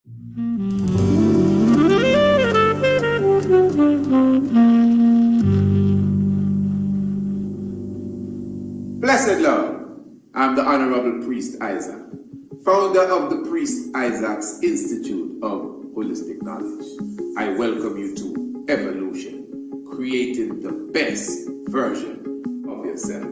Blessed Lord, I'm the Honorable Priest Isaac, founder of the Priest Isaac's Institute of Holistic Knowledge. I welcome you to Evolution, creating the best version of yourself.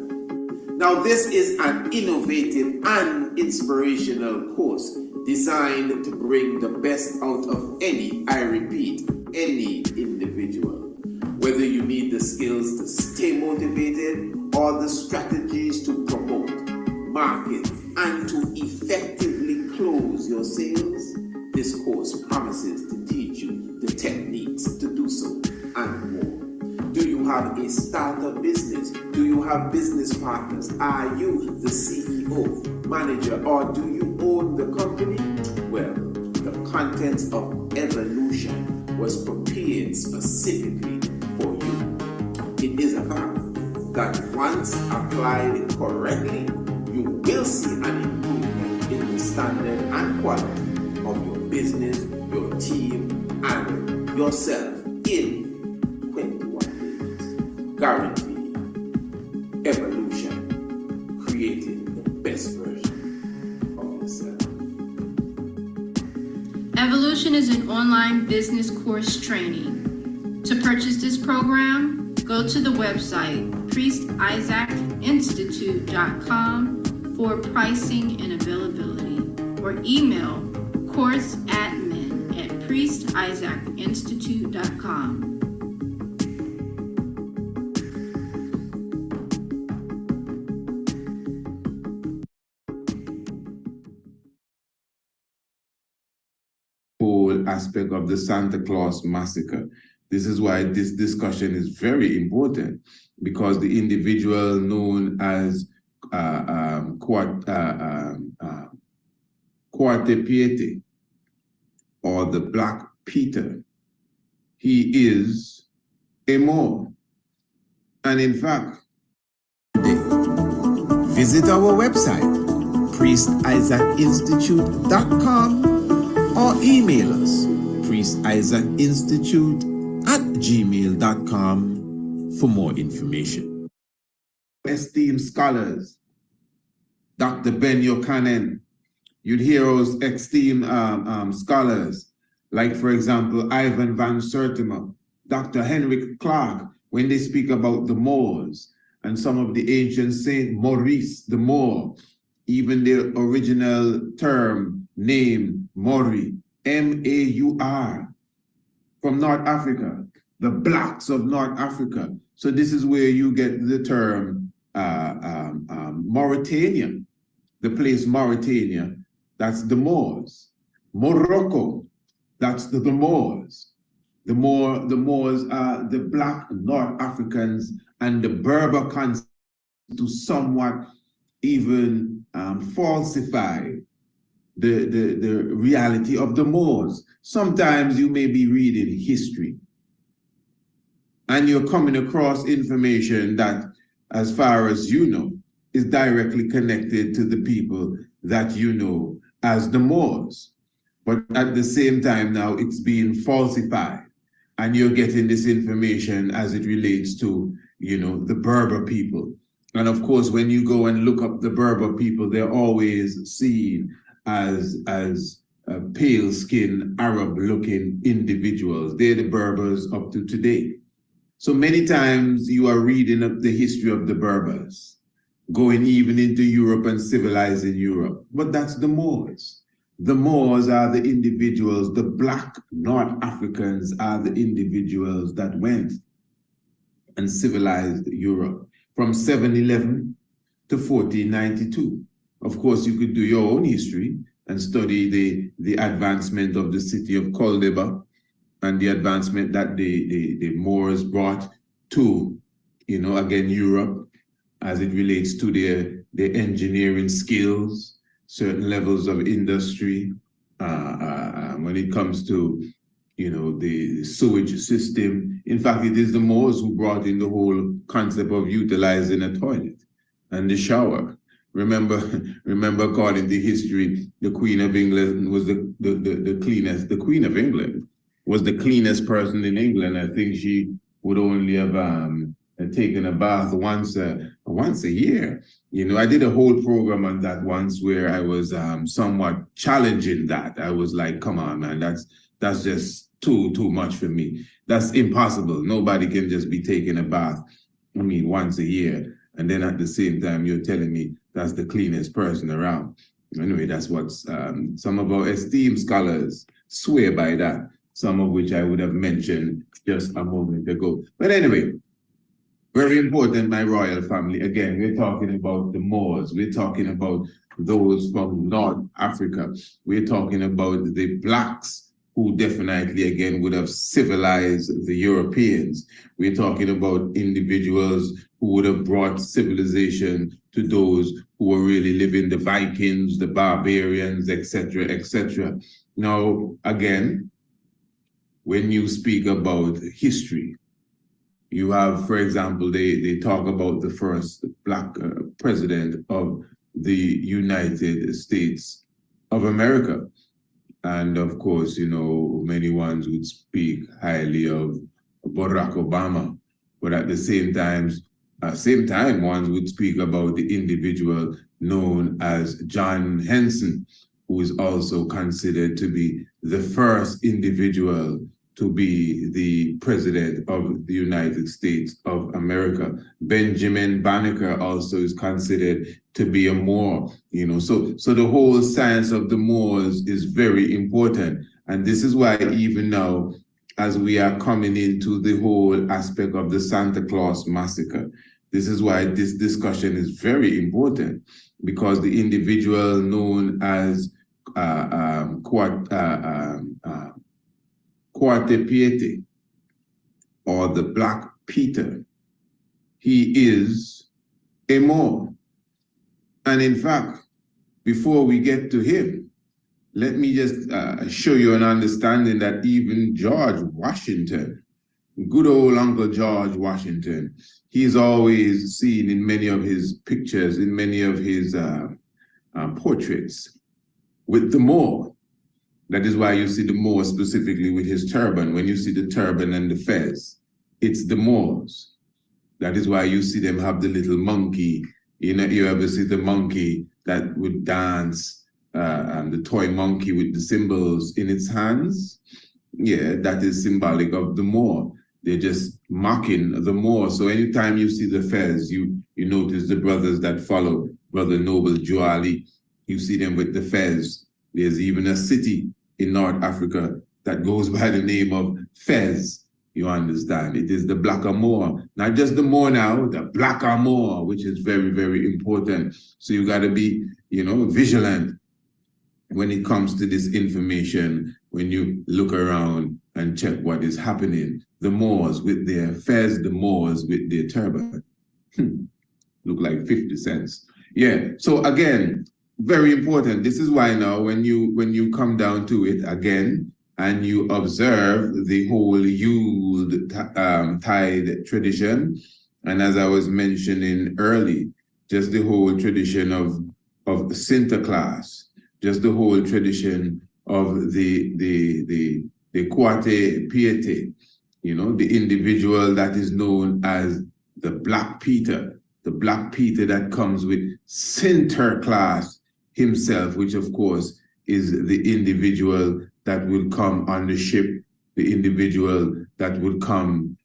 Now, this is an innovative and inspirational course designed to bring the best out of any, I repeat, any individual. Whether you need the skills to stay motivated or the strategies to promote, market, and to effectively close your sales, this course promises to teach you the techniques to do so and more. Do you have a startup business? Do you have business partners? Are you the CEO, manager, or do you own the company? Well, the contents of Evolution was prepared specifically for you. It is a fact that once applied correctly, you will see an improvement in the standard and quality of your business, your team, and yourself in 21 days. Guaranteed. Evolution, creating the best version of yourself. Evolution is an online business course training. To purchase this program, go to the website priestisaacinstitute.com for pricing and availability, or email courseadmin@priestisaacinstitute.com. Whole aspect of the Santa Claus massacre. This is why this discussion is very important, because the individual known as Quarte or the Black Peter, he is a Moor. And in fact, visit our website, priestisaacinstitute.com, or email us, priestisaacinstitute@gmail.com for more information. esteemed scholars, Dr. Ben Yochanan, you'd hear those esteemed scholars, like, for example, Ivan van Sertima, Dr. Henrik Clark, when they speak about the Moors, and some of the ancient saint Maurice the Moor, even the original term, name, Mauri, M-A-U-R, from North Africa, the blacks of North Africa. So this is where you get the term Mauritania, the place Mauritania, that's the Moors. Morocco, that's the Moors. The Moors are the black North Africans, and the Berber concept to somewhat even falsify the reality of the Moors. Sometimes you may be reading history and you're coming across information that, as far as you know, is directly connected to the people that you know as the Moors. But at the same time now, it's being falsified, and you're getting this information as it relates to, you know, the Berber people. And of course, when you go and look up the Berber people, they're always seen as pale-skinned, Arab-looking individuals. They're the Berbers up to today. So many times you are reading up the history of the Berbers, going even into Europe and civilizing Europe. But that's the Moors. The Moors are the individuals, the black North Africans are the individuals that went and civilized Europe from 711 to 1492. Of course, you could do your own history and study the advancement of the city of Cordoba and the advancement that the Moors brought to, you know, again, Europe, as it relates to their engineering skills, certain levels of industry, when it comes to, you know, the sewage system. In fact, it is the Moors who brought in the whole concept of utilizing a toilet and the shower. Remember, according to history, the Queen of England was the cleanest. The Queen of England was the cleanest person in England. I think she would only have taken a bath once a year. You know, I did a whole program on that once where I was somewhat challenging that. I was like, come on, man, that's just too much for me. That's impossible. Nobody can just be taking a bath, once a year. And then at the same time, you're telling me that's the cleanest person around. Anyway, that's what some of our esteemed scholars swear by that, some of which I would have mentioned just a moment ago. But anyway, very important, my royal family. Again, we're talking about the Moors. We're talking about those from North Africa. We're talking about the Blacks, who definitely, again, would have civilized the Europeans. We're talking about individuals who would have brought civilization to those who were really living, the Vikings, the barbarians, etc., etc. Now, again, when you speak about history, you have, for example, they talk about the first Black president of the United States of America. And of course, you know, many ones would speak highly of Barack Obama, but at the same time, ones would speak about the individual known as John Henson, who is also considered to be the first individual to be the president of the United States of America. Benjamin Banneker also is considered to be a Moor, you know. So the whole science of the Moors is very important. And this is why even now, as we are coming into the whole aspect of the Santa Claus massacre, this is why this discussion is very important, because the individual known as Cuarto Piety, or the Black Peter, he is a Moor. And in fact, before we get to him, let me just show you an understanding that even George Washington, good old Uncle George Washington, he's always seen in many of his pictures, in many of his portraits, with the Moor. That is why you see the Moor specifically with his turban. When you see the turban and the fez, it's the Moors. That is why you see them have the little monkey. You know, you ever see the monkey that would dance, and the toy monkey with the symbols in its hands? Yeah, that is symbolic of the Moor. They're just mocking the Moor. So anytime you see the fez, you notice the brothers that follow Brother Noble Juali, you see them with the fez. There's even a city in North Africa that goes by the name of Fez. You understand? It is the Black Moor, not just the Moor now, the Black Moor, which is very, very important. So you got to be, you know, vigilant when it comes to this information, when you look around and check what is happening. The Moors with their fez, the Moors with their turban. Look like 50 cents. Yeah, so again, very important. This is why now when you come down to it again and you observe the whole Yule tide tradition, and as I was mentioning early, just the whole tradition of Sinterklaas, just the whole tradition of the Cuarto Piety, you know, the individual that is known as the Black Peter, the Black Peter that comes with Sinterklaas himself, which of course is the individual that will come on the ship, the individual that will come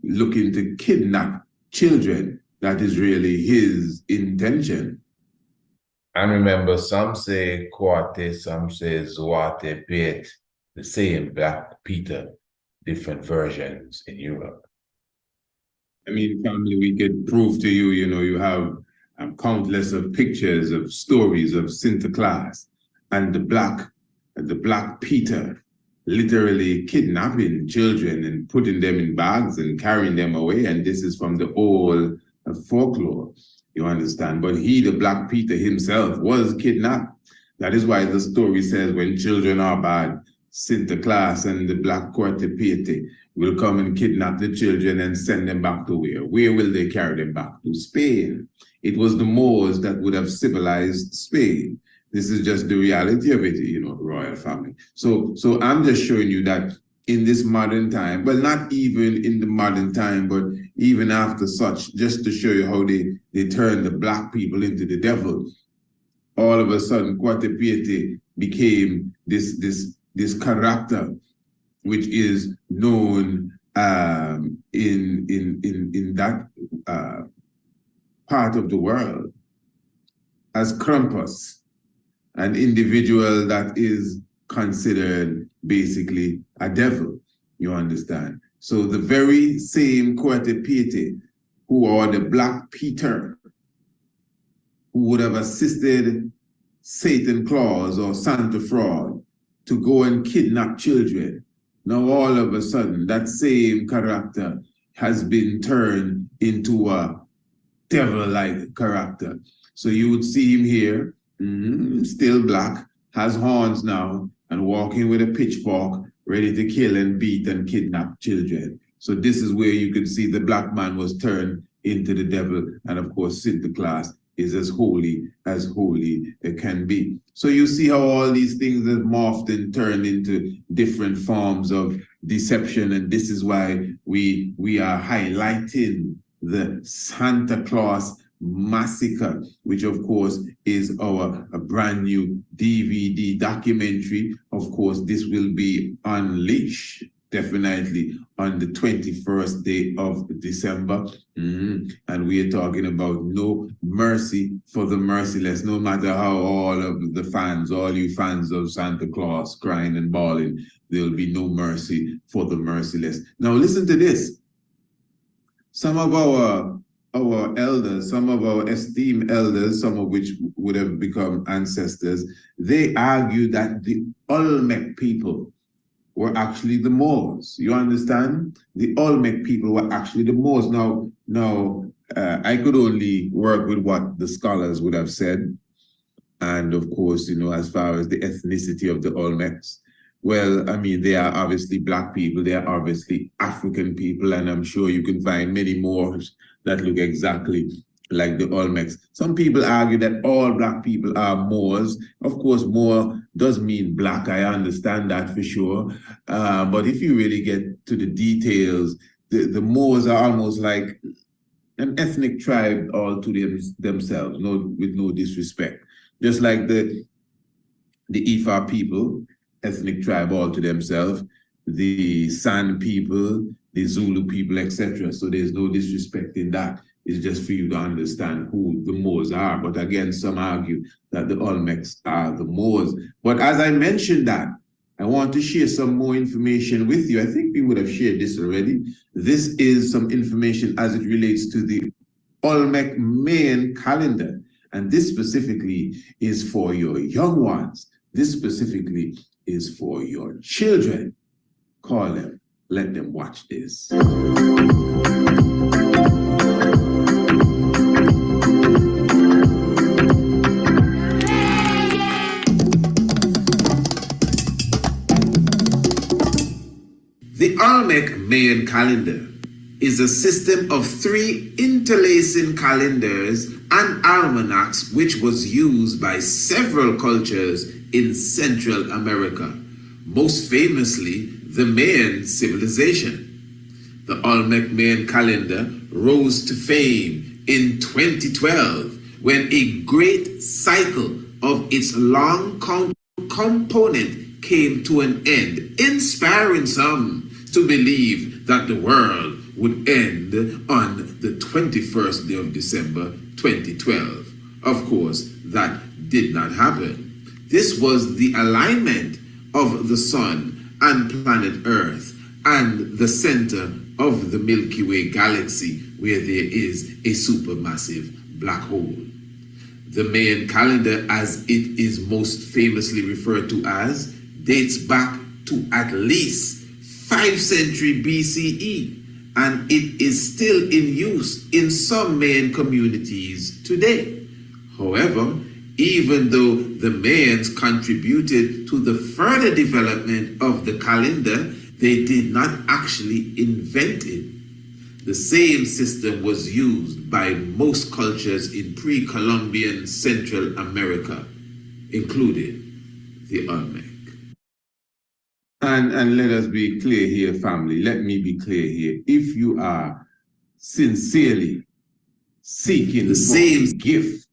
looking to kidnap children. That is really his intention. And remember, some say Cuarto, some say Zwarte Piet, the same Black Peter, different versions in Europe. I mean, family, we could prove to you, you know, you have countless of pictures of stories of Sinterklaas and the Black Peter literally kidnapping children and putting them in bags and carrying them away. And this is from the old folklore, you understand? But he, the Black Peter himself, was kidnapped. That is why the story says when children are bad, Sinterklaas and the Black Corte Piety will come and kidnap the children and send them back to where? Where will they carry them back to? Spain. It was the Moors that would have civilized Spain. This is just the reality of it, royal family. So I'm just showing you that in this modern time, well, not even in the modern time, but even after such, just to show you how they turn the Black people into the devil. All of a sudden, Corte Piety became this character, which is known in that part of the world as Krampus, an individual that is considered basically a devil, you understand? So the very same Corte Piety, who are the Black Peter, who would have assisted Satan Claus or Santa Fraud to go and kidnap children, now all of a sudden that same character has been turned into a devil-like character. So you would see him here, still black, has horns now, and walking with a pitchfork, ready to kill and beat and kidnap children. So this is where you can see the black man was turned into the devil, and of course Sinterklaas is as holy it can be. So you see how all these things have morphed and turned into different forms of deception, and this is why we are highlighting the Santa Claus Massacre, which of course is a brand new DVD documentary. Of course, this will be unleashed definitely on the 21st day of December. And we are talking about no mercy for the merciless. No matter how all of the fans, all you fans of Santa Claus crying and bawling, there will be no mercy for the merciless. Now listen to this. Some of our elders, some of our esteemed elders, some of which would have become ancestors, they argue that the Olmec people were actually the Moors. You understand? The Olmec people were actually the Moors. Now, I could only work with what the scholars would have said. And of course, as far as the ethnicity of the Olmecs, well, I mean, they are obviously black people, they are obviously African people, and I'm sure you can find many Moors that look exactly like the Olmecs. Some people argue that all black people are Moors. Of course, Moor does mean black, I understand that for sure. But if you really get to the details, the Moors are almost like an ethnic tribe all to themselves, with no disrespect. Just like the Ifa people, ethnic tribe all to themselves, the San people, the Zulu people, etc. So there's no disrespect in that. It's just for you to understand who the Moors are. But again, some argue that the Olmecs are the Moors. But as I mentioned that, I want to share some more information with you. I think we would have shared this already. This is some information as it relates to the Olmec Mayan calendar. And this specifically is for your young ones. This specifically is for your children. Call them, let them watch this. The Olmec Mayan calendar is a system of 3 interlacing calendars and almanacs which was used by several cultures in Central America, most famously the Mayan civilization. The Olmec Mayan calendar rose to fame in 2012 when a great cycle of its long component came to an end, inspiring some to believe that the world would end on the 21st day of December 2012. Of course, that did not happen. This was the alignment of the sun and planet Earth and the center of the Milky Way galaxy, where there is a supermassive black hole. The Mayan calendar, as it is most famously referred to as, dates back to at least 5th century BCE, and it is still in use in some Mayan communities today. However, Even though the Mayans contributed to the further development of the calendar, they did not actually invent it. The same system was used by most cultures in pre-Columbian Central America, including the Olmec. And let us be clear here, family. Let me be clear here. If you are sincerely seeking the same gift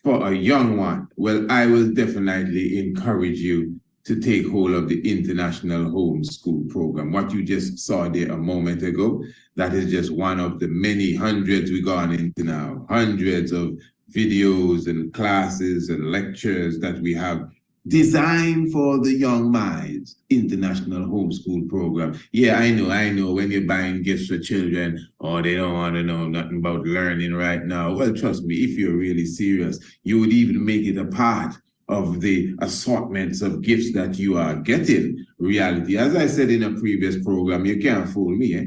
for a young one, well, I will definitely encourage you to take hold of the International Homeschool Program. What you just saw there a moment ago, that is just one of the many hundreds we've gone into now, hundreds of videos and classes and lectures that we have designed for the young minds. International Homeschool Program. Yeah, I know when you're buying gifts for children, they don't want to know nothing about learning right now. Well, trust me, if you're really serious, you would even make it a part of the assortments of gifts that you are getting. Reality, as I said in a previous program, you can't fool me. Eh?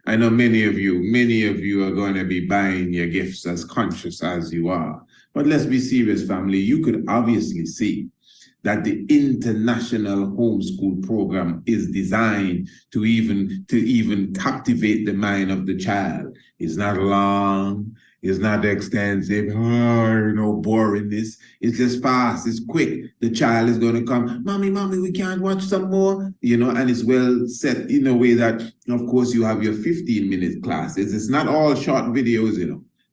I know many of you are going to be buying your gifts as conscious as you are. But let's be serious, family. You could obviously see that the International Homeschool Program is designed to even captivate the mind of the child. It's not long, it's not extensive, boringness. It's just fast, it's quick. The child is going to come, mommy, we can't watch some more, and it's well set in a way that, of course, you have your 15-minute classes. It's not all short videos,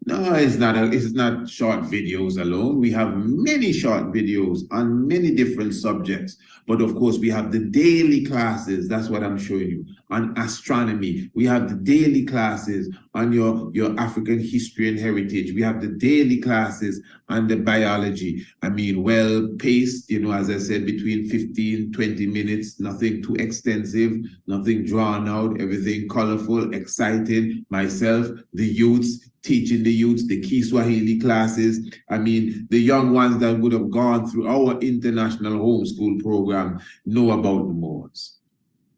No, it's not short videos alone. We have many short videos on many different subjects. But of course, we have the daily classes. That's what I'm showing you. On astronomy, we have the daily classes on your African history and heritage. We have the daily classes on the biology. I mean, well paced, as I said, between 15, 20 minutes, nothing too extensive, nothing drawn out, everything colorful, exciting. Myself, the youths, teaching the youths, the Kiswahili classes. I mean, the young ones that would have gone through our International Homeschool Program know about the Moors.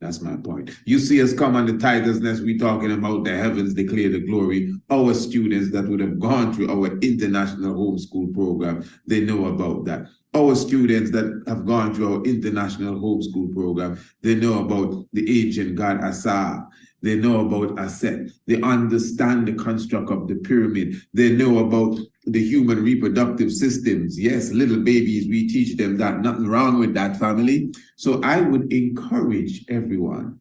That's my point. You see us come on the Tiger's Nest, we're talking about the heavens declare the glory. Our students that would have gone through our International Homeschool Program, they know about that. Our students that have gone through our International Homeschool Program, they know about the ancient god Asa. They know about Aset. They understand the construct of the pyramid. They know about the human reproductive systems. Yes, little babies, we teach them that. Nothing wrong with that, family. So I would encourage everyone,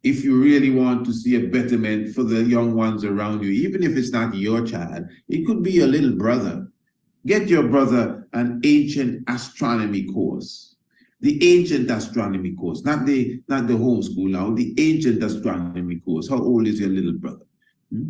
if you really want to see a betterment for the young ones around you, even if it's not your child, it could be your little brother. Get your brother an ancient astronomy course. The ancient astronomy course, not the homeschool now, the ancient astronomy course. How old is your little brother?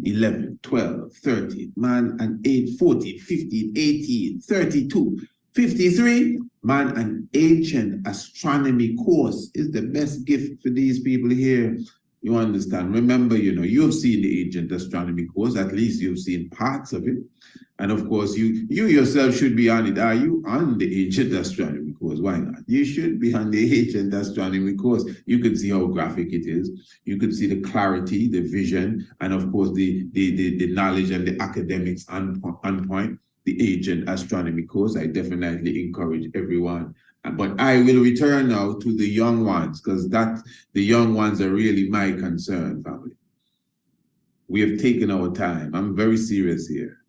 11, 12, 13, man, and 8, 14, 15, 18, 32, 53. Man, an ancient astronomy course is the best gift for these people here. You understand? Remember, you've seen the ancient astronomy course, at least you've seen parts of it. And of course, you yourself should be on it. Are you on the ancient astronomy course? Why not? You should be on the ancient astronomy course. You can see how graphic it is. You can see the clarity, the vision, and of course, the knowledge and the academics on point. The ancient astronomy course, I definitely encourage everyone. But I will return now to the young ones, because the young ones are really my concern, family. We have taken our time. I'm very serious here.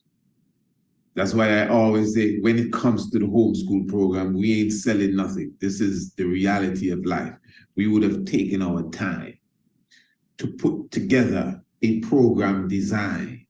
That's why I always say, when it comes to the homeschool program, we ain't selling nothing. This is the reality of life. We would have taken our time to put together a program design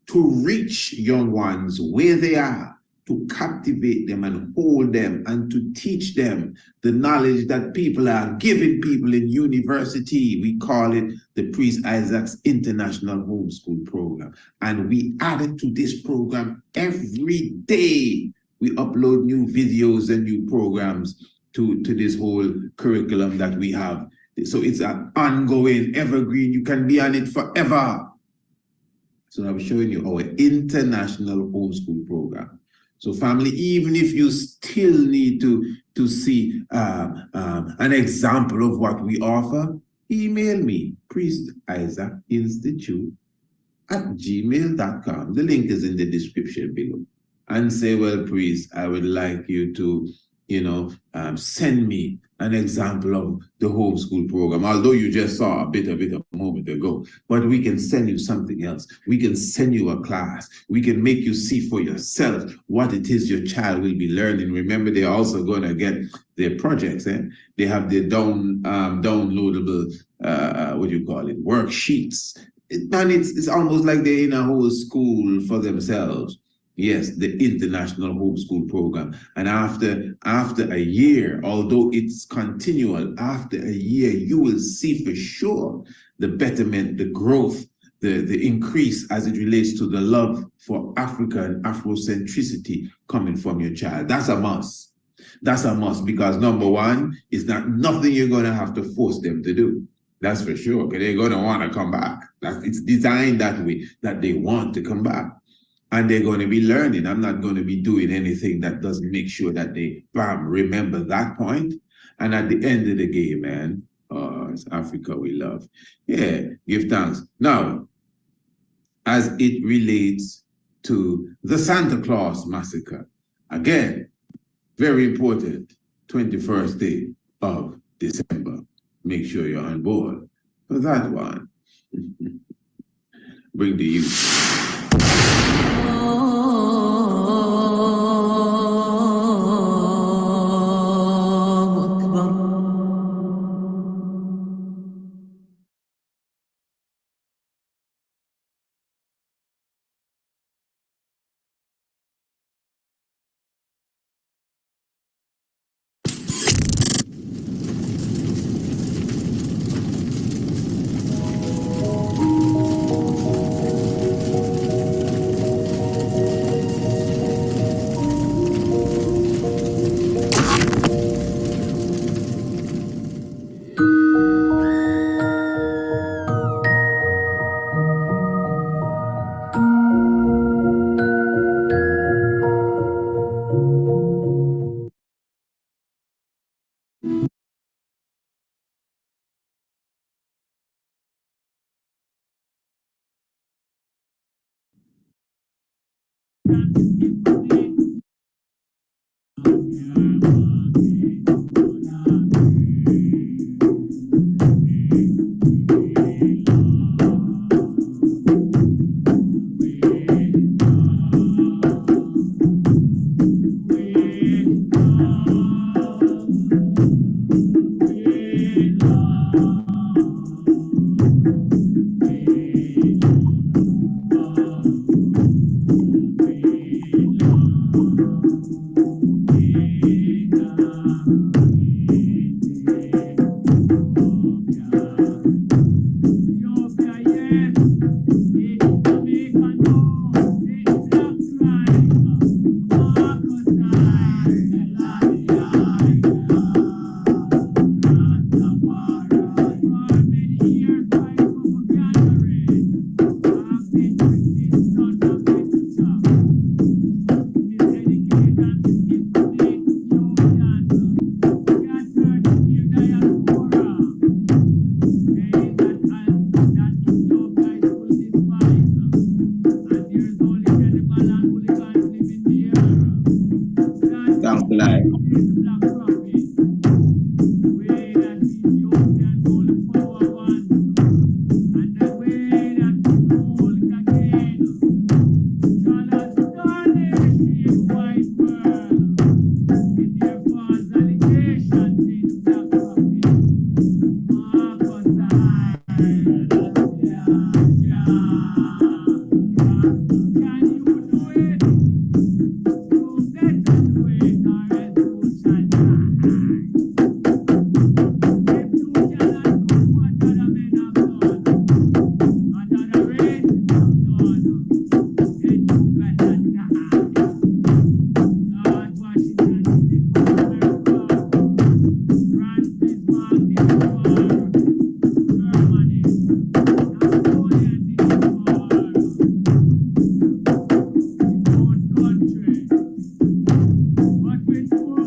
to reach young ones where they are, to captivate them and hold them and to teach them the knowledge that people are giving people in university. We call it the Priest Isaac's International Homeschool Program. And we add it to this program every day. We upload new videos and new programs to this whole curriculum that we have. So it's an ongoing, evergreen. You can be on it forever. So I'm showing you our International Homeschool Program. So family, even if you still need to see an example of what we offer, email me, priestisaacinstitute@gmail.com. The link is in the description below. and say, well, priest, I would like you to, send me an example of the homeschool program, although you just saw a bit of it a moment ago, but we can send you something else. We can send you a class. We can make you see for yourself what it is your child will be learning. Remember, they're also going to get their projects, They have their downloadable, worksheets. It's almost like they're in a whole school for themselves. Yes, the International Homeschool Program. And after a year, although it's continual, after a year, you will see for sure the betterment, the growth, the increase as it relates to the love for Africa and Afrocentricity coming from your child. That's a must. That's a must, because number one, it's not nothing you're going to have to force them to do. That's for sure, because they're going to want to come back. It's designed that way, that they want to come back. And they're going to be learning. I'm not going to be doing anything that doesn't make sure that they remember that point. And at the end of the game, man, it's Africa we love. Yeah, give thanks. Now, as it relates to the Santa Claus Massacre, again, very important, 21st day of December. Make sure you're on board for that one. Bring the youth.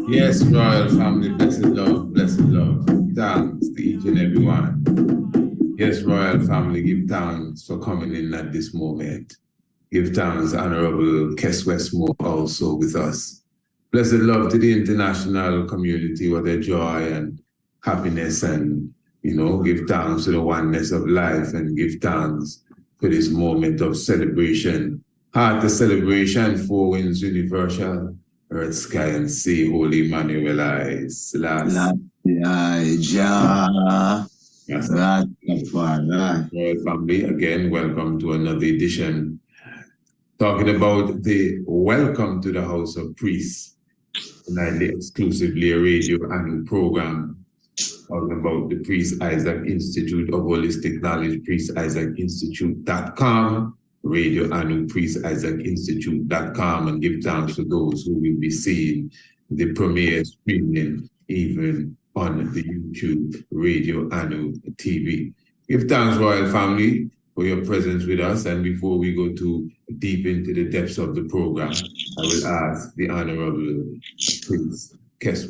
Yes, Royal Family, blessed love, blessed love. Thanks to each and every one. Yes, Royal Family, give thanks for coming in at this moment. Give thanks, Honorable Kes Westmore, also with us. Blessed love to the international community, what a joy and happiness, and give thanks to the oneness of life, and give thanks for this moment of celebration. Heart of celebration, four winds universal, earth, sky, and sea, Holy Emmanuel, I, Selassie. Yes. Royal family, again, welcome to another edition, talking about the Welcome to the House of Priests, nightly exclusively a radio annual program talking about the Priest Isaac Institute of Holistic Knowledge, priestisaacinstitute.com, radio annual priestisaacinstitute.com, and give thanks to those who will be seeing the premiere streaming even on the YouTube Radio Anu TV. Give thanks, Royal Family, for your presence with us. And before we go too deep into the depths of the program, I will ask the Honorable Priest Kes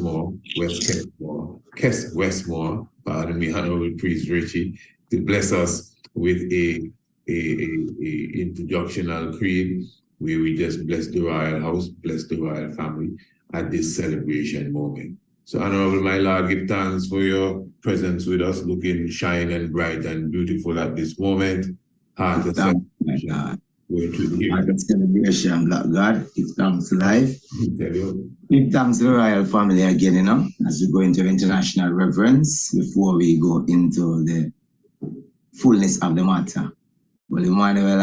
Westmore, pardon me, Honorable Priest Richie, to bless us with a introductional creed where we just bless the Royal House, bless the Royal Family at this celebration moment. So, Honorable my Lord, give thanks for your presence with us, looking shine and bright and beautiful at this moment. Heart of celebration. Heart of celebration, Black God. Give thanks to life. Give thanks to the Royal Family again, as we go into international reverence before we go into the fullness of the matter. Well, Emmanuel,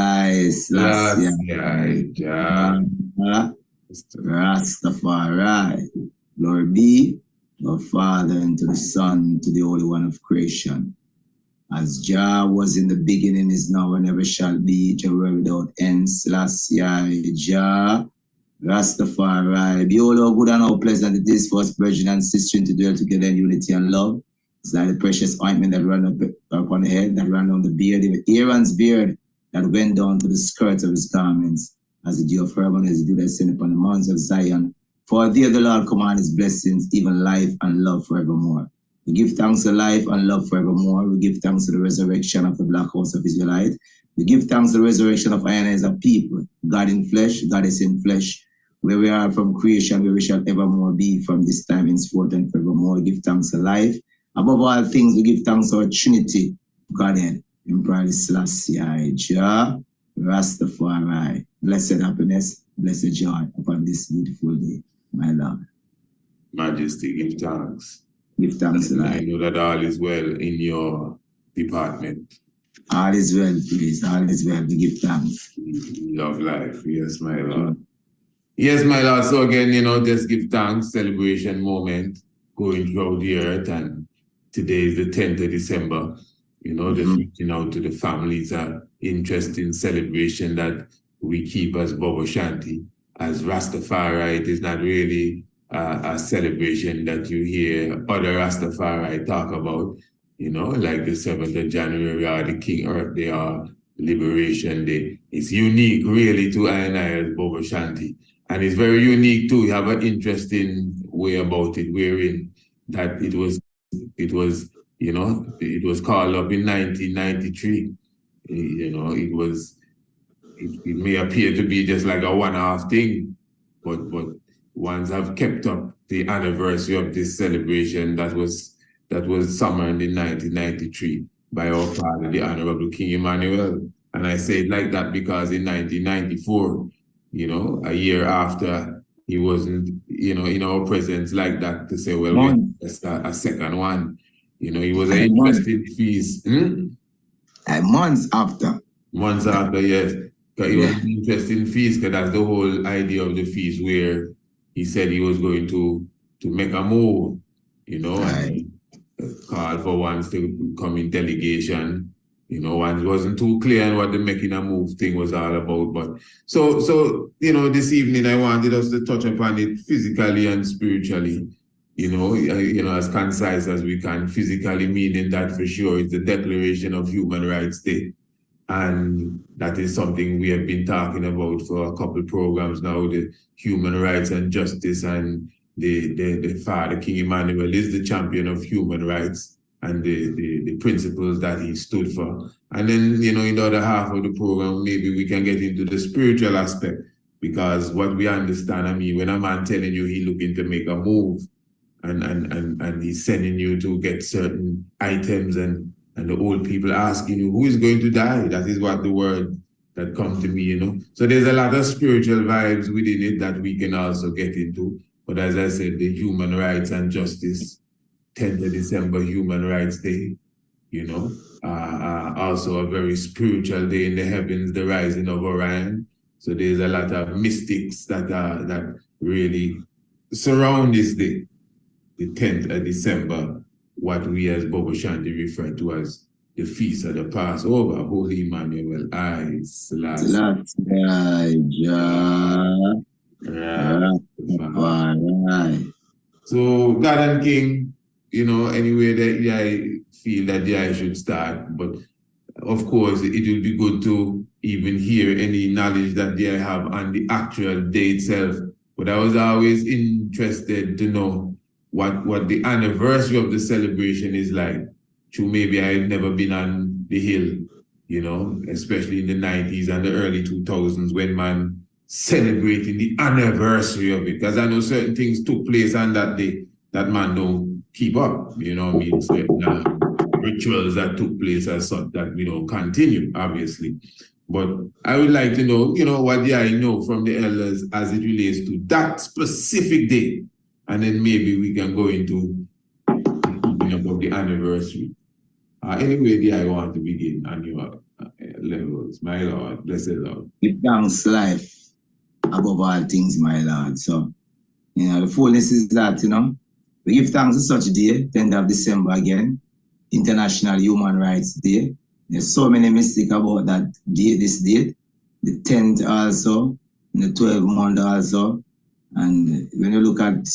Rastafari. Glory be to the Father, and to the Son, to the Holy One of creation. As Jah was in the beginning, is now, and ever shall be, Jehovah without end, Selassie, Jah, Rastafari. Behold how good and how pleasant it is for us, brethren and sisters, to dwell together in unity and love. It's like the precious ointment that ran up upon the head, that ran down the beard, even Aaron's beard, that went down to the skirts of his garments, as the dew of Hermon, as the dew that sent upon the mountains of Zion. For there the Lord command his blessings, even life and love forevermore. We give thanks to life and love forevermore. We give thanks to the resurrection of the Black House of Israelite. We give thanks to the resurrection of Iron as a people, God in flesh, Goddess in flesh, where we are from creation, where we shall evermore be from this time henceforth and forevermore. We give thanks to life. Above all things, we give thanks to our Trinity, Godhead, Emperor Selassie, Jah, Rastafari. Blessed happiness, blessed joy upon this beautiful day, my Lord. Majesty, give thanks. Give thanks to I know that all is well in your department. All is well, please. All is well. We give thanks. Love life. Yes, my Lord. Yes, my Lord. So again, just give thanks, celebration moment going throughout the earth. And today is the 10th of December. Just reaching out to the families, an interesting celebration that we keep as Bobo Shanti. As Rastafari, it is not really a celebration that you hear other Rastafari talk about, like the 7th of January or the King Earth Day or Liberation Day. It's unique really to I as Bobo Shanti. And it's very unique too. You have an interesting way about it, wherein that it was called up in 1993. It may appear to be just like a one-off thing, but ones have kept up the anniversary of this celebration that was summoned in 1993 by our father, the Honorable King Emmanuel. And I say it like that because in 1994, a year after he wasn't, in our presence like that to say, well, let's start a second one. He was an interesting feast. Months after. Months after, yes. It was an interesting feast, because that's the whole idea of the feast, where he said he was going to make a move, and call for ones to come in delegation. One wasn't too clear on what the making a move thing was all about. But so this evening I wanted us to touch upon it physically and spiritually. As concise as we can. Physically, meaning that for sure it's the Declaration of Human Rights Day. And that is something we have been talking about for a couple programs now, the human rights and justice, and the Father, King Emmanuel, is the champion of human rights. and the principles that he stood for. And then, you know, in the other half of the program, maybe we can get into the spiritual aspect, because what we understand, I mean, when a man telling you he looking to make a move and he's sending you to get certain items and the old people asking you, who is going to die? That is what the word that come to me, you know. So there's a lot of spiritual vibes within it that we can also get into. But as I said, the human rights and justice, 10th of December, Human Rights Day, you know, also a very spiritual day in the heavens, the rising of Orion. So there's a lot of mystics that really surround this day, the 10th of December, what we as Bobo Shanti refer to as the Feast of the Passover, Holy Emmanuel, I, Selassie. So God and King, you know, anyway that I feel that I should start, but of course it will be good to even hear any knowledge that I have on the actual day itself. But I was always interested to know what the anniversary of the celebration is like. True, maybe I've never been on the hill, you know, especially in the 90s and the early 2000s when man celebrating the anniversary of it. Because I know certain things took place on that day that man don't keep up, you know what I mean? Certain rituals that took place as such that we don't continue, obviously. But I would like to know, you know, what I know from the elders as it relates to that specific day. And then maybe we can go into about the anniversary. Anyway, I want to begin on your levels. My Lord, blessed Lord. Give thanks, life, above all things, my Lord. So, you know, the fullness is that, you know, we give thanks to such a day, 10th of December again, International Human Rights Day. There's so many mystics about that day, this date. The 10th also, and the 12th month also. And when you look at,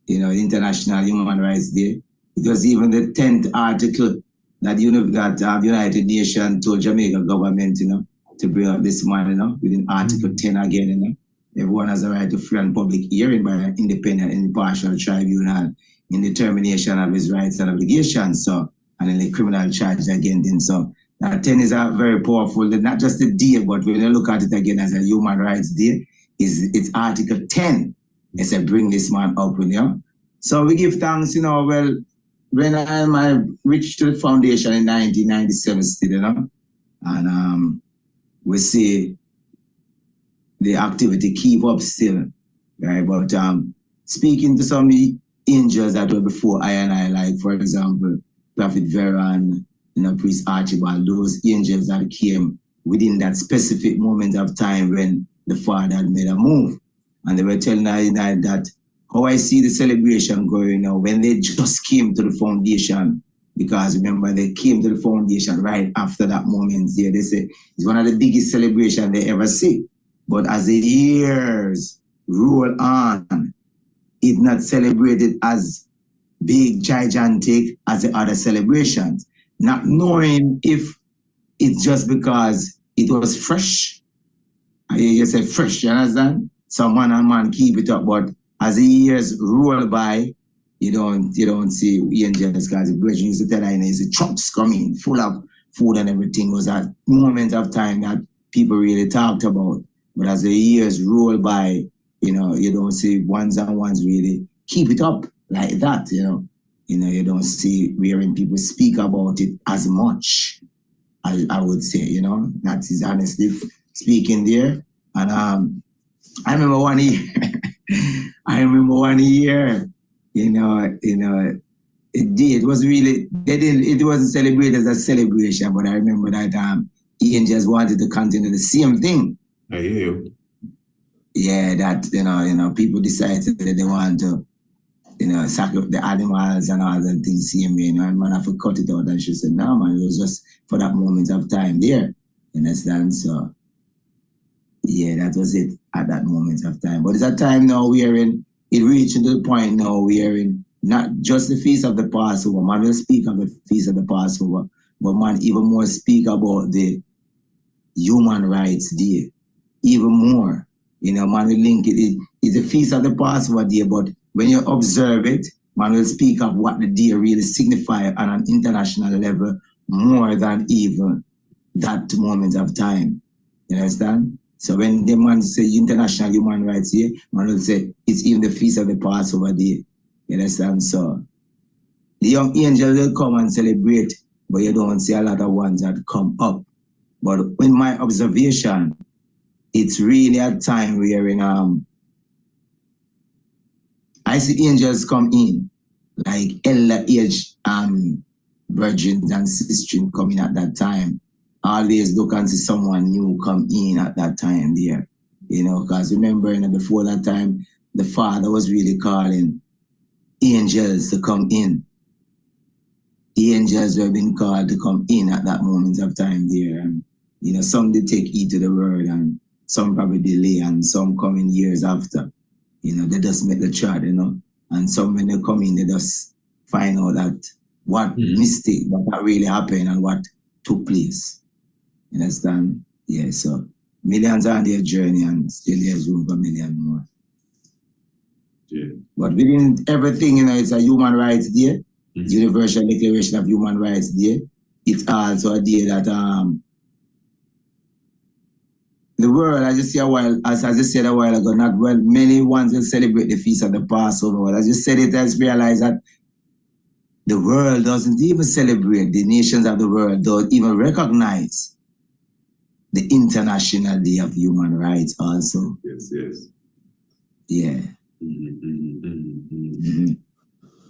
you know, International Human Rights Day, it was even the 10th article that United Nations told Jamaica government, you know, to bring up this money, you know, within Article 10 again, you know. Everyone has a right to free and public hearing by an independent and impartial tribunal in determination of his rights and obligations. So, and in the criminal charge against him. So that 10 is a very powerful, not just a day, but when you look at it again as a human rights day, it's Article 10. They said, bring this man up with you. So we give thanks, you know, well, when I reached the foundation in 1997 still, you know, and we see the activity keep up still, right? But speaking to some angels that were before I and I, like, for example, Prophet Vera and, you know, Priest Archibald, those angels that came within that specific moment of time when the Father had made a move. And they were telling I that how I see the celebration going now when they just came to the foundation, because remember they came to the foundation right after that moment there. They say it's one of the biggest celebrations they ever see. But as the years roll on, it's not celebrated as big, gigantic as the other celebrations. Not knowing if it's just because it was fresh. You say fresh, you understand? So man and man keep it up, but as the years roll by, you don't see angels, because the brethren used to tell I the trucks coming full of food and everything. Was that moment of time that people really talked about. But as the years roll by, you know, you don't see ones and ones really keep it up like that, you know. You know, you don't see hearing people speak about it as much, I would say, you know. That is honestly speaking there. And I remember one year, you know, it was really, it wasn't celebrated as a celebration, but I remember that angels wanted to continue the same thing. I hear you. Yeah, that, you know, people decided that they want to, you know, sacrifice the animals and all the things, same way, you know, and man have to cut it out. And she said, no, man, it was just for that moment of time there. You understand? So, yeah, that was it at that moment of time. But it's a time now it reached to the point now in not just the Feast of the Passover. Man will speak of the Feast of the Passover, but man even more speak about the Human Rights Day. Even more. You know, man will link it. It's the Feast of the Passover Day, but when you observe it, man will speak of what the day really signifies on an international level more than even that moment of time. You understand? So when the man say International Human Rights Day, man will say it's even the feast of the Passover Day. You understand? So the young angels will come and celebrate, but you don't see a lot of ones that come up. But in my observation, it's really a time where I see angels come in, like elder age virgins and sisters coming at that time. Always look and see someone new come in at that time there. You know, because remember, before that time, the Father was really calling angels to come in. The angels were being called to come in at that moment of time there. And, you know, some did take heed to the word and some probably delay and some come in years after. You know, they just make the chart, you know. And some when they come in, they just find out that what mistake, what really happened and what took place. You understand? Yeah, so millions are on their journey and still there's room for million more. Yeah. But within everything, you know, it's a human rights day, Universal Declaration of Human Rights Day. It's also a day that the world, as I said a while ago, not well, many ones will celebrate the feast of the Passover. As you said it, has realized that the world doesn't even celebrate, the nations of the world don't even recognize the International Day of Human Rights also. Yes, yes. Yeah.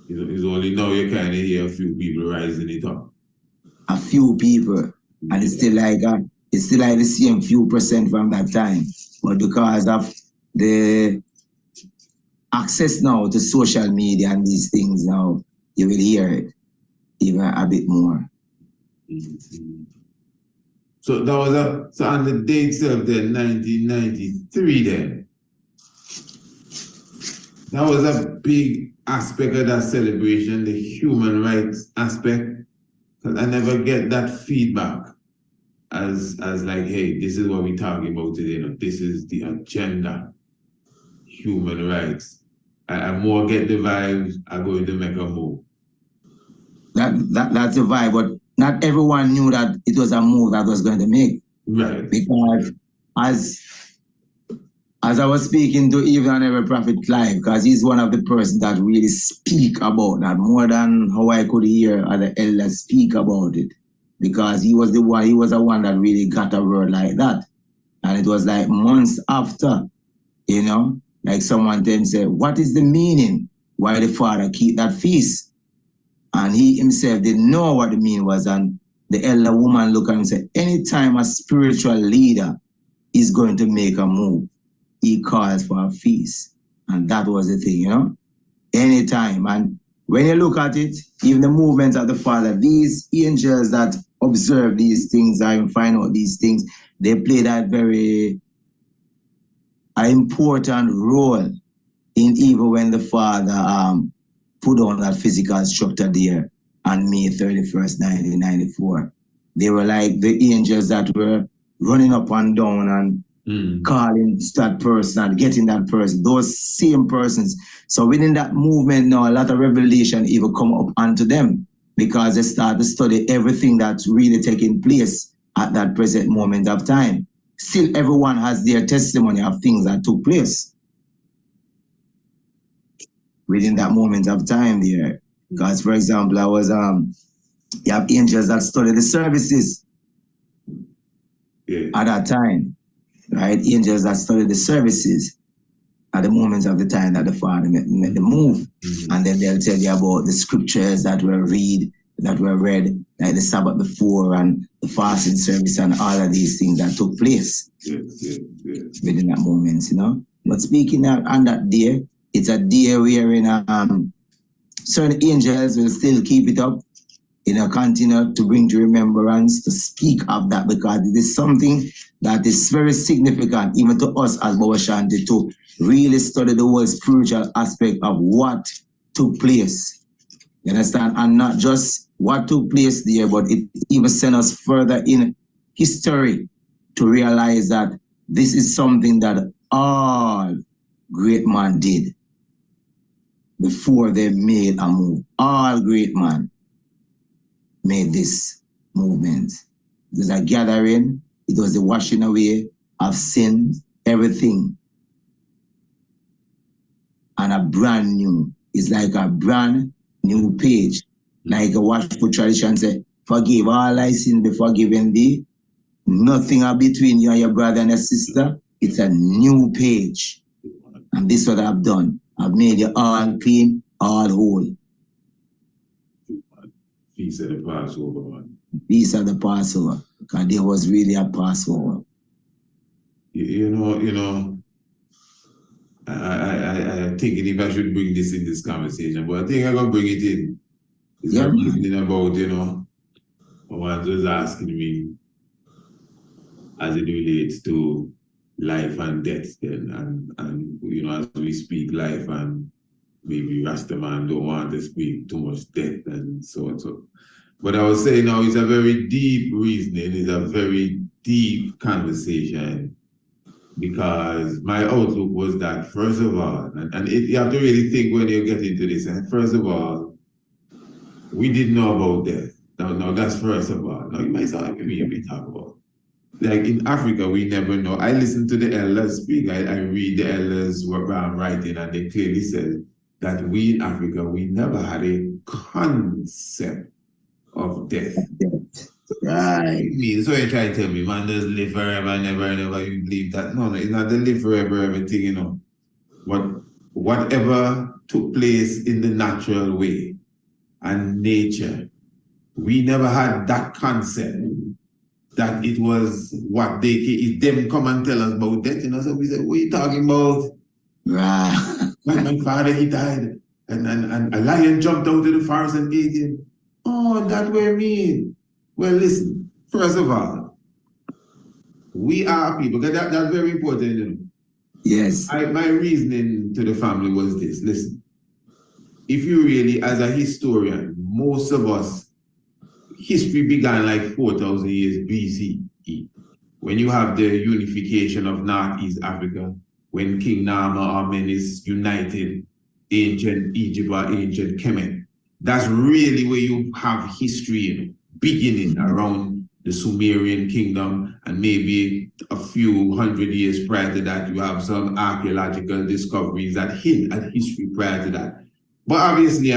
It's only now you kind of hear a few people rising it up. A few people. And it's still like the same few percent from that time. But because of the access now to social media and these things now, you will hear it even a bit more. So that was so on the date itself then, 1993 then. That was a big aspect of that celebration, the human rights aspect. Because I never get that feedback as like, hey, this is what we're talking about today. You know, this is the agenda, human rights. I more get the vibes, I'm going to make a move. That's the vibe, but not everyone knew that it was a move that was going to make. Right. Because as I was speaking to even and every prophet Clive, because he's one of the persons that really speak about that more than how I could hear other elders speak about it. Because he was the one that really got a word like that. And it was like months after, you know, like someone then said, what is the meaning? Why the Father keep that feast? And he himself didn't know what the meaning was. And the elder woman looked at him and said, anytime a spiritual leader is going to make a move, he calls for a feast. And that was the thing, you know? Anytime. And when you look at it, even the movement of the Father, these angels that observe these things and find out these things, they play that very important role in even when the Father put on that physical structure there on May 31st, 1994. They were like the angels that were running up and down and calling that person and getting that person, those same persons. So within that movement now, a lot of revelation even come up onto them because they start to study everything that's really taking place at that present moment of time. Still, everyone has their testimony of things that took place within that moment of time there. Because, for example, I was, you have angels that study the services at that time. Right, angels that study the services at the moments of the time that the Father made the move, and then they'll tell you about the scriptures that were read, like the Sabbath before and the fasting service and all of these things that took place within that moment, you know. But speaking on that day, it's a day where certain angels will still keep it up, you know, continue to bring to remembrance, to speak of that, because it is something that is very significant, even to us as Baba Shanti, to really study the whole spiritual aspect of what took place. You understand? And not just what took place there, but it even sent us further in history to realize that this is something that all great men did. before they made a move. All great men made this movement. It was a gathering. It was the washing away of sin, everything. And a brand new. It's like a brand new page. Like a Watchful tradition say, forgive all thy sins be forgiven thee. Nothing are between you and your brother and your sister. It's a new page. And this is what I've done. I've made you all clean, all whole. Feast of the Passover, man. Feast of the Passover. Because there was really a Passover. You know, I think if I should bring this in this conversation, but I think I'm gonna bring it in. It's Yeah, not man. reasoning about, what was asking me as it relates to life and death then, and as we speak life, and maybe Rastaman don't want to speak too much death and so and so. But I was saying now it's a very deep reasoning, it's a very deep conversation, because my outlook was that, first of all, you have to really think when you get into this, and first of all, we didn't know about death. Now that's first of all. Now you might say, maybe we talk about. Like in Africa, we never know. I listen to the elders speak. I read the elders what I'm writing, and they clearly said that we in Africa, we never had a concept of death. Right. So you try to tell me, man, does live forever, never, you believe that? No, it's not the live forever, everything, whatever took place in the natural way and nature, we never had that concept that it was what them come and tell us about death, so we said, what are you talking about? Right. My father, he died, and a lion jumped out of the forest and ate him. Oh, that's what I mean. Well, listen, first of all, we are people, because that's very important, Yes. My reasoning to the family was this. Listen, if you really, as a historian, most of us, history began like 4,000 years BCE, when you have the unification of Northeast Africa, when King Nama or Menes united ancient Egypt or ancient Kemet. That's really where you have history beginning around the Sumerian kingdom, and maybe a few hundred years prior to that, you have some archaeological discoveries that hint at history prior to that. But obviously,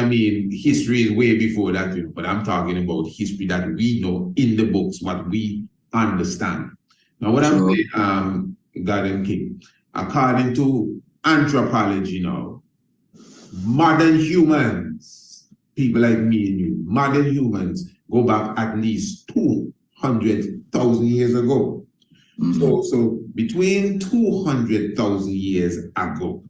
history is way before that, but I'm talking about history that we know in the books, what we understand. Now, what I'm saying, God and King, according to anthropology now, modern humans, people like me and you, modern humans go back at least 200,000 years ago. So between 200,000 years ago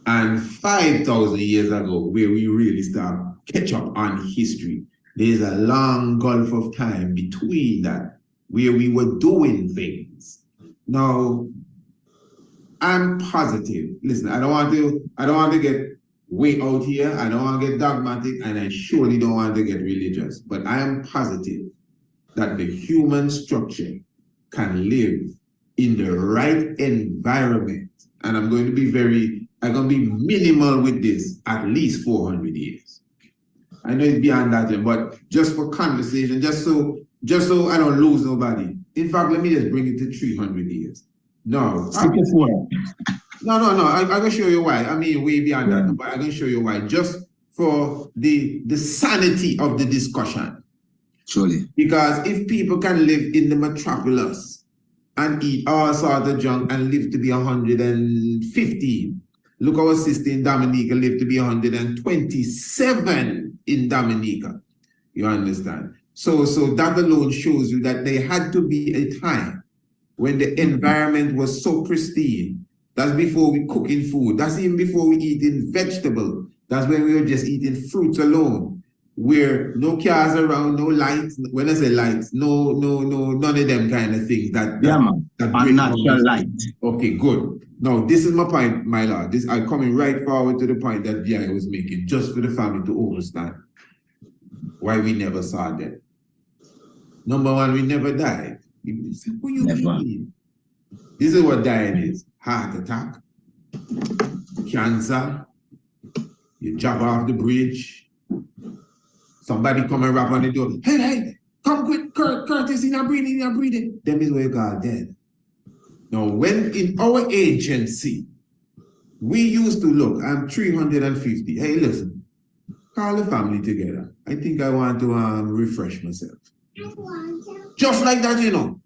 and 5,000 years ago, where we really start catch up on history, there's a long gulf of time between that, where we were doing things. Now, I'm positive. Listen, I don't want to get way out here. I don't want to get dogmatic, and I surely don't want to get religious. But I am positive that the human structure can live in the right environment. And I'm going to be minimal with this, at least 400 years. I know it's beyond that, but just for conversation, just so I don't lose nobody. In fact, let me just bring it to 300 years. No. I'm going to show you why. Way beyond that, but I'm going to show you why. Just for the sanity of the discussion. Surely. Because if people can live in the metropolis and eat all sorts of junk and live to be 115, look, our sister in Dominica lived to be 127 in Dominica. You understand? So that alone shows you that there had to be a time when the environment was so pristine. That's before we cooking food. That's even before we eating vegetable. That's when we were just eating fruits alone. Where no cars around, no lights. When I say lights, no, none of them kind of things. That natural light. Okay, good. Now, this is my point, my lord. I'm coming right forward to the point that Jai was making, just for the family to understand why we never saw death. Number one, we never died. You say, what you mean? This is what dying is. Heart attack, cancer, You jump off the bridge. Somebody come and rap on the door. Hey, come quick, Curtis, in a breathing. Them is where God dead. Now, when in our agency, we used to look, I'm 350. Hey, listen, call the family together. I think I want to refresh myself. Just like that, you know.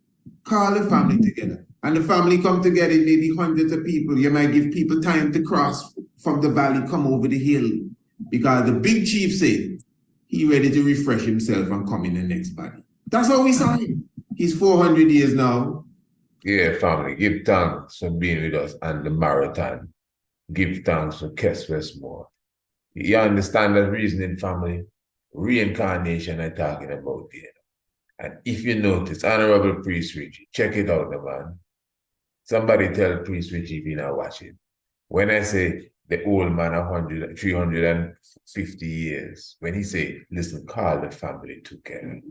Call the family together. And the family come together, maybe hundreds of people. You might give people time to cross from the valley, come over the hill. Because the big chief said, he ready to refresh himself and come in the next body. That's how we saw him. He's 400 years now. Yeah, family, give thanks for being with us on the marathon. Give thanks for Kes Westmore. You understand that reasoning, family? Reincarnation I'm talking about here. And if you notice, Honorable Priest Richie, check it out, man. Somebody tell Priest Richie if you're not watching. When I say the old man 350 years, when he say, listen, call the family together,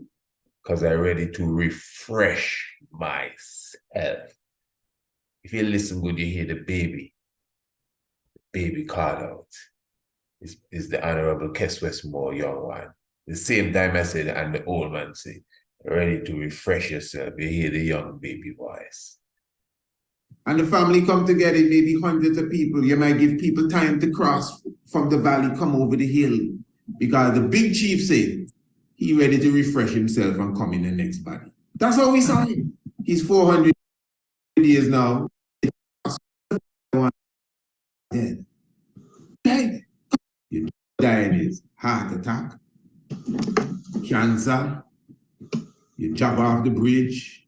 because I'm ready to refresh myself. If you listen good, you hear the baby called out. Is the Honorable Kes Westmore, young one. The same time I said, and the old man say, ready to refresh yourself, you hear the young baby voice. And the family come together, maybe hundreds of people. You might give people time to cross from the valley, come over the hill. Because the big chief said, he ready to refresh himself and come in the next body. That's how we saw him. He's 400 years now. Dead. Dead. You dying is heart attack, cancer. You jump off the bridge.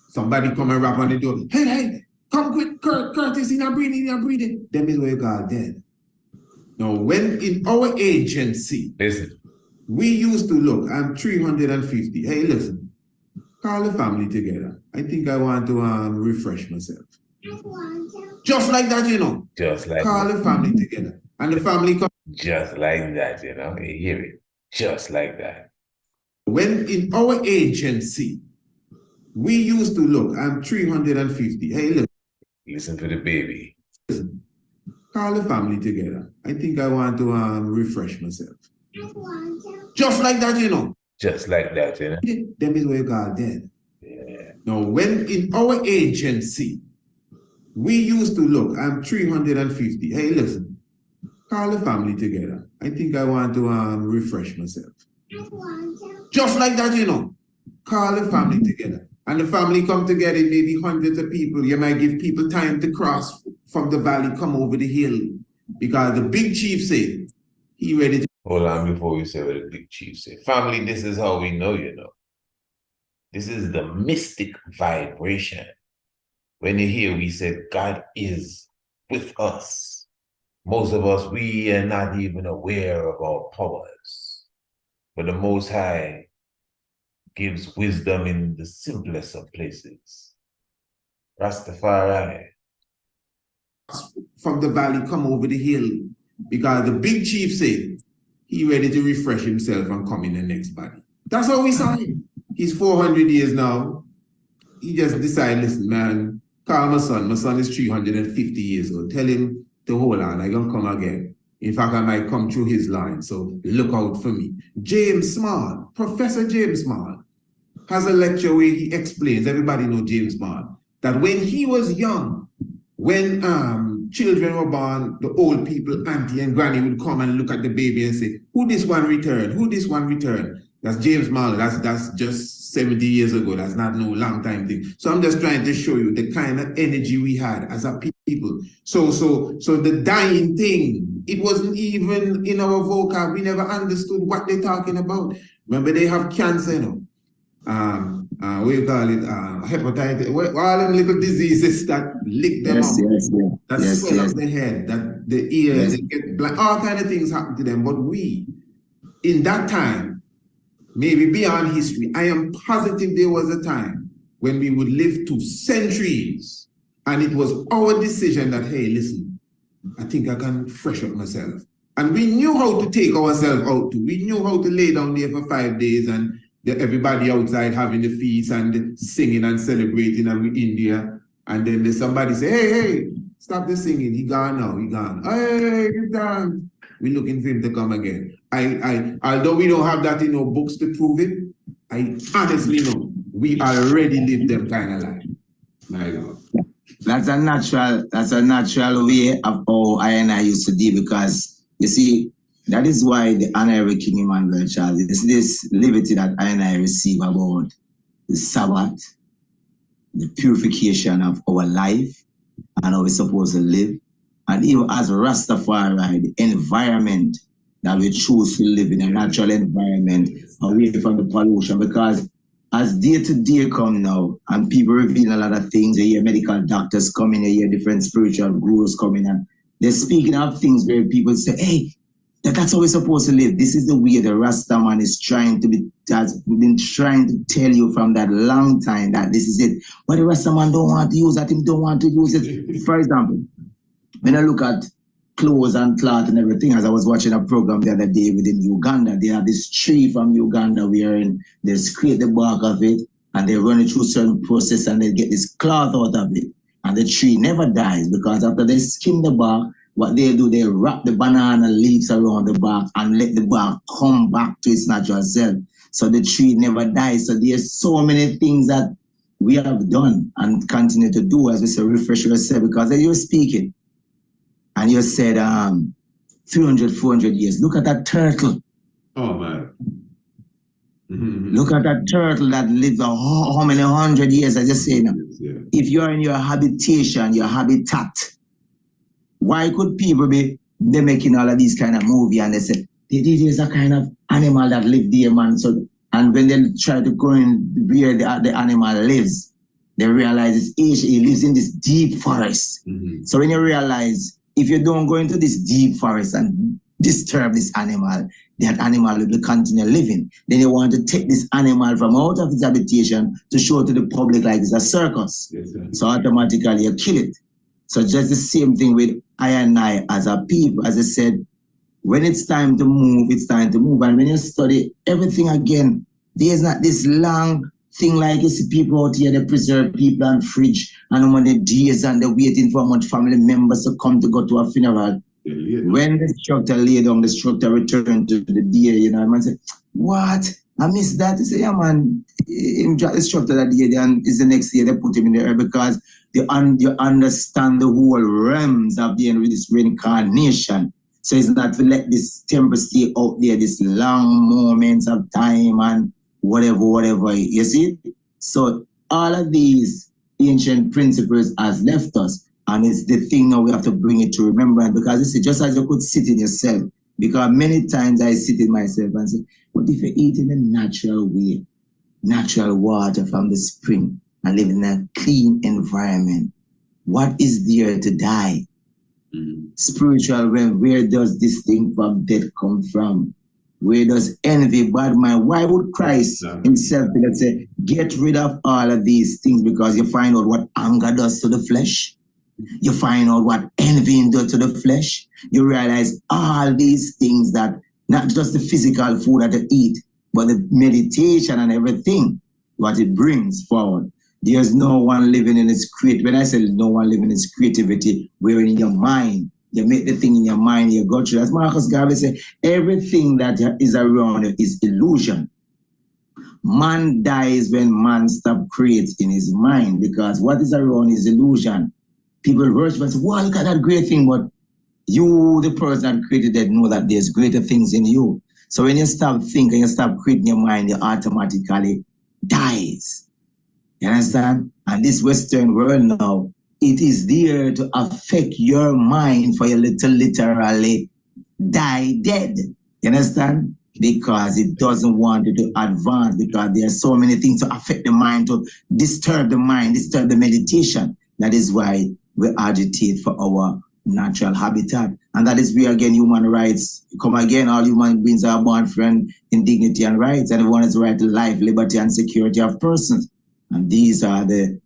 Somebody come and rap on the door. Hey, come quick, Curtis, in a breathing. Them is where God dead. Now, when in our agency, Listen. we used to look, I'm 350. Hey, listen, call the family together. I think I want to refresh myself. Just like that, you know. Just like call that. the family together. And the family come. Just like that, you know. You hear it? Just like that. When in our agency, we used to look, I'm 350. Hey, Listen to the baby. listen, call the family together. I think I want to refresh myself. Just like that, you know. Just like that, you know. Them is where God dead. Yeah. Now, when in our agency, we used to look, I'm 350. Hey, listen, call the family together. I think I want to refresh myself. Just like that, you know. Call the family together. And the family come together, maybe hundreds of people. You might give people time to cross from the valley, come over the hill. Because the big chief said, he ready to. Hold on before we say what the big chief said. Family, this is how we know, you know. This is the mystic vibration. When you hear we say God is with us. Most of us, we are not even aware of our powers. But the Most High gives wisdom in the simplest of places. Rastafari. From the valley, come over the hill. Because the big chief said, he ready to refresh himself and come in the next body. That's how we saw him. He's 400 years now. He just decided, listen, man, call my son. My son is 350 years old. Tell him to hold on, I'm going to come again. In fact, I might come through his line, so look out for me. James Small, Professor James Small, has a lecture where he explains, everybody know James Small, that when he was young, when children were born, the old people, auntie and granny would come and look at the baby and say, who this one returned? Who this one returned? That's James Marley. That's just 70 years ago. That's not no long time thing. So I'm just trying to show you the kind of energy we had as a people. So the dying thing, it wasn't even in our vocab. We never understood what they're talking about. Remember, they have cancer, you know. What you call it? Hepatitis. All them little diseases that lick them up. That swell up the head, that the ears, they get black. All kind of things happen to them. But we, in that time, maybe beyond history, I am positive there was a time when we would live to centuries, and it was our decision that, hey, listen, I think I can fresh up myself. And we knew how to take ourselves out too. We knew how to lay down there for 5 days and everybody outside having the feast and singing and celebrating, and with India And then there's somebody say, hey, stop the singing. He gone now. He gone. Hey, he's done. We're looking for him to come again. Although we don't have that in our books to prove it, I honestly know we already live them kind of life. My God. That's a natural way of how I and I used to deal, because you see, that is why the Honorary King Emmanuel Charles, it's this liberty that I and I receive about the Sabbath, the purification of our life and how we're supposed to live. And even as Rastafari, the environment that we choose to live in, a natural environment away from the pollution, because as day to day come now, and people reveal a lot of things, you hear medical doctors coming, you hear different spiritual gurus coming, and they're speaking of things where people say, hey, that's how we're supposed to live. This is the way the Rasta man is has been trying to tell you from that long time that this is it. But the Rasta man don't want to use that, he don't want to use it. For example, when I look at clothes and cloth and everything, as I was watching a program the other day within Uganda, they have this tree from Uganda wherein they scrape the bark of it and they run it through certain process and they get this cloth out of it. And the tree never dies, because after they skin the bark, what they do, they wrap the banana leaves around the bark and let the bark come back to its natural self. So the tree never dies. So there's so many things that we have done and continue to do, as we say, refresh yourself, because as you were speaking, and you said 300, 400 years. Look at that turtle. Oh, man. Look at that turtle that lived how many 100 years, I just say now. Yeah. If you're in your habitation, your habitat, why could people be they making all of these kind of movie and they say, there's a kind of animal that live there, man. So, and when they try to go in where the animal lives, they realize it lives in this deep forest. So when you realize, if you don't go into this deep forest and disturb this animal, that animal will continue living. Then you want to take this animal from out of its habitation to show to the public like it's a circus. Yes, so automatically you kill it. So just the same thing with I and I as a people. As I said, when it's time to move, it's time to move. And when you study everything again, there's not this long thing like you see people out here, they preserve people on fridge and when the days and they're waiting for much family members to come to go to a funeral. When the structure lay down, the structure returned to the day, you know, and man say, what? I missed that. He say, yeah, man, the structure that day, and is the next year they put him in there because you understand the whole realms of the end with this reincarnation. So it's not to let this temple stay out there, this long moments of time and whatever, you see? So all of these ancient principles has left us. And it's the thing now we have to bring it to remembrance, because you see, just as you could sit in yourself, because many times I sit in myself and say, what if you eat in a natural way, natural water from the spring and live in a clean environment? What is there to die? Spiritual realm, where does this thing from death come from? Where does envy, bad mind? Why would Christ himself say, get rid of all of these things? Because you find out what anger does to the flesh. You find out what envy does to the flesh. You realize all these things, that not just the physical food that you eat, but the meditation and everything, what it brings forward. There's no one living in its creativity. When I say no one living in its creativity, we're in your mind. You make the thing in your mind, you go through. As Marcus Garvey said, everything that is around you is illusion. Man dies when man stops creating in his mind, because what is around is illusion. People worship and say, wow, look at that great thing, but you, the person that created it, know that there's greater things in you. So when you stop thinking, you stop creating your mind, you automatically dies. You understand? And this Western world now, it is there to affect your mind for you to literally die dead. You understand? Because it doesn't want you to advance, because there are so many things to affect the mind, to disturb the mind, disturb the meditation. That is why we agitate for our natural habitat. And that is where, again, human rights come again. All human beings are born free in dignity and rights. And everyone has the right to life, liberty, and security of persons. And these are the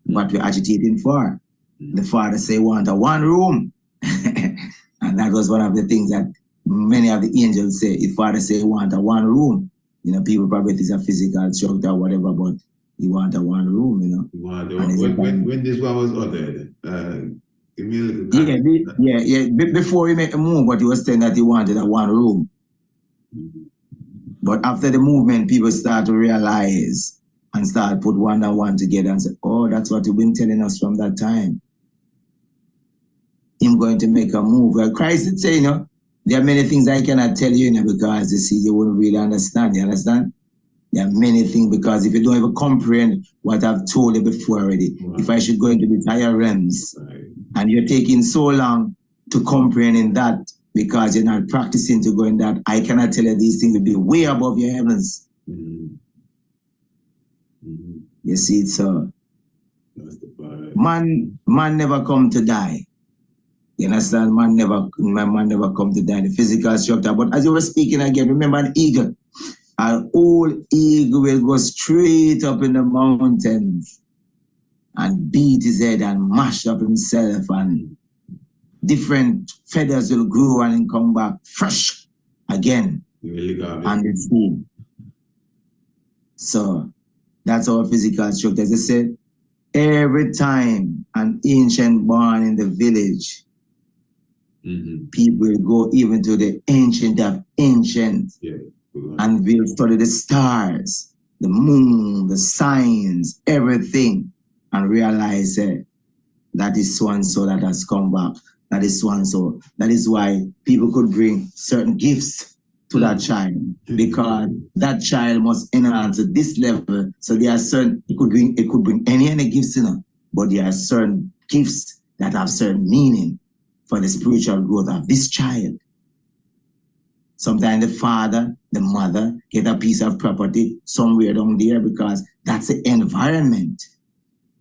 what we're agitating for. The Father say want a one room. And that was one of the things that many of the angels say. If Father say want a one room, you know, people probably think it's a physical structure or whatever, but He want a one room, you know. When this one was ordered, give me a little before he made the move, but he was saying that he wanted a one room. But after the movement, people start to realize and start put one and one together and say, oh, that's what you've been telling us from that time. Him going to make a move. Well, Christ did say, you know, there are many things I cannot tell you, you know, because you see, you wouldn't really understand. You understand? There are many things because if you don't even comprehend what I've told you before already, if I should go into the higher realms, and you're taking so long to comprehend in that because you're not practicing to go in that, I cannot tell you these things will be way above your heavens. You see, so man never come to die. You understand? Man never come to die in the physical structure. But as you were speaking again, remember an eagle. An old eagle will go straight up in the mountains and beat his head and mash up himself, and different feathers will grow and come back fresh again on the scene. So that's our physical structure. As I said, every time an ancient born in the village, people will go even to the ancient of ancients, and we'll study the stars, the moon, the signs, everything, and realize that is so and so that has come back. That is so and so. That is why people could bring certain gifts to that child, because that child must enhance at this level. So there are certain, it could bring any gifts, you know, but there are certain gifts that have certain meaning for the spiritual growth of this child. Sometimes the father, the mother get a piece of property somewhere down there because that's the environment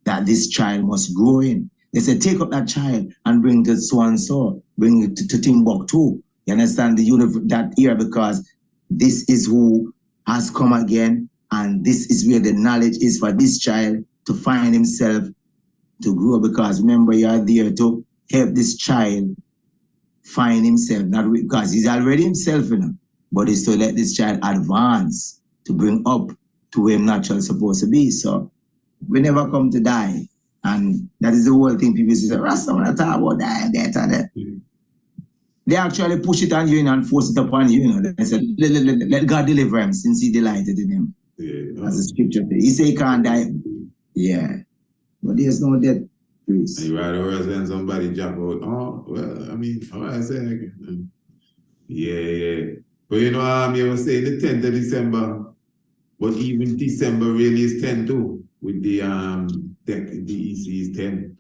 that this child must grow in. They say, take up that child and bring to so-and-so, bring it to Timbuktu. You understand that here, because this is who has come again, and this is where the knowledge is for this child to find himself to grow, because remember, you are there to help this child find himself, not because he's already himself, you know, but it's to let this child advance to bring up to where naturally supposed to be. So we never come to die. And that is the whole thing people say, Rasta, when I talk about dying, that and that. They actually push it on you and force it upon you, you know. They said, let God deliver him since he delighted in him. As the scripture says. He said he can't die. Yeah. But there's no death. Please. And you rather worse when somebody jump out. Oh, well, I mean, how I say again? Yeah. But you know, you were saying the 10th of December, but even December really is 10 too, with the EC is 10.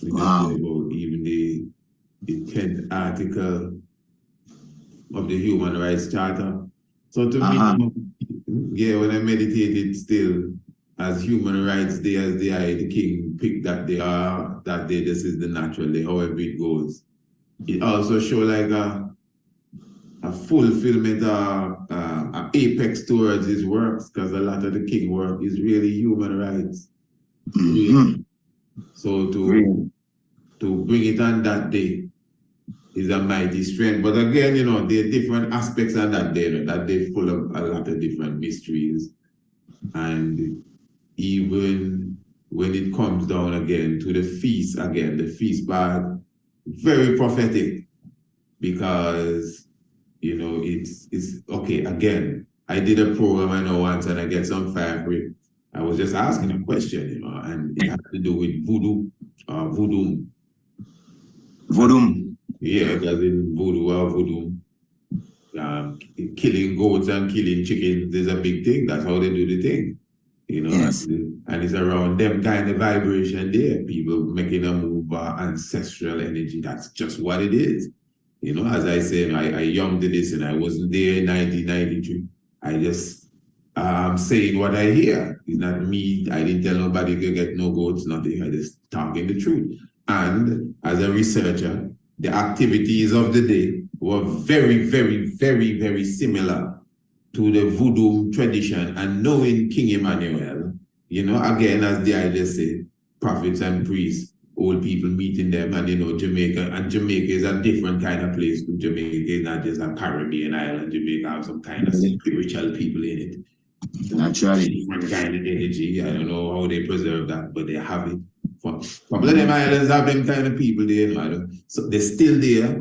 Wow. About even the 10th article of the Human Rights Charter. So to me, yeah, when I meditated still, as Human Rights Day, as the king picked that day, this is the natural day, however it goes. It also show like a fulfillment, an apex towards his works, because a lot of the king work is really human rights. So to bring it on that day is a mighty strength. But again, you know, there are different aspects on that day, that day full of a lot of different mysteries. And even when it comes down again to the feast part, very prophetic, because, you know, it's okay. Again, I did a program I know once and I get some fire for it. I was just asking a question, you know, and it had to do with voodoo. Yeah, because in voodoo, killing goats and killing chickens is a big thing. That's how they do the thing. You know, yes. And it's around them kind of vibration there. People making a move by ancestral energy. That's just what it is. You know, as I said, I young to this and I wasn't there in 1992. I just saying what I hear. It's not me. I didn't tell nobody to get no goats, nothing. I just talking the truth. And as a researcher, the activities of the day were very, very, very, very similar to the voodoo tradition. And knowing King Emmanuel, you know, again, as the idea said, prophets and priests, old people meeting them, and you know, Jamaica is a different kind of place. Jamaica is not just a Caribbean island. Jamaica has some kind of spiritual people in it. Naturally. different kind of energy. I don't know how they preserve that, but they have it. A couple of them islands have them kind of people there, so they're still there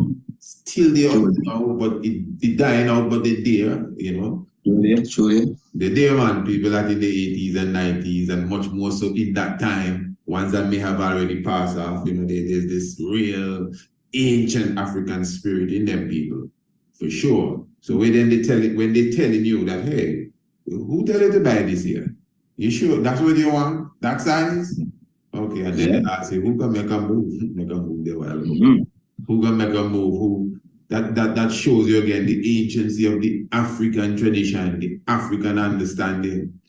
Sure. now, but it dying out, but they're there, Surely. They're there, man. People that in the 80s and 90s, and much more so in that time, ones that may have already passed off, there's this real ancient African spirit in them people, for sure. So when they're telling you that, hey, who tell you to buy this here? You sure that's what you want? That size? Okay, and then I say, who can make a move? Make a move there while Who can make a move? Who that shows you again the agency of the African tradition, the African understanding.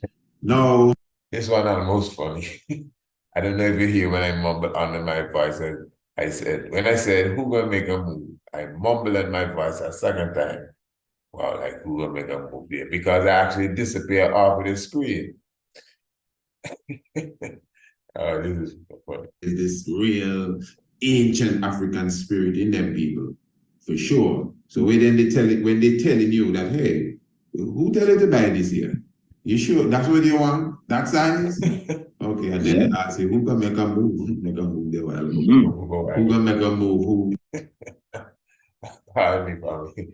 No. This one is most funny. I don't know if you hear when I mumble under my voice. I said, when I said, who gonna make a move? I mumbled in my voice a second time. Wow, like who gonna make a move there? Because I actually disappear off of the screen. Oh, this is funny. This real ancient African spirit in them people, for sure. So when they're telling you that, hey, who tell you to buy this here? You sure that's what you want? That size? Okay, and then I say, who can make a move? Make a move there while Who can make a move? Who? Pardon me.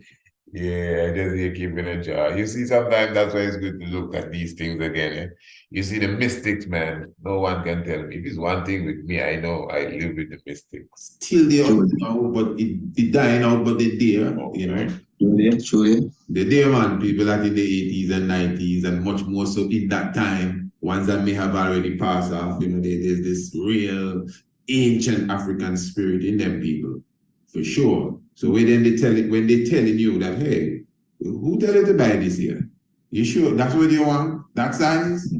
Yeah, I just here keeping a jar. You see, sometimes that's why it's good to look at these things again. Eh? You see, the mystics, man, no one can tell me. If it's one thing with me, I know I live with the mystics. Still there now, but it dying out, but they're there, Surely. They're there, man. People that in the 80s and 90s, and much more so in that time, ones that may have already passed off, there's this real ancient African spirit in them people, for sure. So when they're telling you that, hey, who tell you to buy this here? You sure that's what you want? That size?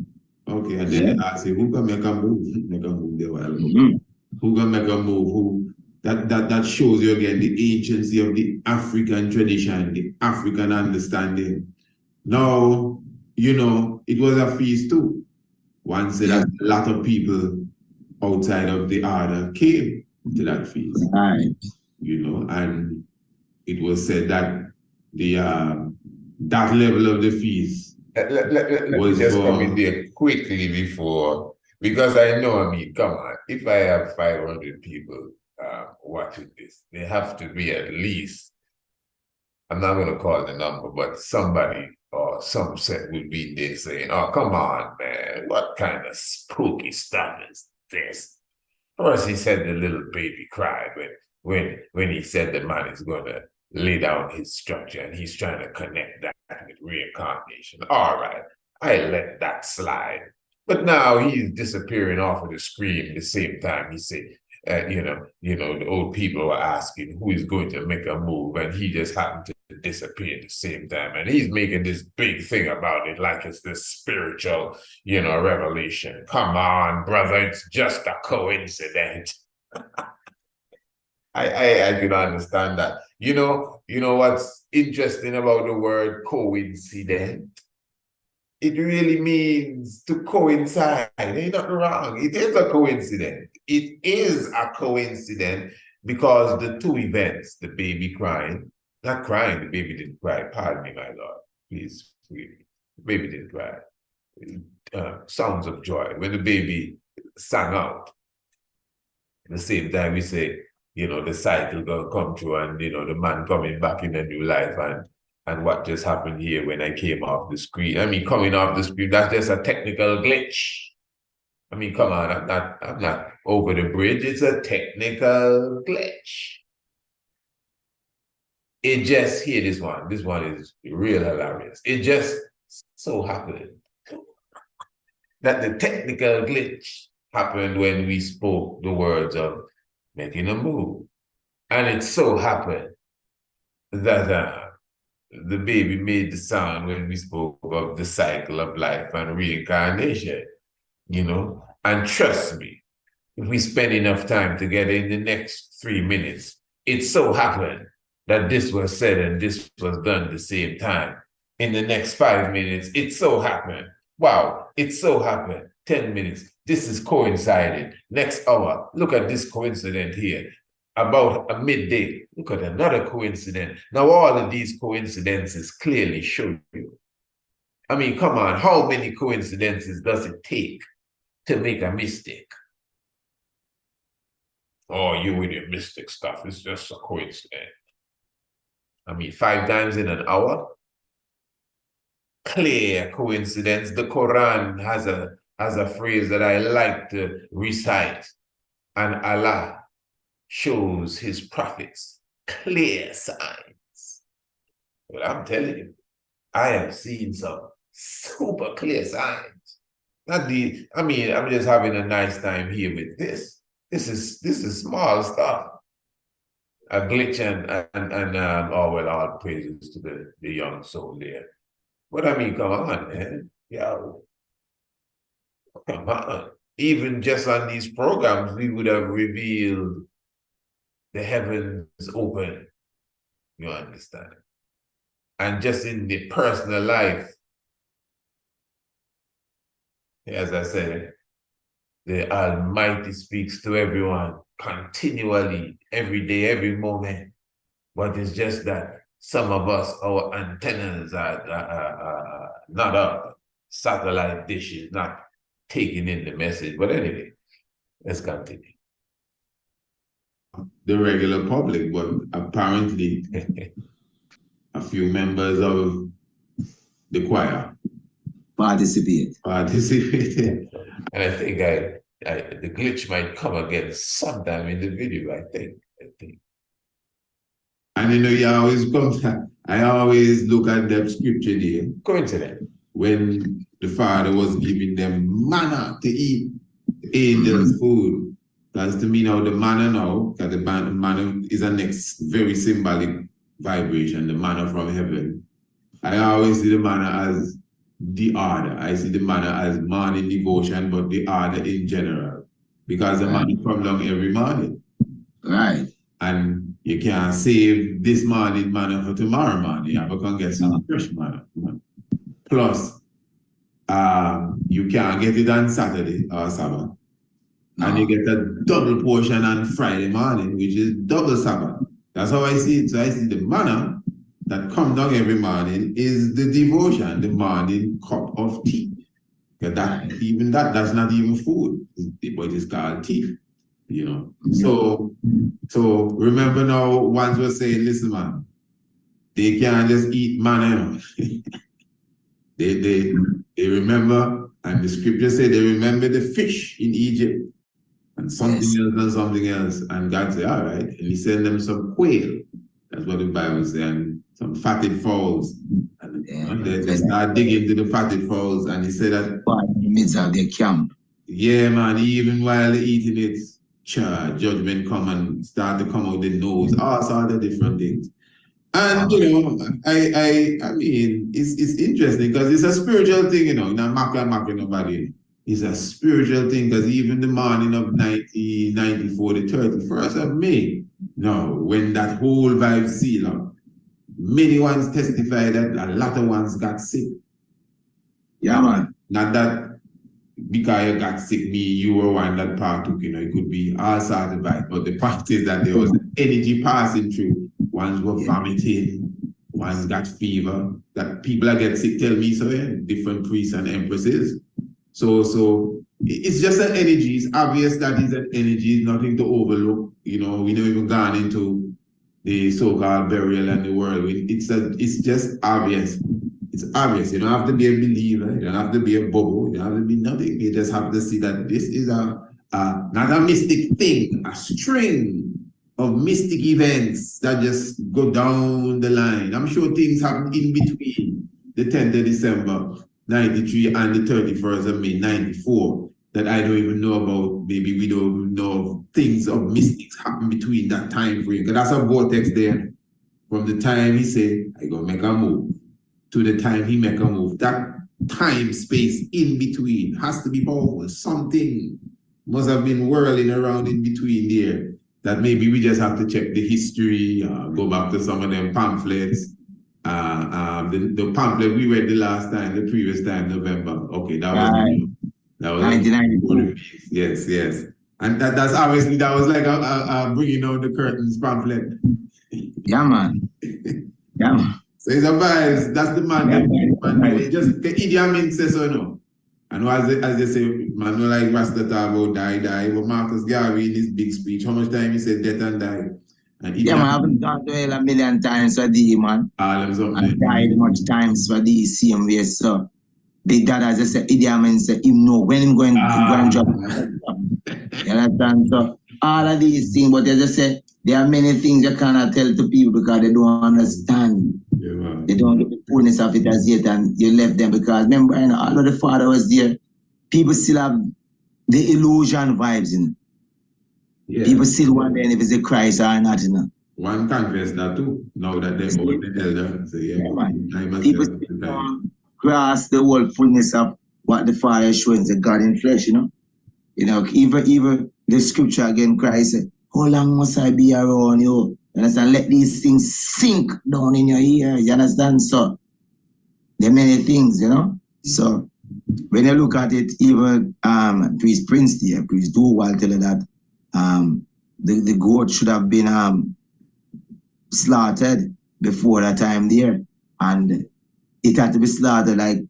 Okay, and then I say, who can make a move? Make a move there while Who can make a move? Who that shows you again the agency of the African tradition, the African understanding. Now, it was a feast too. Once that a lot of people outside of the order came to that feast. Right. And it was said that the that level of the feast Let me just come in there quickly before, because come on, if I have 500 people watching this, they have to be at least, I'm not going to call the number, but somebody or some set will be there saying, oh, come on, man, what kind of spooky stuff is this? First, he said the little baby cried when he said the man is going to lay down his structure and he's trying to connect that with reincarnation. All right, I let that slide. But now he's disappearing off of the screen at the same time. He said, the old people were asking who is going to make a move, and he just happened to disappear at the same time. And he's making this big thing about it like it's this spiritual, revelation. Come on, brother, it's just a coincidence. I can understand that. You know what's interesting about the word coincident? It really means to coincide. Ain't nothing wrong. It is a coincidence. It is a coincidence because the two events, the baby crying, not crying, the baby didn't cry. Pardon me, my Lord. Please forgive me. The baby didn't cry. Sounds of joy. When the baby sang out, at the same time we say, the cycle gonna come through, and the man coming back in a new life, and what just happened here when I came off the screen. Coming off the screen, that's just a technical glitch. Come on, I'm not over the bridge. It's a technical glitch. It just, here, this one is real hilarious. It just so happened that the technical glitch happened when we spoke the words of making a move. And it so happened that the baby made the sound when we spoke of the cycle of life and reincarnation, And trust me, if we spend enough time together in the next 3 minutes, it so happened that this was said and this was done at the same time. In the next 5 minutes, it so happened. Wow, it so happened. 10 minutes. This is coinciding. Next hour, look at this coincidence here. About a midday, look at another coincidence. Now, all of these coincidences clearly show you I mean, come on, how many coincidences does it take to make a mistake? Oh, you with your mystic stuff, it's just a coincidence. I mean, 5 times in an hour? Clear coincidence. The Quran has a phrase that I like to recite, and Allah shows his prophets clear signs. Well, I'm telling you, I have seen some super clear signs. I'm just having a nice time here with this. This is small stuff. A glitch and all praises to the young soul there. But I mean, come on, man. Yo, come on. Even just on these programs, we would have revealed the heavens open. You understand? And just in the personal life, as I said, the Almighty speaks to everyone continually, every day, every moment. But it's just that some of us, our antennas are not up, satellite dishes, not taking in the message. But anyway, let's continue. The regular public, but apparently a few members of the choir Participate. participated. And I think the glitch might come again sometime in the video, I think. And you know, I always look at that scripture there Coincidence. when the Father was giving them manna to eat, angels' food. Because to me now, the manna now, because the manna is a next very symbolic vibration, the manna from heaven. I always see the manna as the order. I see the manna as morning devotion, but the order in general. Because the manna comes down every morning. Right. And you can't save this morning manna for tomorrow morning. You have to come get some fresh manna. Plus, you can't get it on Saturday or Sabbath. No. And you get a double portion on Friday morning, which is double Sabbath. That's how I see it. So I see the manna that comes down every morning is the devotion, the morning cup of tea. That's not even food, but it's called tea. You know, so remember now, once was saying, listen, man, they can't just eat manna. they remember, and the scripture said they remember the fish in Egypt and something else and something else. And God said, all right, and he sent them some quail. That's what the Bible says, and some fatted fowls. And they start digging into the fatted fowls, and he said that In the midst of their camp. yeah, man, even while they're eating it, judgment come and start to come out the nose, all sorts of different things. And you know, I mean, it's interesting because it's a spiritual thing, you know, not mocking nobody. It's a spiritual thing because even the morning of 1994, the 31st of May, no, when that whole vibe sealed up, many ones testified that a lot of ones got sick. Yeah, man. Not that because you got sick, you were one that partook, you know, it could be all sorts of vibes, but the point is that there was energy passing through. Ones were vomiting, ones got fever, that people that get sick tell me so, yeah, different priests and empresses. So it's just an energy. It's obvious that it's an energy, it's nothing to overlook. You know, we don't even gone into the so-called burial and the whirlwind. It's just obvious. It's obvious. You don't have to be a believer. You don't have to be a bobo. You don't have to be nothing. You just have to see that this is not a mystic thing, a string of mystic events that just go down the line. I'm sure things happen in between the 10th of December, 93 and the 31st of May, 94 that I don't even know about. Maybe we don't even know things of mystics happen between that time frame. Because that's a vortex there. From the time he said, I go make a move, to the time he make a move. That time space in between has to be powerful. Something must have been whirling around in between there that maybe we just have to check the history, go back to some of them pamphlets. The pamphlet we read the last time, the previous time, November. Okay, that was 1994. Yes. And that's obviously, that was like a bringing out the curtains pamphlet. Yeah, man. Yeah, man. So it's a vibes. That's the man. Man, just the Idi Amin says so no. And as they say, man, no like Rasta talk about die. But Marcus Garvey in his big speech, how much time he said death and die. And Yeah, man, I've gone to hell a million times for thee, man. all of them. And died much times for thee, same way, so. Big Dad, as I said, Idi Amin said, him know when him going to drop. You understand? So, all of these things, but as I said, there are many things you cannot tell to people because they don't understand. Yeah, man. They don't get the fullness of it as yet, and you left them because remember, you know, although the Father was there, people still have the illusion vibes in. Yeah. People still wonder if it's a Christ or not, you know. One confess that too. Now that they're both the elder. So yeah, I must People say still that. don't grasp the whole fullness of what the Father is showing, the God in flesh, you know. You know, even the scripture again, Christ said, how long must I be around you? You understand? Let these things sink down in your ear. You understand? So there are many things, you know. So when you look at it, even Priest Prince there, Priest Duval tell you that the goat should have been slaughtered before that time there. And it had to be slaughtered like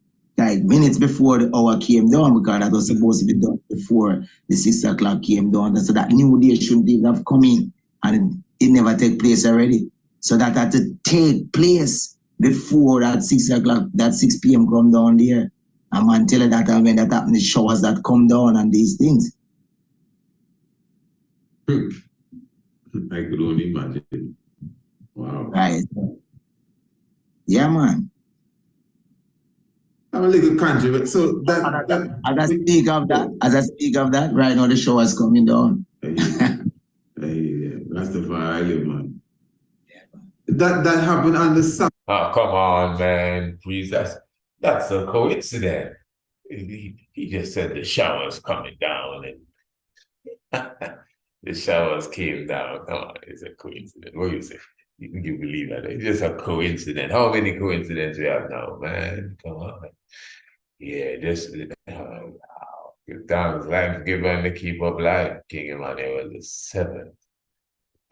minutes before the hour came down because that was supposed to be done before the 6 o'clock came down. So that new day shouldn't even have come in and it never take place already. So that had to take place before that 6 o'clock, that 6 p.m. come down there. And man tell you that when that happened, the showers that come down and these things. I could only imagine. Wow. Right. Yeah, man. I'm a little controversial. So As I speak of that, right now the show is coming down. Rastafari, man. That happened on the Sabbath. Oh, come on, man. Please, that's a coincidence. He just said the shower's coming down and the showers came down. Come on, it's a coincidence. What do you say? You believe that? It's just a coincidence. How many coincidences we have now, man? Come on. Yeah, just give thanks, life given to keep up life. King Emmanuel the 7th.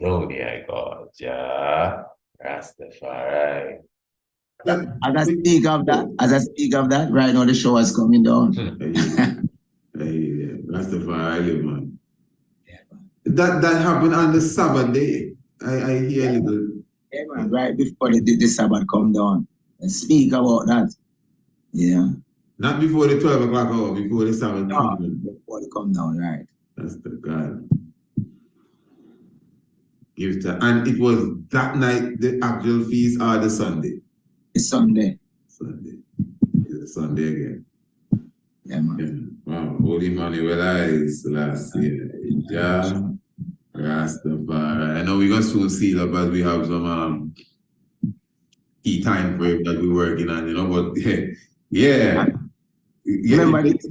Don't I God, Jah, Rastafari. As I speak of that, right now the show is coming down. Rastafari, man. That happened on the Sabbath day. I hear a little. Yeah, man, right before the Sabbath come down. And speak about that. Yeah. Not before the 12 o'clock hour, before the Sabbath. No, before they come down, right. That's the God. And it was that night, the actual feast, or the Sunday? It's Sunday. It's Sunday again. Yeah, man. Yeah. Wow. Holy Emmanuel eyes last year. Yeah. Rastafari. I know we're going to soon see that, but we have some key time frame that we're working on, you know, but yeah. Remember these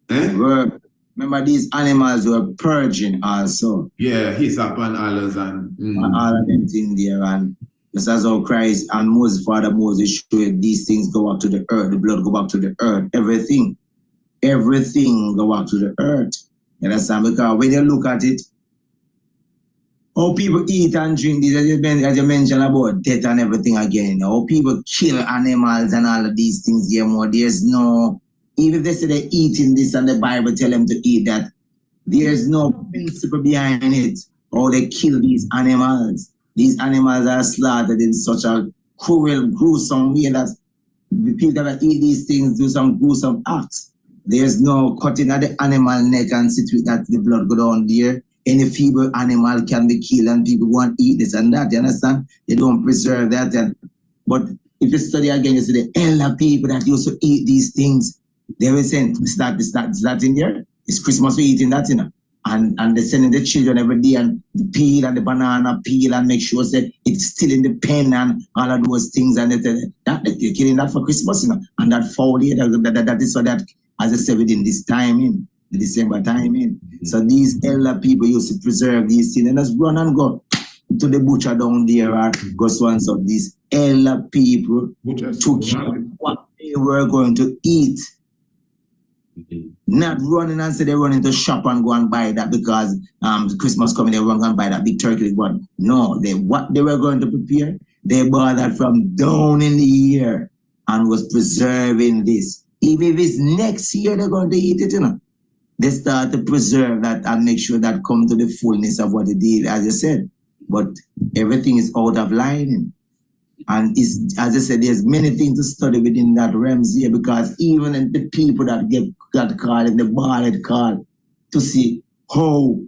animals? Remember these animals were purging also. Yeah, hyssop and others and all of them things there, and just as how Christ and Moses, Father Moses showed these things go back to the earth, the blood go back to the earth, everything go back to the earth. You understand? Because when you look at it, how people eat and drink this, as you mentioned about death and everything again, how people kill animals and all of these things here more. There's no, even if they say they're eating this and the Bible tell them to eat that, there's no principle behind it. How they kill these animals. These animals are slaughtered in such a cruel, gruesome way that the people that eat these things do some gruesome acts. There's no cutting at the animal neck and sit with that, the blood go down there. Any feeble animal can be killed and people want to eat this and that, you understand? They don't preserve that. But if you study again, you see the elder people that used to eat these things, they were saying, is that in there? It's Christmas, we're eating that, you know? And they're sending the children every day and the peel and the banana peel and make sure that it's still in the pen and all of those things. And they're killing that for Christmas, you know? And that foul, that is what that, as I said, within this time in. The December time in. So these elder people used to preserve these things and just run and go to the butcher down there or go so and so. These elder people took what they were going to eat. Not running and say they're running to shop and go and buy that because Christmas coming, they run and buy that big turkey one. No, what they were going to prepare, They bought that from down in the year and was preserving this. Even if it's next year they're going to eat it, you know. They start to preserve that and make sure that come to the fullness of what it did, as you said. But everything is out of line. And it's, as I said, there's many things to study within that realms here, because even the people that got called in the ballot call to see how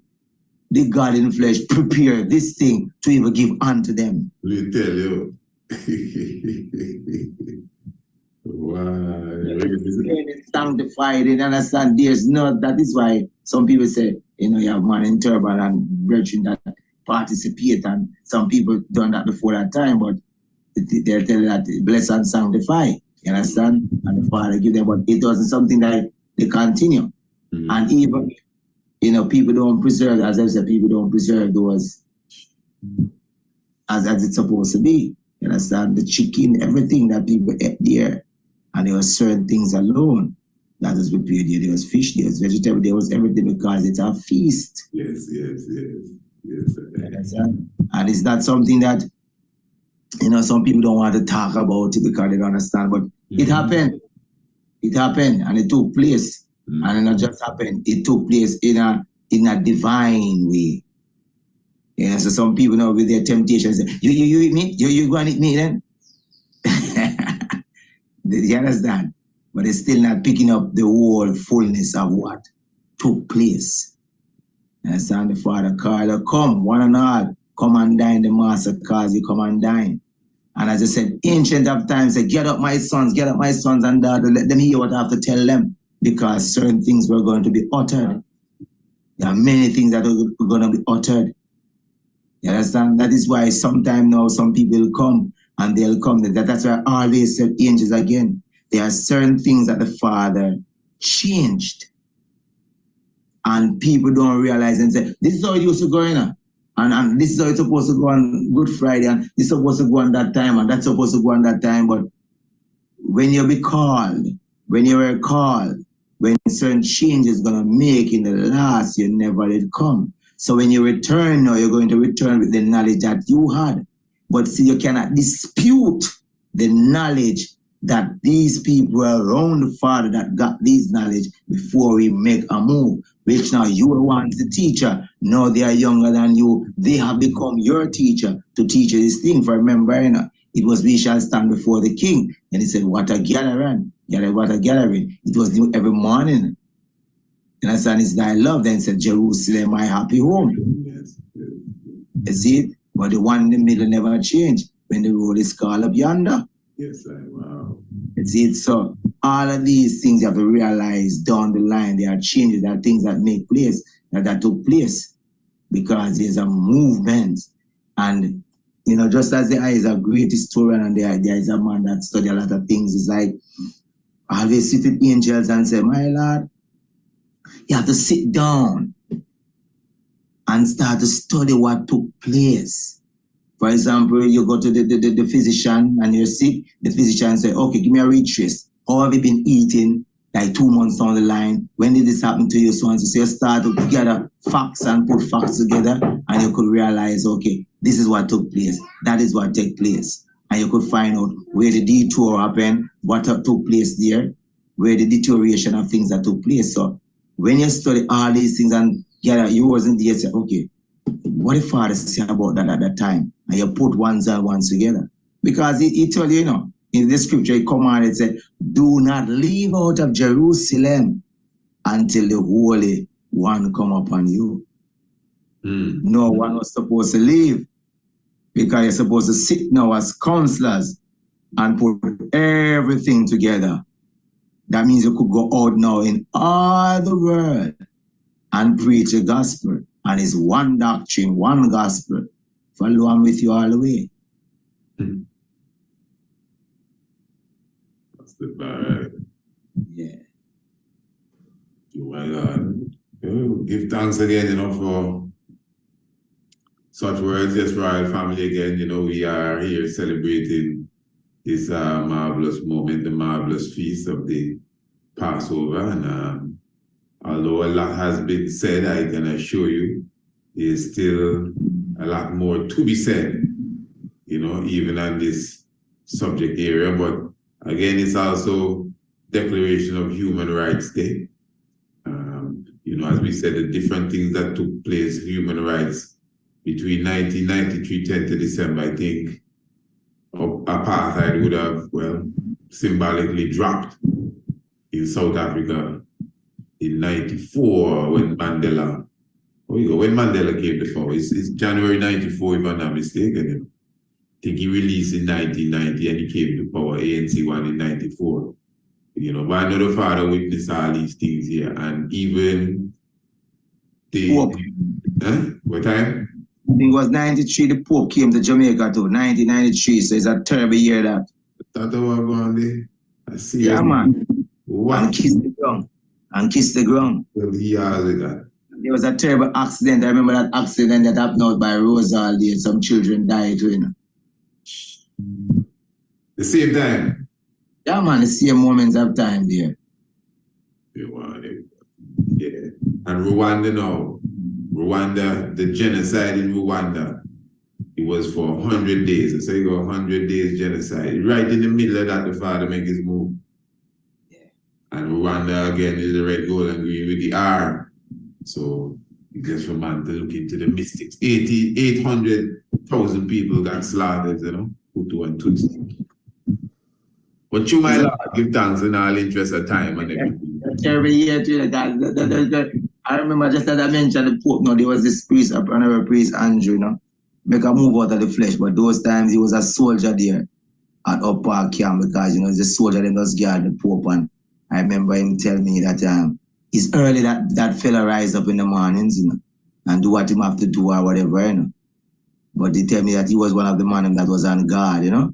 the God in flesh prepare this thing to even give unto them. Let me tell you. Wow. It's sanctified, you understand? There's not, that is why some people say, you know, you have man in turban and brethren that participate, and some people done that before that time, but they'll tell you that bless and sanctify, you understand? And the Father give them, but it wasn't something that they continue. Mm-hmm. And even, you know, people don't preserve, as I said, people don't preserve those as it's supposed to be. You understand? The chicken, everything that people ate there, and there were certain things alone that was prepared there. There was fish, there was vegetable, there was everything, because it's a feast. Yes. And it's not something that, you know, some people don't want to talk about it because they don't understand, but it happened. It happened and it took place. And it not just happened, it took place in a divine way. Yeah, so some people know with their temptations, you eat me? You go and eat me then? You understand? But it's still not picking up the whole fullness of what took place. You understand? The Father called, come, one and all, come and dine. The Master calls you, come and dine. And as I said, ancient of times, say, get up my sons and daughters, let them hear what I have to tell them, because certain things were going to be uttered. There are many things that are going to be uttered. You understand? That is why sometime now some people will come and they'll come. That's why I always said angels again. There are certain things that the Father changed. And people don't realize and say, this is how it used to go in. And this is how it's supposed to go on Good Friday, and this is supposed to go on that time, and that's supposed to go on that time. But when you be called, when you were called, when certain changes gonna make in the last, you never did come. So when you return now, you're going to return with the knowledge that you had. But see, you cannot dispute the knowledge that these people were around the Father that got this knowledge before we make a move. Which now you are once the teacher, now they are younger than you. They have become your teacher to teach you this thing. For remember, you know, it was we shall stand before the king. And he said, what a gathering. What a gathering. It was new every morning. And I said, it's thy love. Then he said, Jerusalem, my happy home. Yes. You see it? But the one in the middle never changed when the road is called up yonder. Yes, wow. You see it? So all of these things you have to realize down the line, there are changes, there are things that make place, that took place, because there's a movement. And, you know, just as there is a great historian and there is a man that studies a lot of things, it's like, I always sit with angels and say, my Lord, you have to sit down and start to study what took place. For example, you go to the physician and you're sick, the physician say, okay, give me a read trace. How have you been eating like 2 months down the line? When did this happen to you? So on. So you start to gather facts and put facts together, and you could realize, okay, this is what took place. That is what took place. And you could find out where the detour happened, what took place there, where the deterioration of things that took place. So when you study all these things and gather, you wasn't there, say, okay, what did Father say about that at that time? And you put ones and ones together. Because he told you, you know, in the scripture, he commanded, it said, do not leave out of Jerusalem until the Holy One come upon you. No one was supposed to leave, because you're supposed to sit now as counselors and put everything together. That means you could go out now in all the world and preach the gospel. And it's one doctrine, one gospel. Follow on with you all the way. That's the bad. Yeah. My Lord. Give thanks again, you know, for such words. Yes, Royal Family, again, you know, we are here celebrating this marvelous moment, the marvelous feast of the Passover. And although a lot has been said, I can assure you, there's still a lot more to be said. even on this subject area. But again, it's also Declaration of Human Rights Day. As we said, the different things that took place, human rights, between 1993, 10th of December, I think, apartheid would have, symbolically dropped in South Africa in 94 when Mandela came to power. It's January 94, if I'm not mistaken. I think he released in 1990 and he came to power. ANC won in 94. But I know the father witnessed all these things here. And even what time? I think it was 93, the Pope came to Jamaica too, 1993, so it's a terrible year that. That's what I'm going there. I see. Yeah, man. What? And kiss the ground. Well, he has that. There was a terrible accident. I remember that accident that happened out by Rosal and some children died too, The same time? Yeah, man, the same moments of time there. Yeah. And Rwanda now. Rwanda, the genocide in Rwanda, it was for 100 days. So you go 100 days genocide. Right in the middle of that, the father make his move. Yeah. And Rwanda again is the red, gold, and green with the R. So just for man to look into the mystics. 800,000 people got slaughtered, Hutu and Tutsi. But you, my Lord, give thanks in all interest of time and everything. Every year, too, I remember just as I mentioned the Pope, there was this priest, another priest, Andrew, make a move out of the flesh. But those times he was a soldier there at Up Park Camp because, the soldier that was guard the Pope. And I remember him telling me that it's early that fella rise up in the mornings, and do what he have to do or whatever, But they tell me that he was one of the men that was on guard, So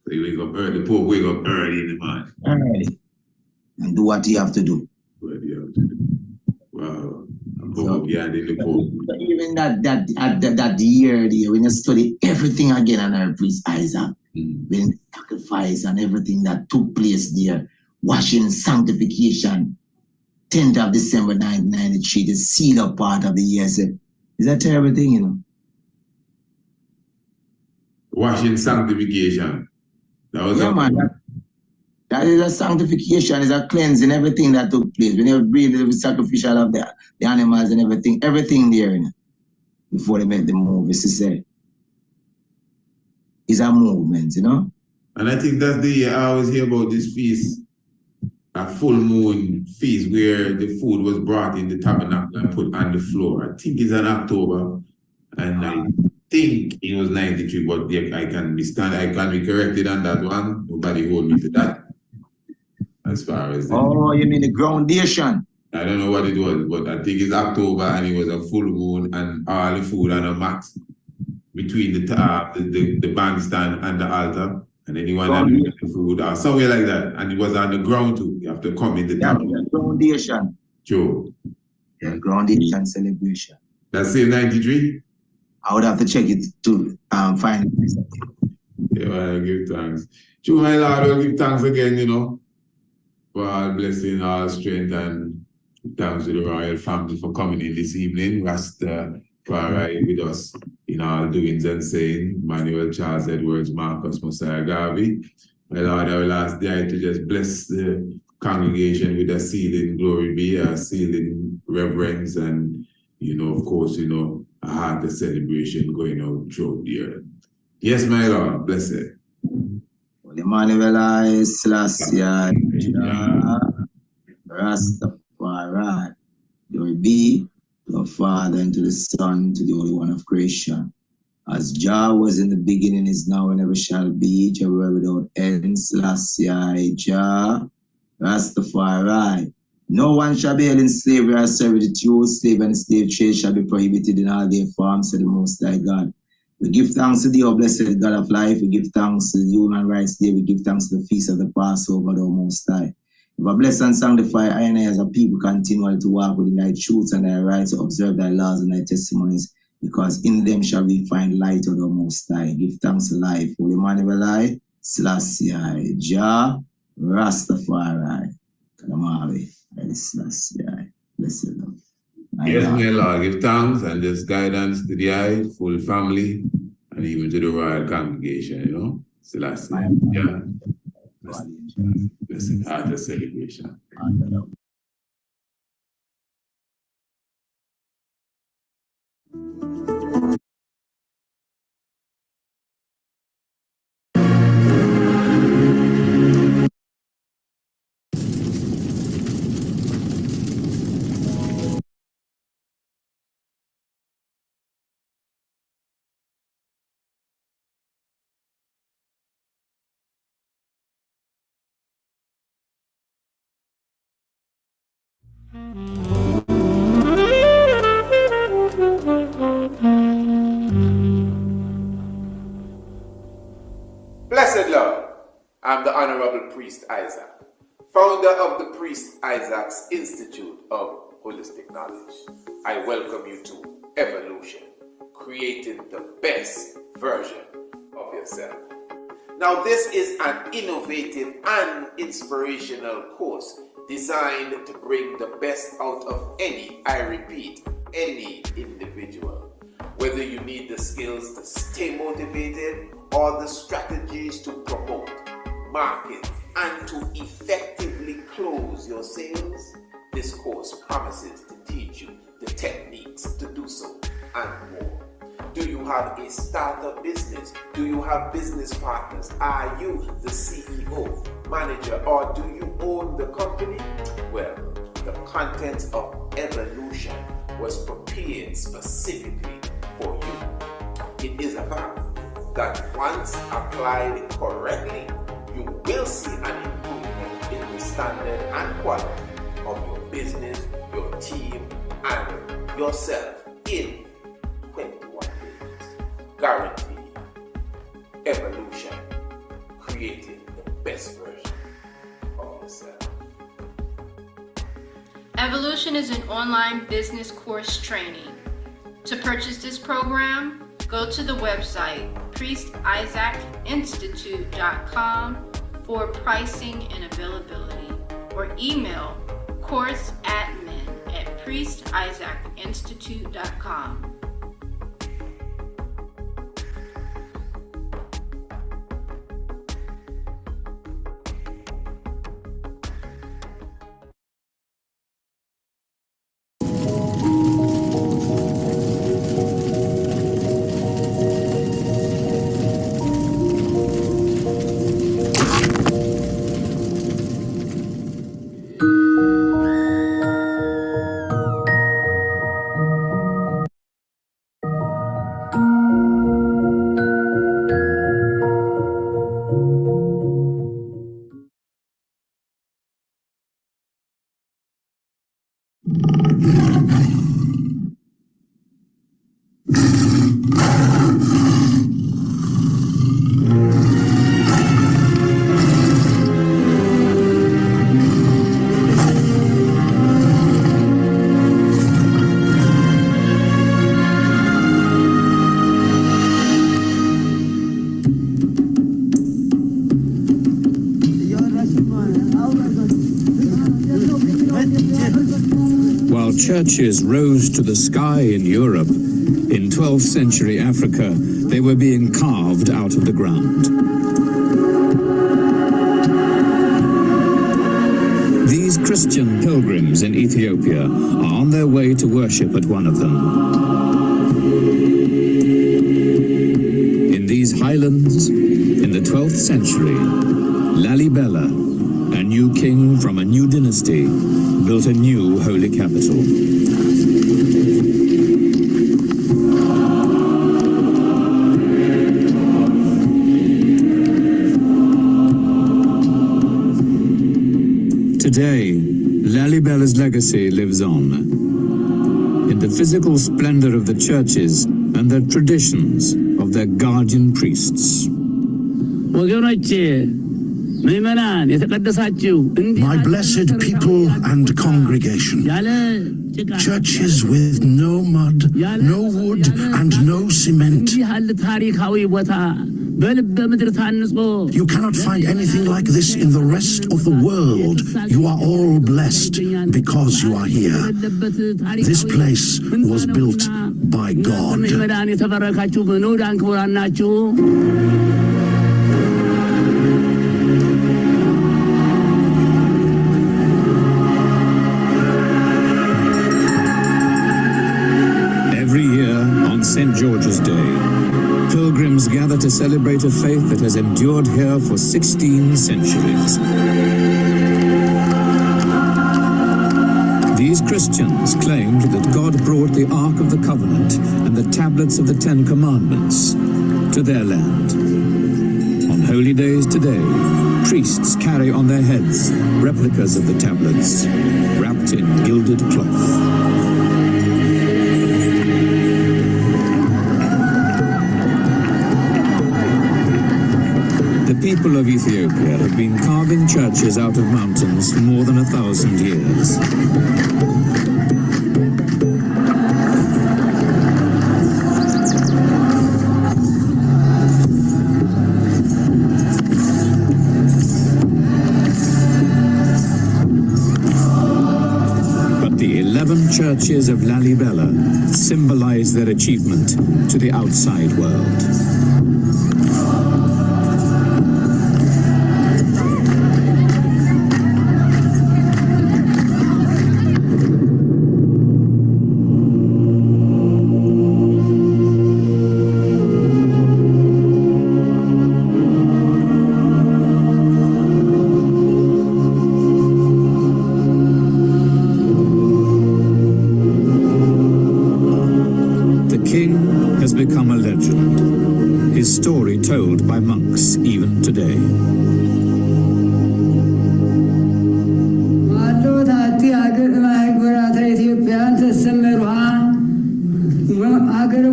you wake up early, the Pope wake up early in the morning. Early. And do what he have to do. What you have to do. Wow. I'm going behind in the Pope. Even that year there, when you study everything again on our priest Isaac, when sacrifice and everything that took place there, washing, sanctification, 10th of December 1993, the seal up part of the year. Is a terrible thing, Washing, sanctification. That was that is a sanctification, is a cleansing, everything that took place. When you breathe the sacrificial of the animals and everything there, before they make the move, it's a movement, And I think that's the year I always hear about this feast, a full moon feast where the food was brought in the tabernacle and put on the floor. I think it's in October, and I think it was 93, but I can be corrected on that one. Nobody hold me to that. As far as you mean the groundation? I don't know what it was, but I think it's October and it was a full moon and all the food on a mat between the bandstand and the altar. And then you want to do the food or somewhere like that. And it was on the ground too. You have to come in the town. Groundation. Sure. Yeah, groundation celebration. That's same 93? I would have to check it to find it. Yeah, well, I give thanks. True, my Lord, I'll give thanks again, for all blessing, all strength, and thanks to the royal family for coming in this evening. Rastafari with us in all doings and saying, Manuel Charles Edwards, Marcus Mosiah Garvey. My Lord, I will ask thee to just bless the congregation with a sealing glory be, a sealing reverence, and, of course, a heart of celebration going out throughout the earth. Yes, my Lord, bless it. Emmanuel Selassie, Rastafari, glory be to the Father and to the Son, to the Holy One of creation. As Jah was in the beginning, is now, and ever shall be, Jehovah without end, Selassie, Jah, Rastafari. No one shall be held in slavery or servitude. Slave and slave trade shall be prohibited in all their forms, said the Most High God. We give thanks to thee, O blessed God of life. We give thanks to the Human Rights Day. We give thanks to the feast of the Passover, the Most High. If I bless and sanctify I and I as a people continually to walk within thy truths and thy rights, to observe thy laws and thy testimonies, because in them shall we find light of the Most High. Give thanks to life. Holy Emmanuel, Selassie, Jah, Rastafari, Kalamawi, Selassie, blessed Lord. Yes, my Lord, give thanks and just guidance to the eye, full family, and even to the royal congregation, you know. Selassie. Yeah. Listen, heart of celebration. Blessed Lord, I'm the Honorable Priest Isaac, founder of the Priest Isaac's Institute of Holistic Knowledge. I welcome you to Evolution, creating the best version of yourself. Now, this is an innovative and inspirational course designed to bring the best out of any, I repeat, any individual. Whether you need the skills to stay motivated or the strategies to promote, market, and to effectively close your sales, this course promises to teach you the techniques to do so and more. Do you have a startup business? Do you have business partners? Are you the CEO, manager, or do you own the company? Well, the contents of Evolution was prepared specifically for you. It is a fact that once applied correctly, you will see an improvement in the standard and quality of your business, your team, and yourself in 21 days. Guaranteed. Evolution, creating the best version of yourself. Evolution is an online business course training. To purchase this program, go to the website priestisaacinstitute.com for pricing and availability, or email courseadmin@priestisaacinstitute.com. While churches rose to the sky in Europe, in 12th century Africa, they were being carved out of the ground. These Christian pilgrims in Ethiopia are on their way to worship at one of them. In these highlands, in the 12th century, Lalibela, a new king from a new dynasty, built a new holy capital. Today, Lalibela's legacy lives on in the physical splendor of the churches and the traditions of their guardian priests. My blessed people and congregation, churches with no mud, no wood, and no cement You cannot find anything like this in the rest of the world. You are all blessed because you are here. This place was built by God. Every year on St. George's Day, pilgrims gather to celebrate a faith that has endured here for 16 centuries. These Christians claimed that God brought the Ark of the Covenant and the tablets of the Ten Commandments to their land. On holy days today, priests carry on their heads replicas of the tablets, wrapped in gilded cloth. The people of Ethiopia have been carving churches out of mountains for more than 1,000 years. But the 11 churches of Lalibela symbolize their achievement to the outside world. Become a legend, his story told by monks even today.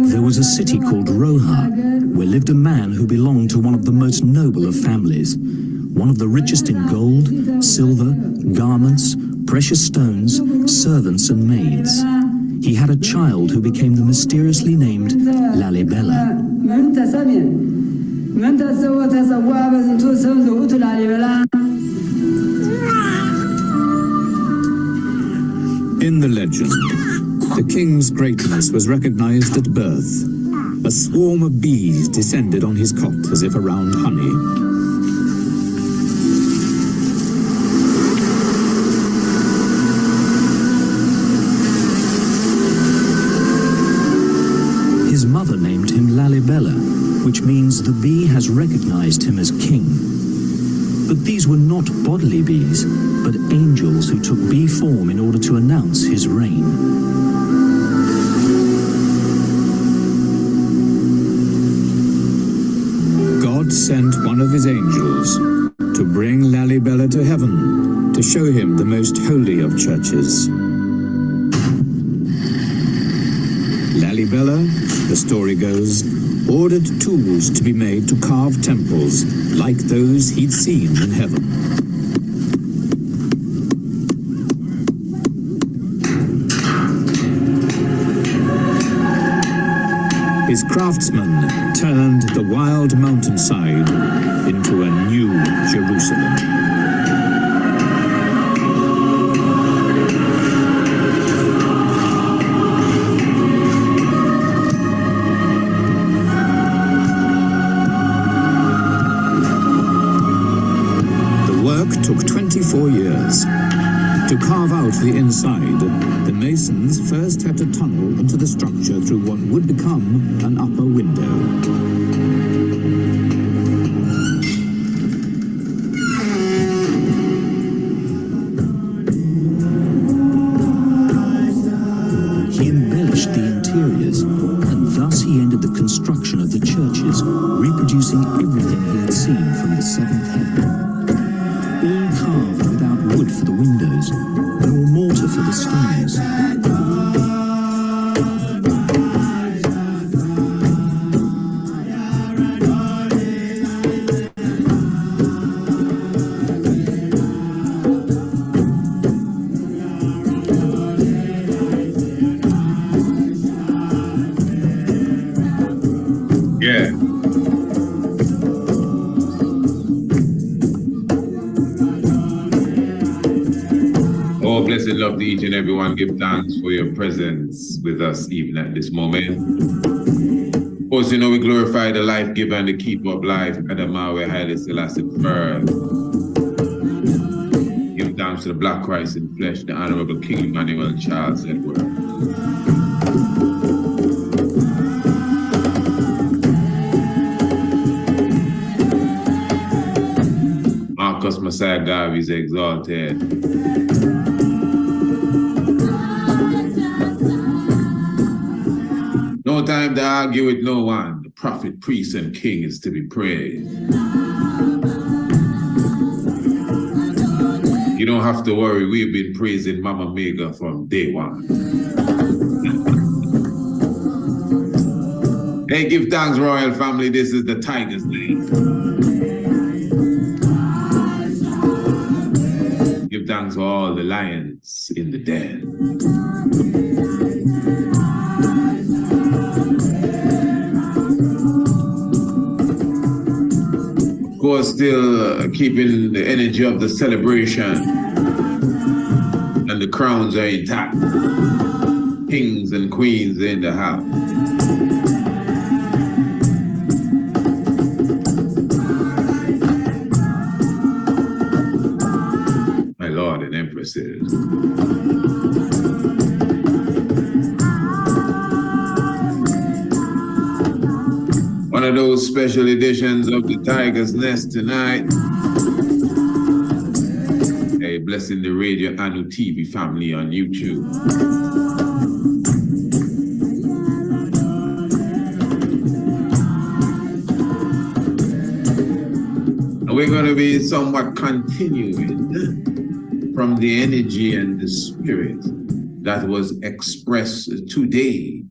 There was a city called Roha, where lived a man who belonged to one of the most noble of families, one of the richest in gold, silver, garments, precious stones, servants and maids. He had a child who became the mysteriously named Lalibela. In the legend, the king's greatness was recognized at birth. A swarm of bees descended on his cot as if around honey. His mother named him Lalibela, which means the bee has recognized him as king. But these were not bodily bees, but angels who took bee form in order to announce his reign. God sent one of his angels to bring Lalibela to heaven to show him the most holy of churches. Lalibela, the story goes, ordered tools to be made to carve temples like those he'd seen in heaven. His craftsmen turned the wild mountainside into a new Jerusalem. Took 24 years. To carve out the inside, the masons first had to tunnel into the structure through what would become an upper window. He embellished the interiors, and thus he ended the construction of the churches, reproducing everything he had seen from the seventh heaven. All carved without wood for the windows, nor mortar for the stones. Yeah. and love to each and everyone. Give thanks for your presence with us even at this moment. Of course, you know we glorify the life giver and the keeper of life, Adamawe Haile Selassie III. Give thanks to the Black Christ in flesh, the Honorable King Emmanuel Charles Edward. Marcus Messiah Garvey is exalted. No time to argue with no one. The prophet, priest, and king is to be praised. You don't have to worry. We've been praising Mama Mega from day one. Hey, give thanks, royal family. This is the Tiger's Name. Give thanks for all the lions in the den. Of course, still keeping the energy of the celebration, and the crowns are intact. Kings and queens in the house. My lord and empresses. One of those special editions of the Tiger's Nest tonight. Hey, blessing the Radio Anu TV family on YouTube. And we're going to be somewhat continuing from the energy and the spirit that was expressed today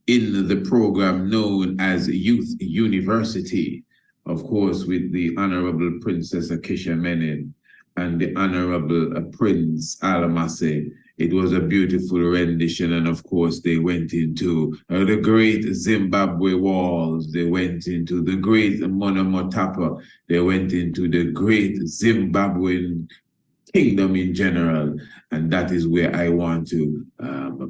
in the program known as Youth University, of course, with the Honorable Princess Akisha Menin and the Honorable Prince Alamase. It was a beautiful rendition, and of course, they went into the great Zimbabwe walls. They went into the great Monomotapa. They went into the great Zimbabwean kingdom in general, and that is where I want to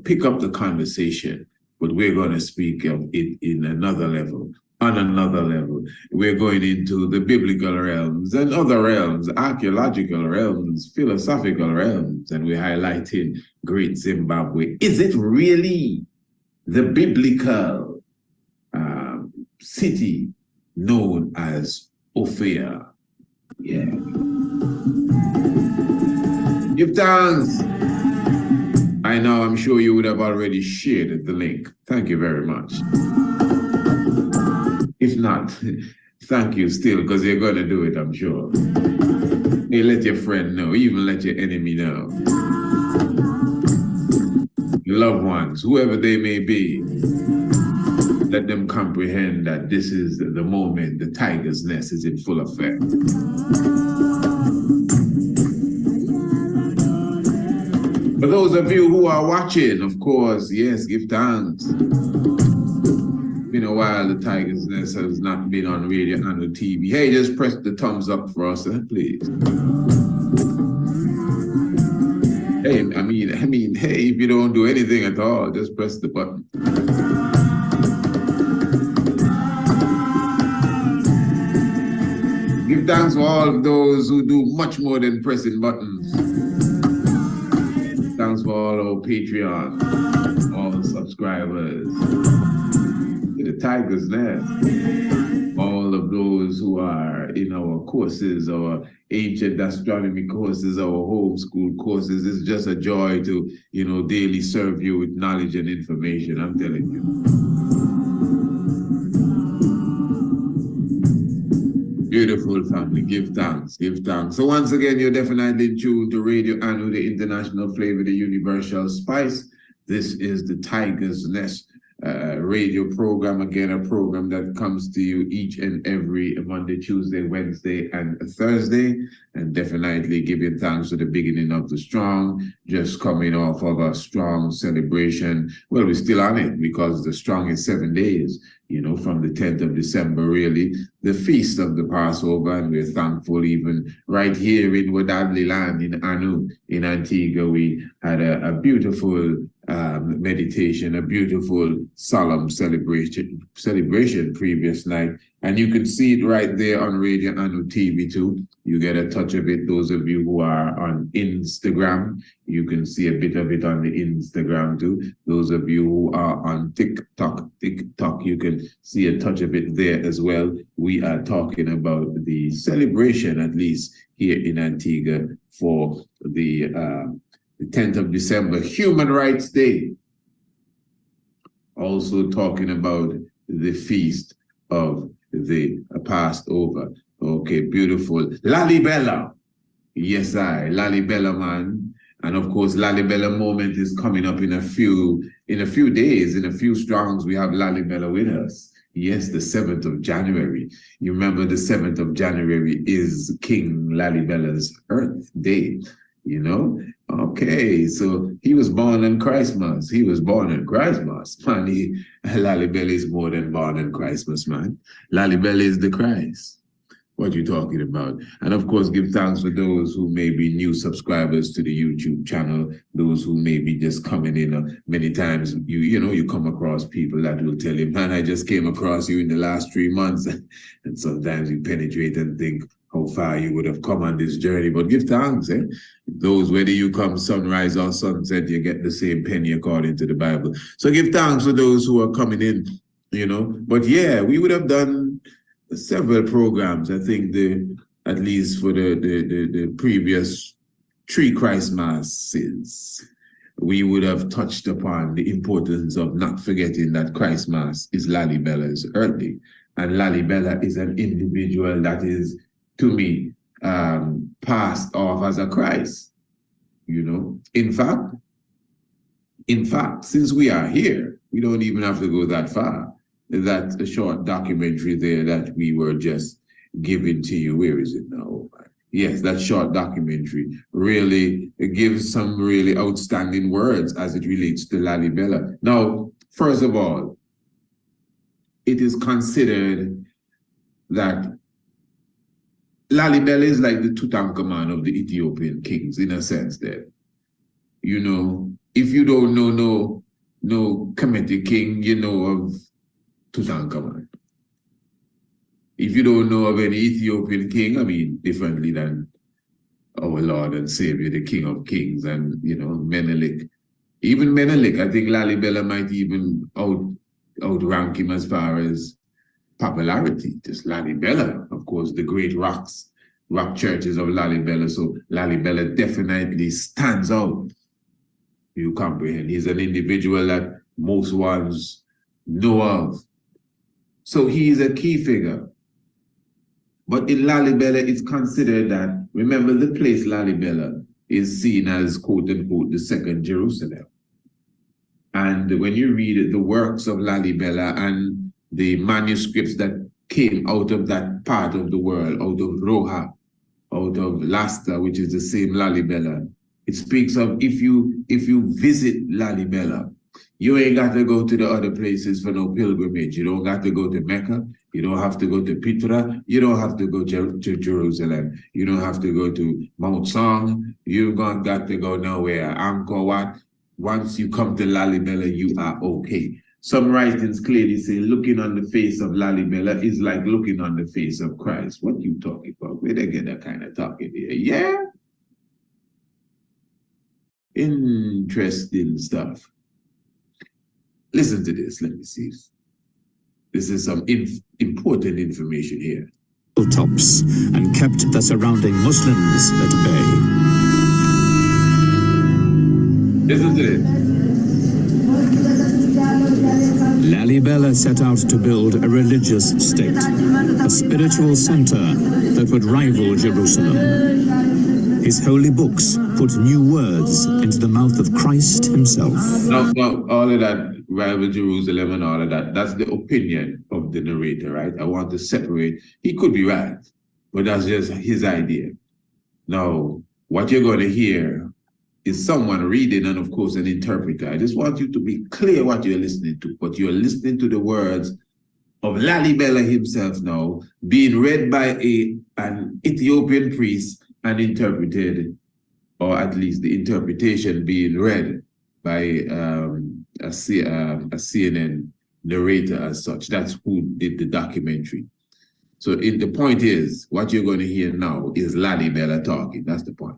pick up the conversation. But we're going to speak of it in another level, on another level. We're going into the biblical realms and other realms, archaeological realms, philosophical realms, and we're highlighting Great Zimbabwe. Is it really the biblical city known as Ophir? Yeah. Give thanks. I know, I'm sure you would have already shared the link. Thank you very much. If not, thank you still, because you're going to do it, I'm sure. Hey, let your friend know, even let your enemy know. Your loved ones, whoever they may be, let them comprehend that this is the moment the Tiger's Nest is in full effect. For those of you who are watching, of course, yes, give thanks. Been a while, the Tiger's Nest has not been on radio and on TV. Hey, just press the thumbs up for us, please. Hey, I mean, hey, if you don't do anything at all, just press the button. Give thanks for all of those who do much more than pressing buttons. Thanks for all our Patreon, all the subscribers to the Tiger's Nest, all of those who are in our courses, our ancient astronomy courses, our homeschool courses. It's just a joy to, daily serve you with knowledge and information, I'm telling you. Beautiful family, give thanks, give thanks. So once again, you're definitely tuned to Radio Anu, the international flavor, the universal spice. This is the Tiger's Nest radio program, again, a program that comes to you each and every Monday, Tuesday, Wednesday, and Thursday. And definitely giving thanks to the beginning of the strong, just coming off of a strong celebration. Well, we're still on it because the strong is 7 days. from the 10th of December, really, the feast of the Passover. And we're thankful even right here in Wadadli land in Anu, in Antigua, we had a beautiful meditation, a beautiful solemn celebration previous night. And you can see it right there on Radio Anu TV too. You get a touch of it. Those of you who are on Instagram, you can see a bit of it on the Instagram too. Those of you who are on TikTok, you can see a touch of it there as well. We are talking about the celebration, at least here in Antigua, for the 10th of December, Human Rights Day. Also talking about the feast of the Passover. Okay, beautiful. Lalibela. Yes, Lalibela, man. And of course, Lalibela moment is coming up in a few days, in a few strongs. We have Lalibela with us. Yes, the 7th of January. You remember the 7th of January is King Lalibela's Earth Day, Okay, so he was born on Christmas. He was born on Christmas. Man, Lalibela is more than born on Christmas, man. Lalibela is the Christ. What you talking about? And of course, give thanks for those who may be new subscribers to the YouTube channel, those who may be just coming in. Many times, you come across people that will tell you, man, I just came across you in the last 3 months. And sometimes you penetrate and think how far you would have come on this journey. But give thanks, Those, whether you come sunrise or sunset, you get the same penny according to the Bible. So give thanks for those who are coming in, But yeah, we would have done several programs. I think at least for the previous 3 Christmases, we would have touched upon the importance of not forgetting that Christmas is Lalibela's earthly, and Lalibela is an individual that is, to me, passed off as a Christ. In fact, since we are here, we don't even have to go that far. That a short documentary there that we were just giving to you. Where is it now? Yes, that short documentary really gives some really outstanding words as it relates to Lalibela. Now, first of all, it is considered that Lalibela is like the Tutankhamun of the Ethiopian kings, in a sense that, if you don't know no Kemetic king, you know of Tutankhamun. If you don't know of any Ethiopian king, differently than our Lord and Savior, the King of Kings, and Menelik. Even Menelik, I think Lalibela might even outrank him as far as popularity. Just Lalibela, of course, the great rock churches of Lalibela. So Lalibela definitely stands out. You comprehend? He's an individual that most ones know of. So he is a key figure. But in Lalibela, it's considered that, remember, the place Lalibela is seen as, quote unquote, the second Jerusalem. And when you read the works of Lalibela and the manuscripts that came out of that part of the world, out of Roha, out of Lasta, which is the same Lalibela, it speaks of if you visit Lalibela, you ain't got to go to the other places for no pilgrimage. You don't got to go to Mecca. You don't have to go to Petra. You don't have to go to Jerusalem. You don't have to go to Mount Song. You don't got to go nowhere. Angkor Wat. Once you come to Lalibela, you are okay. Some writings clearly say looking on the face of Lalibela is like looking on the face of Christ. What you talking about? Where they get that kind of talking here? Yeah? Interesting stuff. Listen to this. Let me see. This is some important information here. Tops and kept the surrounding Muslims at bay. Listen to this. Lalibela set out to build a religious state, a spiritual center that would rival Jerusalem. His holy books put new words into the mouth of Christ himself. No, all of that, rival Jerusalem and all of that, that's the opinion of the narrator, right? I want to separate. He could be right, but that's just his idea. Now, what you're going to hear is someone reading and, of course, an interpreter. I just want you to be clear what you're listening to, but you're listening to the words of Lalibela himself now, being read by an Ethiopian priest and interpreted, or at least the interpretation being read by a CNN narrator as such. That's who did the documentary. So the point is, what you're going to hear now is Lalibela talking. That's the point.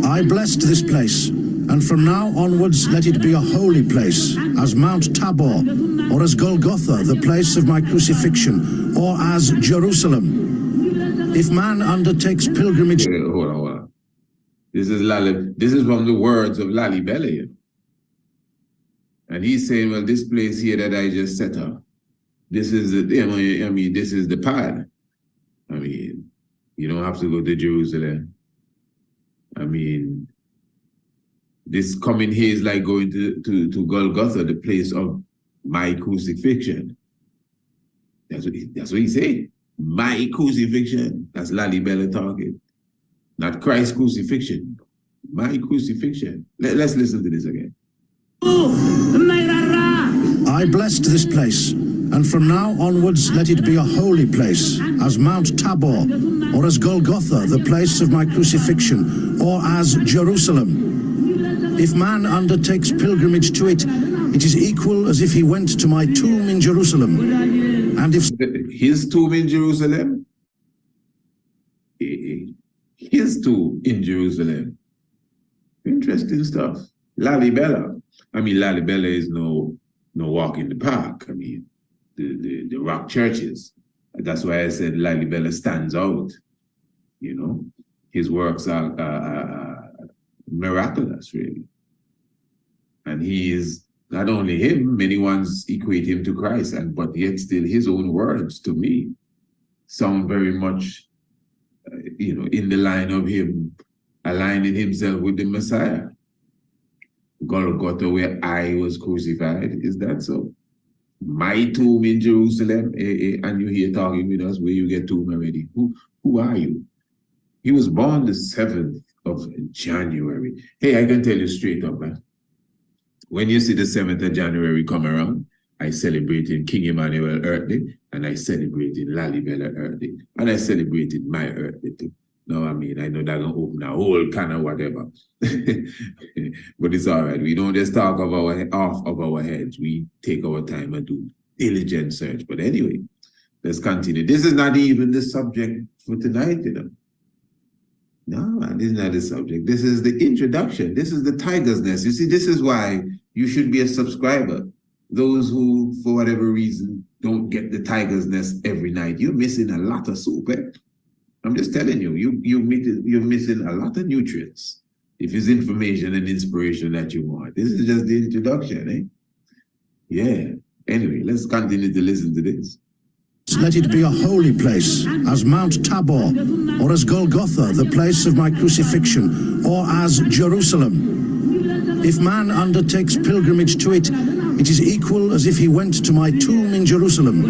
I blessed this place, and from now onwards let it be a holy place, as Mount Tabor, or as Golgotha, the place of my crucifixion, or as Jerusalem. If man undertakes pilgrimage... Hold on. This is from the words of Lalibela, you know? And he's saying, well, this place here that I just set up, this is this is the pad. I mean, you don't have to go to Jerusalem. I mean, this coming here is like going to Golgotha, the place of my crucifixion. That's what he said. My crucifixion. That's Lalibela talking. Not Christ's crucifixion. My crucifixion. Let's listen to this again. I blessed this place, and from now onwards let it be a holy place, as Mount Tabor, or as Golgotha, the place of my crucifixion, or as Jerusalem. If man undertakes pilgrimage to it, it is equal as if he went to my tomb in Jerusalem. And if his tomb in Jerusalem, his tomb in Jerusalem. Interesting stuff. Lalibela. I mean, Lalibela is no walk in the park. I mean, the rock churches. That's why I said Lalibela stands out. You know, his works are miraculous, really. And he is not only him, many ones equate him to Christ, but yet still his own words to me sound very much, in the line of him aligning himself with the Messiah. Golgotha, where I was crucified, is that so? My tomb in Jerusalem, and you here talking with us where you get tomb already. Who are you? He was born the 7th of January. Hey, I can tell you straight up, man. When you see the 7th of January come around, I celebrated King Emmanuel Earth Day, and I celebrated Lalibela Earth Day, and I celebrated my Earth Day too. No, I mean, I know that's going to open a whole kind of whatever. But it's all right. We don't just talk off of our heads. We take our time and do diligent search. But anyway, let's continue. This is not even the subject for tonight, No, man, this is not the subject. This is the introduction. This is the tiger's nest. You see, this is why you should be a subscriber. Those who, for whatever reason, don't get the tiger's nest every night, you're missing a lot of soup, I'm just telling you, you're missing a lot of nutrients. If it's information and inspiration that you want. This is just the introduction, Yeah. Anyway, let's continue to listen to this. let it be a holy place, as Mount Tabor, or as Golgotha, the place of my crucifixion, or as Jerusalem. If man undertakes pilgrimage to it, it is equal as if he went to my tomb in Jerusalem.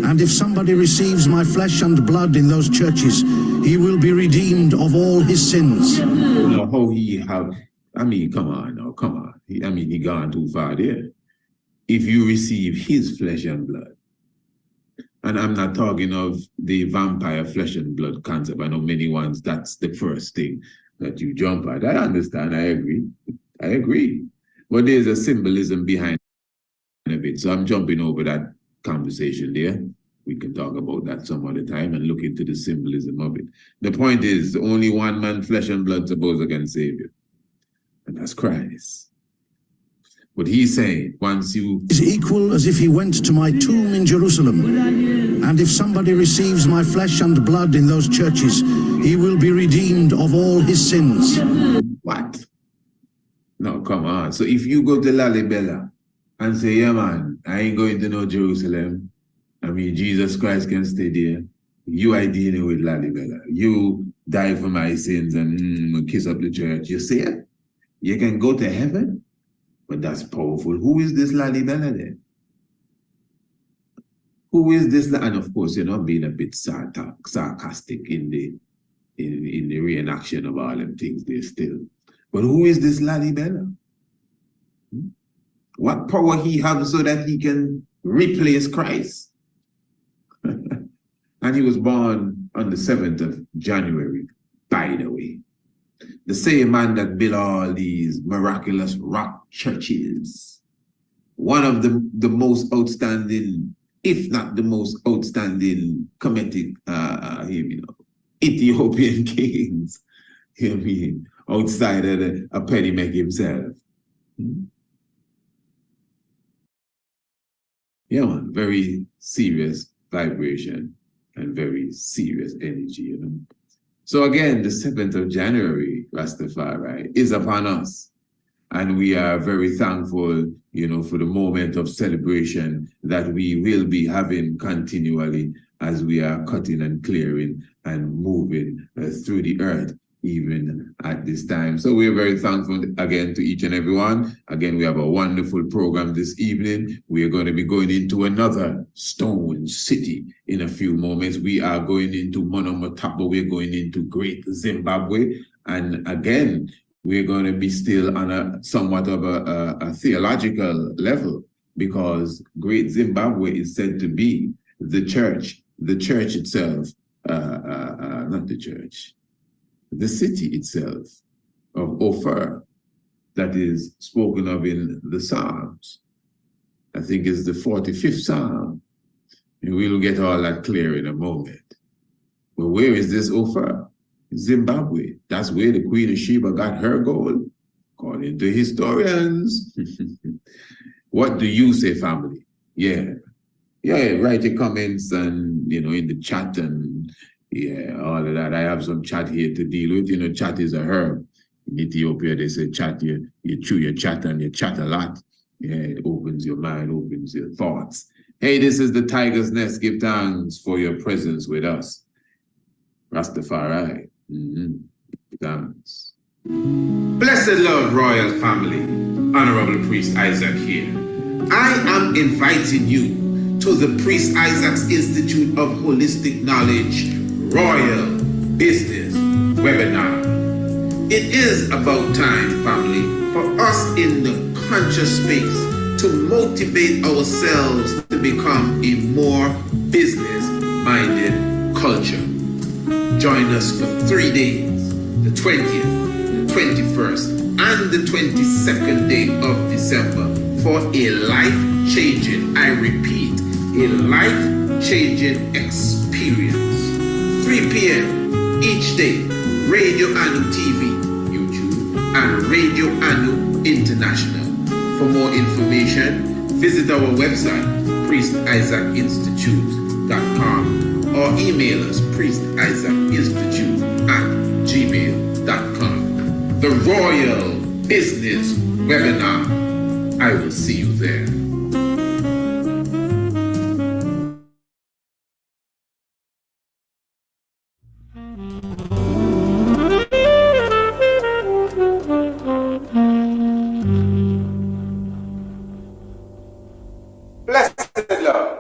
And if somebody receives my flesh and blood in those churches, he will be redeemed of all his sins. I mean, come on now, come on. He gone too far there. If you receive his flesh and blood, and I'm not talking of the vampire flesh and blood concept. I know many ones, that's the first thing that you jump at. I understand, I agree. But there's a symbolism behind it. So I'm jumping over that conversation there. We can talk about that some other time and look into the symbolism of it. The point is, only one man, flesh and blood, suppose can save you. And that's Christ. But he's saying, once you... is equal as if he went to my tomb in Jerusalem. And if somebody receives my flesh and blood in those churches, he will be redeemed of all his sins. What? No, come on. So if you go to Lalibela and say, yeah, man, I ain't going to no Jerusalem. I mean, Jesus Christ can stay there. You are dealing with Lalibela. You die for my sins and kiss up the church. You see it? You can go to heaven? But that's powerful. Who is this Lalibela then? Who is this? And of course, you're not being a bit sarcastic in the reenaction of all them things there still. But who is this Lalibela? What power he have so that he can replace Christ? And he was born on the 7th of January, by the way. The same man that built all these miraculous rock churches. One of the most outstanding, if not the most outstanding Kemetic, Ethiopian kings, outside of a Pennymek himself. Yeah, man, very serious vibration and very serious energy, So again, the 7th of January, Rastafari, is upon us. And we are very thankful, for the moment of celebration that we will be having continually as we are cutting and clearing and moving through the earth, even at this time. So we're very thankful again to each and everyone. Again, we have a wonderful program this evening. We are going to be going into another stone city in a few moments. We are going into Monomotapa. We're going into Great Zimbabwe. And again, we're going to be still on a somewhat of a theological level, because Great Zimbabwe is said to be the church itself, not the church, the city itself of Ophir that is spoken of in the Psalms. I think it's the 45th Psalm. And we'll get all that clear in a moment. But where is this Ophir? Zimbabwe. That's where the Queen of Sheba got her gold, according to historians. What do you say, family? Yeah, write your comments and, in the chat and, all of that. I have some chat here to deal with. Chat is a herb. In Ethiopia, they say chat, you chew your chat and you chat a lot. Yeah, it opens your mind, opens your thoughts. Hey, this is the Tiger's Nest. Give thanks for your presence with us. Rastafari. Thanks. Blessed Lord Royal Family, Honorable Priest Isaac here. I am inviting you to the Priest Isaac's Institute of Holistic Knowledge Royal Business Webinar. It is about time, family, for us in the conscious space to motivate ourselves to become a more business-minded culture. Join us for 3 days, the 20th, the 21st, and the 22nd day of December for a life-changing, I repeat, a life-changing experience. 3 p.m. each day, Radio Anu TV, YouTube, and Radio Anu International. For more information, visit our website, priestisaacinstitute.com, or email us priestisaacinstitute@gmail.com. The Royal Business Webinar. I will see you there. Blessed Lord,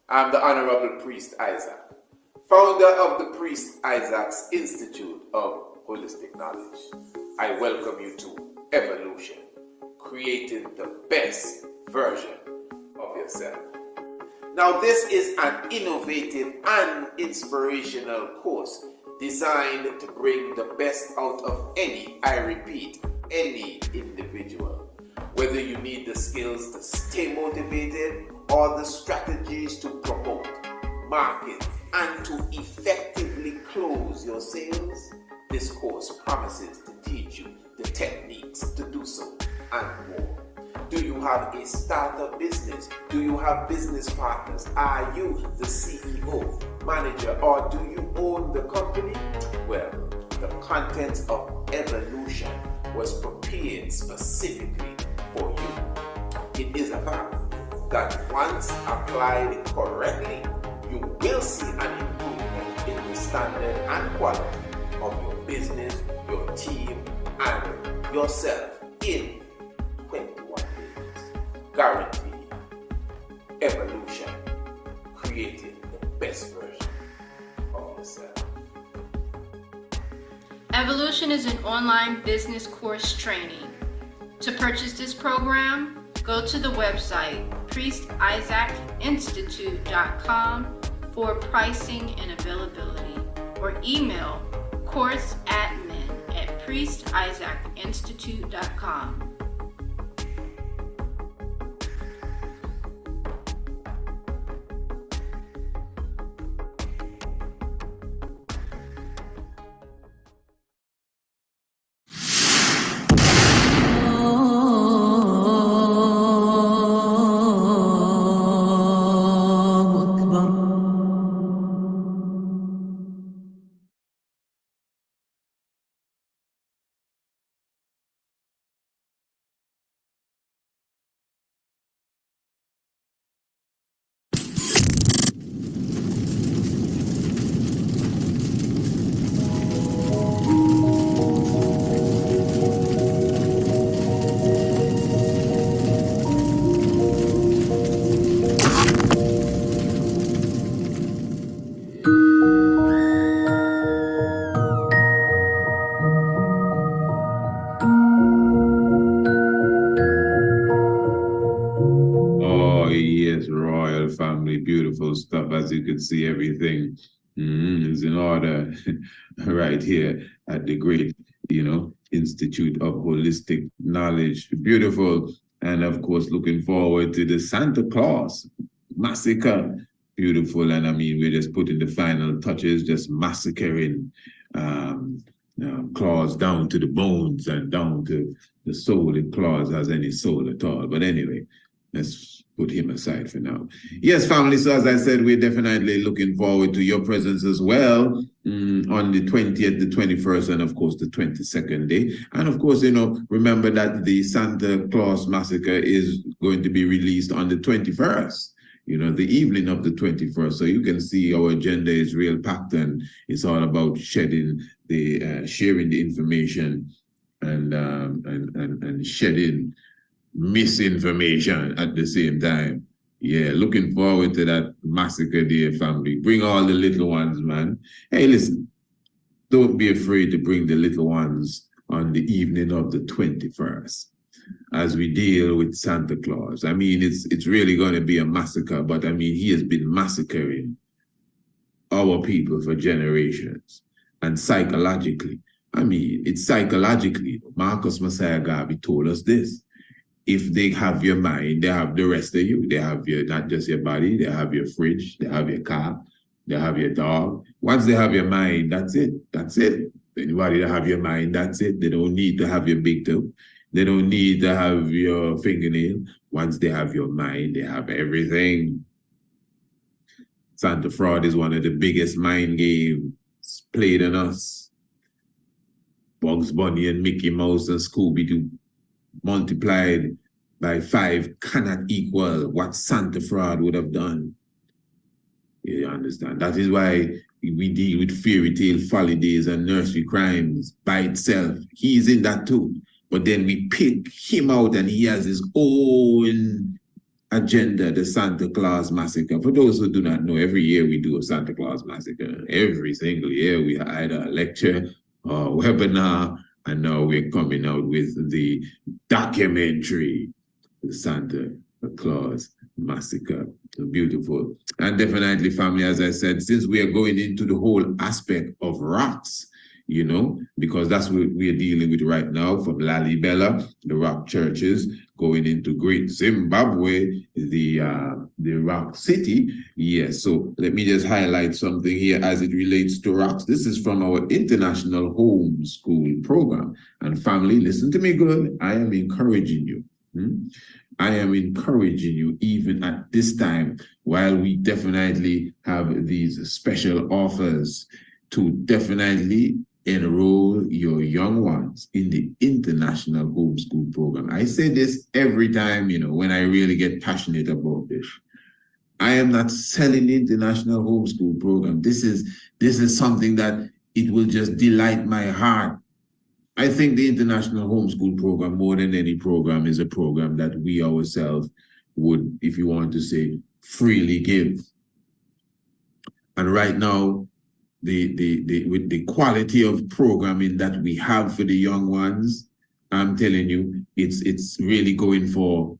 I'm the Honorable Priest Isaac, founder of the Priest Isaac's Institute of Holistic Knowledge. I welcome you to Evolution, creating the best version of yourself. Now, this is an innovative and inspirational course designed to bring the best out of any, I repeat, any individual. Whether you need the skills to stay motivated or the strategies to promote, market, and to effectively close your sales, this course promises to teach you the techniques to do so and more. Do you have a startup business? Do you have business partners? Are you the CEO, manager, or do you own the company? Well, the contents of Evolution was prepared specifically for you. It is a fact that once applied correctly, you will see an improvement in the standard and quality of your business, your team, and yourself in 21 days. Guaranteed. Evolution, creating the best version of yourself. Evolution Fusion is an online business course training. To purchase this program, go to the website priestisaacinstitute.com for pricing and availability, or email courseadmin@priestisaacinstitute.com. Beautiful stuff. As you can see, everything is in order right here at the great, Institute of Holistic Knowledge. Beautiful. And of course, looking forward to the Santa Claus Massacre. Beautiful. And I mean, we're just putting the final touches, just massacring Claus down to the bones and down to the soul, if Claus has any soul at all. But anyway, let's put him aside for now. Yes, family. So as I said, we're definitely looking forward to your presence as well on the 20th, the 21st, and of course the 22nd day. And of course, remember that the Santa Claus Massacre is going to be released on the 21st. The evening of the 21st. So you can see our agenda is real packed, and it's all about sharing the information and shedding misinformation at the same time. Yeah, looking forward to that massacre day, family. Bring all the little ones, man. Hey, listen, don't be afraid to bring the little ones on the evening of the 21st as we deal with Santa Claus. I mean, it's really going to be a massacre, but I mean, he has been massacring our people for generations. And psychologically, I mean, it's psychologically. Marcus Messiah Garvey told us this. If they have your mind, they have the rest of you. They have not just your body, they have your fridge, they have your car, they have your dog. Once they have your mind, that's it. That's it. Anybody that have your mind, that's it. They don't need to have your big toe. They don't need to have your fingernail. Once they have your mind, they have everything. Santa Fraud is one of the biggest mind games played on us. Bugs Bunny and Mickey Mouse and Scooby-Doo multiplied by 5 cannot equal what Santa Fraud would have done. You understand? That is why we deal with fairy tale folly days and nursery crimes by itself. He's in that too. But then we pick him out and he has his own agenda, the Santa Claus Massacre. For those who do not know, every year we do a Santa Claus Massacre. Every single year we have either a lecture or a webinar, and now we're coming out with the documentary, the Santa Claus Massacre. Beautiful. And definitely, family, as I said, since we are going into the whole aspect of rocks, because that's what we're dealing with right now, from Lalibela, the rock churches, going into Great Zimbabwe, the rock city. Yes, so let me just highlight something here as it relates to rocks. This is from our international homeschool program. And family, listen to me good. I am encouraging you. I am encouraging you even at this time, while we definitely have these special offers, to definitely enroll your young ones in the international homeschool program. I say this every time, when I really get passionate about this. I am not selling the international homeschool program. This is something that it will just delight my heart. I think the international homeschool program, more than any program, is a program that we ourselves would, if you want to say, freely give. And right now, with the quality of programming that we have for the young ones, I'm telling you, it's really going for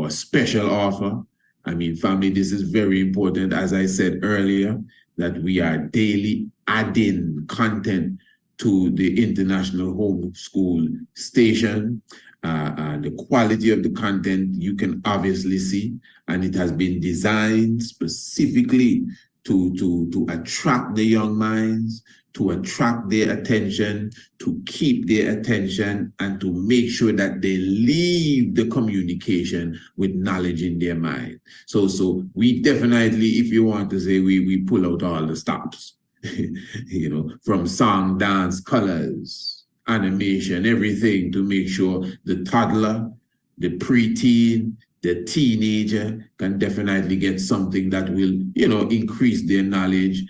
a special offer. I mean, family, this is very important. As I said earlier, that we are daily adding content to the International Homeschool Station. The quality of the content you can obviously see, and it has been designed specifically to attract the young minds, to attract their attention, to keep their attention, and to make sure that they leave the communication with knowledge in their mind. So we definitely, if you want to say, we pull out all the stops, you know, from song, dance, colors, animation, everything, to make sure the toddler, the preteen, the teenager can definitely get something that will, you know, increase their knowledge,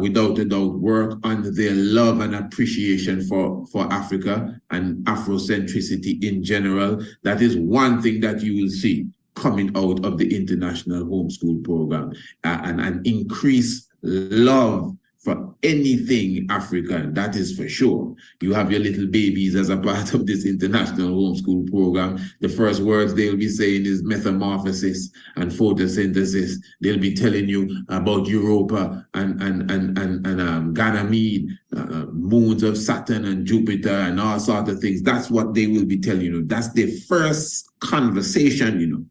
without a doubt, work on their love and appreciation for Africa and Afrocentricity in general. That is one thing that you will see coming out of the International Homeschool Program, and an increased love for anything African, that is for sure. You have your little babies as a part of this International Homeschool Program. The first words they'll be saying is metamorphosis and photosynthesis. They'll be telling you about Europa and Ganymede, moons of Saturn and Jupiter and all sorts of things. That's what they will be telling you. That's the first conversation, you know.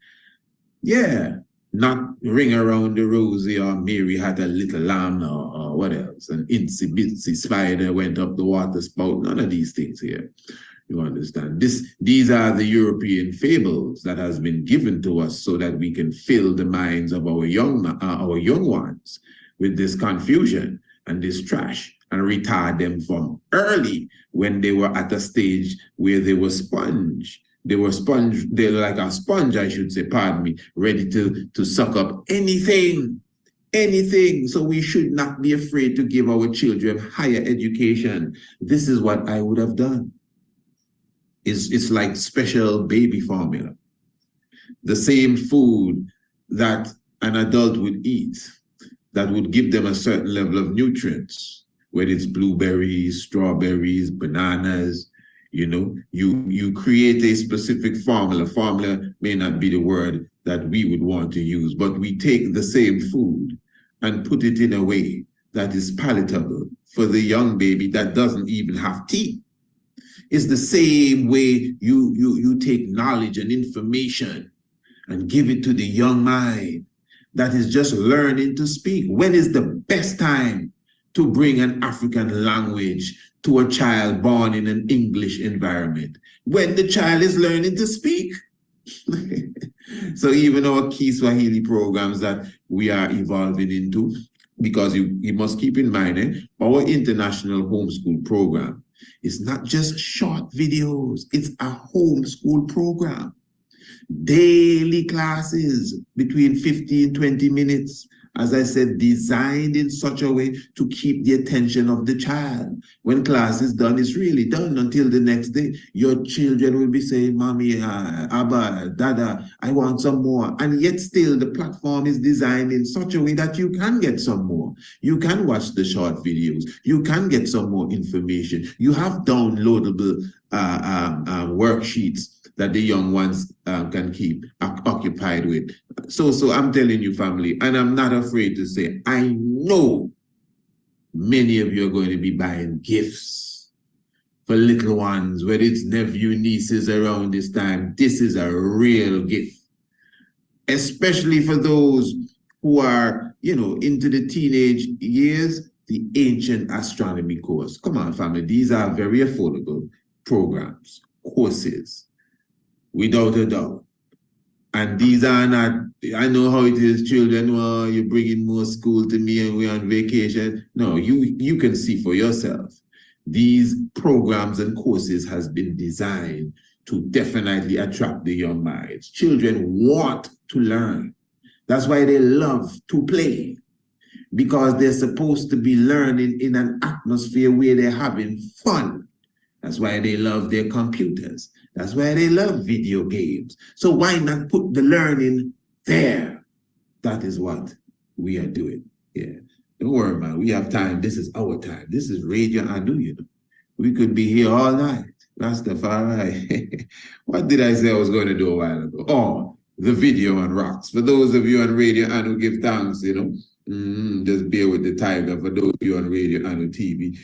Yeah. Not Ring Around the Rosie or Mary Had a Little Lamb or what else, an itsy bitsy spider went up the water spout. None of these things here. You understand? These are the European fables that has been given to us so that we can fill the minds of our young ones with this confusion and this trash, and retard them from early when they were at a stage where they were sponge. They're like a sponge, I should say, pardon me, ready to suck up anything. So we should not be afraid to give our children higher education. This is what I would have done. It's like special baby formula. The same food that an adult would eat that would give them a certain level of nutrients, whether it's blueberries, strawberries, bananas. You know, you create a specific formula. Formula may not be the word that we would want to use, but we take the same food and put it in a way that is palatable for the young baby that doesn't even have teeth. It's the same way you take knowledge and information and give it to the young mind that is just learning to speak. When is the best time to bring an African language to a child born in an English environment? When the child is learning to speak. So even our key Swahili programs that we are evolving into, because you must keep in mind, our International Homeschool Program is not just short videos, it's a homeschool program. Daily classes between 15 and 20 minutes. As I said, designed in such a way to keep the attention of the child. When class is done, it's really done until the next day. Your children will be saying, Mommy, Abba, Dada, I want some more. And yet still the platform is designed in such a way that you can get some more. You can watch the short videos. You can get some more information. You have downloadable worksheets that the young ones can keep occupied with. So I'm telling you, family, and I'm not afraid to say, I know many of you are going to be buying gifts for little ones, whether it's nephew, nieces around this time. This is a real gift, especially for those who are, you know, into the teenage years, the Ancient Astronomy course. Come on, family, these are very affordable programs, courses, without a doubt. And these are not, I know how it is, children, well, you're bringing more school to me and we're on vacation. No, you can see for yourself. These programs and courses has been designed to definitely attract the young minds. Children want to learn. That's why they love to play, because they're supposed to be learning in an atmosphere where they're having fun. That's why they love their computers. That's why they love video games. So why not put the learning there? That is what we are doing. Yeah. Don't worry, man. We have time. This is our time. This is Radio Anu, you know. We could be here all night. Rastafari. What did I say I was going to do a while ago? Oh, the video on rocks. For those of you on Radio Anu, give thanks, you know. Just bear with the tiger. For those of you on Radio Anu TV,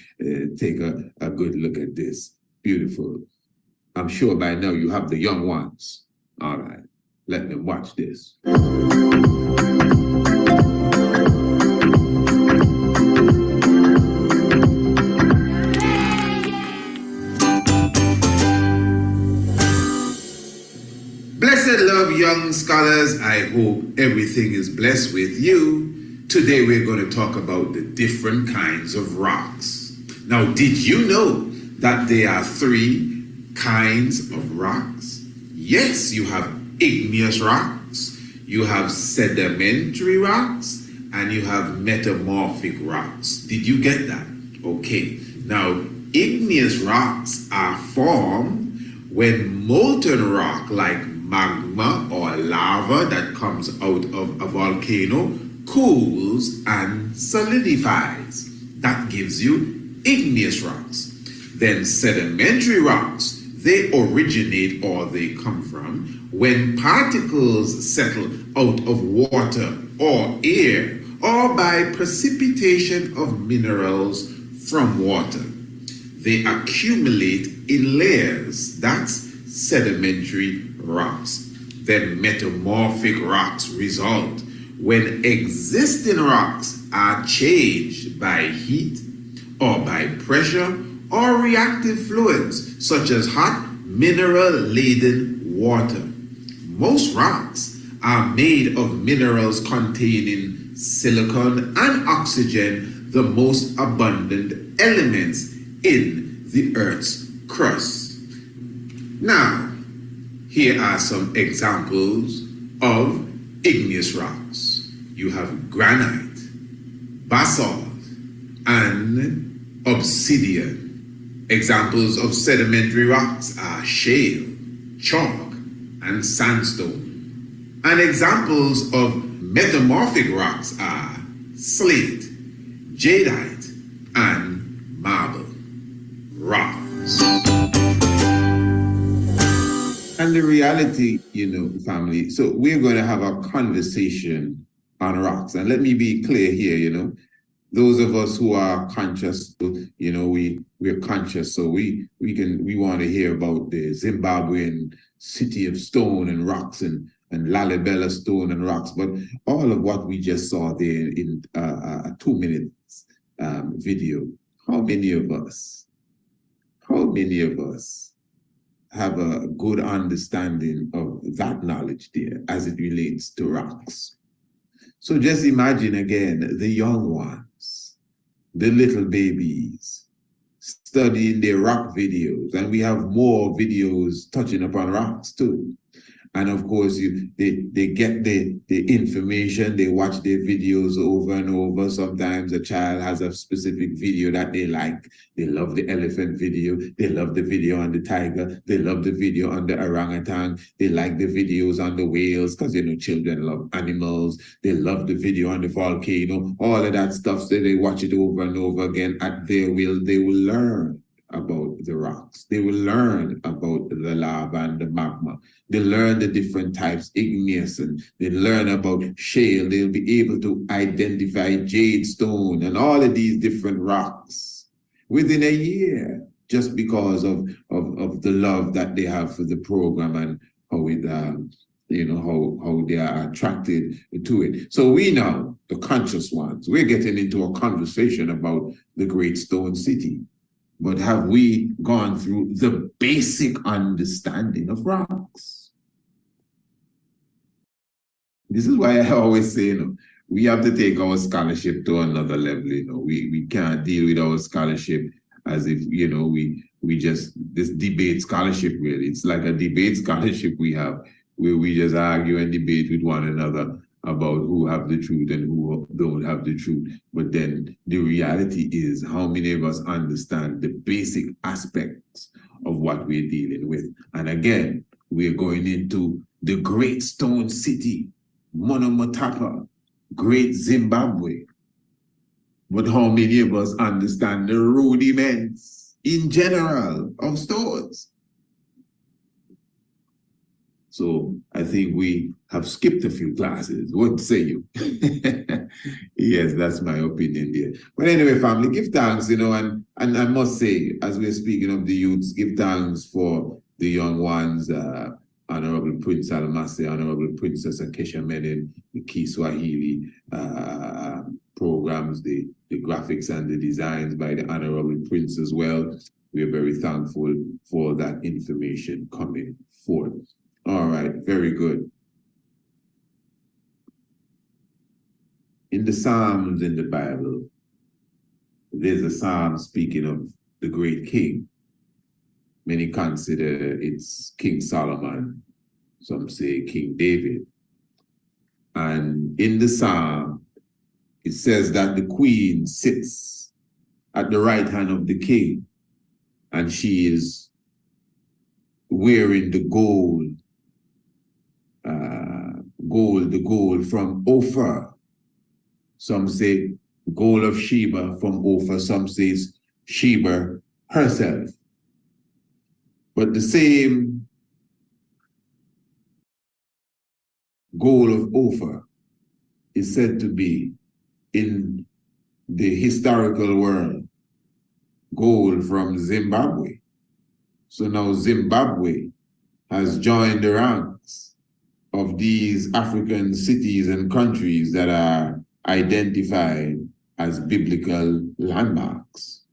take a good look at this. Beautiful. I'm sure by now you have the young ones. All right. Let them watch this. Blessed love, young scholars. I hope everything is blessed with you. Today we're going to talk about the different kinds of rocks. Now, did you know that there are 3 kinds of rocks? Yes, you have igneous rocks, you have sedimentary rocks, and you have metamorphic rocks. Did you get that? Okay. Now, igneous rocks are formed when molten rock like magma or lava that comes out of a volcano cools and solidifies. That gives you igneous rocks. Then sedimentary rocks, they originate or they come from when particles settle out of water or air or by precipitation of minerals from water. They accumulate in layers. That's sedimentary rocks. Then metamorphic rocks result when existing rocks are changed by heat or by pressure or reactive fluids such as hot mineral-laden water. Most rocks are made of minerals containing silicon and oxygen, the most abundant elements in the Earth's crust. Now, here are some examples of igneous rocks. You have granite, basalt, and obsidian. Examples of sedimentary rocks are shale, chalk, and sandstone. And examples of metamorphic rocks are slate, jadeite, and marble rocks. And the reality, you know, family, so we're going to have a conversation on rocks. And let me be clear here, you know, those of us who are conscious, you know, we're conscious, so we want to hear about the Zimbabwean city of stone and rocks and Lalibela stone and rocks. But all of what we just saw there in a 2 minutes video, how many of us have a good understanding of that knowledge there as it relates to rocks? So just imagine again the young ones, the little babies, studying their rock videos, and we have more videos touching upon rocks too. And of course, they get the information, they watch their videos over and over. Sometimes a child has a specific video that they like. They love the elephant video. They love the video on the tiger. They love the video on the orangutan. They like the videos on the whales because, you know, children love animals. They love the video on the volcano. All of that stuff, so they watch it over and over again at their will. They will learn about the rocks. They will learn about the lava and the magma. They learn the different types, igneous, and they learn about shale. They'll be able to identify jade stone and all of these different rocks within a year, just because of the love that they have for the program and how it, you know, how they are attracted to it. So we know, the conscious ones, we're getting into a conversation about the Great Stone City. But have we gone through the basic understanding of rocks? This is why I always say, you know, we have to take our scholarship to another level. You know, we can't deal with our scholarship as if, you know, we just, this debate scholarship really. It's like a debate scholarship we have, where we just argue and debate with one another about who have the truth and who don't have the truth. But then the reality is, how many of us understand the basic aspects of what we're dealing with? And again, we're going into the Great Stone City, Monomotapa, Great Zimbabwe. But how many of us understand the rudiments in general of stones? So I think we have skipped a few classes. What say you? Yes, that's my opinion there. But anyway, family, give thanks, and I must say, as we're speaking of the youths, give thanks for the young ones, Honorable Prince Almasi, Honorable Princess Akesha Menin, the Kiswahili programs, the graphics and the designs by the Honorable Prince as well. We are very thankful for that information coming forth. All right, very good. In the Psalms in the Bible, there's a psalm speaking of the great king. Many consider it's King Solomon. Some say King David. And in the psalm, it says that the queen sits at the right hand of the king, and she is wearing the gold from Ophir. Some say gold of Sheba from Ophir. Some say Sheba herself. But the same gold of Ophir is said to be in the historical world gold from Zimbabwe. So now Zimbabwe has joined the ranks of these African cities and countries that are identified as biblical landmarks.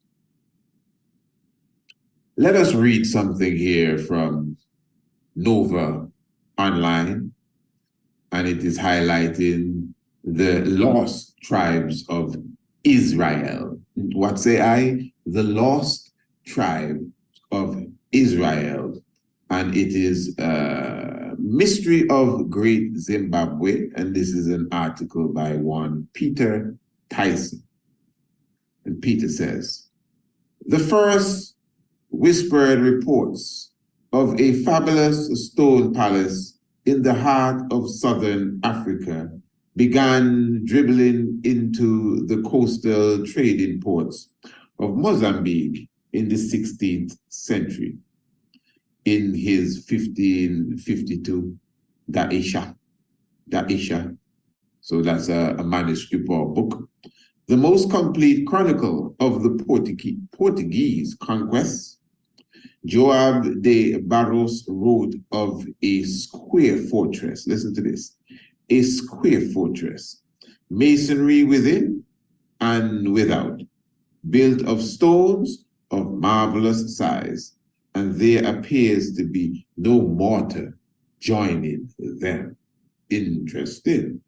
Let us read something here from Nova Online, and it is highlighting the lost tribes of Israel. What say I? The lost tribe of Israel. And it is Mystery of Great Zimbabwe, and this is an article by one Peter Tyson. And Peter says, the first whispered reports of a fabulous stone palace in the heart of southern Africa began dribbling into the coastal trading ports of Mozambique in the 16th century. In his 1552 Daisha. So that's a manuscript or book. The most complete chronicle of the Portuguese conquest. Joab de Barros wrote of a square fortress. Listen to this. A square fortress, masonry within and without, built of stones of marvelous size, and there appears to be no mortar joining them. Interesting.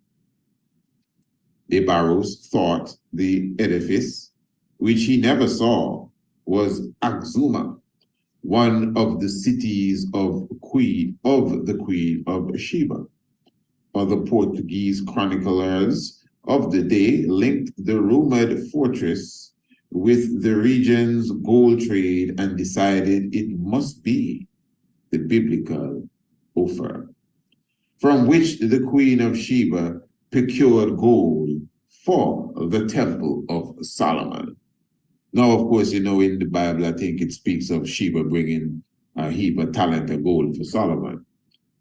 De Barros thought the edifice, which he never saw, was Axuma, one of the cities of the Queen of Sheba. Other Portuguese chroniclers of the day linked the rumored fortress with the region's gold trade and decided it must be the biblical Ophir, from which the Queen of Sheba procured gold for the Temple of Solomon. Now, of course, in the Bible, I think it speaks of Sheba bringing a heap of talent of gold for Solomon,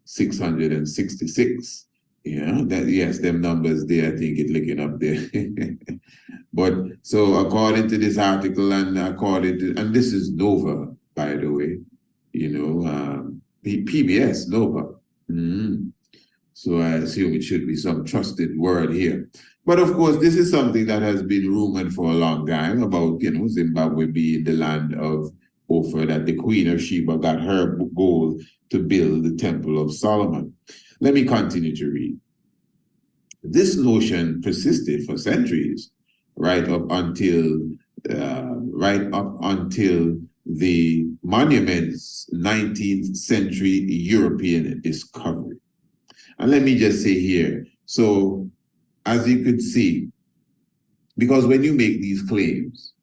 666. Yes, them numbers there, I think it's looking up there. But so according to this article and and this is Nova, by the way, PBS, Nova. So I assume it should be some trusted word here. But of course, this is something that has been rumored for a long time about, Zimbabwe being the land of Ophir, that the Queen of Sheba got her gold to build the Temple of Solomon. Let me continue to read. This notion persisted for centuries, right up until the monument's 19th century European discovery. And let me just say here, so as you could see, because when you make these claims,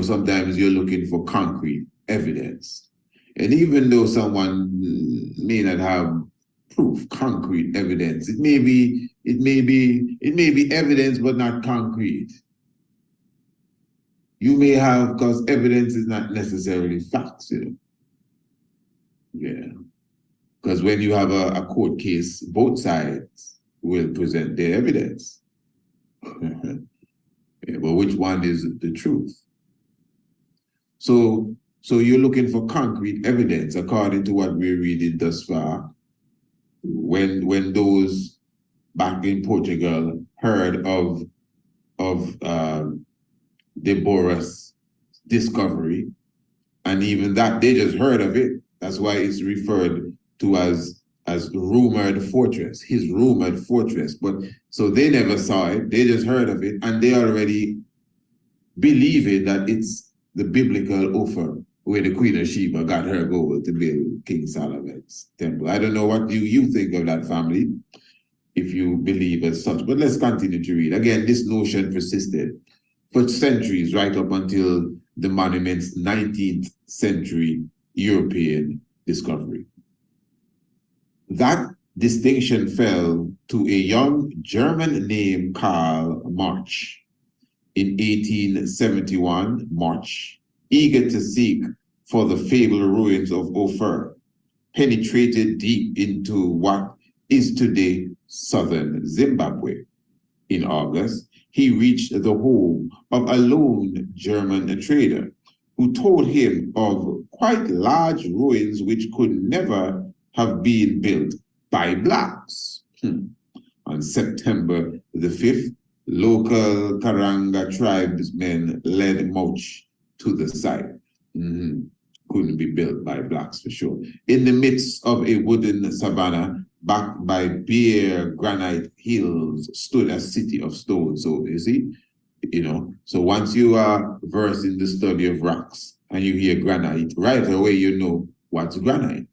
sometimes you're looking for concrete evidence. And even though someone may not have proof, concrete evidence, it may be evidence but not concrete. You may have, because evidence is not necessarily facts, you know. Yeah. Because when you have a court case, both sides will present their evidence. Yeah, but which one is the truth? So you're looking for concrete evidence according to what we're reading thus far. When those back in Portugal heard of Deborah's discovery, and even that they just heard of it. That's why it's referred to as rumored fortress, his rumored fortress. But so they never saw it, they just heard of it, and they already believe it that it's the biblical Ophir where the Queen of Sheba got her gold to build King Solomon's temple. I don't know what you think of that, family, if you believe as such, but let's continue to read. Again, this notion persisted for centuries, right up until the monument's 19th century European discovery. That distinction fell to a young German named Karl Marx in 1871, Marx, eager to seek for the fabled ruins of Ophir, penetrated deep into what is today southern Zimbabwe. In August, he reached the home of a lone German trader who told him of quite large ruins which could never have been built by blacks. On September the 5th, local Karanga tribesmen led March to the site. Couldn't be built by blacks for sure. In the midst of a wooden savanna, backed by bare granite hills, stood a city of stone. So you see, you know, so once you are versed in the study of rocks and you hear granite, right away you know what's granite.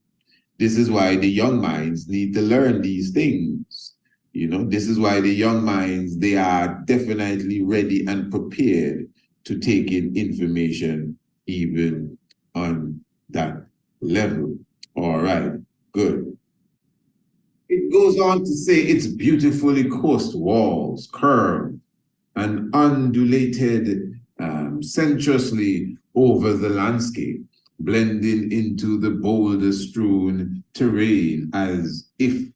This is why the young minds need to learn these things. You know, this is why the young minds, they are definitely ready and prepared to take in information even on that level. All right, good. It goes on to say its beautifully coursed walls curved and undulated sensuously over the landscape, blending into the boulder-strewn terrain as if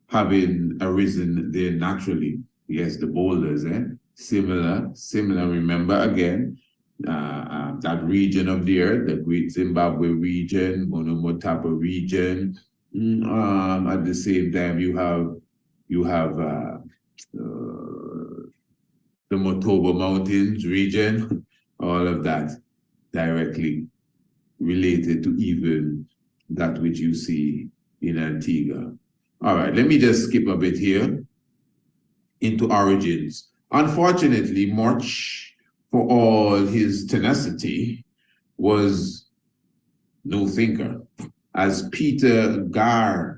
having arisen there naturally. Yes, the boulders, Similar, remember again, that region of the earth, the Great Zimbabwe region, Monomotapa region. At the same time, you have the Motobo Mountains region, all of that directly related to even that which you see in Antigua. All right, let me just skip a bit here into origins. Unfortunately, March, for all his tenacity, was no thinker. As Peter Garlick,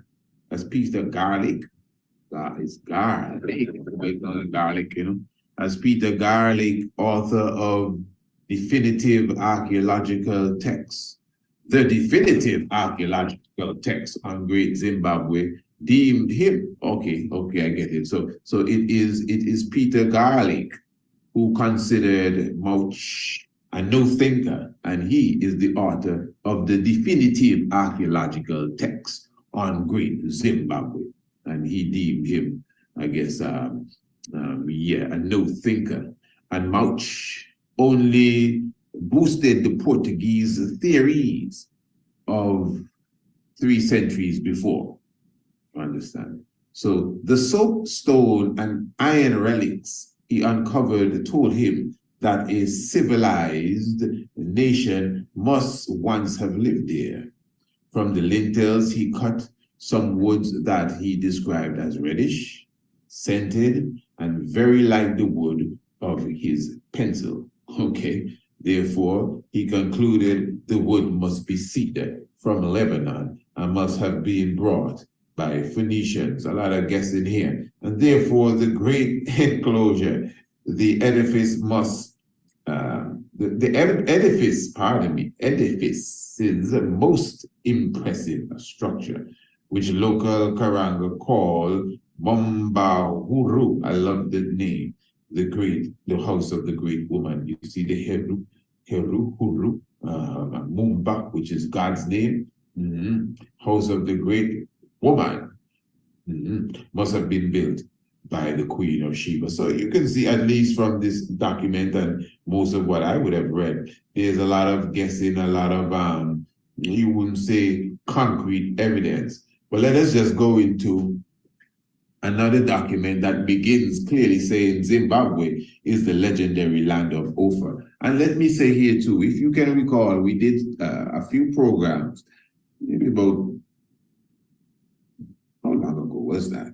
it's Garlick, you know, as Peter Garlick, author of Definitive Archaeological Texts, the definitive archaeological text on Great Zimbabwe, deemed him, okay, I get it. So it is Peter Garlick who considered March a no thinker, and he is the author of the definitive archaeological text on Great Zimbabwe, and he deemed him, I guess, a no thinker. And March only boosted the Portuguese theories of 3 centuries before. Understand? So the soapstone and iron relics he uncovered told him that a civilized nation must once have lived there. From the lintels, he cut some woods that he described as reddish, scented, and very like the wood of his pencil. Okay, therefore, he concluded the wood must be cedar from Lebanon and must have been brought by Phoenicians. A lot of guessing here. And therefore, the great enclosure, the edifice must, edifice is the most impressive structure, which local Karanga call Bombahuru. I love the name. the house of the great woman. You see the Huru, Mumba, which is God's name. House of the great woman must have been built by the Queen of Sheba. So you can see, at least from this document and most of what I would have read, there's a lot of guessing, a lot of, you wouldn't say concrete evidence. But let us just go into another document that begins clearly saying Zimbabwe is the legendary land of Ophir. And let me say here too, if you can recall, we did a few programs, maybe about, how long ago was that?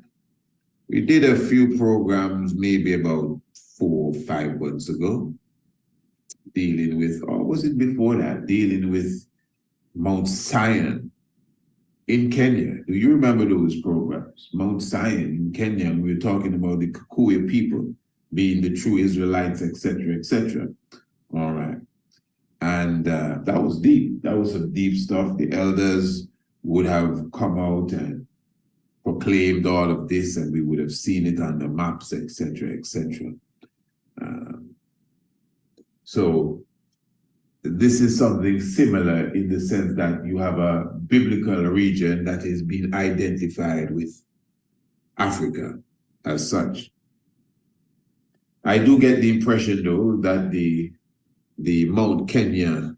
We did a few programs maybe about 4 or 5 months ago, dealing with, or was it before that, dealing with Mount Zion in Kenya. Do you remember those programs? Mount Zion in Kenya, and we were talking about the Kikuyu people being the true Israelites, etc., etc. All right. And that was deep. That was some deep stuff. The elders would have come out and proclaimed all of this, and we would have seen it on the maps, etc., etc. So this is something similar in the sense that you have a biblical region that is being identified with Africa as such. I do get the impression, though, that the Mount Kenya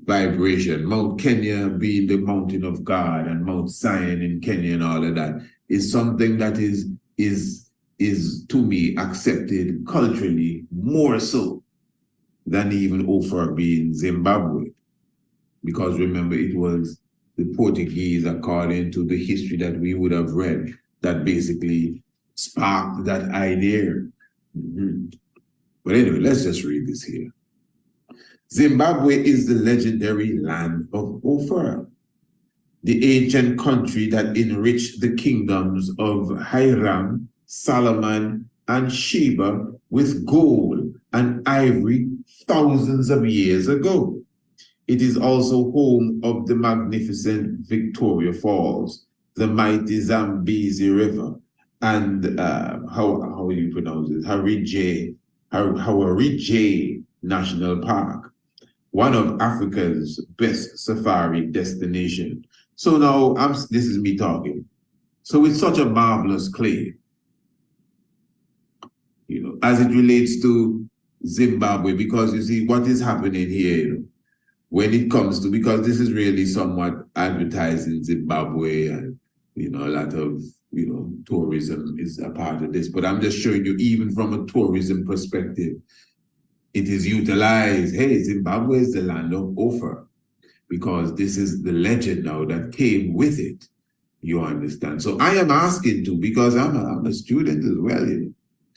vibration, Mount Kenya being the mountain of God and Mount Zion in Kenya and all of that, is something that is to me accepted culturally more so than even Ophir being Zimbabwe. Because remember, it was the Portuguese, according to the history that we would have read, that basically sparked that idea. But anyway, let's just read this here. Zimbabwe is the legendary land of Ophir, the ancient country that enriched the kingdoms of Hiram, Solomon, and Sheba with gold and ivory thousands of years ago. It is also home of the magnificent Victoria Falls, the mighty Zambezi River, and how will you pronounce it? Hawaridje National Park, one of Africa's best safari destination. So now, this is me talking. So it's such a marvelous claim, you know, as it relates to Zimbabwe, because you see what is happening here, you know, when it comes to, because this is really somewhat advertising Zimbabwe, and, you know, a lot of, you know, tourism is a part of this, but I'm just showing you, even from a tourism perspective, it is utilized. Hey, Zimbabwe is the land of Ophir, because this is the legend now that came with it. You understand? So I am asking to, because I'm a student as well, you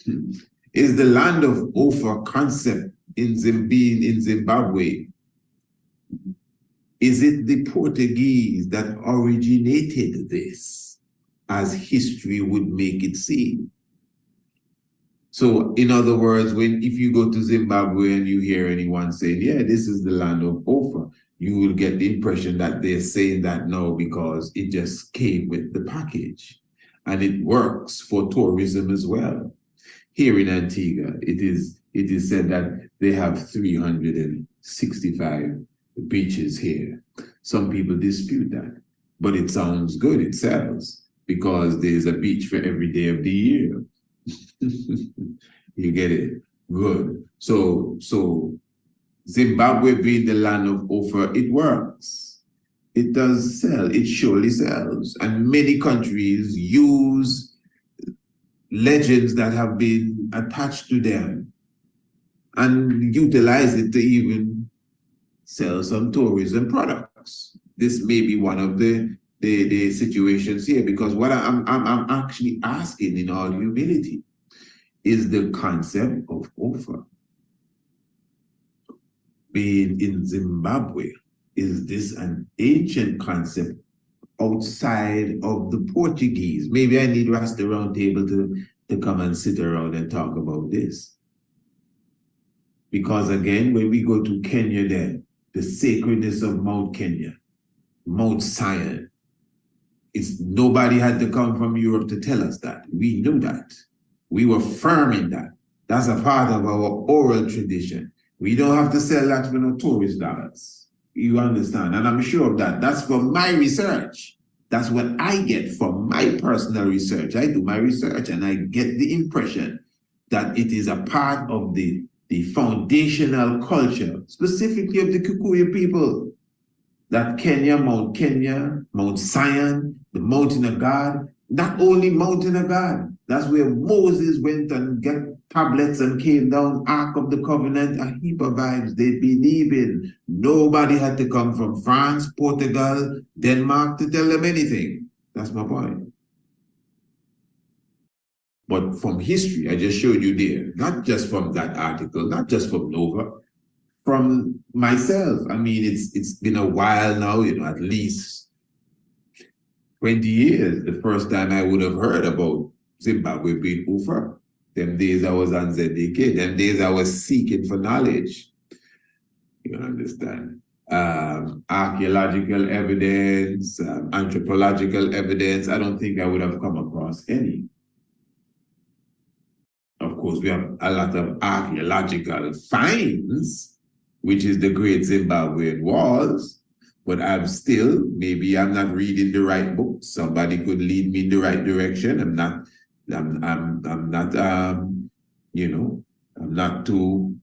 know, is the land of Ophir concept being in Zimbabwe, is it the Portuguese that originated this, as history would make it seem? So in other words, if you go to Zimbabwe and you hear anyone saying, yeah, this is the land of Ophir, you will get the impression that they're saying that now because it just came with the package, and it works for tourism as well. Here in Antigua, it is said that they have 365 beaches here. Some people dispute that, but it sounds good, it sells, because there's a beach for every day of the year. You get it? Good. So Zimbabwe being the land of Ophir, it works. It does sell. It surely sells. And many countries use legends that have been attached to them and utilize it to even sell some tourism products. This may be one of the situations here, because what I'm actually asking in all humility is the concept of Ophir being in Zimbabwe. Is this an ancient concept outside of the Portuguese? Maybe I need Rasta Roundtable to come and sit around and talk about this. Because again, when we go to Kenya, then the sacredness of Mount Kenya, Mount Zion, nobody had to come from Europe to tell us that. We knew that. We were firm in that. That's a part of our oral tradition. We don't have to sell that for no tourist dollars. You understand? And I'm sure of that. That's from my research. That's what I get from my personal research. I do my research and I get the impression that it is a part of the foundational culture, specifically of the Kikuyu people, that Kenya, Mount Zion, the mountain of God, not only mountain of God, that's where Moses went and got tablets and came down, Ark of the Covenant, a heap of vibes they believe in. Nobody had to come from France, Portugal, Denmark to tell them anything. That's my point. But from history, I just showed you there, not just from that article, not just from Nova, from myself. I mean, it's been a while now, at least 20 years. The first time I would have heard about Zimbabwe being Ufa. Them days I was on ZDK, them days I was seeking for knowledge. You understand? Archaeological evidence, anthropological evidence, I don't think I would have come across any. Of course, we have a lot of archaeological finds, which is the Great Zimbabwean Walls, but maybe I'm not reading the right book. Somebody could lead me in the right direction. I'm not too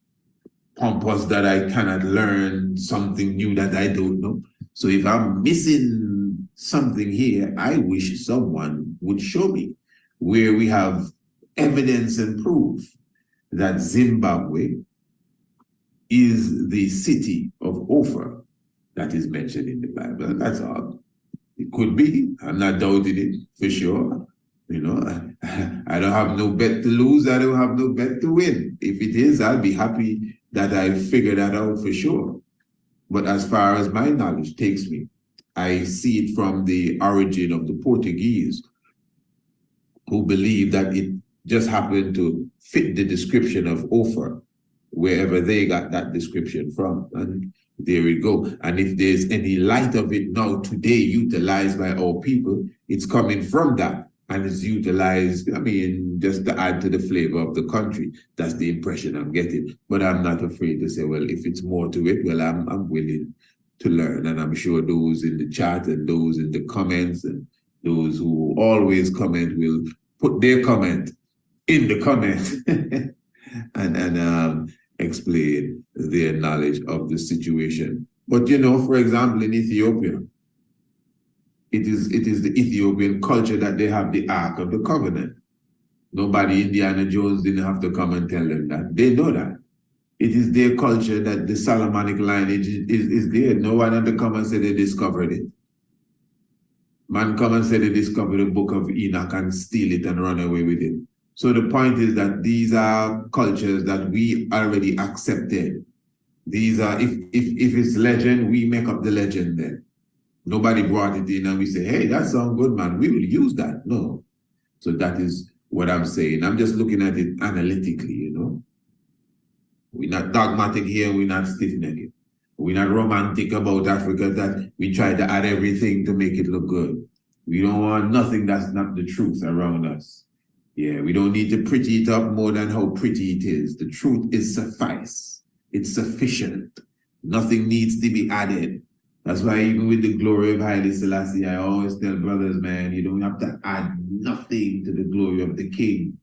pompous that I cannot learn something new that I don't know. So if I'm missing something here, I wish someone would show me where we have evidence and proof that Zimbabwe is the city of Ophir that is mentioned in the Bible. That's all. It could be. I'm not doubting it for sure. I don't have no bet to lose. I don't have no bet to win. If it is, I'll be happy that I figured that out for sure. But as far as my knowledge takes me, I see it from the origin of the Portuguese, who believe that it just happened to fit the description of Ophir, wherever they got that description from. And there we go. And if there's any light of it now today utilized by our people, it's coming from that. And it's utilized, just to add to the flavor of the country. That's the impression I'm getting. But I'm not afraid to say, well, if it's more to it, well, I'm willing to learn. And I'm sure those in the chat and those in the comments and those who always comment will put their comment in the comment and explain their knowledge of the situation. But for example, in Ethiopia, it is the Ethiopian culture that they have the Ark of the Covenant. Nobody, Indiana Jones, didn't have to come and tell them that. They know that. It is their culture that the Solomonic lineage is there. No one had to come and say they discovered it. Man come and say they discovered the book of Enoch and steal it and run away with it. So the point is that these are cultures that we already accepted. These are, if it's legend, we make up the legend then. Nobody brought it in and we say, hey, that sounds good, man. We will use that. No. So that is what I'm saying. I'm just looking at it analytically, We're not dogmatic here. We're not stiff-necked. We're not romantic about Africa that we try to add everything to make it look good. We don't want nothing that's not the truth around us. Yeah, we don't need to pretty it up more than how pretty it is. The truth is suffice. It's sufficient. Nothing needs to be added. That's why even with the glory of Haile Selassie, I always tell brothers, man, you don't have to add nothing to the glory of the King.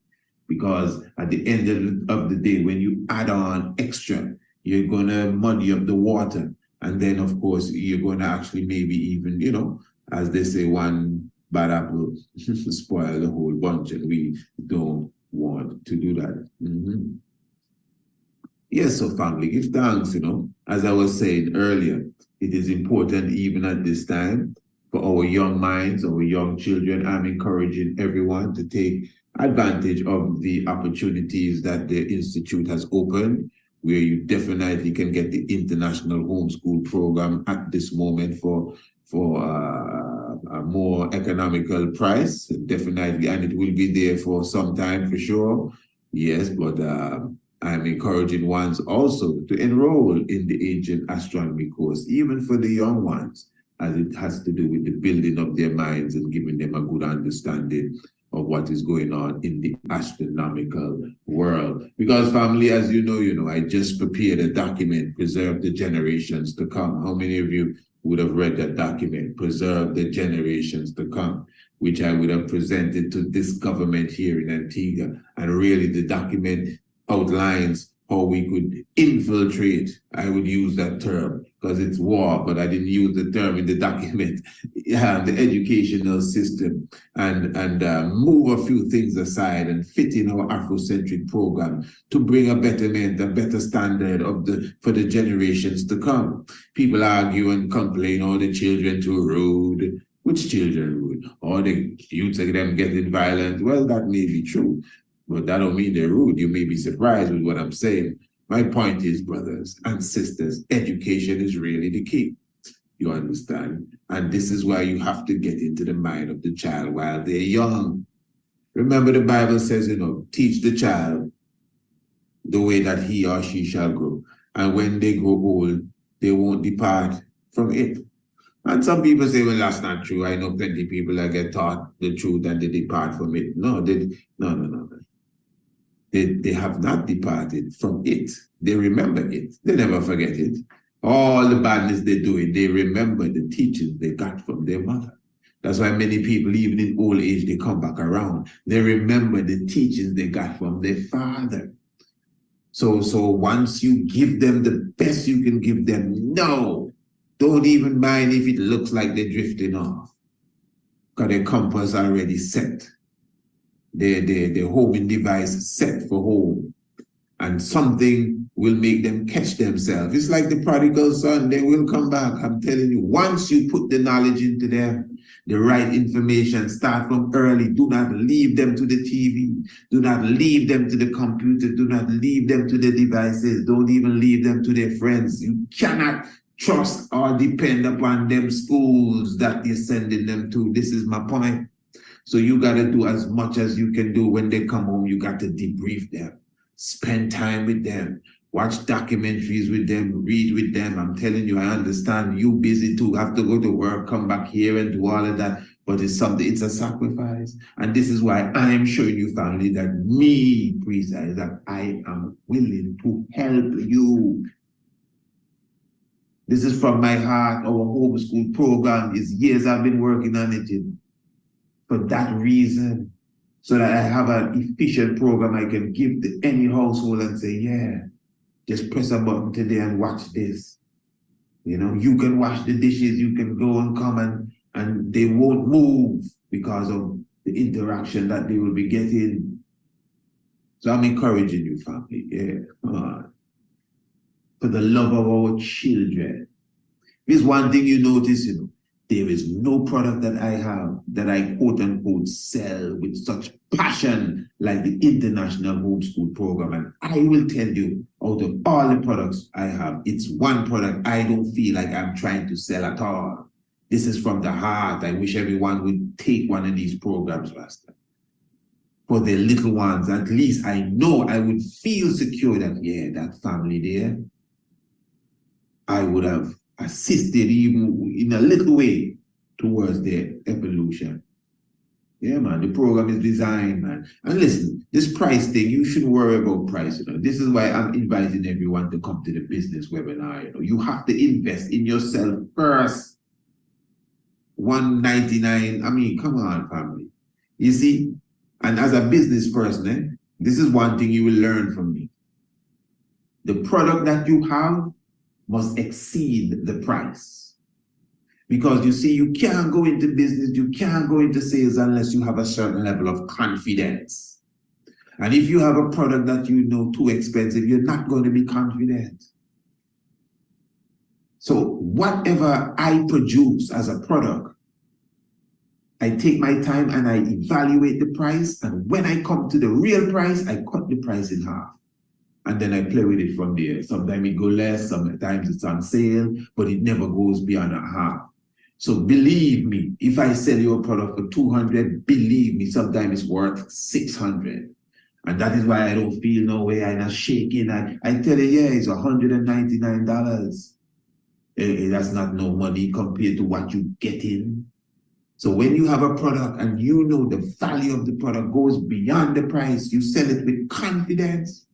Because at the end of the day, when you add on extra, you're going to muddy up the water. And then, of course, you're going to actually maybe even, as they say, one bad apple spoil the whole bunch. And we don't want to do that. Yes, so family, give thanks, As I was saying earlier, it is important even at this time for our young minds, our young children. I'm encouraging everyone to take advantage of the opportunities that the Institute has opened, where you definitely can get the international homeschool program at this moment for a more economical price, definitely, and it will be there for some time for sure. Yes, but I'm encouraging ones also to enroll in the ancient astronomy course, even for the young ones, as it has to do with the building of their minds and giving them a good understanding of what is going on in the astronomical world. Because family, as you know, I just prepared a document, Preserve the Generations to Come. How many of you would have read that document, Preserve the Generations to Come, which I would have presented to this government here in Antigua? And really the document outlines how we could infiltrate, I would use that term because it's war, but I didn't use the term in the document, the educational system, and move a few things aside and fit in our Afrocentric program to bring a betterment, a better standard for the generations to come. People argue and complain, oh, the children too rude. Which children rude? Or the youths of them getting violent? Well, that may be true, but that don't mean they're rude. You may be surprised with what I'm saying. My point is, brothers and sisters, education is really the key. You understand? And this is why you have to get into the mind of the child while they're young. Remember the Bible says, teach the child the way that he or she shall grow. And when they grow old, they won't depart from it. And some people say, well, that's not true. I know plenty of people that get taught the truth and they depart from it. No. They have not departed from it. They remember it. They never forget it. All the badness they're doing, they remember the teachings they got from their mother. That's why many people, even in old age, they come back around. They remember the teachings they got from their father. So once you give them the best you can give them, don't even mind if it looks like they're drifting off, because their compass already set. Their homing device is set for home, and something will make them catch themselves. It's like the prodigal son, they will come back. I'm telling you, once you put the knowledge into them, the right information, start from early. Do not leave them to the TV. Do not leave them to the computer. Do not leave them to the devices. Don't even leave them to their friends. You cannot trust or depend upon them schools that you're sending them to. This is my point. So you got to do as much as you can do. When they come home, you got to debrief them, spend time with them, watch documentaries with them, read with them. I'm telling you, I understand you busy too, have to go to work, come back here and do all of that. But it's a sacrifice. And this is why I am showing you, family, that me, Priest Isaac, I am willing to help you. This is from my heart. Our homeschool program is years I've been working on it for that reason, so that I have an efficient program I can give to any household and say, yeah, just press a button today and watch this. You can wash the dishes, you can go and come and they won't move because of the interaction that they will be getting. So I'm encouraging you, family, come on. For the love of our children. There's one thing you notice, there is no product that I have that I quote unquote sell with such passion like the International Homeschool Program. And I will tell you, out of all the products I have, it's one product I don't feel like I'm trying to sell at all. This is from the heart. I wish everyone would take one of these programs, Pastor. For the little ones, at least I know I would feel secure that, that family there, I would have assisted even in a little way towards their evolution. Yeah, man, the program is designed, man. And listen, this price thing, you shouldn't worry about price. This is why I'm inviting everyone to come to the business webinar. You have to invest in yourself first. $199, I mean, come on, family. You see, and as a business person, this is one thing you will learn from me. The product that you have must exceed the price. Because you see, you can't go into business, you can't go into sales unless you have a certain level of confidence. And if you have a product that too expensive, you're not going to be confident. So whatever I produce as a product, I take my time and I evaluate the price. And when I come to the real price, I cut the price in half. And then I play with it from there. Sometimes it goes less, sometimes it's on sale, but it never goes beyond a half. So believe me, if I sell you a product for $200, believe me, sometimes it's worth $600. And that is why I don't feel no way. I'm not shaking. I tell you, it's $199. That's not no money compared to what you get in. So when you have a product and you know the value of the product goes beyond the price, you sell it with confidence.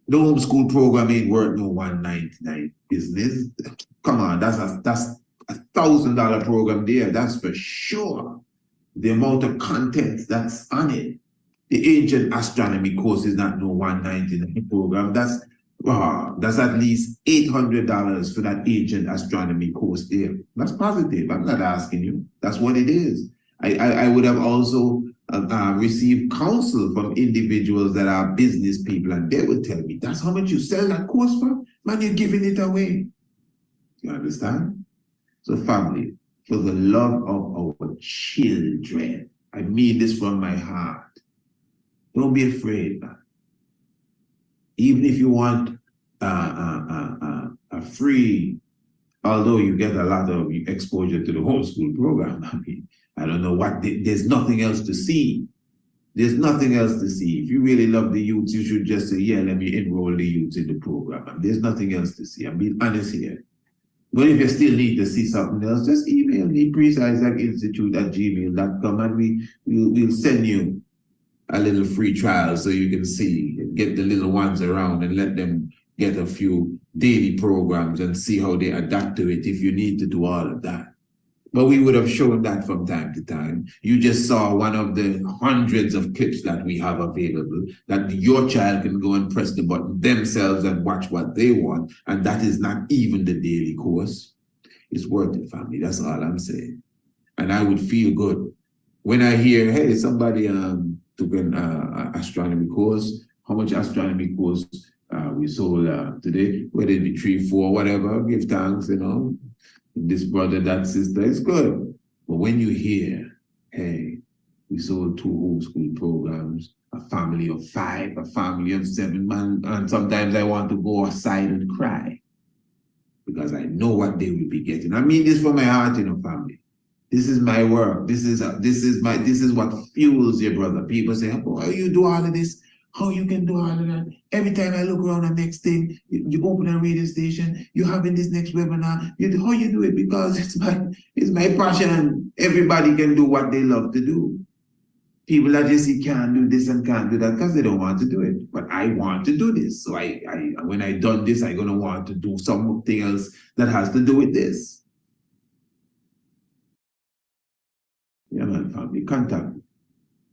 The homeschool program ain't worth no $199 business. Come on, that's $1,000 program there, that's for sure. The amount of content that's on it. The ancient astronomy course is not no $199 program. That's at least $800 for that ancient astronomy course there. That's positive. I'm not asking you. That's what it is. I would have also received counsel from individuals that are business people, and they would tell me, that's how much you sell that course for? Man, you're giving it away. You understand? So family, for the love of our children, I mean this from my heart. Don't be afraid, man. Even if you want a free, although you get a lot of exposure to the homeschool program, I mean, I don't know what, there's nothing else to see. There's nothing else to see. If you really love the youth, you should just say, yeah, let me enroll the youth in the program. And there's nothing else to see. I'm being honest here. But if you still need to see something else, just email me, priestIsaacInstitute@gmail.com, and we'll send you a little free trial so you can see, get the little ones around and let them get a few daily programs and see how they adapt to it if you need to do all of that. But we would have shown that from time to time. You just saw one of the hundreds of clips that we have available that your child can go and press the button themselves and watch what they want. And that is not even the daily course. It's worth it, family. That's all I'm saying. And I would feel good when I hear, hey, somebody took an astronomy course. How much astronomy course we sold today? Whether it be 3, 4, whatever, give thanks, you know. This brother, that sister, it's good. But when you hear, hey, we sold 2 homeschool programs, a family of 5, a family of 7, man, and sometimes I want to go aside and cry because I know what they will be getting. I mean this from my heart, you know, family. This is my work. This is what fuels your brother. People say, oh, how you do all of this? How you can do all of that? Every time I look around the next thing, you open a radio station, you having this next webinar. How you do it? Because it's my passion. Everybody can do what they love to do. People that just can't do this and can't do that because they don't want to do it. But I want to do this. So when I done this, I'm gonna want to do something else that has to do with this. Yeah, man, family, contact me.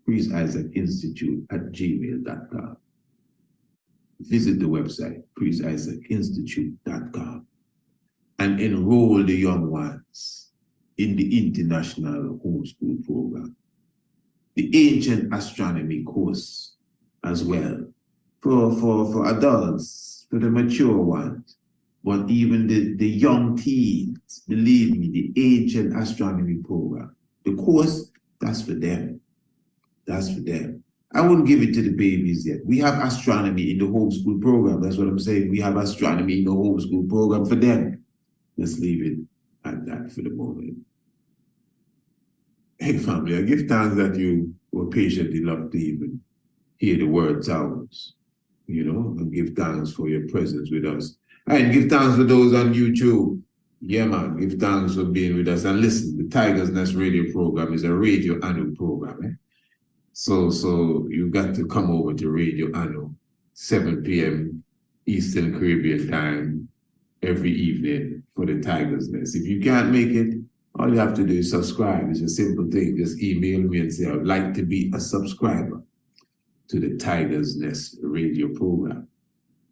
priestIsaacInstitute@gmail.com. Visit the website, priestIsaacInstitute.com, and enroll the young ones in the International Homeschool Program, the Ancient Astronomy course as well, for adults, for the mature ones, but even the young teens, believe me, the Ancient Astronomy Program, the course, that's for them. That's for them. I wouldn't give it to the babies yet. We have astronomy in the homeschool program. That's what I'm saying. We have astronomy in the homeschool program for them. Let's leave it at that for the moment. Hey, family, I give thanks that you were patient enough to even hear the word sounds, you know, and give thanks for your presence with us. And give thanks for those on YouTube. Yeah, man, give thanks for being with us. And listen, the Tigers Nest radio program is a radio annual program. So you got to come over to Radio Anno, 7 p.m. Eastern Caribbean time every evening for the Tigers Nest. If you can't make it, all you have to do is subscribe. It's a simple thing. Just email me and say, I would like to be a subscriber to the Tigers Nest radio program.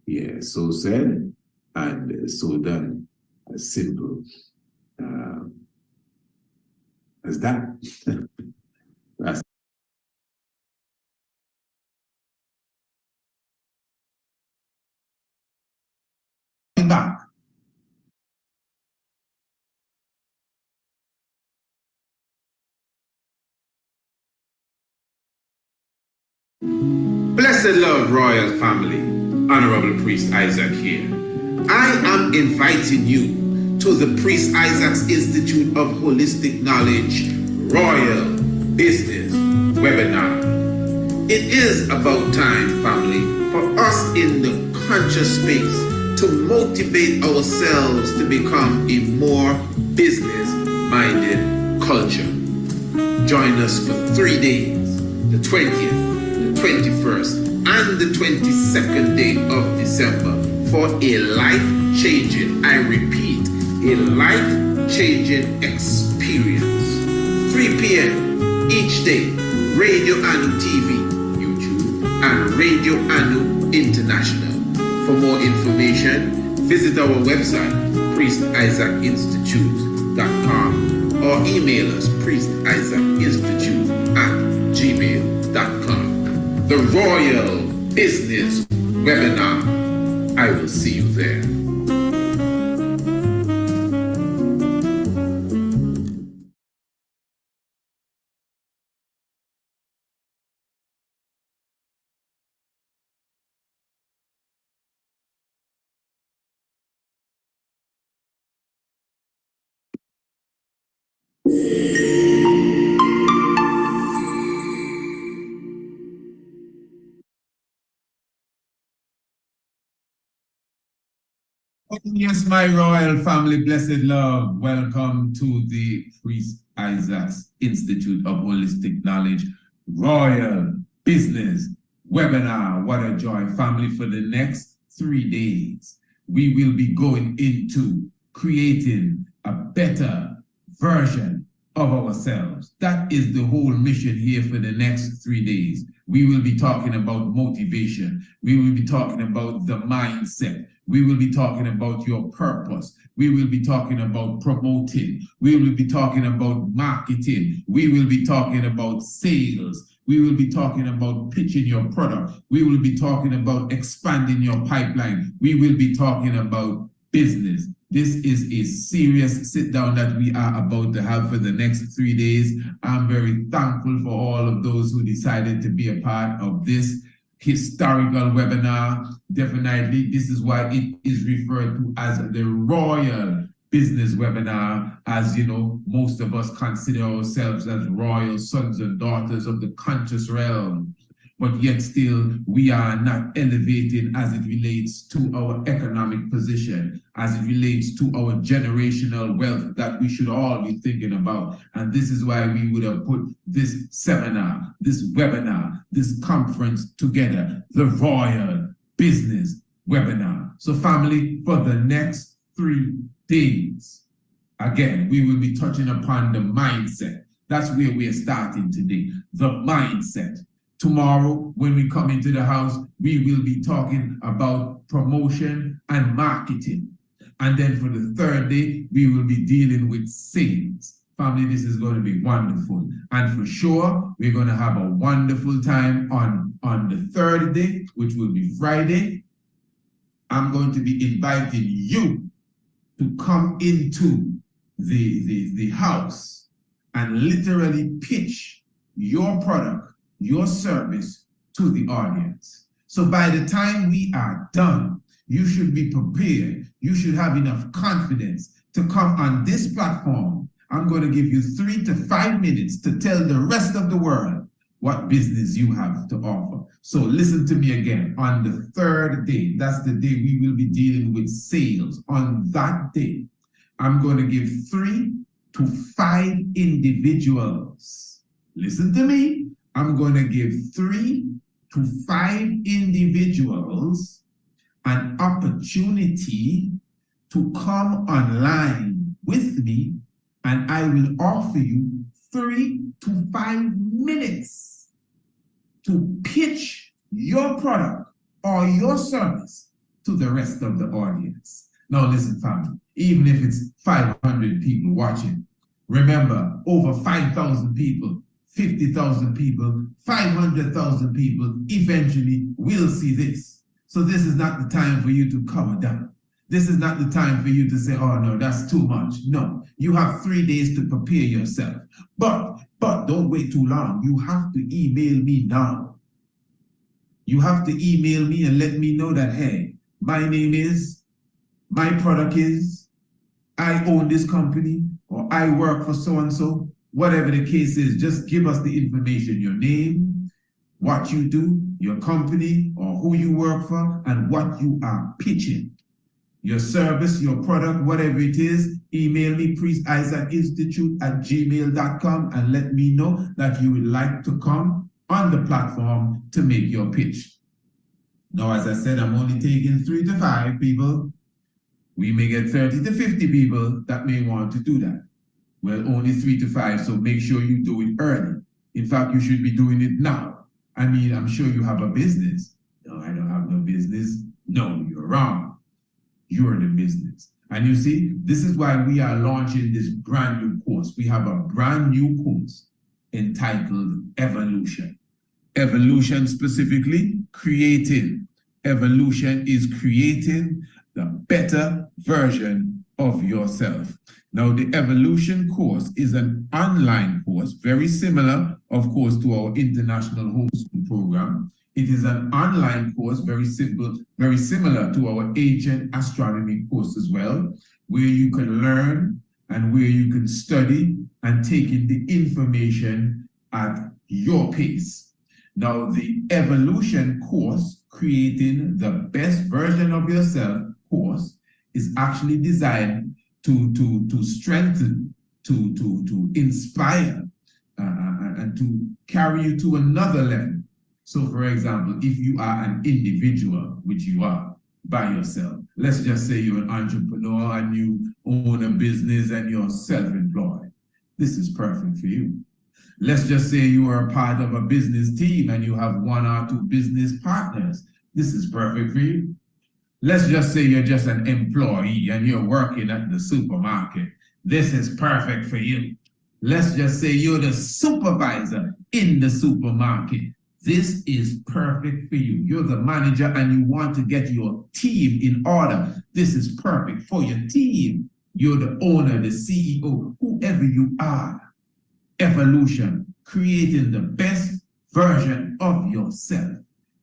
Yeah, so said and so done. As simple as that. That's back. Blessed Love Royal family, Honorable Priest Isaac here. I am inviting you to the Priest Isaac's Institute of Holistic Knowledge Royal Business Webinar. It is about time, family, for us in the conscious space to motivate ourselves to become a more business-minded culture. join us for 3 days, the 20th, the 21st, and the 22nd day of December for a life-changing, I repeat, a life-changing experience. 3 p.m. each day, Radio Anu TV, YouTube, and Radio Anu International. For more information, visit our website, priestisaacinstitute.com, or email us, priestisaacinstitute@gmail.com. The Royal Business Webinar. I will see you there. Yes, my royal family, blessed love. Welcome to the Priest Isaacs Institute of Holistic Knowledge Royal Business Webinar. What a joy, family. For the next 3 days, we will be going into creating a better version of ourselves. That is the whole mission here for the next 3 days. We will be talking about motivation. We will be talking about the mindset. We will be talking about your purpose. We will be talking about promoting. We will be talking about marketing. We will be talking about sales. We will be talking about pitching your product. We will be talking about expanding your pipeline. We will be talking about business. This is a serious sit down that we are about to have for the next 3 days. I'm very thankful for all of those who decided to be a part of this historical webinar. Definitely, this is why it is referred to as the Royal Business Webinar. As you know, most of us consider ourselves as royal sons and daughters of the conscious realm, but yet still we are not elevating as it relates to our economic position, as it relates to our generational wealth that we should all be thinking about. And this is why we would have put this seminar, this webinar, this conference together, the Royal Business Webinar. So family, for the next 3 days, again, we will be touching upon the mindset. That's where we are starting today, the mindset. Tomorrow, when we come into the house, we will be talking about promotion and marketing. And then for the 3rd day, we will be dealing with sales. Family, this is going to be wonderful. And for sure, we're going to have a wonderful time on the 3rd day, which will be Friday. I'm going to be inviting you to come into the house and literally pitch your product, your service to the audience. So by the time we are done, you should be prepared. You should have enough confidence to come on this platform. I'm going to give you 3 to 5 minutes to tell the rest of the world what business you have to offer. So listen to me again. On the 3rd day, that's the day we will be dealing with sales. On that day, I'm going to give 3 to 5 individuals. Listen to me. I'm going to give 3 to 5 individuals an opportunity to come online with me, and I will offer you 3 to 5 minutes to pitch your product or your service to the rest of the audience. Now listen, family, even if it's 500 people watching, remember, over 5,000 people, 50,000 people, 500,000 people eventually will see this. So this is not the time for you to cover down. This is not the time for you to say, oh no, that's too much. No, you have 3 days to prepare yourself. But don't wait too long. You have to email me now. You have to email me and let me know that, hey, my name is, my product is, I own this company, or I work for so-and-so. Whatever the case is, just give us the information, your name, what you do, your company, or who you work for, and what you are pitching. your service, your product, whatever it is, email me, priestisaacInstitute@gmail.com, and let me know that you would like to come on the platform to make your pitch. Now, as I said, I'm only taking 3 to 5 people. We may get 30 to 50 people that may want to do that. Well, only 3 to 5, so make sure you do it early. In fact, you should be doing it now. I mean, I'm sure you have a business. No, I don't have no business. No, you're wrong. You're the business. And you see, this is why we are launching this brand new course. We have a brand new course entitled Evolution. Evolution specifically, creating. Evolution is creating the better version of yourself. Now, the Evolution course is an online course, very similar, of course, to our international homeschool program. It is an online course, very simple, very similar to our ancient astronomy course as well, where you can learn and where you can study and take in the information at your pace. Now, the Evolution course, creating the best version of yourself course, is actually designed to strengthen, to inspire, and to carry you to another level. So, for example, if you are an individual, which you are by yourself, let's just say you're an entrepreneur and you own a business and you're self-employed, this is perfect for you. Let's just say you are a part of a business team and you have 1 or 2 business partners. This is perfect for you. Let's just say you're just an employee and you're working at the supermarket. This is perfect for you. Let's just say you're the supervisor in the supermarket. This is perfect for you. You're the manager and you want to get your team in order. This is perfect for your team. You're the owner, the CEO, whoever you are. Evolution, creating the best version of yourself,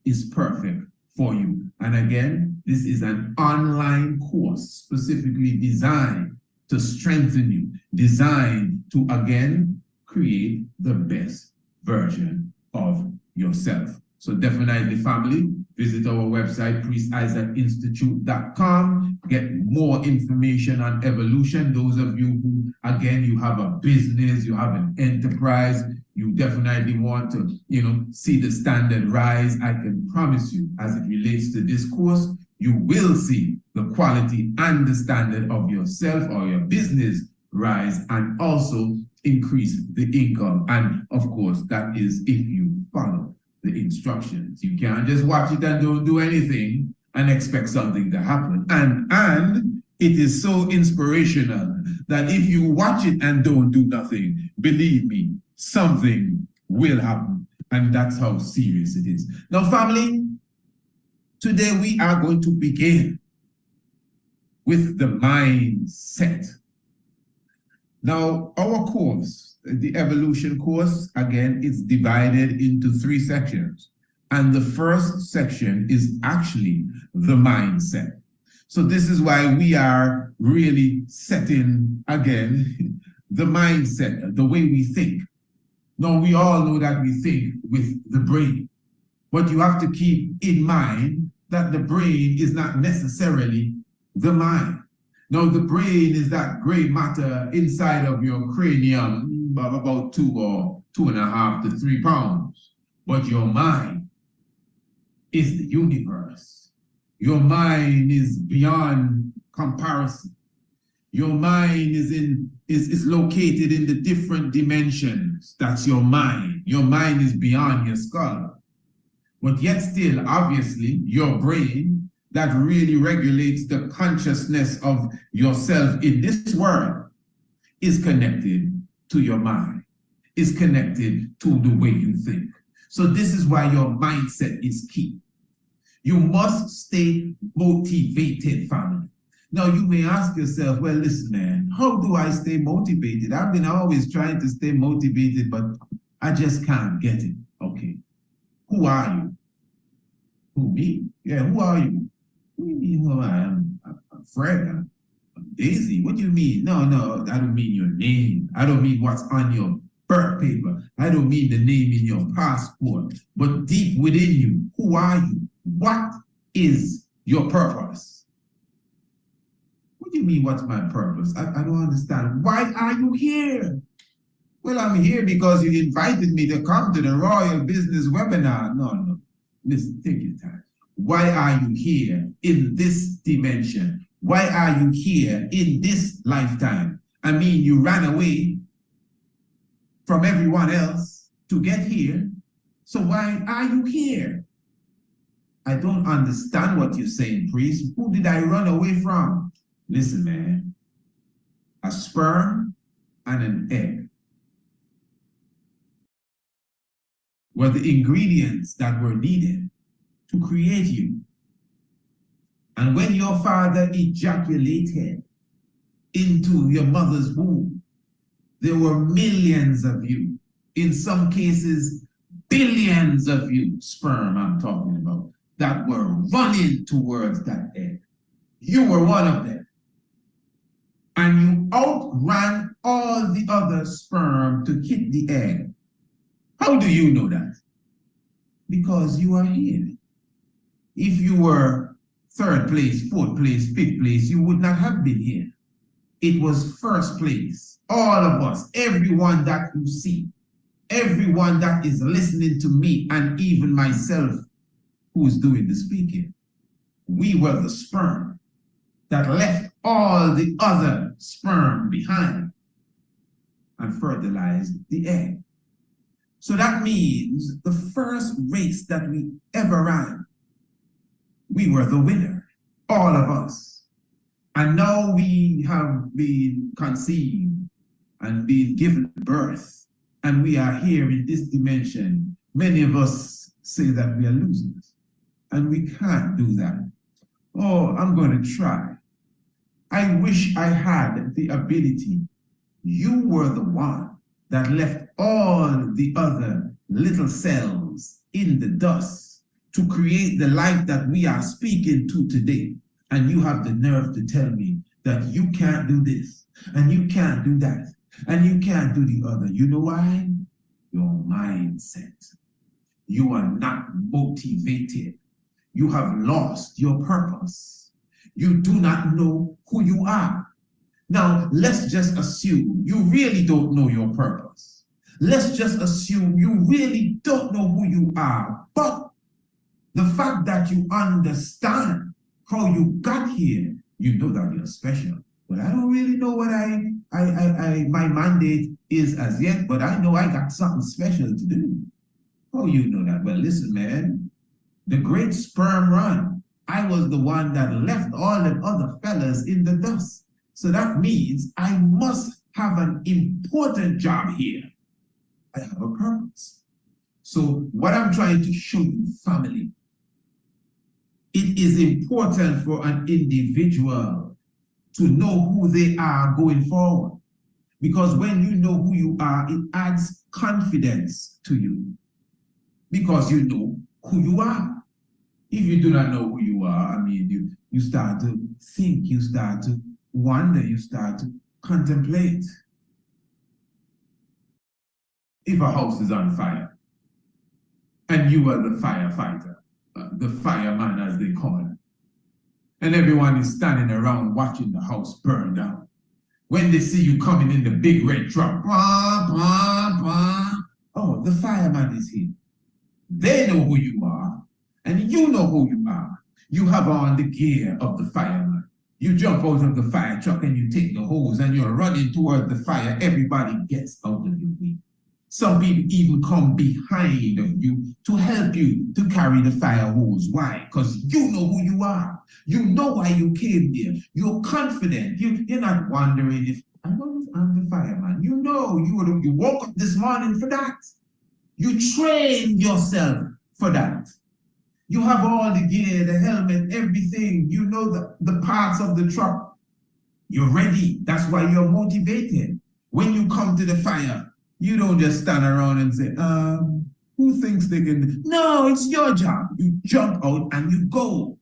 is perfect for you. And again, this is an online course specifically designed to strengthen you, designed to, again, create the best version of yourself. So definitely, family, visit our website, priestisaacInstitute.com, get more information on evolution. Those of you who, again, you have a business, you have an enterprise, you definitely want to, see the standard rise. I can promise you, as it relates to this course, you will see the quality and the standard of yourself or your business rise, and also increase the income. And of course, that is if you follow the instructions. You can't just watch it and don't do anything and expect something to happen. And it is so inspirational that if you watch it and don't do nothing, believe me, something will happen. And that's how serious it is. Now, family, today we are going to begin with the mindset. Now, our course, the Evolution course, again, is divided into 3 sections. And the first section is actually the mindset. So this is why we are really setting, again, the mindset, the way we think. Now, we all know that we think with the brain, but you have to keep in mind that the brain is not necessarily the mind. Now, the brain is that gray matter inside of your cranium of about 2 or 2.5 to 3 pounds. But your mind is the universe. Your mind is beyond comparison. Your mind is located in the different dimensions. That's your mind. Your mind is beyond your skull. But yet still, obviously, your brain that really regulates the consciousness of yourself in this world is connected to your mind, is connected to the way you think. So this is why your mindset is key. You must stay motivated, family. Now you may ask yourself, well, listen, man, how do I stay motivated? I've been always trying to stay motivated, but I just can't get it. Okay. Who are you? Who, me? Yeah, who are you? What do you mean who I am? I'm Fred. I'm Daisy. What do you mean? No, I don't mean your name. I don't mean what's on your birth paper. I don't mean the name in your passport. But deep within you, who are you? What is your purpose? What do you mean, what's my purpose? I don't understand. Why are you here? Well, I'm here because you invited me to come to the Royal Business Webinar. No. Listen, take your time. Why are you here in this dimension? Why are you here in this lifetime? I mean, you ran away from everyone else to get here. So why are you here? I don't understand what you're saying, priest. Who did I run away from? Listen, man. A sperm and an egg were the ingredients that were needed to create you. And when your father ejaculated into your mother's womb, there were millions of you, in some cases, billions of you, sperm I'm talking about, that were running towards that egg. You were one of them. And you outran all the other sperm to hit the egg. How do you know that? Because you are here. If you were third place, fourth place, fifth place, you would not have been here. It was first place. All of us, everyone that you see, everyone that is listening to me, and even myself who is doing the speaking, we were the sperm that left all the other sperm behind and fertilized the egg. So that means the first race that we ever ran, we were the winner, all of us. And now we have been conceived and been given birth, and we are here in this dimension. Many of us say that we are losers, and we can't do that. Oh, I'm going to try. I wish I had the ability. You were the one that left all the other little cells in the dust to create the life that we are speaking to today. And you have the nerve to tell me that you can't do this, and you can't do that, and you can't do the other. You know why? Your mindset. You are not motivated. You have lost your purpose. You do not know who you are. Now, let's just assume you really don't know your purpose. Let's just assume you really don't know who you are. But the fact that you understand how you got here, you know that you're special. But I don't really know what my mandate is as yet, but I know I got something special to do. Oh, you know that. Well, listen, man, the great sperm run, I was the one that left all the other fellas in the dust. So that means I must have an important job here. I have a purpose. So what I'm trying to show you, family, it is important for an individual to know who they are going forward. Because when you know who you are, it adds confidence to you. Because you know who you are. If you do not know who you are, I mean, you start to think, you start to wonder, you start to contemplate. If a house is on fire, and you are the firefighter, the fireman as they call it, and everyone is standing around watching the house burn down. When they see you coming in the big red truck, bah, bah, bah, oh, the fireman is here. They know who you are, and you know who you are. You have on the gear of the fireman. You jump out of the fire truck and you take the hose and you're running toward the fire. Everybody gets out of your way. Some people even come behind of you to help you to carry the fire hose. Why? Because you know who you are. You know why you came here. You're confident. You're not wondering if I'm the fireman. You know you woke up this morning for that. You trained yourself for that. You have all the gear, the helmet, everything. You know the parts of the truck. You're ready. That's why you're motivated. When you come to the fire, you don't just stand around and say, who thinks they can? No, it's your job. You jump out and you go.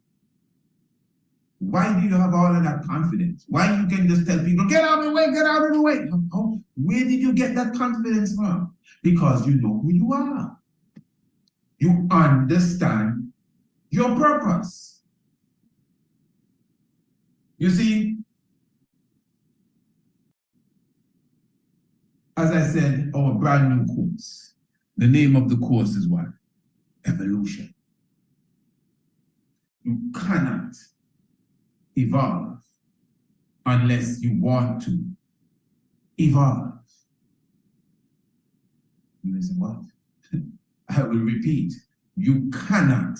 Why do you have all of that confidence? Why you can just tell people, get out of the way, get out of the way? Oh, where did you get that confidence from? Because you know who you are. You understand your purpose. You see, as I said, our brand new course. The name of the course is what? Evolution. You cannot evolve unless you want to evolve. You say, what? I will repeat. You cannot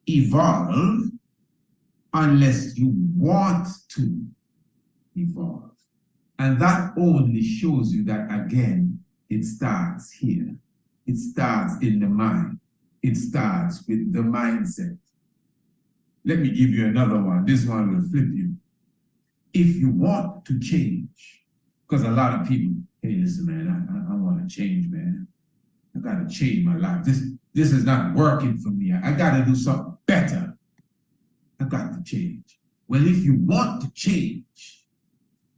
evolve unless you want to evolve. And that only shows you that, again, it starts here. It starts in the mind. It starts with the mindset. Let me give you another one. This one will flip you. If you want to change, because a lot of people, hey, listen, man, I want to change, man. I got to change my life. This is not working for me. I got to do something better. I got to change. Well, if you want to change,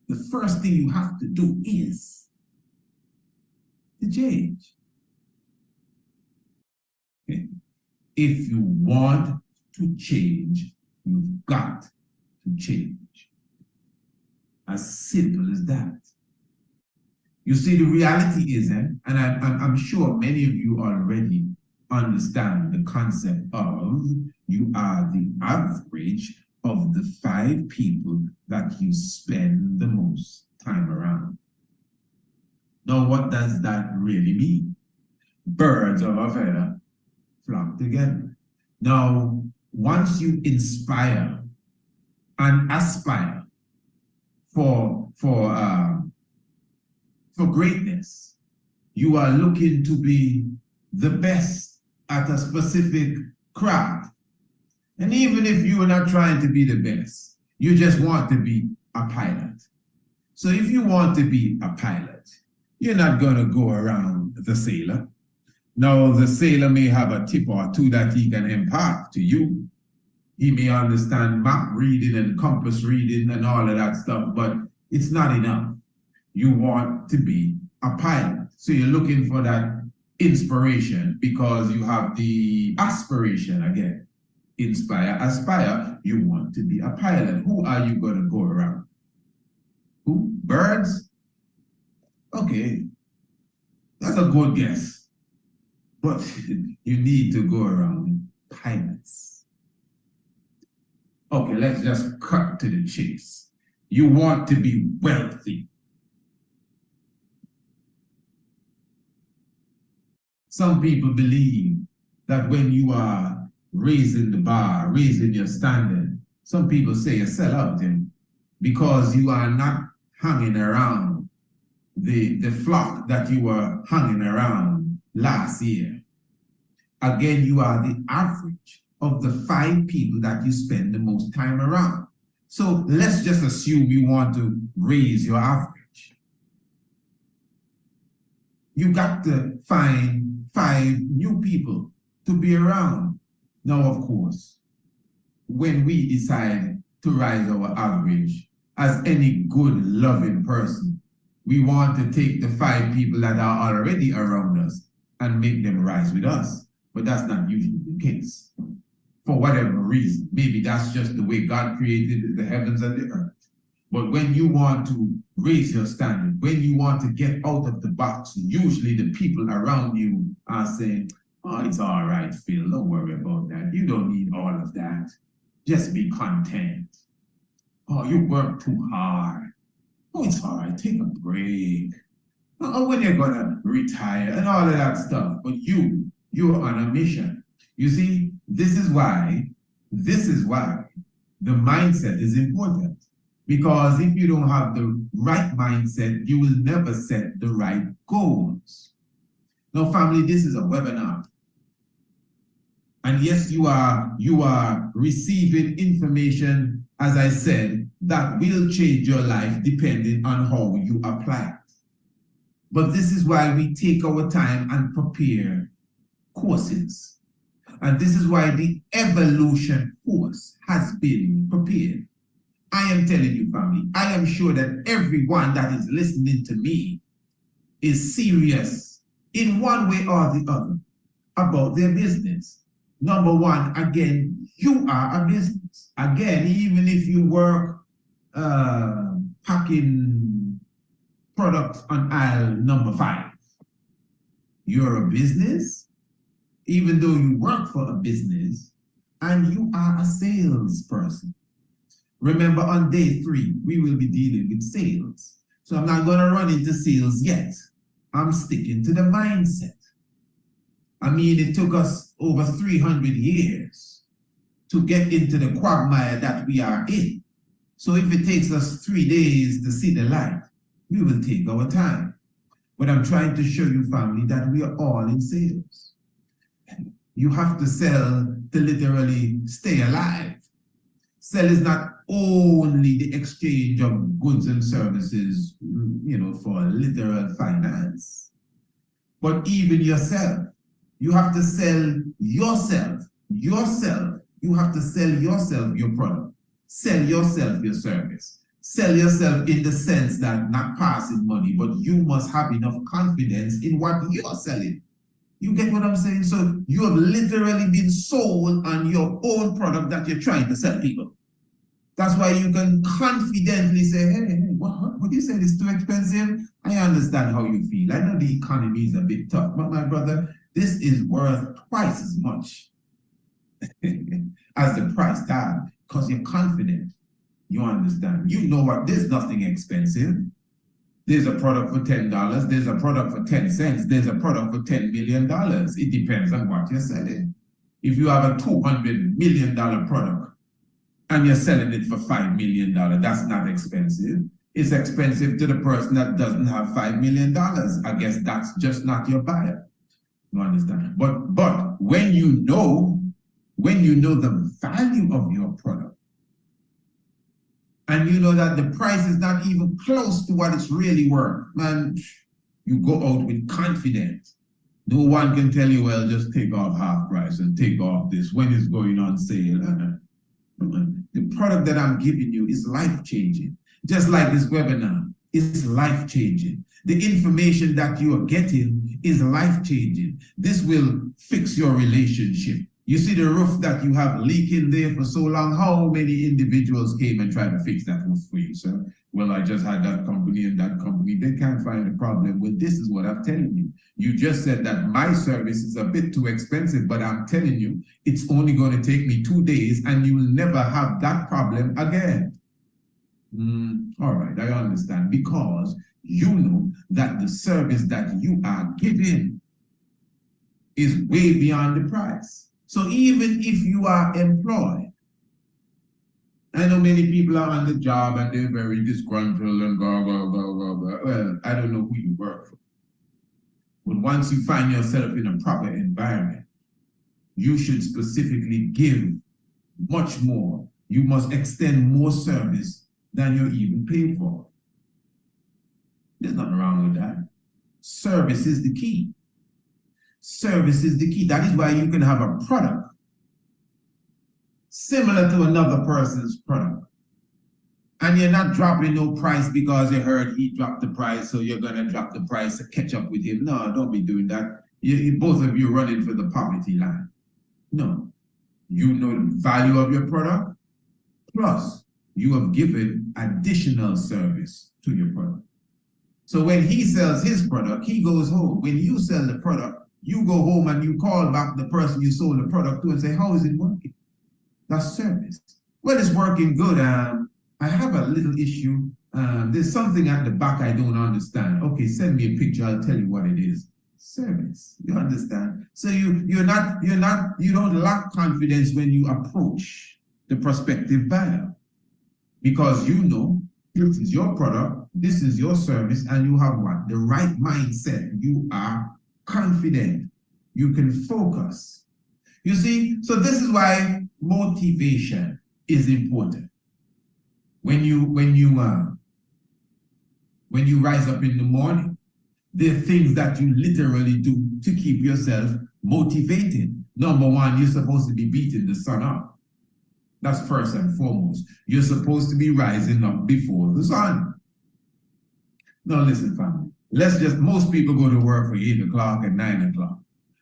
the first thing you have to do is to change. Okay? If you want to change, you've got to change. As simple as that. You see, the reality is, and I'm sure many of you already understand the concept of you are the average of the 5 people that you spend the most time around. Now, what does that really mean? Birds of a feather flock together. Now, once you inspire and aspire for greatness, you are looking to be the best at a specific craft. And even if you are not trying to be the best, you just want to be a pilot. So if you want to be a pilot, you're not going to go around the sailor. Now, the sailor may have a tip or two that he can impart to you. He may understand map reading and compass reading and all of that stuff, but it's not enough. You want to be a pilot. So you're looking for that inspiration because you have the aspiration again. Inspire, aspire, you want to be a pilot. Who are you going to go around? Who? Birds? Okay, that's a good guess. But you need to go around pilots. Okay, let's just cut to the chase. You want to be wealthy. Some people believe that when you are raising the bar, raising your standard, some people say you sell out them because you are not hanging around the flock that you were hanging around last year. Again, you are the average of the 5 people that you spend the most time around. So let's just assume you want to raise your average. You got to find 5 new people to be around. Now, of course, when we decide to rise our average, as any good, loving person, we want to take the 5 people that are already around us and make them rise with us. But that's not usually the case. For whatever reason, maybe that's just the way God created the heavens and the earth. But when you want to raise your standard, when you want to get out of the box, usually the people around you are saying, oh, it's all right, Phil, don't worry about that. You don't need all of that. Just be content. Oh, you work too hard. Oh, it's all right, take a break. Oh, when you're gonna retire and all of that stuff. But you're on a mission. You see, this is why the mindset is important. Because if you don't have the right mindset, you will never set the right goals. Now, family, this is a webinar. And yes, you are receiving information, as I said, that will change your life depending on how you apply it. But this is why we take our time and prepare courses. And this is why the evolution course has been prepared. I am telling you, family, I am sure that everyone that is listening to me is serious in one way or the other about their business. Number one, again, you are a business. Again, even if you work packing product on aisle number 5. You're a business, even though you work for a business, and you are a salesperson. Remember, on day 3, we will be dealing with sales. So I'm not going to run into sales yet. I'm sticking to the mindset. I mean, it took us over 300 years to get into the quagmire that we are in. So if it takes us 3 days to see the light, we will take our time. But I'm trying to show you, family, that we are all in sales. You have to sell to literally stay alive. Sell is not only the exchange of goods and services, for literal finance, but even yourself. You have to sell yourself. You have to sell yourself your product. Sell yourself your service. Sell yourself in the sense that not passing money, but you must have enough confidence in what you are selling. You get what I'm saying? So you have literally been sold on your own product that you're trying to sell people. That's why you can confidently say, hey, what you said is too expensive. I understand how you feel. I know the economy is a bit tough, but my brother, this is worth twice as much as the price tag, because you're confident. You understand. You know what, there's nothing expensive. There's a product for $10, there's a product for 10 cents, there's a product for $10 million. It depends on what you're selling. If you have a $200 million product and you're selling it for $5 million, that's not expensive. It's expensive to the person that doesn't have $5 million. I guess that's just not your buyer. You understand? But when you know the value of your product, and you know that the price is not even close to what it's really worth, man, you go out with confidence. No one can tell you, well, just take off half price and take off this when it's going on sale. The product that I'm giving you is life-changing. Just like this webinar is life-changing. The information that you are getting is life-changing. This will fix your relationship. You see the roof that you have leaking there for so long, how many individuals came and tried to fix that roof for you, sir? Well, I just had that company and that company. They can't find a problem. Well, this is what I'm telling you. You just said that my service is a bit too expensive, but I'm telling you, it's only going to take me 2 days and you will never have that problem again. All right, I understand. Because you know that the service that you are giving is way beyond the price. So even if you are employed, I know many people are on the job and they're very disgruntled and go. Well, I don't know who you work for. But once you find yourself in a proper environment, you should specifically give much more. You must extend more service than you're even paid for. There's nothing wrong with that. Service is the key. Service is the key. That is why you can have a product similar to another person's product. And you're not dropping no price because you heard he dropped the price, so you're going to drop the price to catch up with him. No, don't be doing that. Both of you running for the poverty line. No. You know the value of your product, plus you have given additional service to your product. So when he sells his product, he goes home. When you sell the product, you go home and you call back the person you sold the product to and say, how is it working? That's service. Well, it's working good. I have a little issue. There's something at the back I don't understand. Okay, send me a picture. I'll tell you what it is. Service. You understand? So you don't lack confidence when you approach the prospective buyer, because you know this is your product, this is your service, and you have what? The right mindset. You are confident. You can focus. You see, so this is why motivation is important. When you rise up in the morning, there are things that you literally do to keep yourself motivated. Number one, you're supposed to be beating the sun up. That's first and foremost. You're supposed to be rising up before the sun. Now listen, family. Most people go to work for 8 o'clock and 9 o'clock.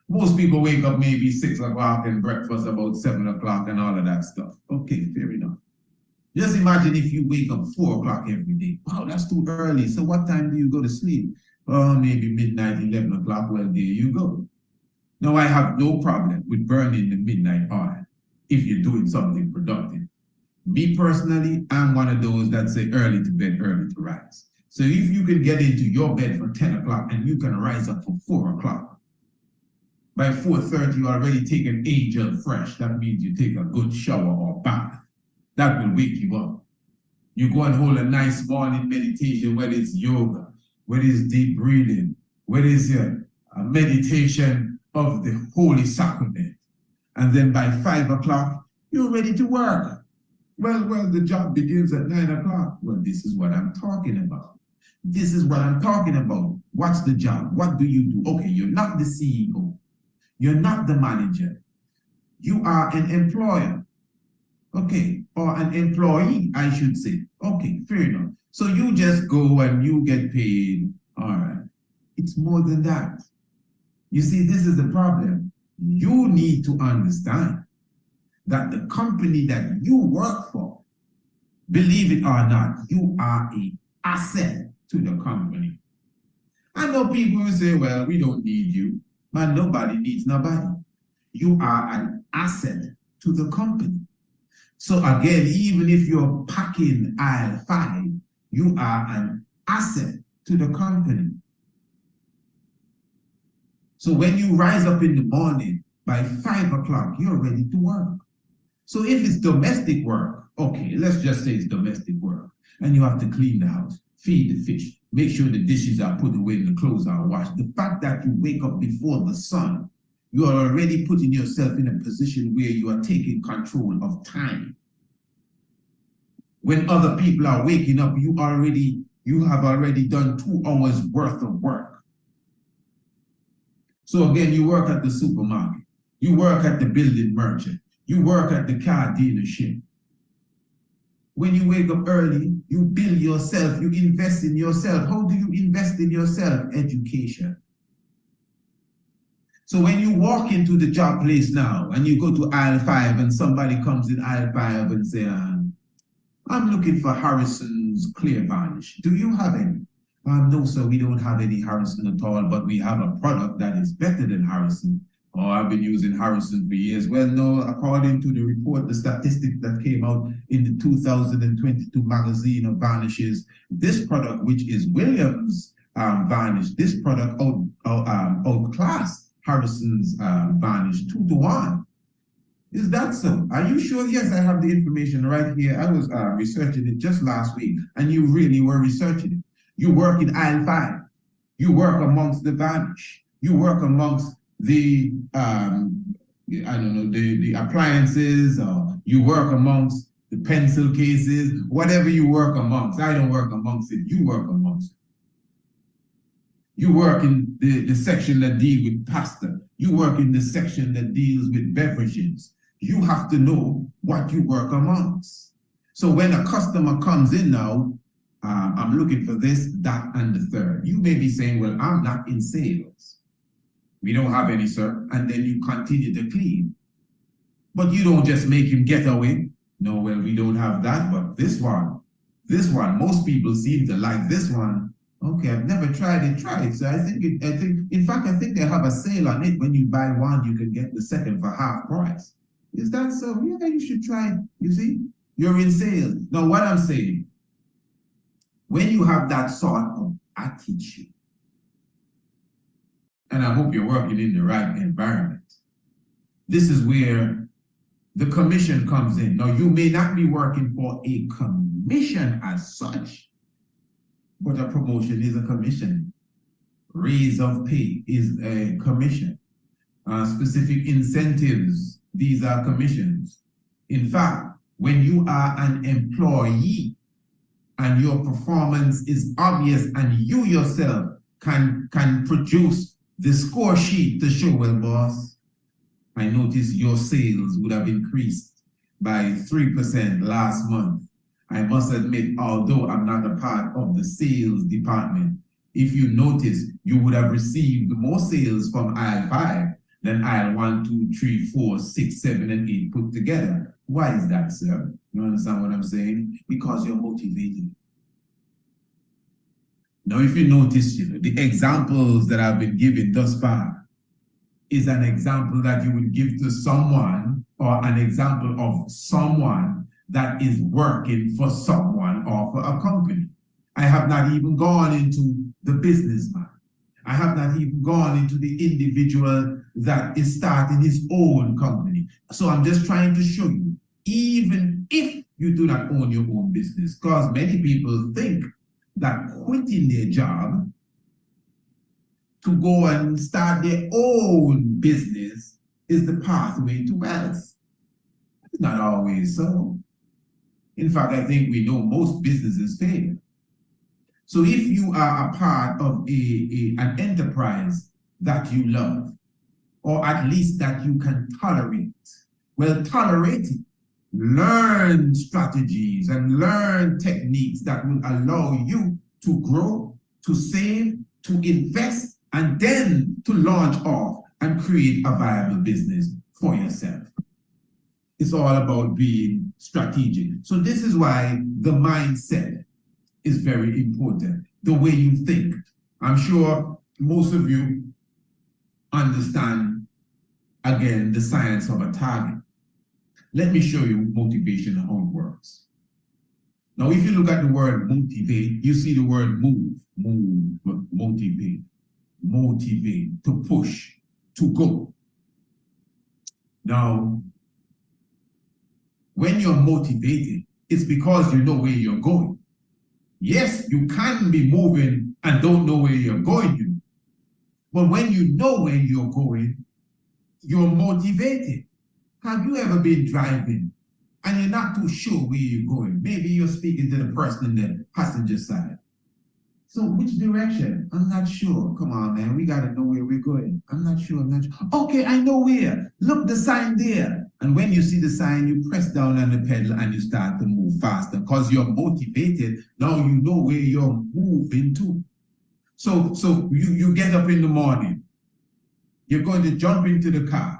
Most people wake up maybe 6 o'clock and breakfast about 7 o'clock and all of that stuff. Okay, fair enough. Just imagine if you wake up 4 o'clock every day. Wow, that's too early. So what time do you go to sleep? Oh, maybe midnight, 11 o'clock. Well, there you go. Now, I have no problem with burning the midnight oil if you're doing something productive. Me personally, I'm one of those that say early to bed, early to rise. So if you can get into your bed for 10 o'clock and you can rise up for 4 o'clock, by 4:30, you already take an angel fresh. That means you take a good shower or bath. That will wake you up. You go and hold a nice morning meditation, whether it's yoga, whether it's deep breathing, whether it's a meditation of the Holy Sacrament. And then by 5 o'clock, you're ready to work. Well, the job begins at 9 o'clock. Well, this is what I'm talking about. This is what I'm talking about. What's the job? What do you do? Okay, you're not the CEO. You're not the manager. You are an employer. Okay, or an employee, I should say. Okay, fair enough. So you just go and you get paid. All right. It's more than that. You see, this is the problem. You need to understand that the company that you work for, believe it or not, you are an asset to the company. I know people who say, well, we don't need you. Man, nobody needs nobody. You are an asset to the company. So again, even if you're packing aisle 5, you are an asset to the company. So when you rise up in the morning, by 5 o'clock, you're ready to work. So if it's domestic work, okay, let's just say it's domestic work, and you have to clean the house, feed the fish, make sure the dishes are put away and the clothes are washed. The fact that you wake up before the sun, you are already putting yourself in a position where you are taking control of time. When other people are waking up, you have already done 2 hours worth of work. So again, you work at the supermarket, you work at the building merchant, you work at the car dealership. When you wake up early, you build yourself, you invest in yourself. How do you invest in yourself? Education. So when you walk into the job place now and you go to aisle 5 and somebody comes in aisle 5 and say, I'm looking for Harrison's clear varnish. Do you have any? No, sir, we don't have any Harrison at all, but we have a product that is better than Harrison. Oh, I've been using Harrison for years. Well, no, according to the report, the statistic that came out in the 2022 magazine of varnishes, this product, which is Williams varnish, this product outclassed Harrison's varnish 2 to 1. Is that so? Are you sure? Yes, I have the information right here. I was researching it just last week, and you really were researching it. You work in aisle 5. You work amongst the varnish. You work amongst the the appliances, or you work amongst the pencil cases, whatever you work amongst. I don't work amongst it. You work amongst it. You work in the section that deals with pasta. You work in the section that deals with beverages. You have to know what you work amongst. So when a customer comes in now, I'm looking for this, that, and the third. You may be saying, well, I'm not in sales. We don't have any, sir. And then you continue to clean. But you don't just make him get away. No, well, we don't have that, but this one, most people seem to like this one. Okay, I've never tried it, try it. So I think they have a sale on it. When you buy one, you can get the second for half price. Is that so? Yeah, you should try it. You see, you're in sales. Now, what I'm saying, when you have that sort of attitude, and I hope you're working in the right environment, this is where the commission comes in. Now, you may not be working for a commission as such, but a promotion is a commission. Raise of pay is a commission. Specific incentives, these are commissions. In fact, when you are an employee and your performance is obvious and you yourself can produce the score sheet to show, well, boss, I noticed your sales would have increased by 3% last month. I must admit, although I'm not a part of the sales department, if you notice, you would have received more sales from aisle 5 than aisle 1, 2, 3, 4, 6, 7, and 8 put together. Why is that, sir? You understand what I'm saying? Because you're motivated. Now, if you notice, the examples that I've been given thus far is an example that you would give to someone, or an example of someone that is working for someone or for a company. I have not even gone into the businessman. I have not even gone into the individual that is starting his own company. So I'm just trying to show you, even if you do not own your own business, because many people think that quitting their job to go and start their own business is the pathway to wealth. It's not always so. In fact, I think we know most businesses fail. So if you are a part of an enterprise that you love, or at least that you can tolerate, well, tolerate it. Learn strategies and learn techniques that will allow you to grow, to save, to invest, and then to launch off and create a viable business for yourself. It's all about being strategic. So this is why the mindset is very important, the way you think. I'm sure most of you understand, again, the science of a target. Let me show you motivation and how it works. Now, if you look at the word motivate, you see the word move, motivate, to push, to go. Now, when you're motivated, it's because you know where you're going. Yes, you can be moving and don't know where you're going. But when you know where you're going, you're motivated. Have you ever been driving and you're not too sure where you're going? Maybe you're speaking to the person in the passenger side. So which direction? I'm not sure. Come on, man. We got to know where we're going. I'm not sure. Okay, I know where. Look, the sign there. And when you see the sign, you press down on the pedal and you start to move faster because you're motivated. Now you know where you're moving to. So you get up in the morning. You're going to jump into the car.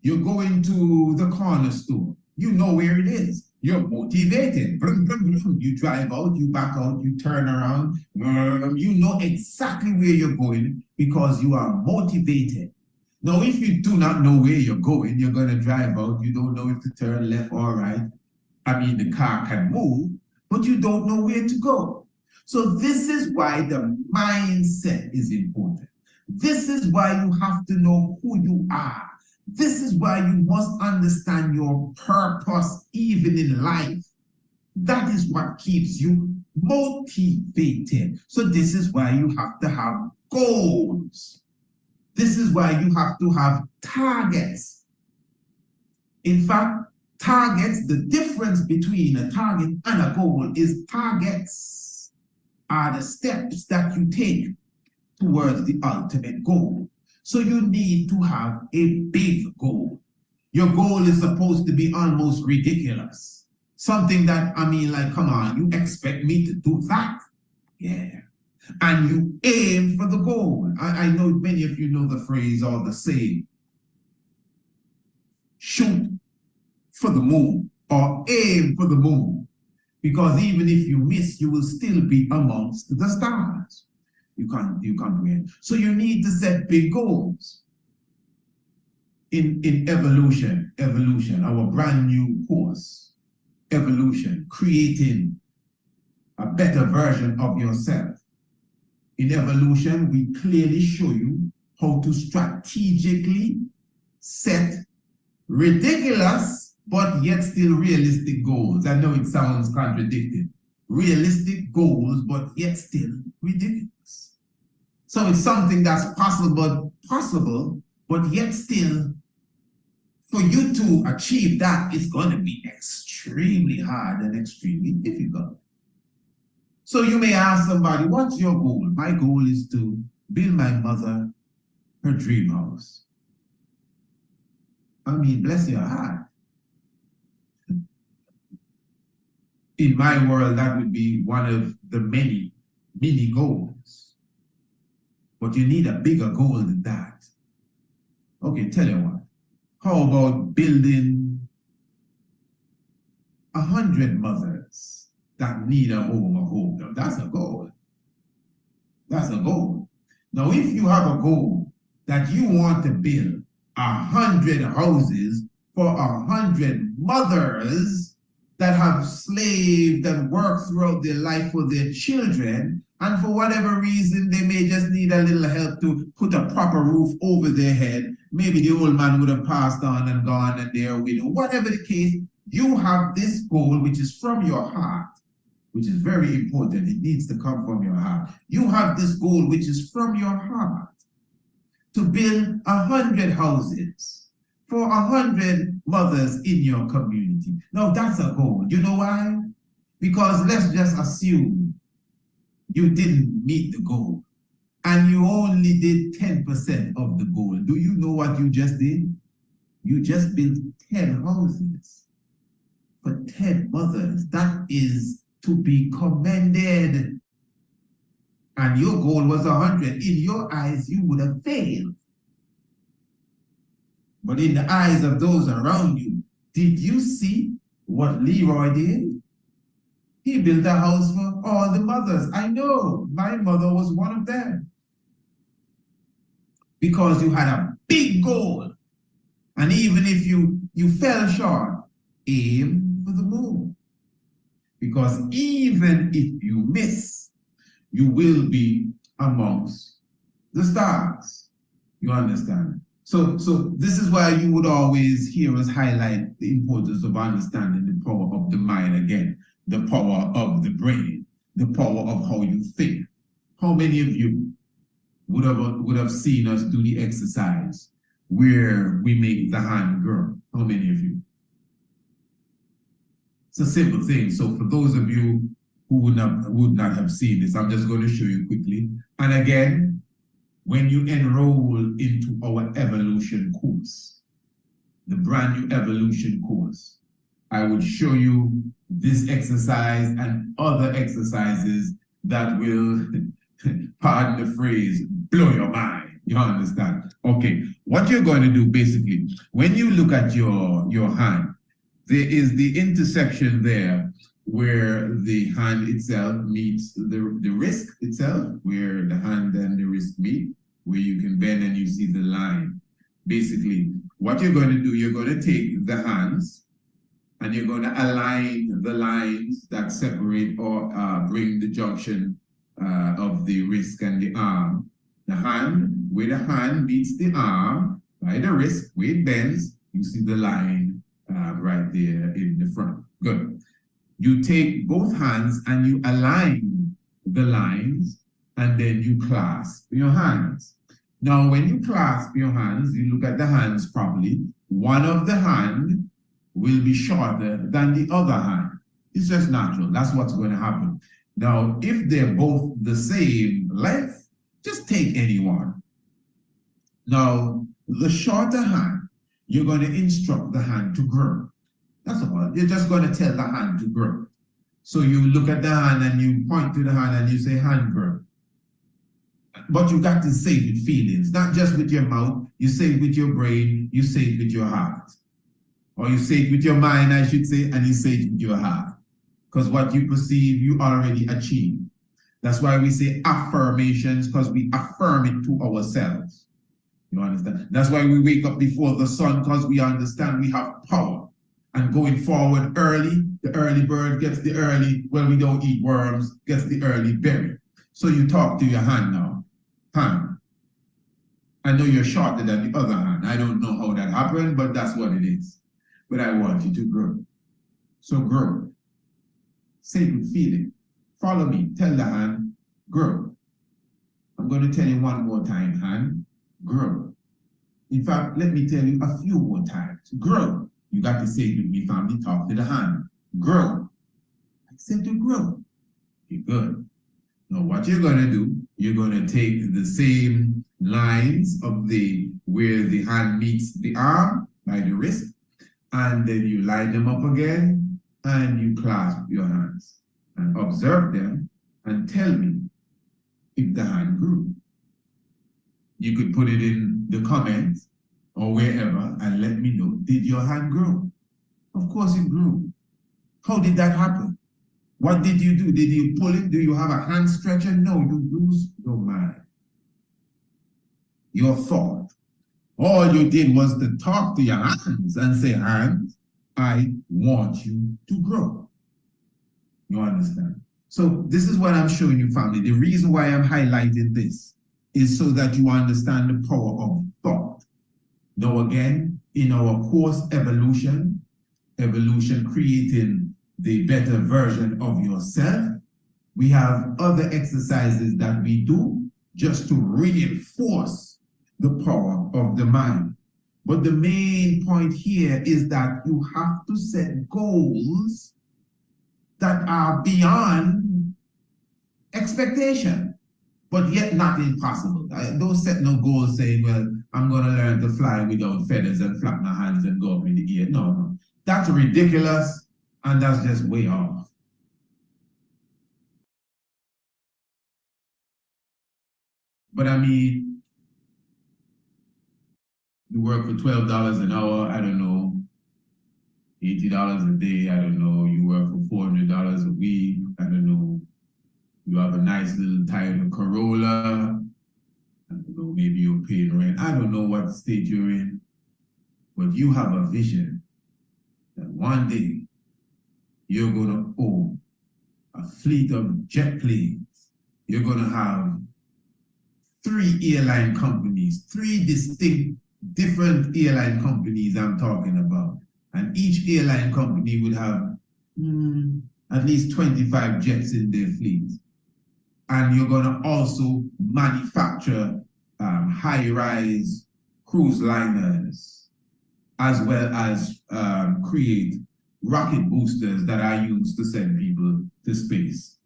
You're going to the corner store. You know where it is. You're motivated. Brum, brum, brum. You drive out, you back out, you turn around. You know exactly where you're going because you are motivated. Now, if you do not know where you're going, you're going to drive out. You don't know if to turn left or right. I mean, the car can move, but you don't know where to go. So this is why the mindset is important. This is why you have to know who you are. This is why you must understand your purpose even in life. That is what keeps you motivated. So this is why you have to have goals. This is why you have to have targets. In fact, targets, the difference between a target and a goal is targets are the steps that you take towards the ultimate goal. So you need to have a big goal. Your goal is supposed to be almost ridiculous. Something that, I mean, like, come on, you expect me to do that? Yeah. And you aim for the goal. I know many of you know the phrase or the saying, shoot for the moon or aim for the moon. Because even if you miss, you will still be amongst the stars. You can't win. So you need to set big goals. In evolution, our brand new course, evolution, creating a better version of yourself. In evolution, we clearly show you how to strategically set ridiculous but yet still realistic goals. I know it sounds contradictory. Realistic goals but yet still ridiculous. So it's something that's possible, but yet still, for you to achieve that, it's going to be extremely hard and extremely difficult. So you may ask somebody, what's your goal? My goal is to build my mother her dream house. I mean, bless your heart. In my world, that would be one of the many goals. But you need a bigger goal than that. Okay, tell you what. How about building 100 mothers that need a home. Now, that's a goal. That's a goal. Now, if you have a goal that you want to build 100 houses for 100 mothers that have slaved and worked throughout their life for their children, and for whatever reason, they may just need a little help to put a proper roof over their head. Maybe the old man would have passed on and gone and they're a widow. Whatever the case, you have this goal which is from your heart, which is very important. It needs to come from your heart. You have this goal which is from your heart to build 100 houses for 100 mothers in your community. Now that's a goal. You know why? Because let's just assume you didn't meet the goal and you only did 10% of the goal. Do you know what you just did? You just built 10 houses for 10 mothers. That is to be commended. And your goal was 100. In your eyes, you would have failed. But in the eyes of those around you, did you see what Leroy did? He built a house for all the mothers. I know, my mother was one of them. Because you had a big goal. And even if you fell short, aim for the moon. Because even if you miss, you will be amongst the stars. You understand? So this is why you would always hear us highlight the importance of understanding the power of the mind again, the power of the brain, the power of how you think. How many of you would have seen us do the exercise where we make the hand grow? How many of you? It's a simple thing. So for those of you who would not have seen this, I'm just going to show you quickly. And again, when you enroll into our evolution course, the brand new evolution course, I would show you this exercise and other exercises that will, pardon the phrase, blow your mind. You understand? Okay, what you're going to do basically, when you look at your hand, there is the intersection there where the hand itself meets the wrist itself, where the hand and the wrist meet, where you can bend and you see the line. Basically, what you're going to do, you're going to take the hands and you're going to align the lines that separate or bring the junction of the wrist and the arm. The hand, where the hand meets the arm, by the wrist, where it bends, you see the line right there in the front. Good. You take both hands and you align the lines and then you clasp your hands. Now, when you clasp your hands, you look at the hands properly. One of the hand will be shorter than the other hand. It's just natural. That's what's going to happen. Now, if they're both the same length, just take any one. Now, the shorter hand, you're going to instruct the hand to grow. That's all. You're just going to tell the hand to grow. So you look at the hand and you point to the hand and you say, hand grow. But you got to say it with feelings, not just with your mouth. You say it with your brain, you say it with your heart. Or you say it with your mind, I should say, and you say it with your heart. Because what you perceive, you already achieve. That's why we say affirmations, because we affirm it to ourselves. You understand? That's why we wake up before the sun, because we understand we have power. And going forward early, the early bird gets the early, well, we don't eat worms, gets the early berry. So you talk to your hand now. Hand. I know you're shorter than the other hand. I don't know how that happened, but that's what it is. But I want you to grow. So grow. Say it with feeling. Follow me. Tell the hand, grow. I'm going to tell you one more time, hand, grow. In fact, let me tell you a few more times. Grow. You got to say it with me, family. Talk to the hand. Grow. I said to grow. Okay, good. Now what you're going to do, you're going to take the same lines of where the hand meets the arm by the wrist, and then you line them up again, and you clasp your hands and observe them and tell me if the hand grew. You could put it in the comments or wherever and let me know, did your hand grow? Of course it grew. How did that happen? What did you do? Did you pull it? Do you have a hand stretcher? No, you use your mind. Your thought. All you did was to talk to your hands and say, hands, I want you to grow. You understand? So this is what I'm showing you, family. The reason why I'm highlighting this is so that you understand the power of thought. Now again, in our course, evolution creating the better version of yourself, we have other exercises that we do just to reinforce the power of the mind. But the main point here is that you have to set goals that are beyond expectation, but yet not impossible. Don't set no goals saying, well, I'm going to learn to fly without feathers and flap my hands and go up in the air. No. That's ridiculous, and that's just way off. But I mean, you work for $12 an hour, I don't know, $80 a day, I don't know, you work for $400 a week, I don't know, you have a nice little Toyota Corolla, I don't know, maybe you're paying rent, I don't know what state you're in, but you have a vision that one day you're gonna own a fleet of jet planes, you're gonna have 3 airline companies, 3 distinct different airline companies I'm talking about. And each airline company would have at least 25 jets in their fleet. And you're going to also manufacture high-rise cruise liners, as well as create rocket boosters that are used to send people to space.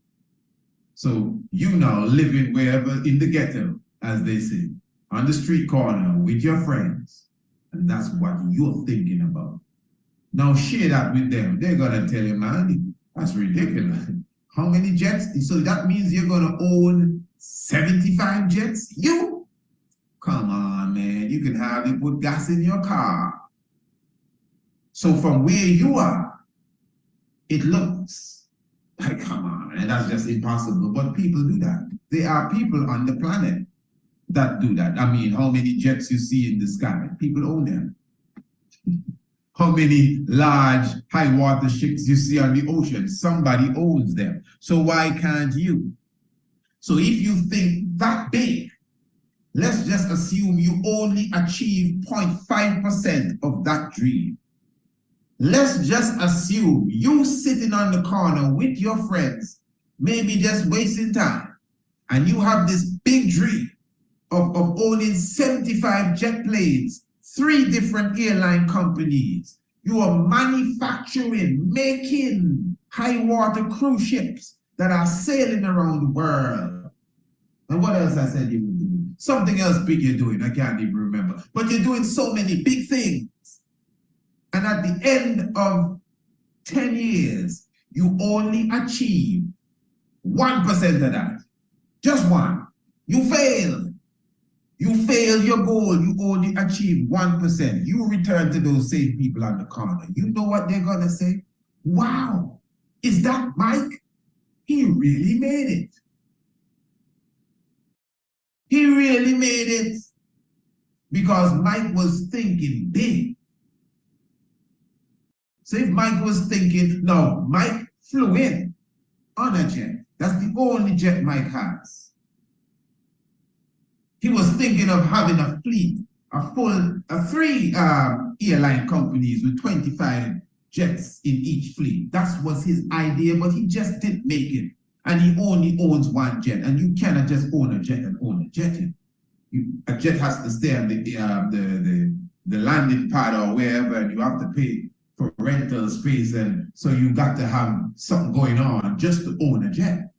So you now living wherever in the ghetto, as they say, on the street corner with your friends, and that's what you're thinking about. Now share that with them. They're gonna tell you, man, that's ridiculous. How many jets? So that means you're gonna own 75 jets? You? Come on, man. You can hardly put gas in your car. So from where you are, it looks like, come on, man, that's just impossible. But people do that. There are people on the planet that do that. I mean, how many jets you see in the sky? People own them. How many large high water ships you see on the ocean? Somebody owns them. So why can't you? So if you think that big, let's just assume you only achieve 0.5% of that dream. Let's just assume you sitting on the corner with your friends, maybe just wasting time, and you have this big dream of owning 75 jet planes, 3 different airline companies. You are manufacturing, making high water cruise ships that are sailing around the world. And what else I said you were doing? Something else big you're doing, I can't even remember. But you're doing so many big things. And at the end of 10 years, you only achieve 1% of that. Just 1. You failed. You failed your goal, you only achieve 1%. You return to those same people on the corner. You know what they're gonna say? Wow, is that Mike? He really made it. He really made it because Mike was thinking big. So if Mike was thinking, no, Mike flew in on a jet. That's the only jet Mike has. He was thinking of having a fleet, a 3 airline companies with 25 jets in each fleet. That was his idea, but he just didn't make it. And he only owns 1 jet, and you cannot just own a jet and own a jet. A jet has to stay on the landing pad or wherever, and you have to pay for rental space, and so you got to have something going on just to own a jet.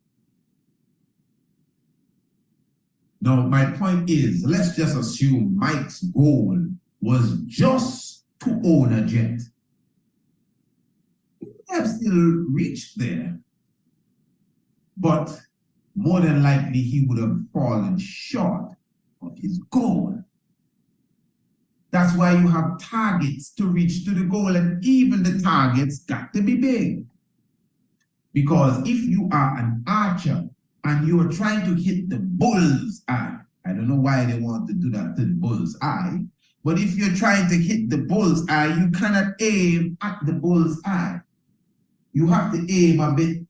Now, my point is, let's just assume Mike's goal was just to own a jet. He would have still reached there, but more than likely he would have fallen short of his goal. That's why you have targets to reach to the goal, and even the targets got to be big. Because if you are an archer and you are trying to hit the bull's eye, I don't know why they want to do that to the bull's eye, but if you're trying to hit the bull's eye, you cannot aim at the bull's eye. You have to aim a bit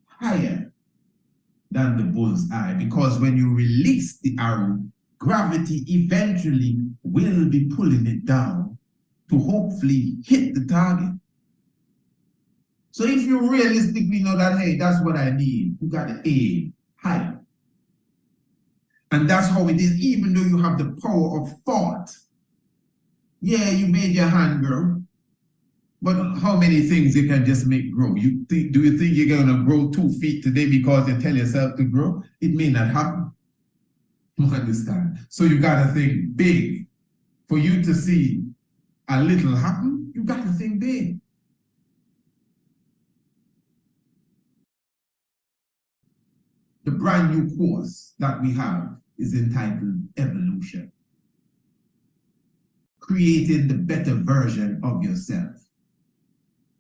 higher than the bull's eye, because when you release the arrow, gravity eventually will be pulling it down to hopefully hit the target. So if you realistically know that, hey, that's what I need, you got to aim higher. And that's how it is, even though you have the power of thought. Yeah, you made your hand grow, but how many things you can just make grow? Do you think you're going to grow 2 feet today because you tell yourself to grow? It may not happen. You understand? So you got to think big. For you to see a little happen, you got to think big. The brand new course that we have is entitled Evolution. Creating the better version of yourself.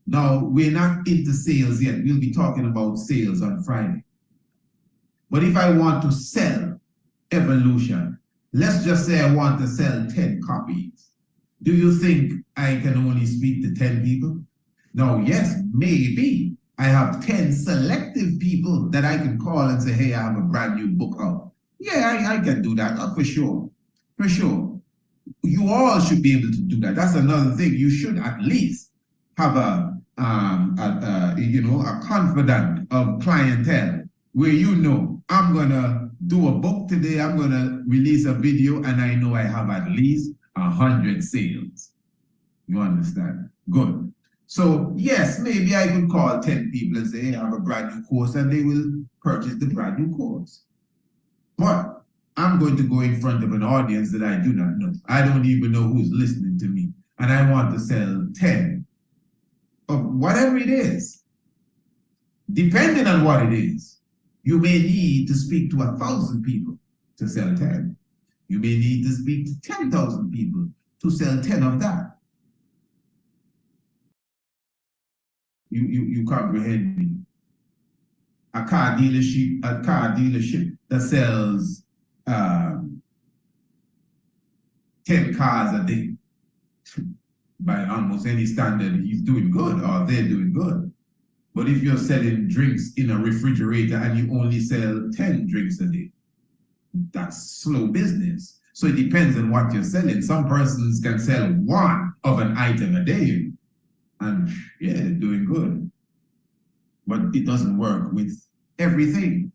Now, we're not into sales yet. We'll be talking about sales on Friday. But if I want to sell Evolution, let's just say I want to sell 10 copies. Do you think I can only speak to 10 people? No, yes, maybe. I have 10 selective people that I can call and say, hey, I have a brand new book out. Yeah, I can do that, for sure. For sure. You all should be able to do that. That's another thing. You should at least have a confidant of clientele where you know, I'm going to do a book today, I'm going to release a video, and I know I have at least 100 sales. You understand? Good. So yes, maybe I could call 10 people and say, hey, I have a brand new course, and they will purchase the brand new course. But I'm going to go in front of an audience that I do not know. I don't even know who's listening to me. And I want to sell 10 of whatever it is. Depending on what it is, you may need to speak to 1,000 people to sell 10. You may need to speak to 10,000 people to sell 10 of that. You comprehend me? A car dealership that sells 10 cars a day. By almost any standard, he's doing good, or they're doing good. But if you're selling drinks in a refrigerator and you only sell 10 drinks a day, that's slow business. So it depends on what you're selling. Some persons can sell one of an item a day, and yeah, they're doing good. But it doesn't work with everything.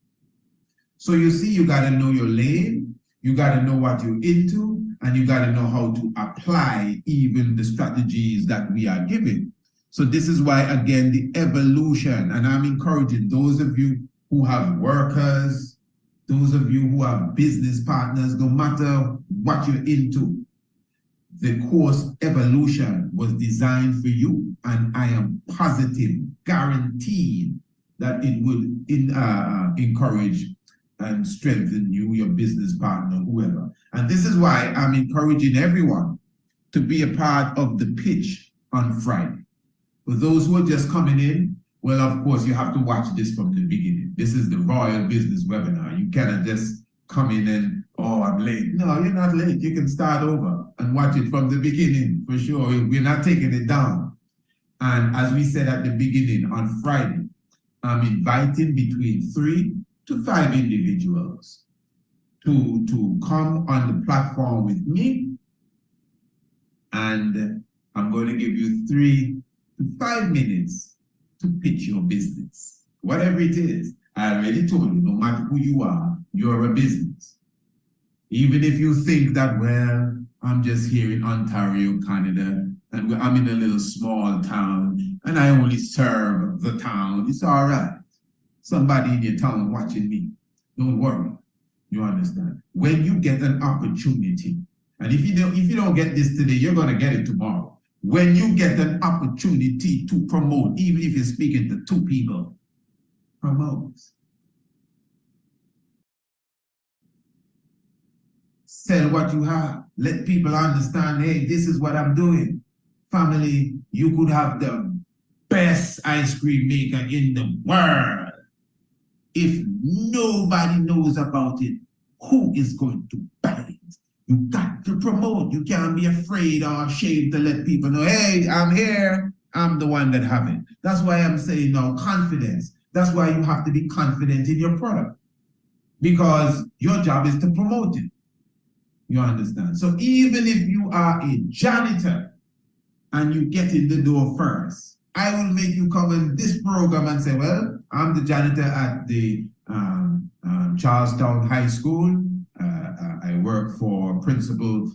So you see, you gotta know your lane, you gotta know what you're into, and you gotta know how to apply even the strategies that we are giving. So this is why, again, the evolution, and I'm encouraging those of you who have workers, those of you who have business partners, no matter what you're into, the course Evolution was designed for you, and I am positive, guaranteed that it would encourage and strengthen you, your business partner, whoever. And this is why I'm encouraging everyone to be a part of the pitch on Friday. For those who are just coming in, well, of course, you have to watch this from the beginning. This is the Royal Business Webinar. You cannot just come in and, oh, I'm late. No, you're not late. You can start over and watch it from the beginning, for sure. We're not taking it down. And as we said at the beginning, on Friday, I'm inviting between 3 to 5 individuals to come on the platform with me. And I'm going to give you 3 to 5 minutes to pitch your business. Whatever it is, I already told you, no matter who you are, you're a business. Even if you think that, well, I'm just here in Ontario, Canada, and I'm in a little small town, and I only serve the town, it's all right. Somebody in your town watching me, don't worry. You understand? When you get an opportunity, and if you don't get this today, you're going to get it tomorrow. When you get an opportunity to promote, even if you're speaking to 2 people, promote. Sell what you have. Let people understand, hey, this is what I'm doing. Family, you could have the best ice cream maker in the world. If nobody knows about it, who is going to buy it? You got to promote. You can't be afraid or ashamed to let people know, hey, I'm here. I'm the one that have it. That's why I'm saying now confidence. That's why you have to be confident in your product, because your job is to promote it. You understand? So even if you are a janitor and you get in the door first, I will make you come in this program and say, well, I'm the janitor at the Charlestown High School. I work for Principal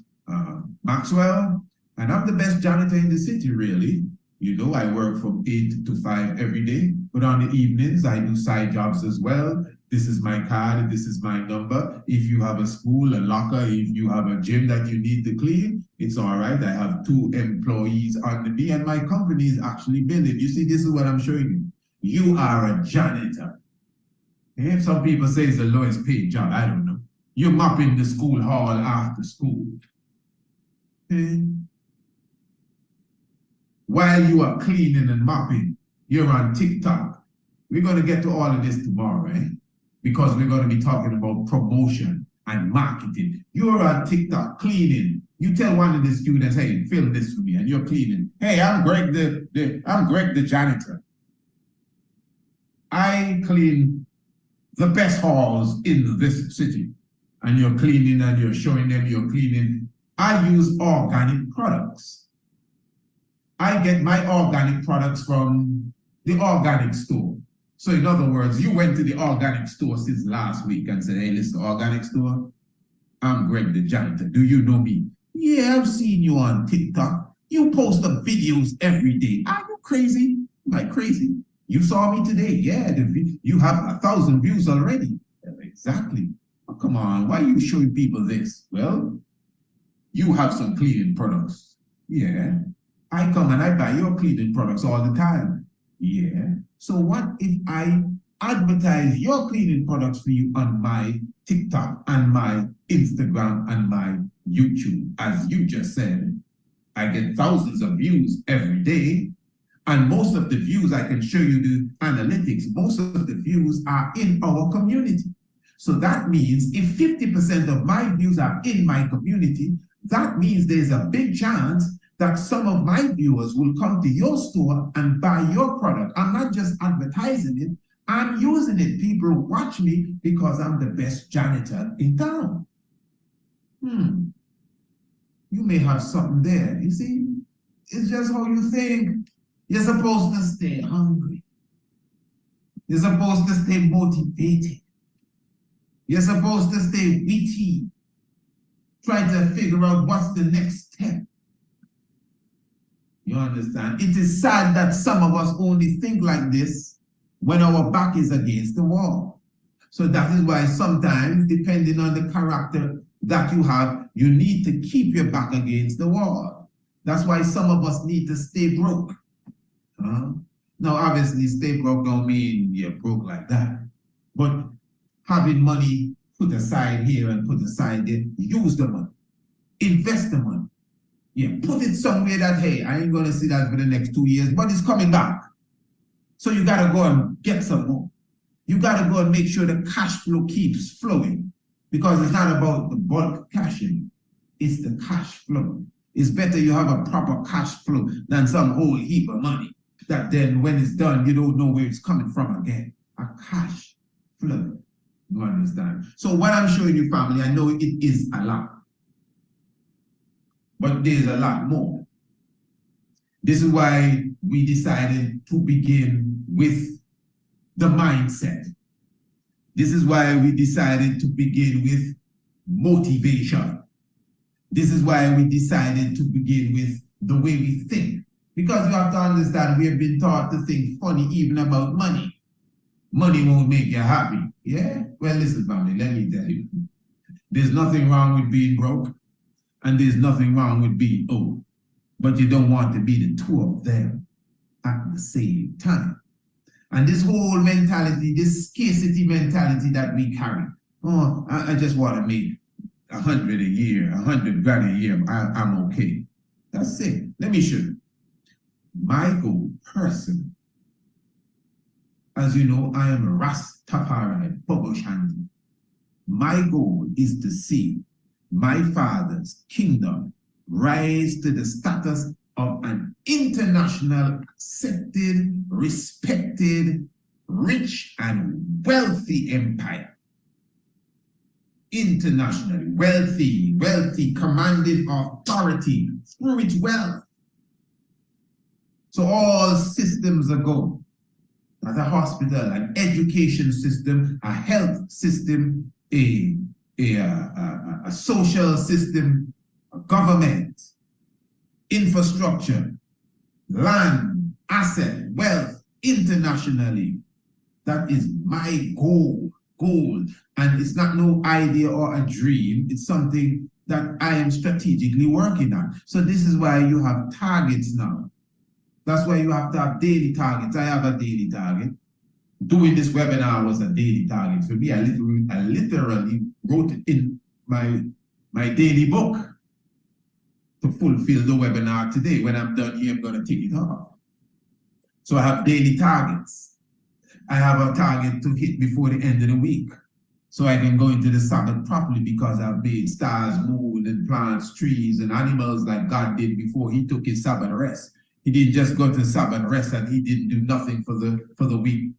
Maxwell, and I'm the best janitor in the city, really. You know, I work from 8 to 5 every day, but on the evenings, I do side jobs as well. This is my card, this is my number. If you have a school, a locker, if you have a gym that you need to clean, it's all right. I have 2 employees under me, and my company is actually billing. You see, this is what I'm showing you. You are a janitor. And some people say it's the lowest paid job. I don't know. You're mopping the school hall after school. While you are cleaning and mopping, you're on TikTok. We're going to get to all of this tomorrow, eh? Because we're going to be talking about promotion and marketing. You're on TikTok cleaning. You tell one of the students, hey, film this for me, and you're cleaning. Hey, I'm Greg the janitor. I clean the best halls in this city. And you're cleaning and you're showing them you're cleaning. I use organic products. I get my organic products from the organic store. So in other words, you went to the organic store since last week and said, hey, listen, organic store, I'm Greg the janitor. Do you know me? Yeah, I've seen you on TikTok. You post up videos every day. Are you crazy? Am I crazy? You saw me today. Yeah, you have 1,000 views already. Exactly. Oh, come on, why are you showing people this? Well, you have some cleaning products. Yeah. I come and I buy your cleaning products all the time. Yeah. So what if I advertise your cleaning products for you on my TikTok and my Instagram and my YouTube? As you just said, I get thousands of views every day. And most of the views, I can show you the analytics, most of the views are in our community. So that means if 50% of my views are in my community, that means there's a big chance that some of my viewers will come to your store and buy your product. I'm not just advertising it, I'm using it. People watch me because I'm the best janitor in town. You may have something there, you see? It's just how you think. You're supposed to stay hungry. You're supposed to stay motivated. You're supposed to stay witty. Try to figure out what's the next step. You understand? It is sad that some of us only think like this when our back is against the wall. So that is why sometimes, depending on the character that you have, you need to keep your back against the wall. That's why some of us need to stay broke. Now, obviously, stay broke don't mean you're broke like that. But having money put aside here and put aside there, use the money. Invest the money. Yeah, put it somewhere that, hey, I ain't going to see that for the next 2 years, but it's coming back. So you got to go and get some more. You got to go and make sure the cash flow keeps flowing, because it's not about the bulk cashing, it's the cash flow. It's better you have a proper cash flow than some whole heap of money that then when it's done, you don't know where it's coming from again. A cash flow. You understand? So what I'm showing you, family, I know it is a lot, but there's a lot more. This is why we decided to begin with the mindset. This is why we decided to begin with motivation. This is why we decided to begin with the way we think. Because you have to understand, we have been taught to think funny even about money. Money won't make you happy. Yeah? Well, listen, family, let me tell you. There's nothing wrong with being broke, and there's nothing wrong with being old. But you don't want to be the two of them at the same time. And this whole mentality, this scarcity mentality that we carry, oh, I just want to make 100 a year, 100 grand a year, I'm okay. That's it. Let me show you. My goal, personally, as you know, I am a Rastafari, Bobo Shanti. My goal is to see my father's kingdom rise to the status of an international, accepted, respected, rich and wealthy empire. Internationally wealthy, commanding authority through its wealth. So all systems are go. As a hospital, an education system, a health system, a social system, a government, infrastructure, land, asset, wealth, internationally. That is my goal. And it's not no idea or a dream. It's something that I am strategically working on. So this is why you have targets now. That's why you have to have daily targets. I have a daily target. Doing this webinar was a daily target for me. I literally wrote it in my daily book to fulfill the webinar today. When I'm done here, I'm going to take it off. So I have daily targets. I have a target to hit before the end of the week, so I can go into the Sabbath properly, because I've made stars, moon, and plants, trees, and animals like God did before he took his Sabbath rest. He didn't just go to Sabbath rest and he didn't do nothing for the week.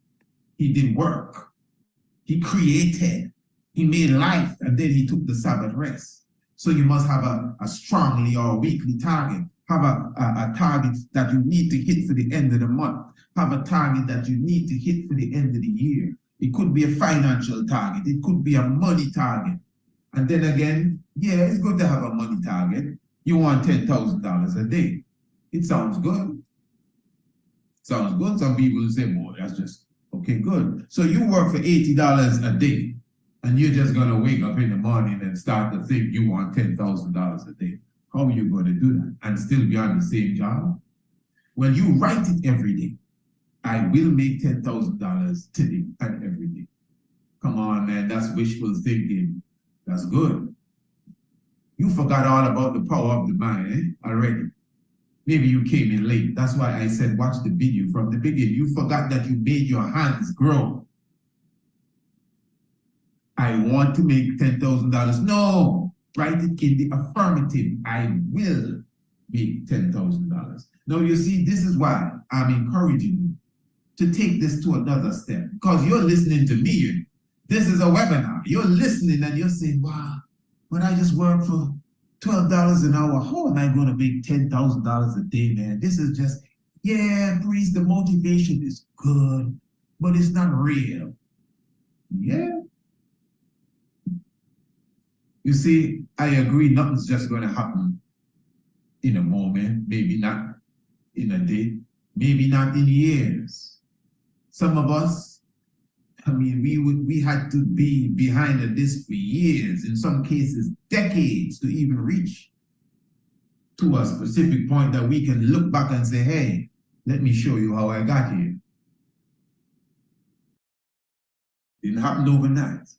He did work. He created. He made life, and then he took the Sabbath rest. So you must have a strongly or weekly target. Have a target that you need to hit for the end of the month. Have a target that you need to hit for the end of the year. It could be a financial target. It could be a money target. And then again, yeah, it's good to have a money target. You want $10,000 a day. It sounds good. Sounds good. Some people say, boy, that's just, okay, good. So you work for $80 a day, and you're just going to wake up in the morning and start to think you want $10,000 a day. How are you going to do that and still be on the same job? When you write it every day, I will make $10,000 today and every day. Come on, man, that's wishful thinking. That's good. You forgot all about the power of the mind already. Maybe you came in late. That's why I said watch the video from the beginning. You forgot that you made your hands grow. I want to make $10,000. No, write it in the affirmative. I will make $10,000. Now you see, this is why I'm encouraging you to take this to another step, because you're listening to me. This is a webinar. You're listening and you're saying, wow, but I just work for $12 an hour. How am I going to make $10,000 a day, man? This is just, yeah, Priest, the motivation is good, but it's not real. Yeah. You see, I agree, nothing's just going to happen in a moment, maybe not in a day, maybe not in years. Some of us, I mean, we had to be behind a disc for years, in some cases decades, to even reach to a specific point that we can look back and say, hey, let me show you how I got here. Didn't happen overnight.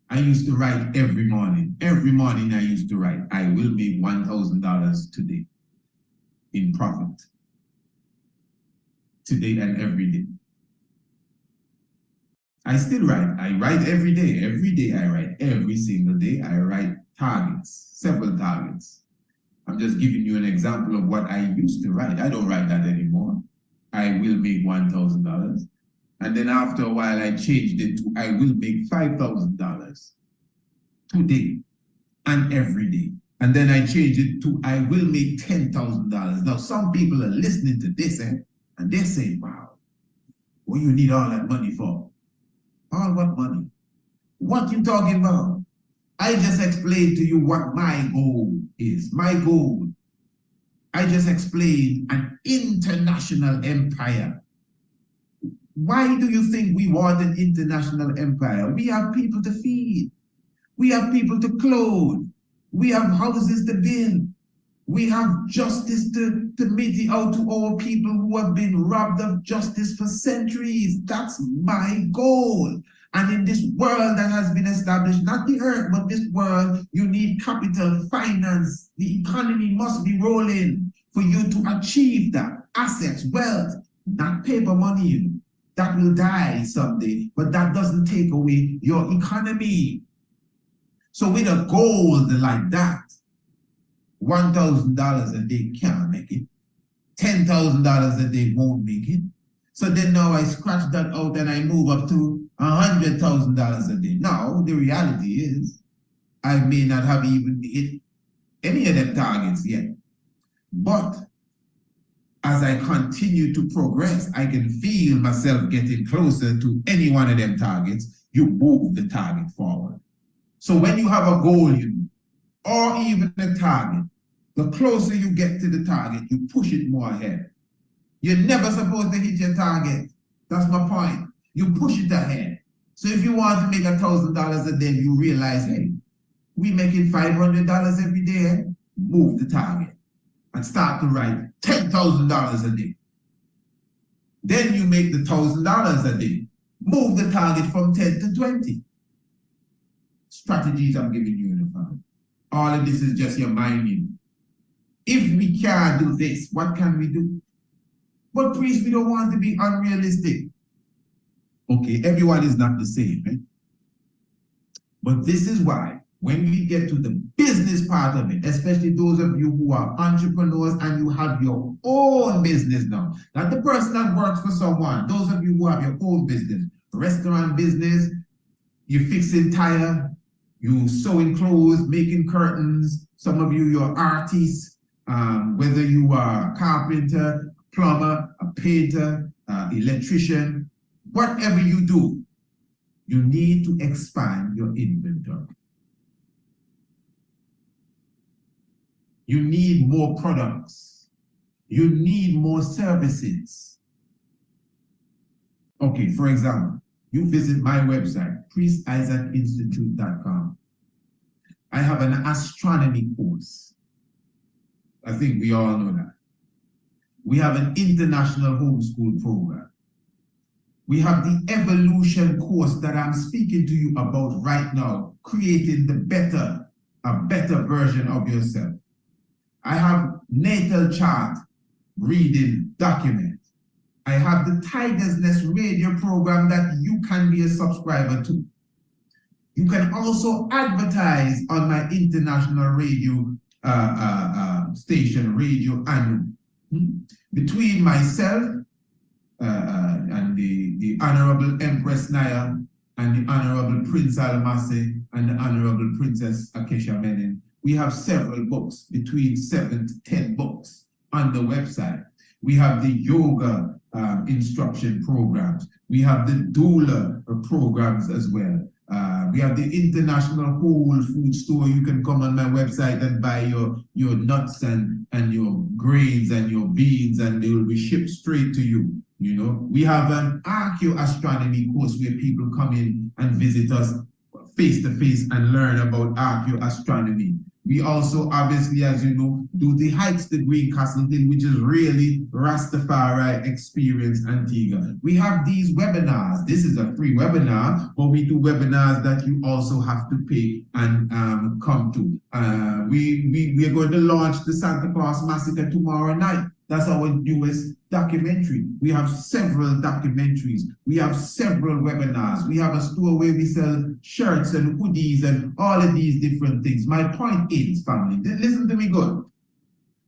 I used to write every morning. Every morning I used to write, I will make $1,000 today in profit. Today and every day. I still write. I write every day. Every day I write. Every single day I write targets, several targets. I'm just giving you an example of what I used to write. I don't write that anymore. I will make $1,000. And then after a while, I changed it to I will make $5,000 today and every day. And then I changed it to I will make $10,000. Now, some people are listening to this and they're saying, wow, what you need all that money for? All what money? What you talking about? I just explained to you what my goal is. My goal. I just explained an international empire. Why do you think we want an international empire? We have people to feed. We have people to clothe. We have houses to build. We have justice to mete out to all people who have been robbed of justice for centuries. That's my goal. And in this world that has been established, not the earth, but this world, you need capital, finance. The economy must be rolling for you to achieve that. Assets, wealth, not paper money. That will die someday, but that doesn't take away your economy. So with a goal like that, $1,000 a day can't make it. $10,000 a day won't make it. So then now I scratch that out and I move up to $100,000 a day. Now the reality is I may not have even hit any of them targets yet. But as I continue to progress, I can feel myself getting closer to any one of them targets. You move the target forward. So when you have a goal, or even a target, the closer you get to the target, you push it more ahead. You're never supposed to hit your target. That's my point. You push it ahead. So if you want to make $1,000 a day, you realize, hey, we making $500 every day, move the target and start to write $10,000 a day. Then you make the $1,000 a day. Move the target from 10 to 20. Strategies I'm giving you in the family. All of this is just your minding. If we can't do this, what can we do? But priests, we don't want to be unrealistic. Okay, everyone is not the same, right? But this is why when we get to the business part of it, especially those of you who are entrepreneurs and you have your own business now, not the person that works for someone, those of you who have your own business, restaurant business, you fixing tire, you sewing clothes, making curtains, some of you, you're artists, whether you are a carpenter, plumber, a painter, electrician, whatever you do, you need to expand your inventory. You need more products. You need more services. Okay, for example, you visit my website, priestisaacinstitute.com. I have an astronomy course. I think we all know that. We have an international homeschool program. We have the evolution course that I'm speaking to you about right now, creating a better version of yourself. I have natal chart reading document. I have the Tiger's Nest radio program that you can be a subscriber to. You can also advertise on my international radio station, Radio Anu. Between myself and the Honorable Empress Naya and the Honorable Prince Almasi and the Honorable Princess Akesha Menin, we have several books, between 7 to 10 books on the website. We have the yoga instruction programs. We have the doula programs as well. We have the International Whole Food Store. You can come on my website and buy your nuts and your grains and your beans, and they will be shipped straight to you. You know, we have an archaeoastronomy course where people come in and visit us face to face and learn about archaeoastronomy. We also, obviously, as you know, do the Hikes the Green Castle thing, which is really Rastafari Experience Antigua. We have these webinars. This is a free webinar, but we do webinars that you also have to pay and come to. We are going to launch the Santa Claus Massacre tomorrow night. That's our newest documentary. We have several documentaries. We have several webinars. We have a store where we sell shirts and hoodies and all of these different things. My point is, family, listen to me good.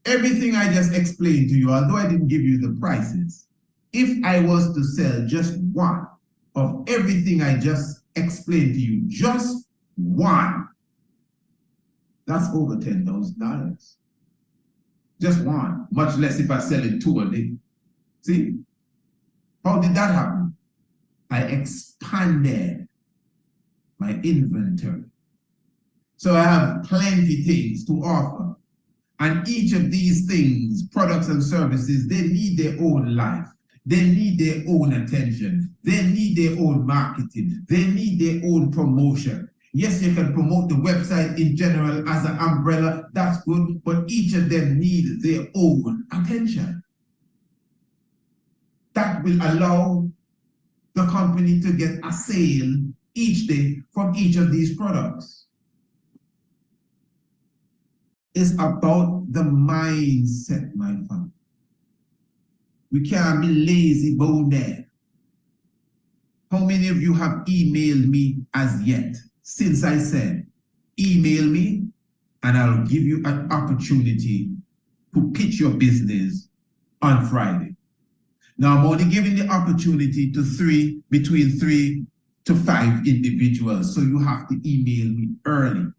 Everything I just explained to you, although I didn't give you the prices, if I was to sell just one of everything I just explained to you, just one, that's over $10,000. Just one, much less if I sell it 2 a day. See? How did that happen? I expanded my inventory. So I have plenty things to offer. And each of these things, products and services, they need their own life. They need their own attention. They need their own marketing. They need their own promotion. Yes, you can promote the website in general as an umbrella, that's good, but each of them need their own attention. That will allow the company to get a sale each day from each of these products. It's about the mindset, my friend. We can't be lazy about that. How many of you have emailed me as yet since I said, email me and I'll give you an opportunity to pitch your business on Friday? Now, I'm only giving the opportunity to between 3 to 5 individuals. So you have to email me early.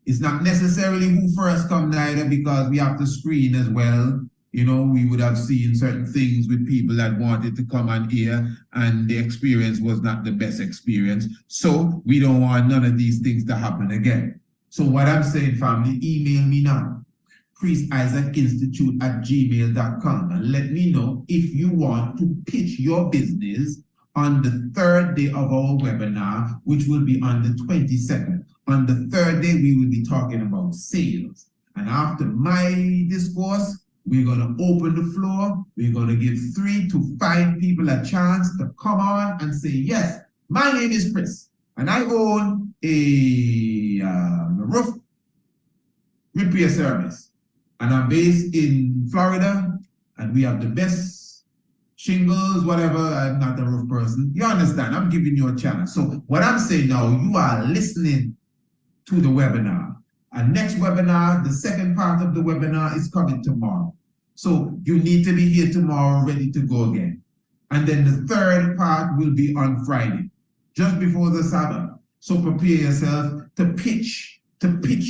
It's not necessarily who first come neither, because we have to screen as well. You know, we would have seen certain things with people that wanted to come on here and the experience was not the best experience. So we don't want none of these things to happen again. So what I'm saying, family, email me now, priestisaacinstitute@gmail.com, and let me know if you want to pitch your business on the 3rd day of our webinar, which will be on the 22nd. On the 3rd day, we will be talking about sales. And after my discourse, we're going to open the floor. We're going to give 3 to 5 people a chance to come on and say, yes, my name is Chris, and I own a roof repair service. And I'm based in Florida, and we have the best shingles, whatever. I'm not a roof person. You understand? I'm giving you a chance. So what I'm saying now, you are listening to the webinar. And next webinar, the second part of the webinar is coming tomorrow. So you need to be here tomorrow, ready to go again. And then the third part will be on Friday, just before the Sabbath. So prepare yourself to pitch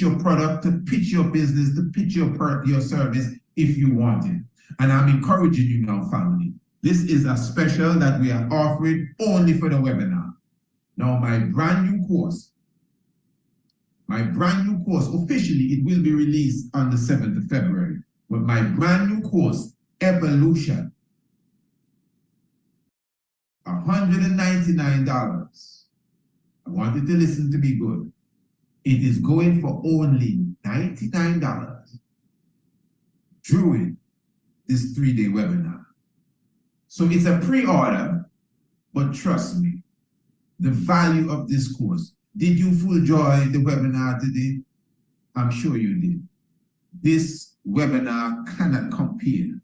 your product, to pitch your business, to pitch your service if you want it. And I'm encouraging you now, family. This is a special that we are offering only for the webinar. Now, my brand new course, officially, it will be released on the 7th of February. But my brand new course, Evolution, $199. I want you to listen to me good. It is going for only $99 during this 3-day webinar. So it's a pre-order, but trust me, the value of this course. Did you enjoy the webinar today? I'm sure you did. This webinar cannot compare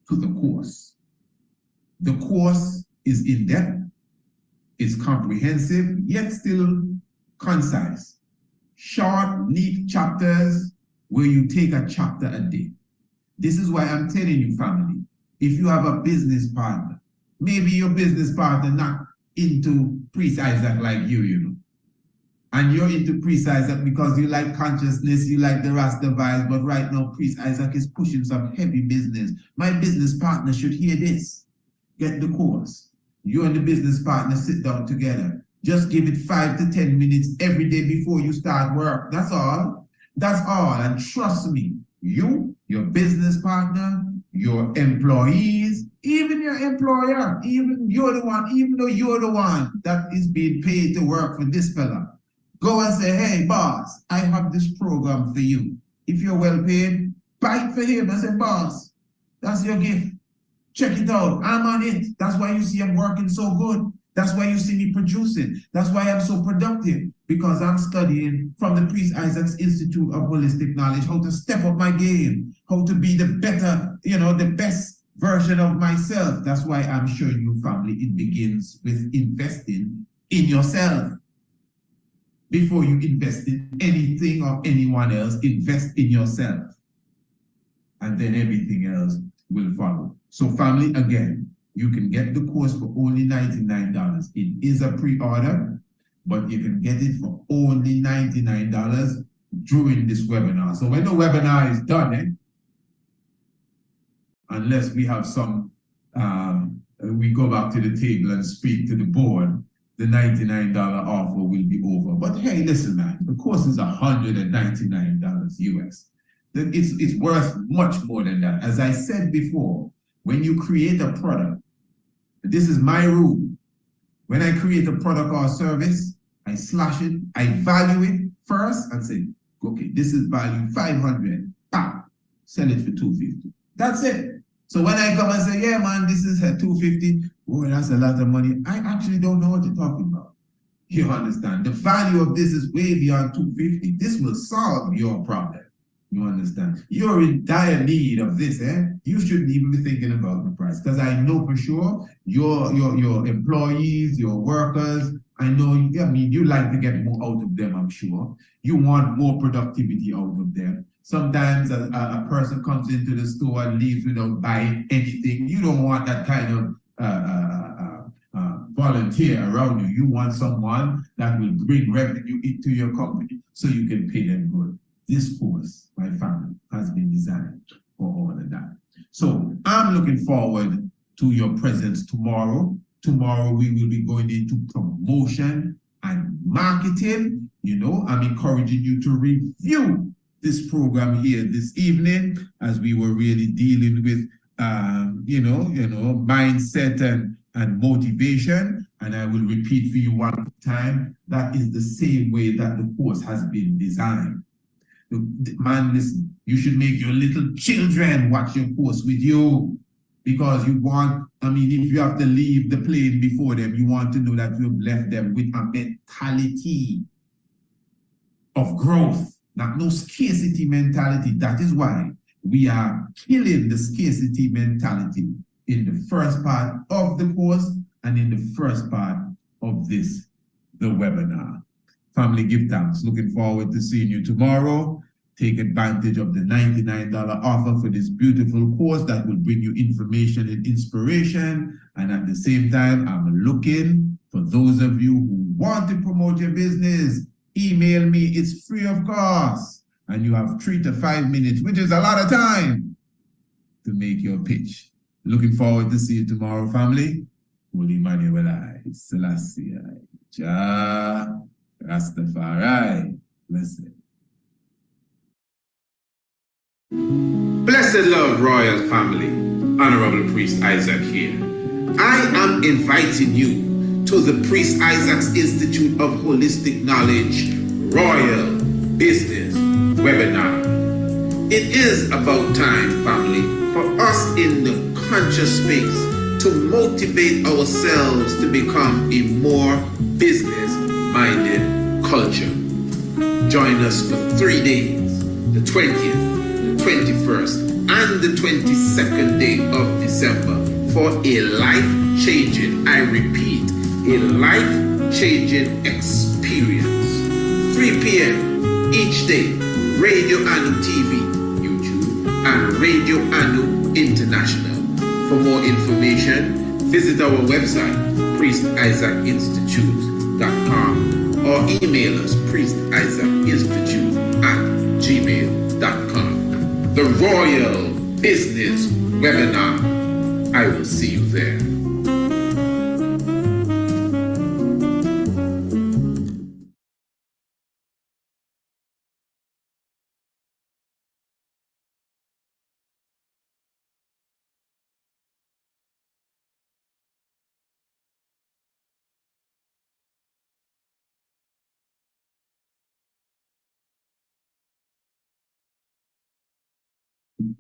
to the course. The course is in-depth, it's comprehensive, yet still concise. Short, neat chapters where you take a chapter a day. This is why I'm telling you, family, if you have a business partner, maybe your business partner not into Priest Isaac like you know, and you're into Priest Isaac because you like consciousness, you like the Rasta vibes, but right now Priest Isaac is pushing some heavy business. My business partner should hear this. Get the course. You and the business partner sit down together. Just give it 5 to 10 minutes every day before you start work. That's all. That's all. And trust me, you, your business partner, your employees, even your employer, even though you're the one that is being paid to work for this fella, go and say, hey, boss, I have this program for you. If you're well paid, buy it for him and say, boss, that's your gift. Check it out. I'm on it. That's why you see I'm working so good. That's why you see me producing. That's why I'm so productive, because I'm studying from the Priest Isaac's Institute of Holistic Knowledge how to step up my game, how to be the better, the best version of myself. That's why I'm showing you, family, it begins with investing in yourself. Before you invest in anything or anyone else, invest in yourself. And then everything else will follow. So family, again, you can get the course for only $99. It is a pre-order, but you can get it for only $99 during this webinar. So when the webinar is done, unless we have we go back to the table and speak to the board, the $99 offer will be over. But hey, listen, man, the course is $199 US. It's worth much more than that. As I said before, when you create a product, this is my rule. When I create a product or service, I slash it, I value it first and say, okay, this is value 500, sell it for 250. That's it. So when I come and say, yeah, man, this is at 250, boy, that's a lot of money. I actually don't know what you're talking about. You understand? The value of this is way beyond 250. This will solve your problem. You understand? You're in dire need of this, eh? You shouldn't even be thinking about the price, because I know for sure your employees, your workers, I know, I mean, you like to get more out of them, I'm sure. You want more productivity out of them. Sometimes a person comes into the store and leaves without buying anything. You don't want that kind of volunteer around you. You want someone that will bring revenue into your company so you can pay them good. This course, my family, has been designed for all of that. So I'm looking forward to your presence tomorrow. Tomorrow we will be going into promotion and marketing. You know, I'm encouraging you to review this program here this evening, as we were really dealing with mindset and motivation. And I will repeat for you one time, that is the same way that the course has been designed. Man, listen, you should make your little children watch your course with you, because you want, I mean, if you have to leave the plane before them, you want to know that you've left them with a mentality of growth, not no scarcity mentality. That is why we are killing the scarcity mentality in the first part of the course and in the first part of the webinar. Family, give thanks. Looking forward to seeing you tomorrow. Take advantage of the $99 offer for this beautiful course that will bring you information and inspiration. And at the same time, I'm looking for those of you who want to promote your business. Email me. It's free of cost. And you have 3 to 5 minutes, which is a lot of time, to make your pitch. Looking forward to see you tomorrow, family. Holy Emmanuel, Selassie, Jah Rastafari. Blessed. Blessed Love Royal Family, Honorable Priest Isaac here. I am inviting you to the Priest Isaac's Institute of Holistic Knowledge Royal Business Webinar. It is about time, family, for us in the conscious space to motivate ourselves to become a more business-minded culture. Join us for 3 days, the 20th, 21st and the 22nd day of December, for a life-changing, I repeat, a life-changing experience. 3 p.m. each day, Radio Anu TV, YouTube, and Radio Anu International. For more information, visit our website, priestisaacinstitute.com, or email us, priestisaacinstitute@gmail.com. The Royal Business Webinar. I will see you there.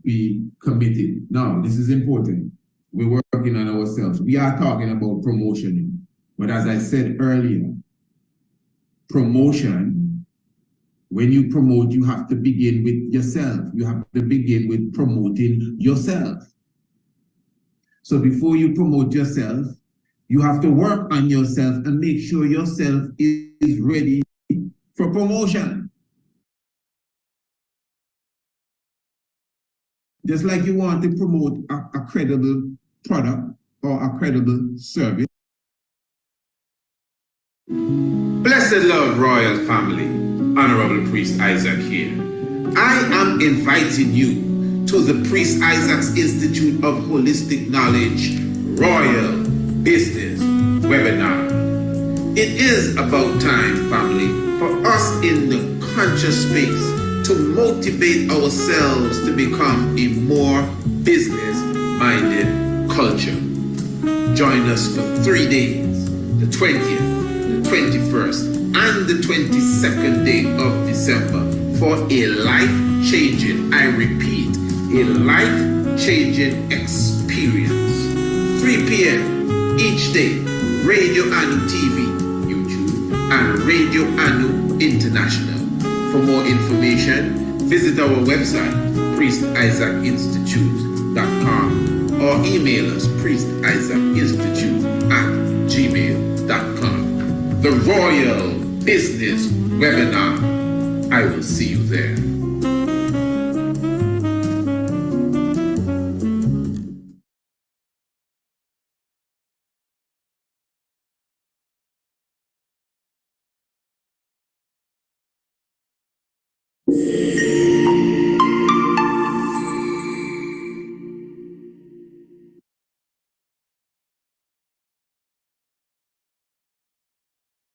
Be committed. Now, this is important. We're working on ourselves. We are talking about promotion. But as I said earlier, promotion, when you promote, you have to begin with yourself. You have to begin with promoting yourself. So before you promote yourself, you have to work on yourself and make sure yourself is ready for promotion. Just like you want to promote a credible product or a credible service. Blessed Love Royal Family, Honorable Priest Isaac here. I am inviting you to the Priest Isaac's Institute of Holistic Knowledge Royal Business Webinar. It is about time, family, for us in the conscious space to motivate ourselves to become a more business-minded culture. Join us for 3 days, the 20th, the 21st, and the 22nd day of December, for a life-changing, I repeat, a life-changing experience. 3 p.m. each day, Radio Anu TV, YouTube, and Radio Anu International. For more information, visit our website, priestisaacinstitute.com, or email us, priestisaacinstitute@gmail.com. The Royal Business Webinar. I will see you there.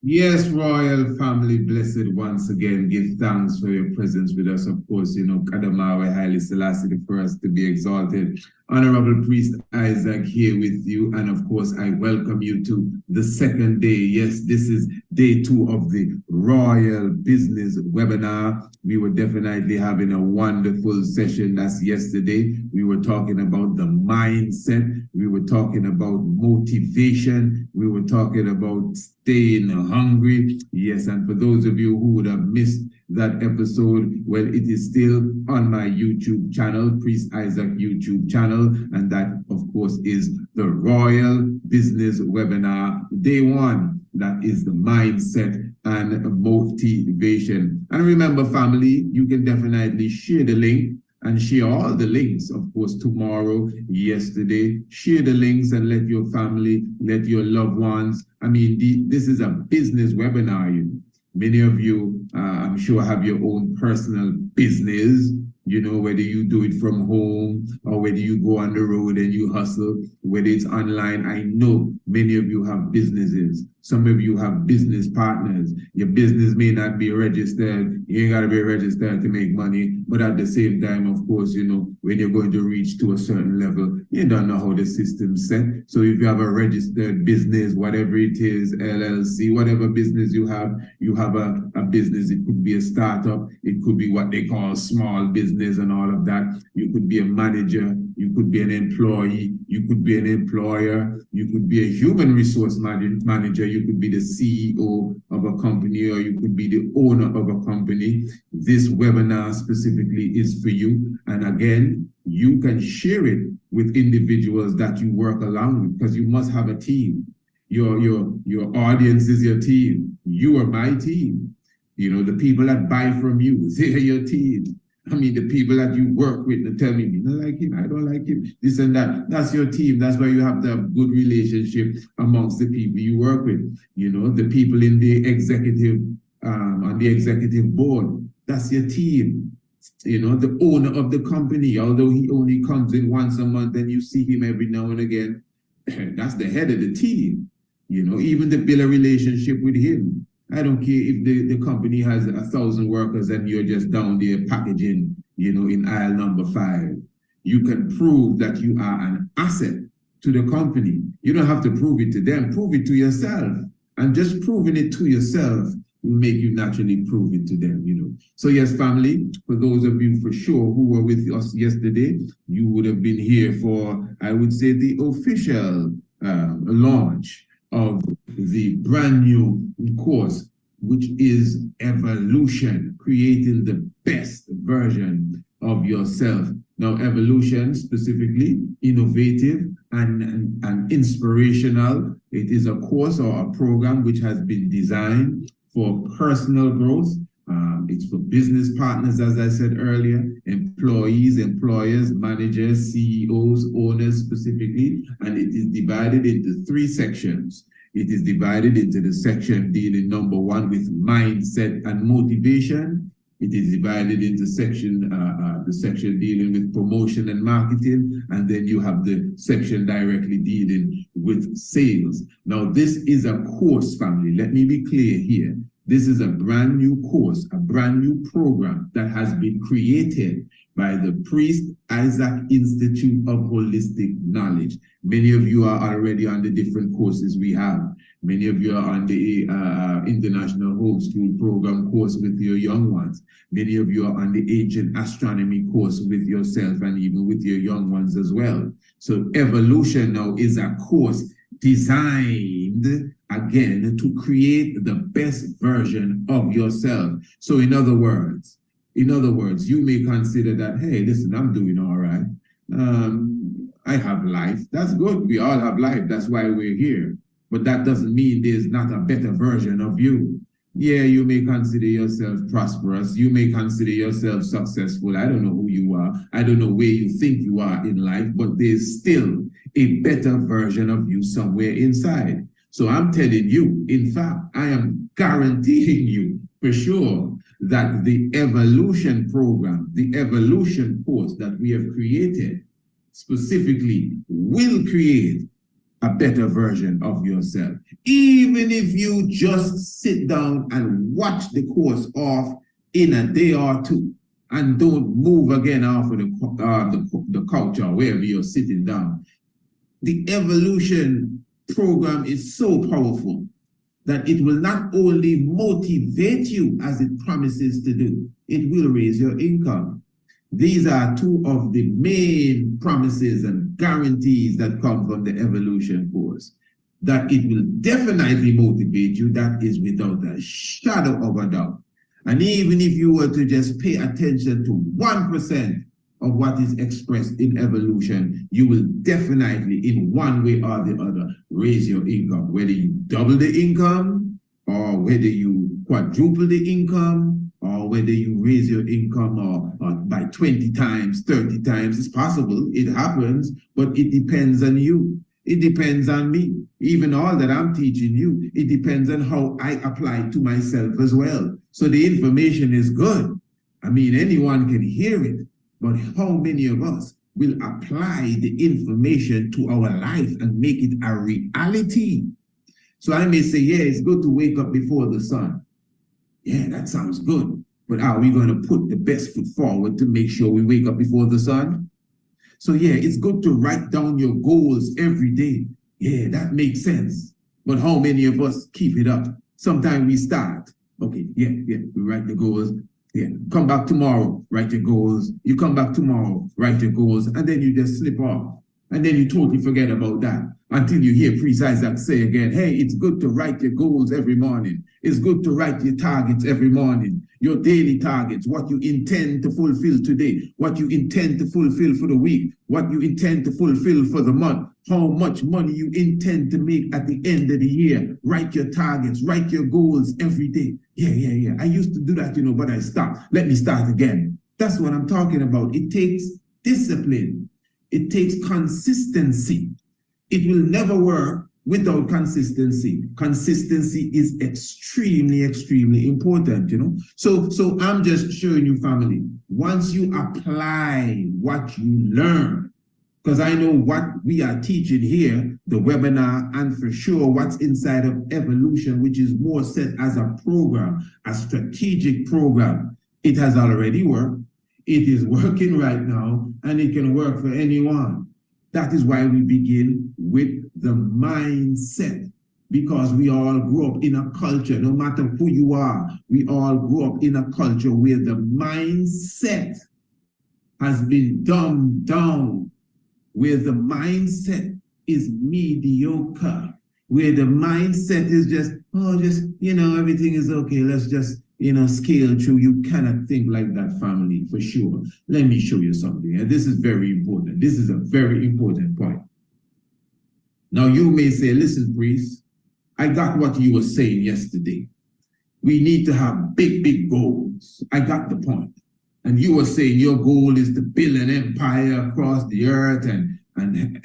Yes, royal family, blessed once again. Give thanks for your presence with us. Of course, you know, Kadamawe Haile Selassie the first to be exalted. Honorable Priest Isaac here with you. And of course, I welcome you to the second day. Yes, this is day 2 of the Royal Business Webinar. We were definitely having a wonderful session. That's yesterday. We were talking about the mindset. We were talking about motivation. We were talking about staying hungry. Yes, and for those of you who would have missed that episode, well, it is still on my YouTube channel, Priest Isaac YouTube channel, and that, of course, is the Royal Business Webinar, day 1. That is the mindset and motivation. And remember, family, you can definitely share the link and share all the links, of course, tomorrow, yesterday. Share the links and let your family, let your loved ones. I mean, this is a business webinar. Many of you, I'm sure, have your own personal business, you know, whether you do it from home or whether you go on the road and you hustle, whether it's online. I know many of you have businesses. Some of you have business partners. Your business may not be registered. You ain't got to be registered to make money. But at the same time, of course, you know, when you're going to reach to a certain level, you don't know how the system's set. So if you have a registered business, whatever it is, LLC, whatever business you have a business. It could be a startup. It could be what they call small business and all of that. You could be a manager. You could be an employee. You could be an employer. You could be a human resource manager. You could be the CEO of a company, or you could be the owner of a company. This webinar specifically is for you. And again, you can share it with individuals that you work along with, because you must have a team. Your audience is your team. You are my team. You know, the people that buy from you, they are your team. I mean, the people that you work with, they tell me, you don't like him, I don't like him, this and that. That's your team. That's why you have to have good relationship amongst the people you work with. You know, the people in the executive, on the executive board, that's your team. You know, the owner of the company, although he only comes in once a month and you see him every now and again, that's the head of the team. You know, even to build a relationship with him. I don't care if the company has 1,000 workers and you're just down there packaging, you know, in aisle number 5. You can prove that you are an asset to the company. You don't have to prove it to them. Prove it to yourself. And just proving it to yourself will make you naturally prove it to them, you know. So yes, family, for those of you for sure who were with us yesterday, you would have been here for, I would say, the official launch of the brand new course, which is Evolution, creating the best version of yourself. Now, Evolution, specifically innovative and inspirational. It is a course or a program which has been designed for personal growth. It's for business partners, as I said earlier, employees, employers, managers, CEOs, owners specifically, and it is divided into 3 sections. It is divided into the section dealing, number 1, with mindset and motivation. It is divided into the section dealing with promotion and marketing, and then you have the section directly dealing with sales. Now, this is a course, family. Let me be clear here. This is a brand new course, a brand new program that has been created by the Priest Isaac Institute of Holistic Knowledge. Many of you are already on the different courses we have. Many of you are on the International Homeschool Program course with your young ones. Many of you are on the Ancient Astronomy course with yourself and even with your young ones as well. So Evolution now is a course designed again to create the best version of yourself. So in other words, you may consider that, hey, listen, I'm doing all right. I have life. That's good. We all have life. That's why we're here. But that doesn't mean there's not a better version of you. Yeah, you may consider yourself prosperous. You may consider yourself successful. I don't know who you are. I don't know where you think you are in life, but there's still a better version of you somewhere inside. So I'm telling you, in fact, I am guaranteeing you for sure that the evolution program, the evolution course that we have created specifically will create a better version of yourself. Even if you just sit down and watch the course off in a day or two and don't move again off of the couch or wherever you're sitting down. The evolution program is so powerful that it will not only motivate you as it promises to do, it will raise your income. These are two of the main promises and guarantees that come from the evolution course. That it will definitely motivate you, that is without a shadow of a doubt. And even if you were to just pay attention to 1% of what is expressed in evolution, you will definitely, in one way or the other, raise your income. Whether you double the income, or whether you quadruple the income, or whether you raise your income or by 20 times, 30 times, it's possible, it happens, but it depends on you. It depends on me. Even all that I'm teaching you, it depends on how I apply it to myself as well. So the information is good. I mean, anyone can hear it, but how many of us will apply the information to our life and make it a reality? So I may say, yeah, it's good to wake up before the sun. Yeah, that sounds good. But are we going to put the best foot forward to make sure we wake up before the sun? So yeah, it's good to write down your goals every day. Yeah, that makes sense. But how many of us keep it up? Sometimes we start. Okay, yeah, we write the goals. Yeah, come back tomorrow, write your goals. You come back tomorrow, write your goals, and then you just slip off. And then you totally forget about that until you hear Priest Isaac say again, hey, it's good to write your goals every morning. It's good to write your targets every morning, your daily targets, what you intend to fulfill today, what you intend to fulfill for the week, what you intend to fulfill for the month, how much money you intend to make at the end of the year. Write your targets, write your goals every day. Yeah. I used to do that, but I stopped. Let me start again. That's what I'm talking about. It takes discipline. It takes consistency. It will never work without consistency. Consistency is extremely, extremely important, So I'm just showing you, family, once you apply what you learn, because I know what we are teaching here, the webinar, and for sure what's inside of evolution, which is more set as a program, a strategic program, it has already worked. It is working right now, and it can work for anyone. That is why we begin with the mindset, because we all grew up in a culture, no matter who you are, we all grew up in a culture where the mindset has been dumbed down, where the mindset is mediocre, where the mindset is just everything is okay, let's just scale through. You cannot think like that, family, for sure. Let me show you something. And this is very important. This is a very important point. Now, you may say, listen, Priest, I got what you were saying yesterday. We need to have big, big goals. I got the point. And you were saying your goal is to build an empire across the earth and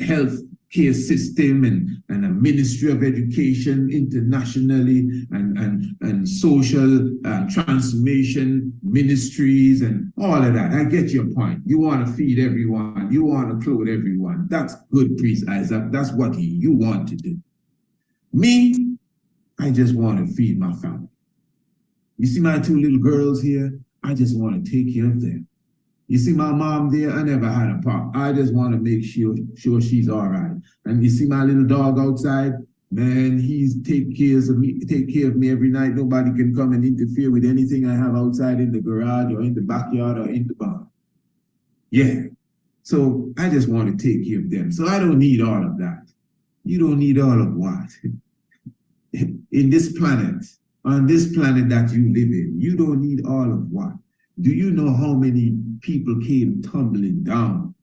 health care system and a ministry of education internationally and social transformation ministries and all of that. I get your point. You want to feed everyone. You want to clothe everyone. That's good, Priest Isaac. That's what you want to do. Me, I just want to feed my family. You see my two little girls here? I just want to take care of them. You see my mom there? I never had a pop. I just want to make sure she's all right. And you see my little dog outside? Man, he's take care of me every night. Nobody can come and interfere with anything I have outside in the garage or in the backyard or in the barn. Yeah. So I just want to take care of them. So I don't need all of that. You don't need all of what? in this planet, on this planet that you live in, you don't need all of what? Do you know how many people came tumbling down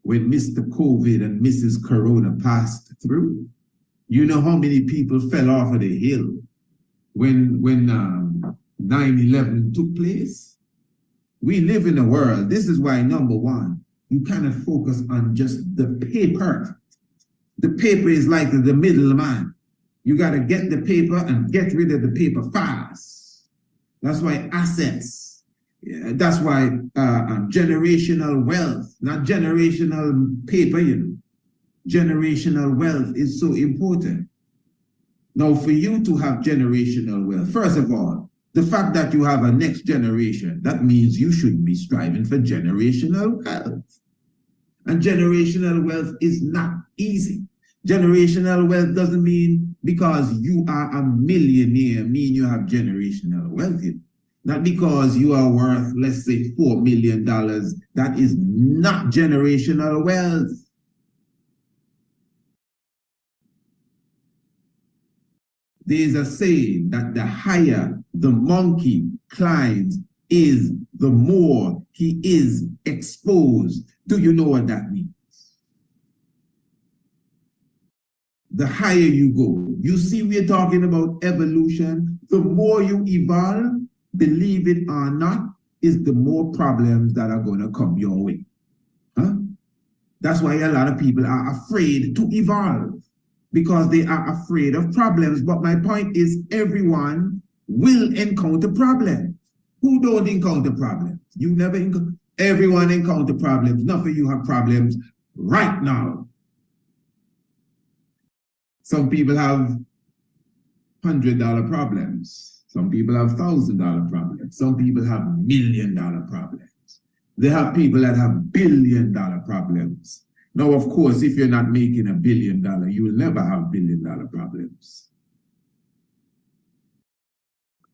when Mr. COVID and Mrs. Corona passed through? You know how many people fell off of the hill when 9/11 took place? We live in a world. This is why, number one, you cannot focus on just the paper. The paper is like the middleman. You got to get the paper and get rid of the paper fast. That's why assets, that's why generational wealth, not generational paper, generational wealth is so important. Now, for you to have generational wealth, first of all, the fact that you have a next generation, that means you should be striving for generational wealth. And generational wealth is not easy. Generational wealth doesn't mean because you are a millionaire mean you have generational wealth. Not because you are worth, let's say, $4 million. That is not generational wealth. There is a saying that the higher the monkey climbs is, the more he is exposed. Do you know what that means? The higher you go, you see, we're talking about evolution. The more you evolve, believe it or not, is the more problems that are going to come your way. That's why a lot of people are afraid to evolve, because they are afraid of problems. But my point is, everyone will encounter problems. Who don't encounter problems? You never encounter. Everyone encounter problems. None of you have problems right now. Some people have $100 problems. Some people have $1,000 problems. Some people have $1 million problems. They have people that have $1 billion problems. Now, of course, if you're not making $1 billion, you will never have $1 billion problems.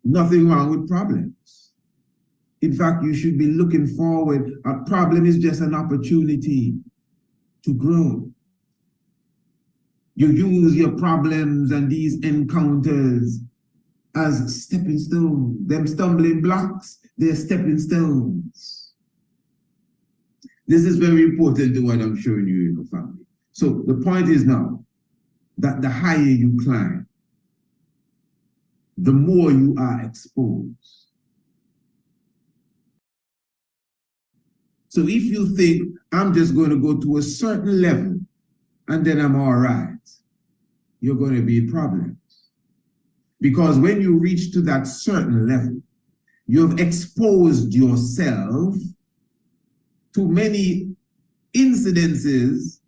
Nothing wrong with problems. In fact, you should be looking forward. A problem is just an opportunity to grow. You use your problems and these encounters as stepping stones. Them stumbling blocks, they're stepping stones. This is very important to what I'm showing you in your family. So the point is now that the higher you climb, the more you are exposed. So if you think, I'm just going to go to a certain level and then I'm all right, you're going to be in problems. Because when you reach to that certain level, you've exposed yourself to many incidences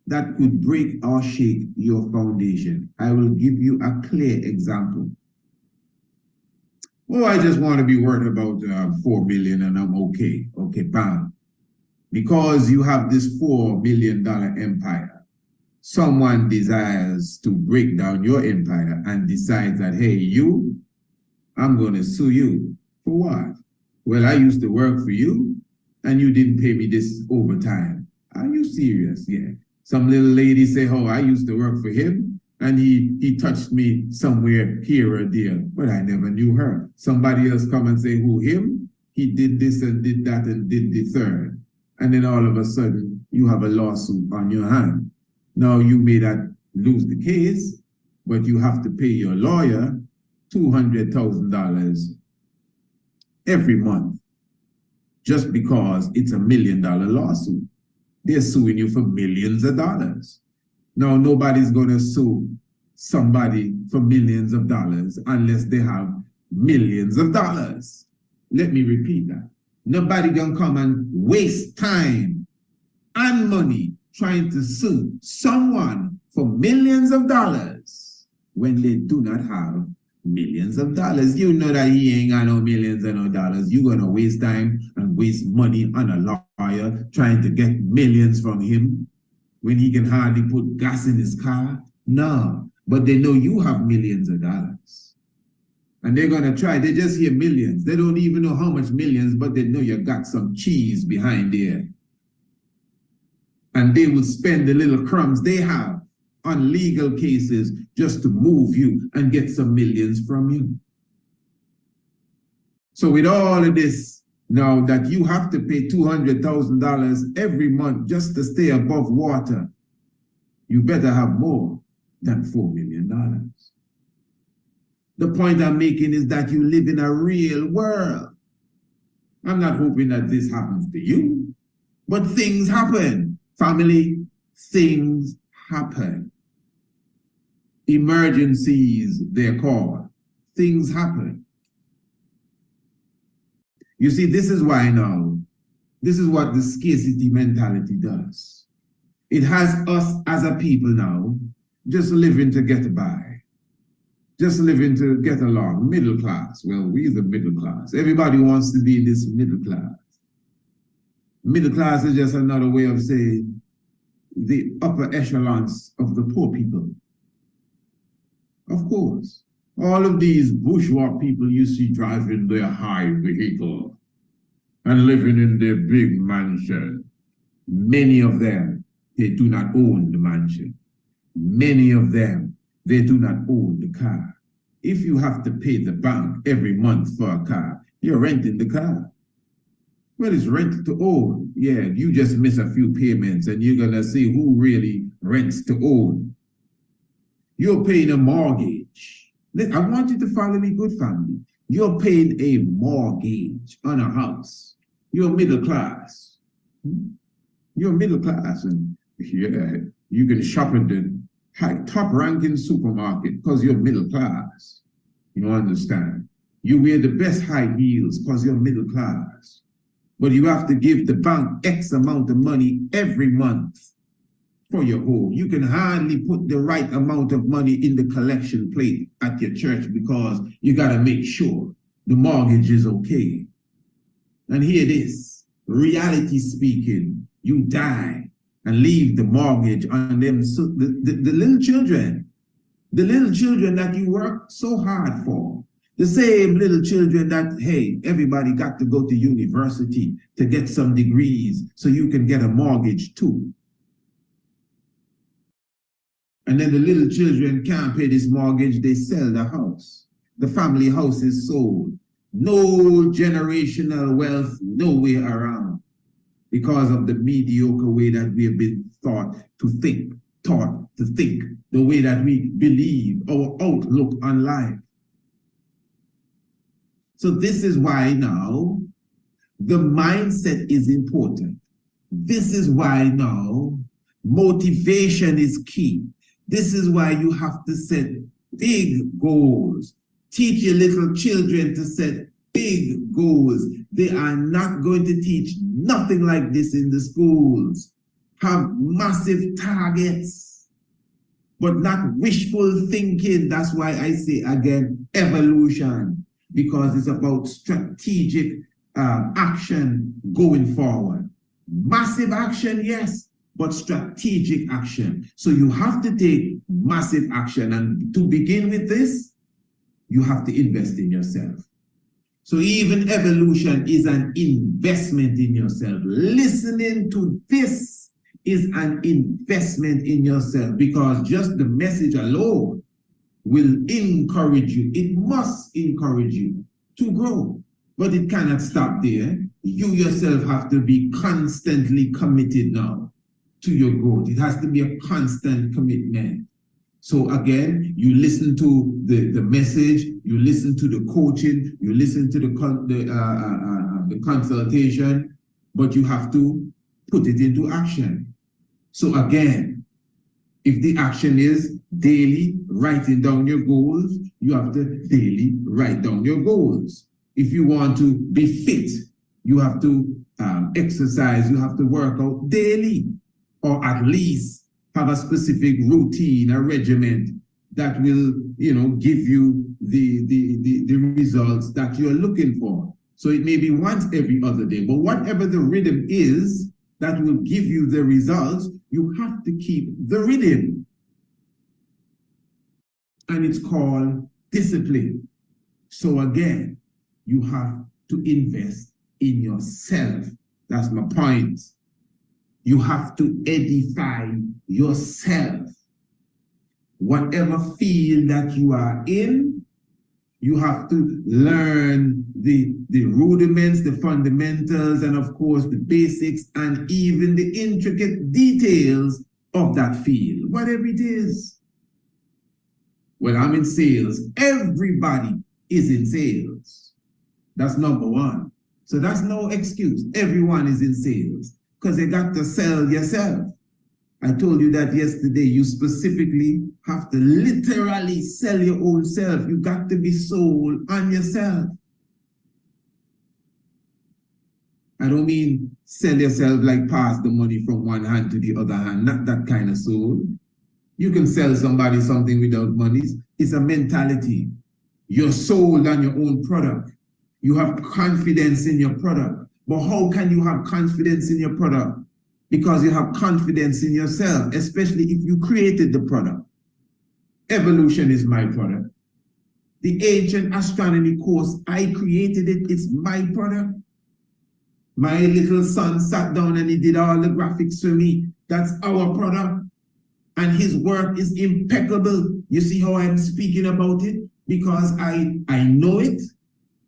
that could break or shake your foundation. I will give you a clear example. Oh, I just want to be worth about 4 million and I'm okay. Okay, bam. Because you have this $4 million empire, someone desires to break down your empire and decides that, hey, I'm going to sue you. For what? Well, I used to work for you and you didn't pay me this overtime. Are you serious? Yeah. Some little lady say, oh, I used to work for him and he touched me somewhere here or there, but I never knew her. Somebody else come and say, who, him? He did this and did that and did the third. And then all of a sudden, you have a lawsuit on your hand. Now, you may not lose the case, but you have to pay your lawyer $200,000 every month just because it's $1 million lawsuit. They're suing you for millions of dollars. Now, nobody's going to sue somebody for millions of dollars unless they have millions of dollars. Let me repeat that. Nobody gonna come and waste time and money trying to sue someone for millions of dollars when they do not have millions of dollars. You know that he ain't got no millions of no dollars. You're gonna waste time and waste money on a lawyer trying to get millions from him when he can hardly put gas in his car. No, but they know you have millions of dollars. And they're going to try. They just hear millions. They don't even know how much millions, but they know you got some cheese behind there. And they will spend the little crumbs they have on legal cases just to move you and get some millions from you. So with all of this, now that you have to pay $200,000 every month just to stay above water, you better have more than $4 million. The point I'm making is that you live in a real world. I'm not hoping that this happens to you, but things happen. Family, things happen. Emergencies, they're called. Things happen. You see, this is why now, this is what the scarcity mentality does. It has us as a people now just living to get by. Just living to get along, middle class. Well, we're the middle class. Everybody wants to be in this middle class. Middle class is just another way of saying the upper echelons of the poor people. Of course, all of these bourgeois people you see driving their high vehicle and living in their big mansion, many of them, they do not own the mansion. Many of them, they do not own the car. If you have to pay the bank every month for a car, you're renting the car. Well, it's rent to own. Yeah, you just miss a few payments and you're gonna see who really rents to own. You're paying a mortgage. I want you to follow me, good family. You're paying a mortgage on a house. You're middle class. You're middle class, and yeah, you can shop in the top ranking supermarket because you're middle class. You understand? You wear the best high heels because you're middle class. But you have to give the bank X amount of money every month for your home. You can hardly put the right amount of money in the collection plate at your church because you got to make sure the mortgage is okay. And hear this, reality speaking, you die and leave the mortgage on them, so the little children that you work so hard for, the same little children that, hey, everybody got to go to university to get some degrees so you can get a mortgage too. And then the little children can't pay this mortgage, they sell the house. The family house is sold. No generational wealth nowhere around because of the mediocre way that we have been taught to think, the way that we believe, our outlook on life. So this is why now the mindset is important. This is why now motivation is key. This is why you have to set big goals. Teach your little children to set big goals. They are not going to teach nothing like this in the schools. Have massive targets, but not wishful thinking. That's why I say again, evolution, because it's about strategic action going forward. Massive action, yes, but strategic action. So you have to take massive action. And to begin with this, you have to invest in yourself. So even evolution is an investment in yourself. Listening to this is an investment in yourself, because just the message alone will encourage you. It must encourage you to grow, but it cannot stop there. You yourself have to be constantly committed now to your growth. It has to be a constant commitment. So again, you listen to the message, you listen to the coaching, you listen to the consultation, but you have to put it into action. So again, if the action is daily writing down your goals, you have to daily write down your goals. If you want to be fit, you have to exercise, you have to work out daily, or at least have a specific routine, a regimen that will, give you the results that you're looking for. So it may be once every other day, but whatever the rhythm is that will give you the results, you have to keep the rhythm. And it's called discipline. So again, you have to invest in yourself. That's my point. You have to edify yourself. whatever field that you are in, you have to learn the rudiments, the fundamentals, and of course the basics, and even the intricate details of that field, whatever it is. Well, I'm in sales. Everybody is in sales. That's number one. So that's no excuse. Everyone is in sales because you got to sell yourself. I told you that yesterday. You specifically have to literally sell your own self. You got to be sold on yourself. I don't mean sell yourself like pass the money from one hand to the other hand. Not that kind of soul. You can sell somebody something without money. It's a mentality. You're sold on your own product. You have confidence in your product. But how can you have confidence in your product? Because you have confidence in yourself, especially if you created the product. Evolution is my product. The ancient astronomy course, I created it. It's my product. My little son sat down and he did all the graphics for me. That's our product. And his work is impeccable. You see how I'm speaking about it? Because I know it.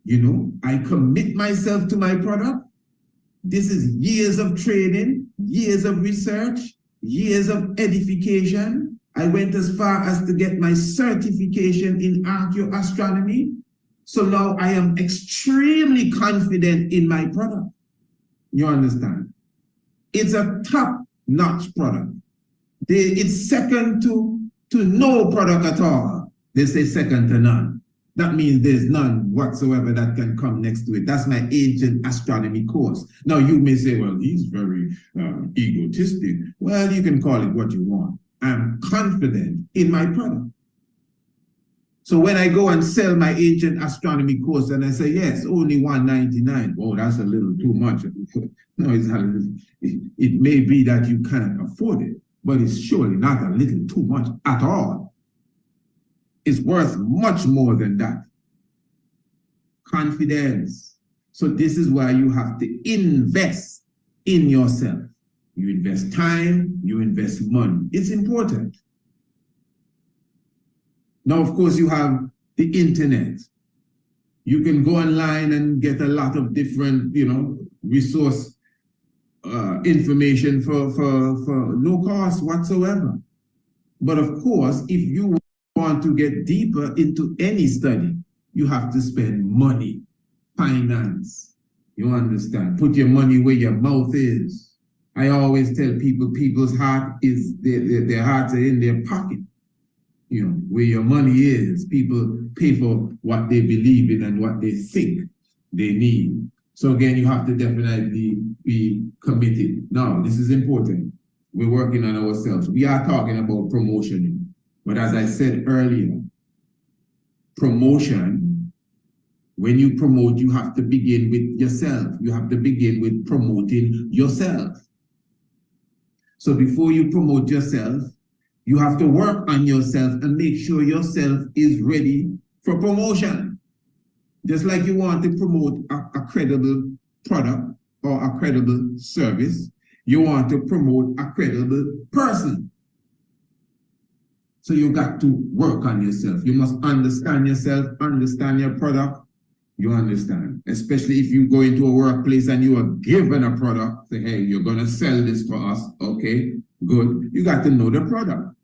You know, I commit myself to my product. This is years of training, years of research, years of edification. I went as far as to get my certification in archaeoastronomy. So now I am extremely confident in my product. You understand? It's a top-notch product. It's second to no product at all. They say second to none. That means there's none whatsoever that can come next to it. That's my ancient astronomy course. Now you may say, well, he's very egotistic. Well, you can call it what you want. I'm confident in my product. So when I go and sell my ancient astronomy course and I say, yes, only $199. Oh, that's a little too much. No, it's not. It may be that you cannot afford it, but it's surely not a little too much at all. It's worth much more than that. Confidence. So this is why you have to invest in yourself. You invest time, you invest money. It's important. Now, of course, you have the internet. You can go online and get a lot of different, resource information for no cost whatsoever. But of course, if you want to get deeper into any study, you have to spend money, finance. You understand? Put your money where your mouth is. I always tell people, people's heart is, their hearts are in their pocket. You know, where your money is, people pay for what they believe in and what they think they need. So again, you have to definitely be committed. Now, this is important. We're working on ourselves. We are talking about promotion. But as I said earlier, promotion, when you promote, you have to begin with yourself. You have to begin with promoting yourself. So before you promote yourself, you have to work on yourself and make sure yourself is ready for promotion. Just like you want to promote a credible product or a credible service, you want to promote a credible person. So you got to work on yourself. You must understand yourself, understand your product. You understand, especially if you go into a workplace and you are given a product, say, hey, you're going to sell this for us. Okay, good. You got to know the product.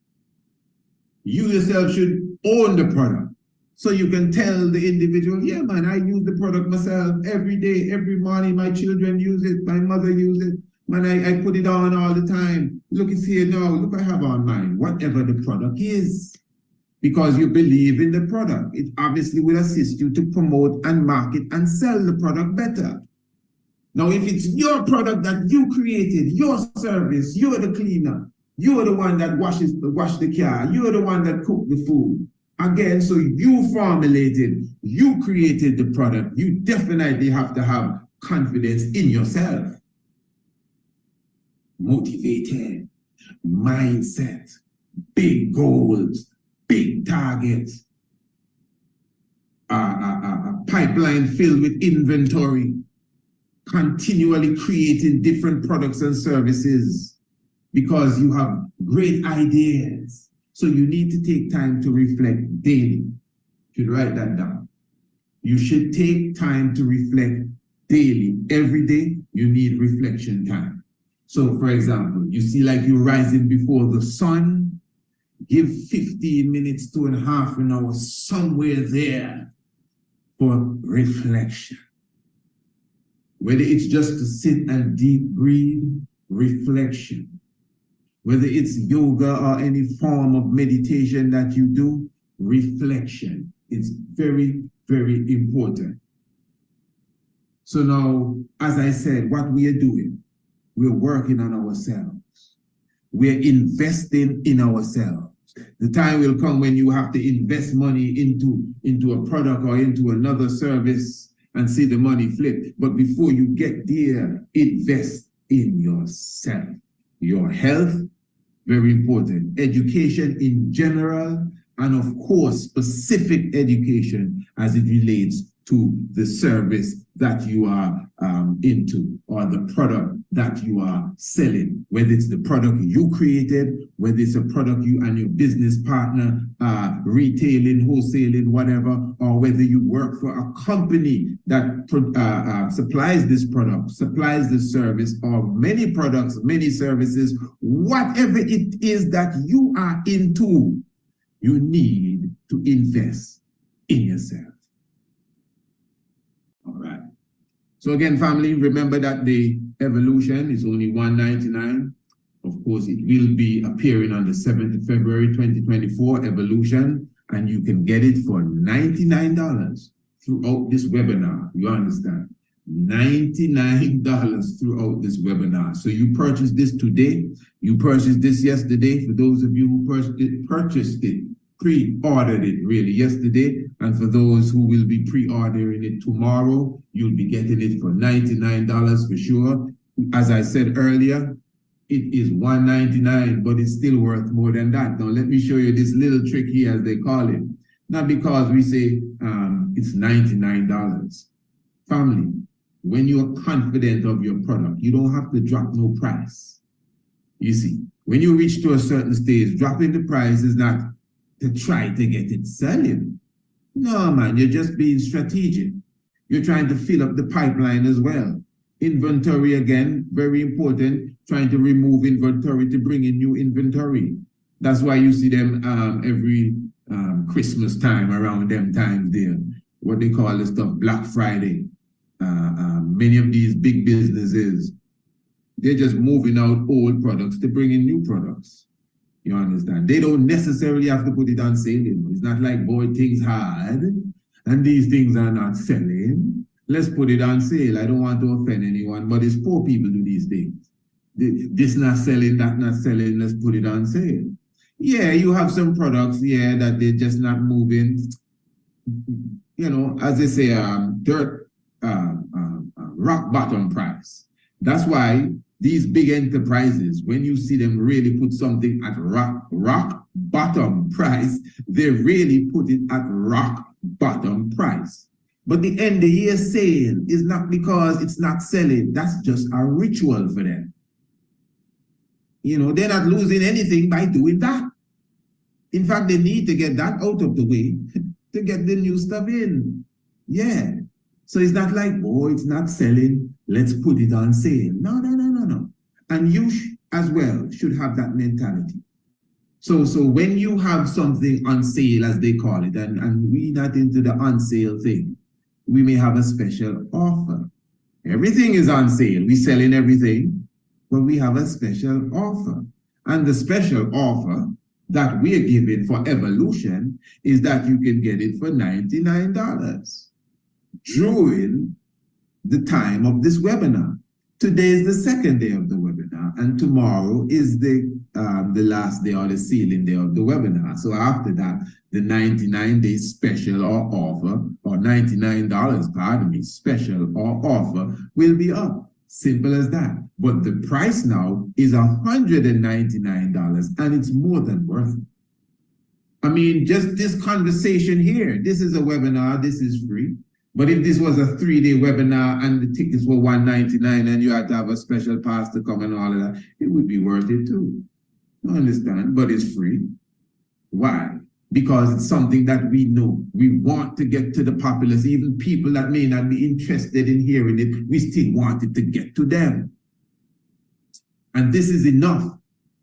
You yourself should own the product. So you can tell the individual, yeah, man, I use the product myself every day, every morning. My children use it. My mother uses it. Man, I put it on all the time. Look, it's here now. Look, I have on mine. Whatever the product is. Because you believe in the product. It obviously will assist you to promote and market and sell the product better. Now, if it's your product that you created, your service, you're the cleaner, you're the one that wash the car, you're the one that cooked the food. Again, so you formulated, you created the product, you definitely have to have confidence in yourself. Motivated, mindset, big goals, big targets, a pipeline filled with inventory, continually creating different products and services because you have great ideas. So you need to take time to reflect daily. You should write that down. You should take time to reflect daily. Every day, you need reflection time. So, for example, you see like you're rising before the sun, give 15 minutes to a half an hour somewhere there for reflection. Whether it's just to sit and deep breathe, reflection. Whether it's yoga or any form of meditation that you do, reflection. It's very, very important. So now, as I said, what we are doing, we're working on ourselves. We're investing in ourselves. The time will come when you have to invest money into a product or into another service and see the money flip. But before you get there, invest in yourself. Your health, very important. Education in general, and of course, specific education as it relates to the service that you are into or the product that you are selling, whether it's the product you created, whether it's a product you and your business partner retailing, wholesaling, whatever, or whether you work for a company that supplies this product, supplies this service, or many products, many services, whatever it is that you are into, you need to invest in yourself. All right. So again, family, remember that the Evolution is only $199. Of course, it will be appearing on the 7th of February, 2024, Evolution, and you can get it for $99 throughout this webinar. You understand? $99 throughout this webinar. So you purchased this today, you purchased this yesterday. For those of you who purchased it, pre-ordered it really yesterday, and for those who will be pre-ordering it tomorrow, you'll be getting it for $99 for sure. As I said earlier, it is $199, but it's still worth more than that. Now let me show you this little trick here, as they call it. Not because we say it's $99. Family, when you're confident of your product, you don't have to drop no price. You see, when you reach to a certain stage, dropping the price is not to try to get it selling. No, man, you're just being strategic. You're trying to fill up the pipeline as well. Inventory, again, very important, trying to remove inventory to bring in new inventory. That's why you see them every Christmas time, around them times there, what they call the stuff, Black Friday. Many of these big businesses, they're just moving out old products to bring in new products. You understand? They don't necessarily have to put it on sale. It's not like, boy, things hard and these things are not selling. Let's put it on sale. I don't want to offend anyone, but it's poor people do these things. This not selling, that not selling, let's put it on sale. Yeah, you have some products, yeah, that they're just not moving. You know, as they say, rock bottom price. That's why these big enterprises, when you see them really put something at rock bottom price, they really put it at rock bottom price. But the end of year sale is not because it's not selling. That's just a ritual for them. You know, they're not losing anything by doing that. In fact, they need to get that out of the way to get the new stuff in. Yeah. So it's not like, oh, it's not selling, let's put it on sale. No. And you as well should have that mentality. So when you have something on sale, as they call it, and we're not into the on sale thing, we may have a special offer. Everything is on sale. We're selling everything, but we have a special offer. And the special offer that we're giving for Evolution is that you can get it for $99 during the time of this webinar. Today is the second day of the webinar, and tomorrow is the last day or the sealing day of the webinar. So after that, the 99-day special or offer, or $99, pardon me, special or offer will be up. Simple as that. But the price now is $199, and it's more than worth it. I mean, just this conversation here, this is a webinar, this is free. But if this was a 3-day webinar and the tickets were $199 and you had to have a special pass to come and all of that, it would be worth it too. You understand? But it's free. Why? Because it's something that we know. We want to get to the populace. Even people that may not be interested in hearing it, we still want it to get to them. And this is enough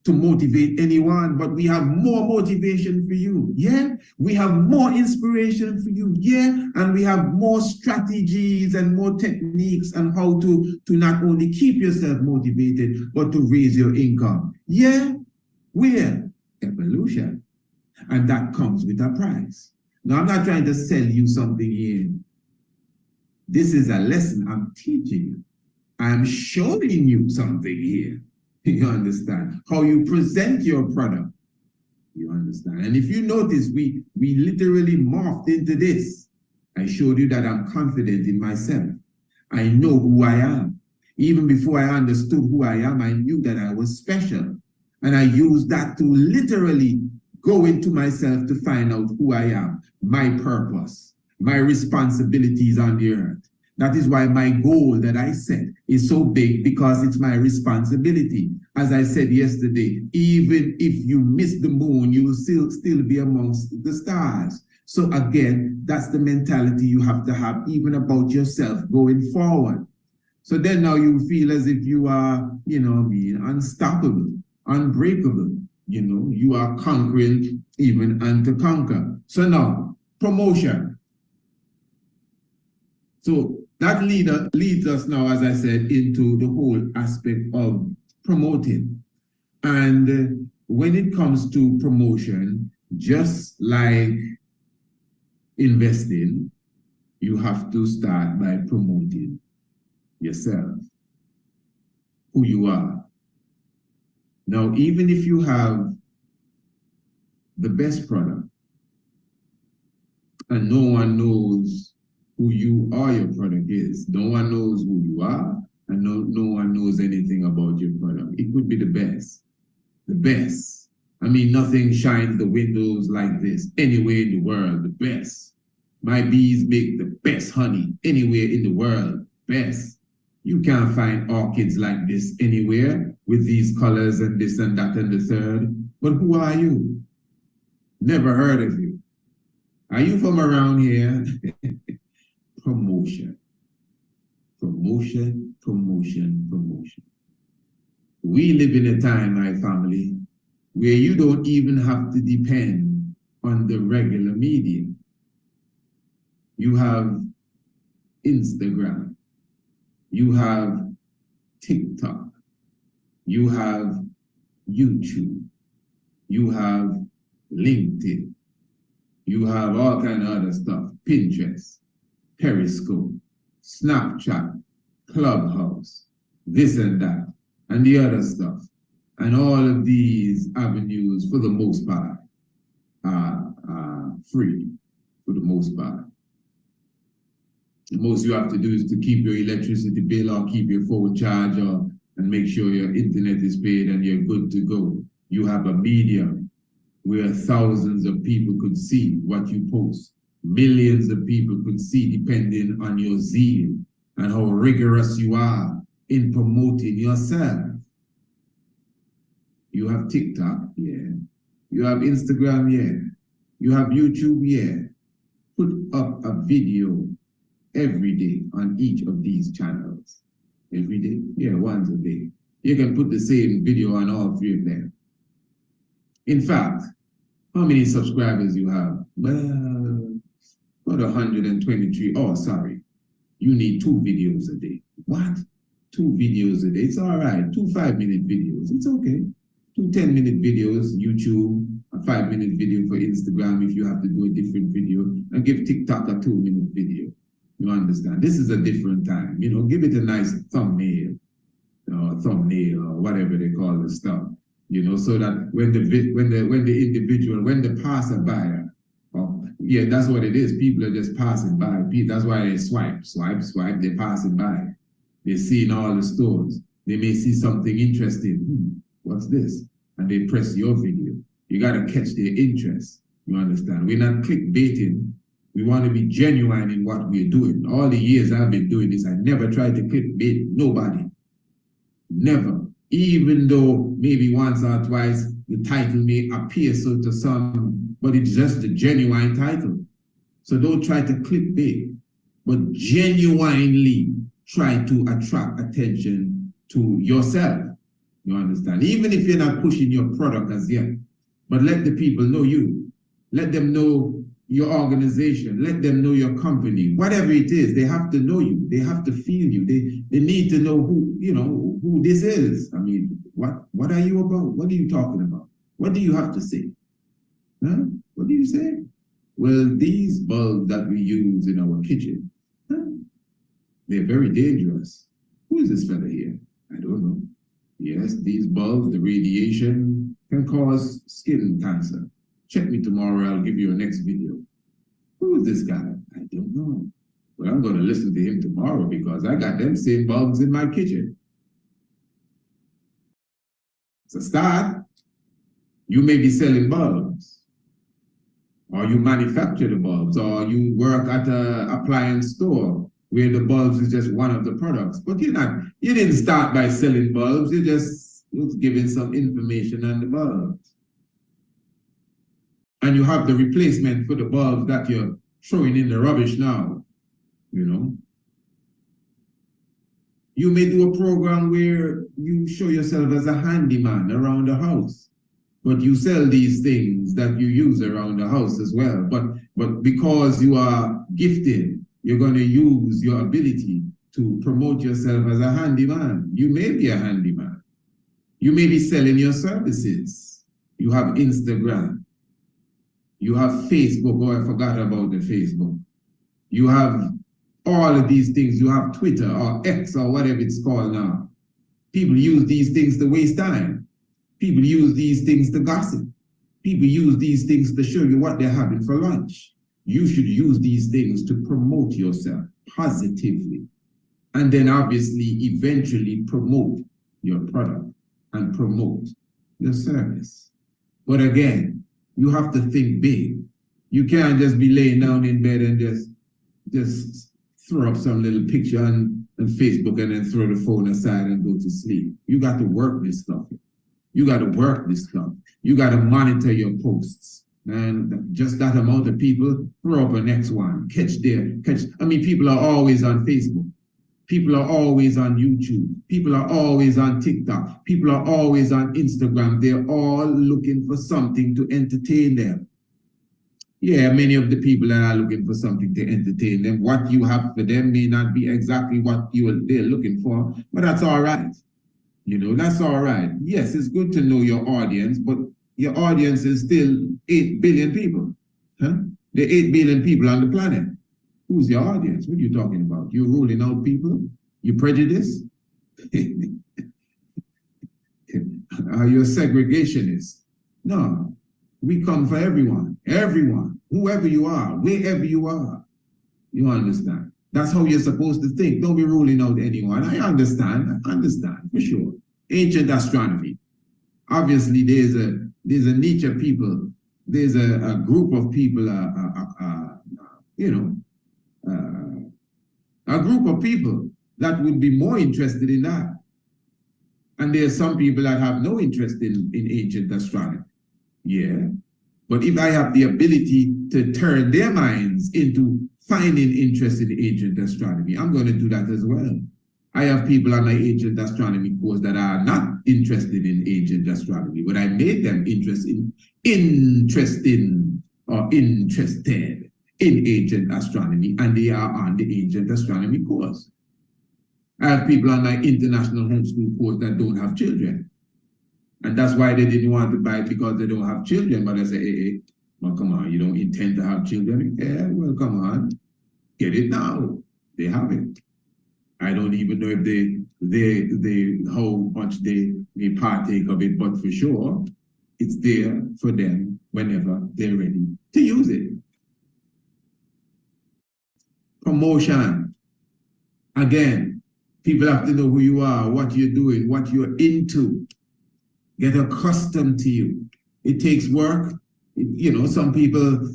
to motivate anyone, but we have more motivation for you. Yeah, we have more inspiration for you. Yeah, and we have more strategies and more techniques on how to not only keep yourself motivated, but to raise your income. Yeah, we're Evolution. And that comes with a price. Now, I'm not trying to sell you something here. This is a lesson I'm teaching you. I'm showing you something here. You understand? How you present your product. You understand? And if you notice, we literally morphed into this. I showed you that I'm confident in myself. I know who I am. Even before I understood who I am, I knew that I was special. And I used that to literally go into myself to find out who I am, my purpose, my responsibilities on the earth. That is why my goal that I set is so big, because it's my responsibility. As I said yesterday, even if you miss the moon, you will still be amongst the stars. So again, that's the mentality you have to have even about yourself going forward. So then now you feel as if you are, unstoppable, unbreakable. You are conquering even and to conquer. So now, promotion. So that leads us now, as I said, into the whole aspect of promoting. And when it comes to promotion, just like investing, you have to start by promoting yourself, who you are. Now, even if you have the best product and no one knows who you or your product is, no one knows who you are, and no one knows anything about your product, it could be the best. The best. I mean, nothing shines the windows like this anywhere in the world, the best. My bees make the best honey anywhere in the world, best. You can't find orchids like this anywhere with these colors and this and that and the third. But who are you? Never heard of you. Are you from around here? Promotion. Promotion, promotion, promotion. We live in a time, my family, where you don't even have to depend on the regular media. You have Instagram. You have TikTok, you have YouTube, you have LinkedIn, you have all kind of other stuff, Pinterest, Periscope, Snapchat, Clubhouse, this and that, and the other stuff. And all of these avenues, for the most part, are free, for the most part. The most you have to do is to keep your electricity bill or keep your phone charged and make sure your internet is paid and you're good to go. You have a medium where thousands of people could see what you post. Millions of people could see, depending on your zeal and how rigorous you are in promoting yourself. You have TikTok, yeah. You have Instagram, yeah. You have YouTube, yeah. Put up a video every day on each of these channels. Every day? Yeah, once a day. You can put the same video on all three of them. In fact, how many subscribers you have? Well, about 123. Oh, sorry. You need 2 videos a day. What? 2 videos a day? It's all right. 2 5-minute videos. It's okay. 2 10-minute videos, YouTube, a 5-minute video for Instagram if you have to do a different video, and give TikTok a 2-minute video. You understand? This is a different time. Give it a nice thumbnail, or whatever they call the stuff. So that when the individual, when the passerby, yeah, that's what it is. People are just passing by. That's why they swipe. They're passing by. They're seeing all the stores. They may see something interesting. What's this? And they press your video. You got to catch their interest. You understand? We're not clickbaiting. We want to be genuine in what we're doing. All the years I've been doing this, I never tried to clickbait nobody. Never. Even though maybe once or twice the title may appear so to some, but it's just a genuine title. So don't try to clickbait, but genuinely try to attract attention to yourself. You understand? Even if you're not pushing your product as yet, but let the people know you. Let them know your organization. Let them know your company. Whatever it is, they have to know you. They have to feel you. They need to know who this is. I mean, what are you about? What are you talking about? What do you have to say? Huh? What do you say? Well, these bulbs that we use in our kitchen, they're very dangerous. Who is this fella here? I don't know. Yes, these bulbs, the radiation can cause skin cancer. Check me tomorrow, I'll give you a next video. Who is this guy? I don't know. But I'm going to listen to him tomorrow because I got them same bulbs in my kitchen. It's a start. You may be selling bulbs, or you manufacture the bulbs, or you work at an appliance store where the bulbs is just one of the products. But you didn't start by selling bulbs, you just was giving some information on the bulbs. And you have the replacement for the bulbs that you're throwing in the rubbish now, you know. You may do a program where you show yourself as a handyman around the house, but you sell these things that you use around the house as well. But because you are gifted, you're going to use your ability to promote yourself as a handyman. You may be a handyman. You may be selling your services. You have Instagram. You have Facebook. Oh, I forgot about the Facebook. You have all of these things. You have Twitter or X or whatever it's called now. People use these things to waste time. People use these things to gossip. People use these things to show you what they're having for lunch. You should use these things to promote yourself positively. And then obviously, eventually promote your product and promote your service. But again, you have to think big. You can't just be laying down in bed and just throw up some little picture on Facebook and then throw the phone aside and go to sleep. You got to work this stuff. You got to work this stuff. You got to monitor your posts. And just that amount of people, throw up a next one, I mean, people are always on Facebook. People are always on YouTube. People are always on TikTok. People are always on Instagram. They're all looking for something to entertain them. Yeah, many of the people that are looking for something to entertain them, what you have for them may not be exactly what they're looking for, but that's all right. You know, that's all right. Yes, it's good to know your audience, but your audience is still 8 billion people. Huh? There are 8 billion people on the planet. Who's your audience? What are you talking about? You're ruling out people? You prejudice? Are you a segregationist? No. We come for everyone. Everyone. Whoever you are. Wherever you are. You understand? That's how you're supposed to think. Don't be ruling out anyone. I understand for sure. Ancient astronomy. Obviously, there's a niche of people. There's a group of people, a group of people that would be more interested in that. And there's some people that have no interest in ancient astronomy. Yeah. But if I have the ability to turn their minds into finding interest in ancient astronomy, I'm going to do that as well. I have people on my ancient astronomy course that are not interested in ancient astronomy, but I made them interested in ancient astronomy, and they are on the ancient astronomy course. I have people on my international homeschool course that don't have children. And that's why they didn't want to buy it, because they don't have children. But I say, hey, well, come on, you don't intend to have children? Yeah, well, come on, get it now. They have it. I don't even know if they how much they partake of it, but for sure, it's there for them whenever they're ready to use it. Promotion. Again, people have to know who you are, what you're doing, what you're into. Get accustomed to you. It takes work. You know, some people,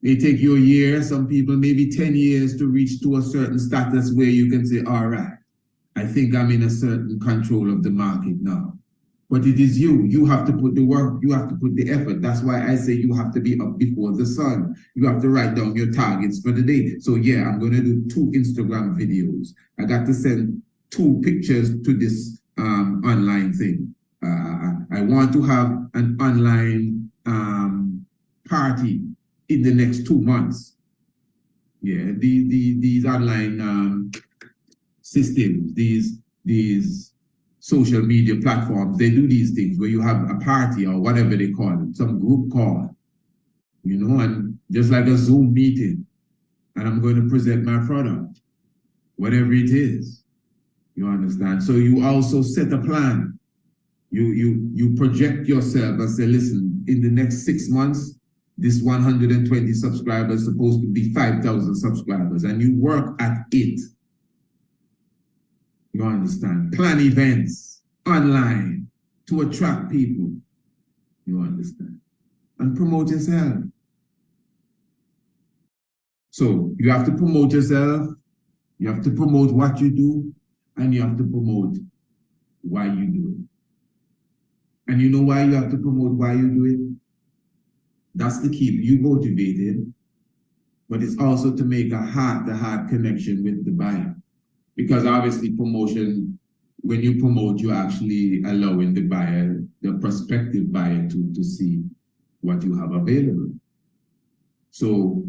they take you a year, some people maybe 10 years to reach to a certain status where you can say, all right, I think I'm in a certain control of the market now. But it is you. You have to put the work. You have to put the effort. That's why I say you have to be up before the sun. You have to write down your targets for the day. So yeah, I'm going to do 2 Instagram videos. I got to send 2 pictures to this online thing. I want to have an online party in the next 2 months. Yeah, these online systems, these social media platforms, they do these things where you have a party or whatever they call it, some group call, you know, and just like a Zoom meeting, and I'm going to present my product, whatever it is, you understand? So you also set a plan. You project yourself and say, listen, in the next 6 months, this 120 subscribers is supposed to be 5,000 subscribers, and you work at it. You understand? Plan events online to attract people. You understand? And promote yourself. So you have to promote yourself, you have to promote what you do, and you have to promote why you do it. And you know why you have to promote why you do it? That's to keep you motivated, but it's also to make a heart-to-heart connection with the buyer. Because obviously promotion, when you promote, you're actually allowing the buyer, the prospective buyer, to see what you have available. So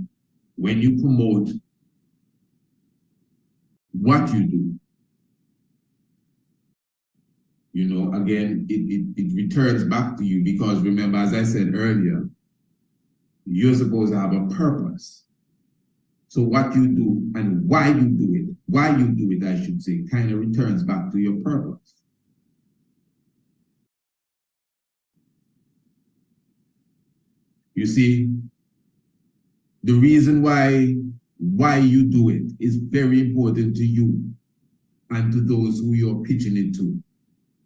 when you promote what you do, you know, again, it returns back to you, because remember, as I said earlier, you're supposed to have a purpose. So what you do and why you do it, I should say, kind of returns back to your purpose. You see, the reason why you do it is very important to you and to those who you're pitching it to.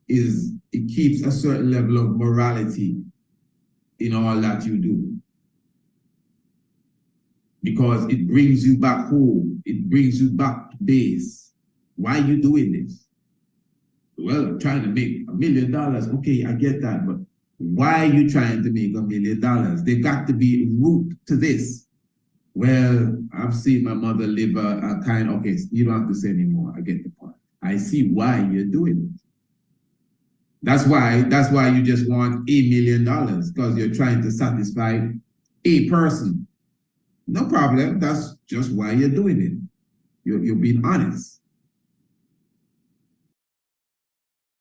Is it keeps a certain level of morality in all that you do. Because it brings you back home. It brings you back to base. Why are you doing this? Well, I'm trying to make $1 million. Okay, I get that, but why are you trying to make $1 million? There got to be a root to this. Well, I've seen my mother live a kind, okay, you don't have to say anymore. I get the point. I see why you're doing it. That's why you just want $1 million, because you're trying to satisfy a person. No problem. That's just why you're doing it. You're being honest.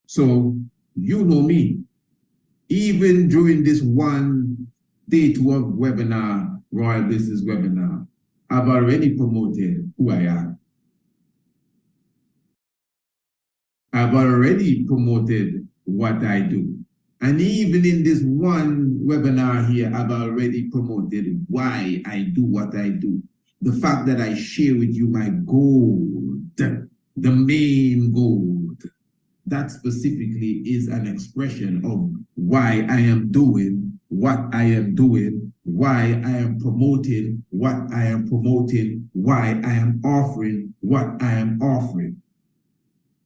So you know me. Even during this one day 12 webinar, Royal Business webinar, I've already promoted who I am. I've already promoted what I do. And even in this one webinar here, I've already promoted why I do what I do. The fact that I share with you my gold, the main gold, that specifically is an expression of why I am doing what I am doing, why I am promoting what I am promoting, why I am offering what I am offering.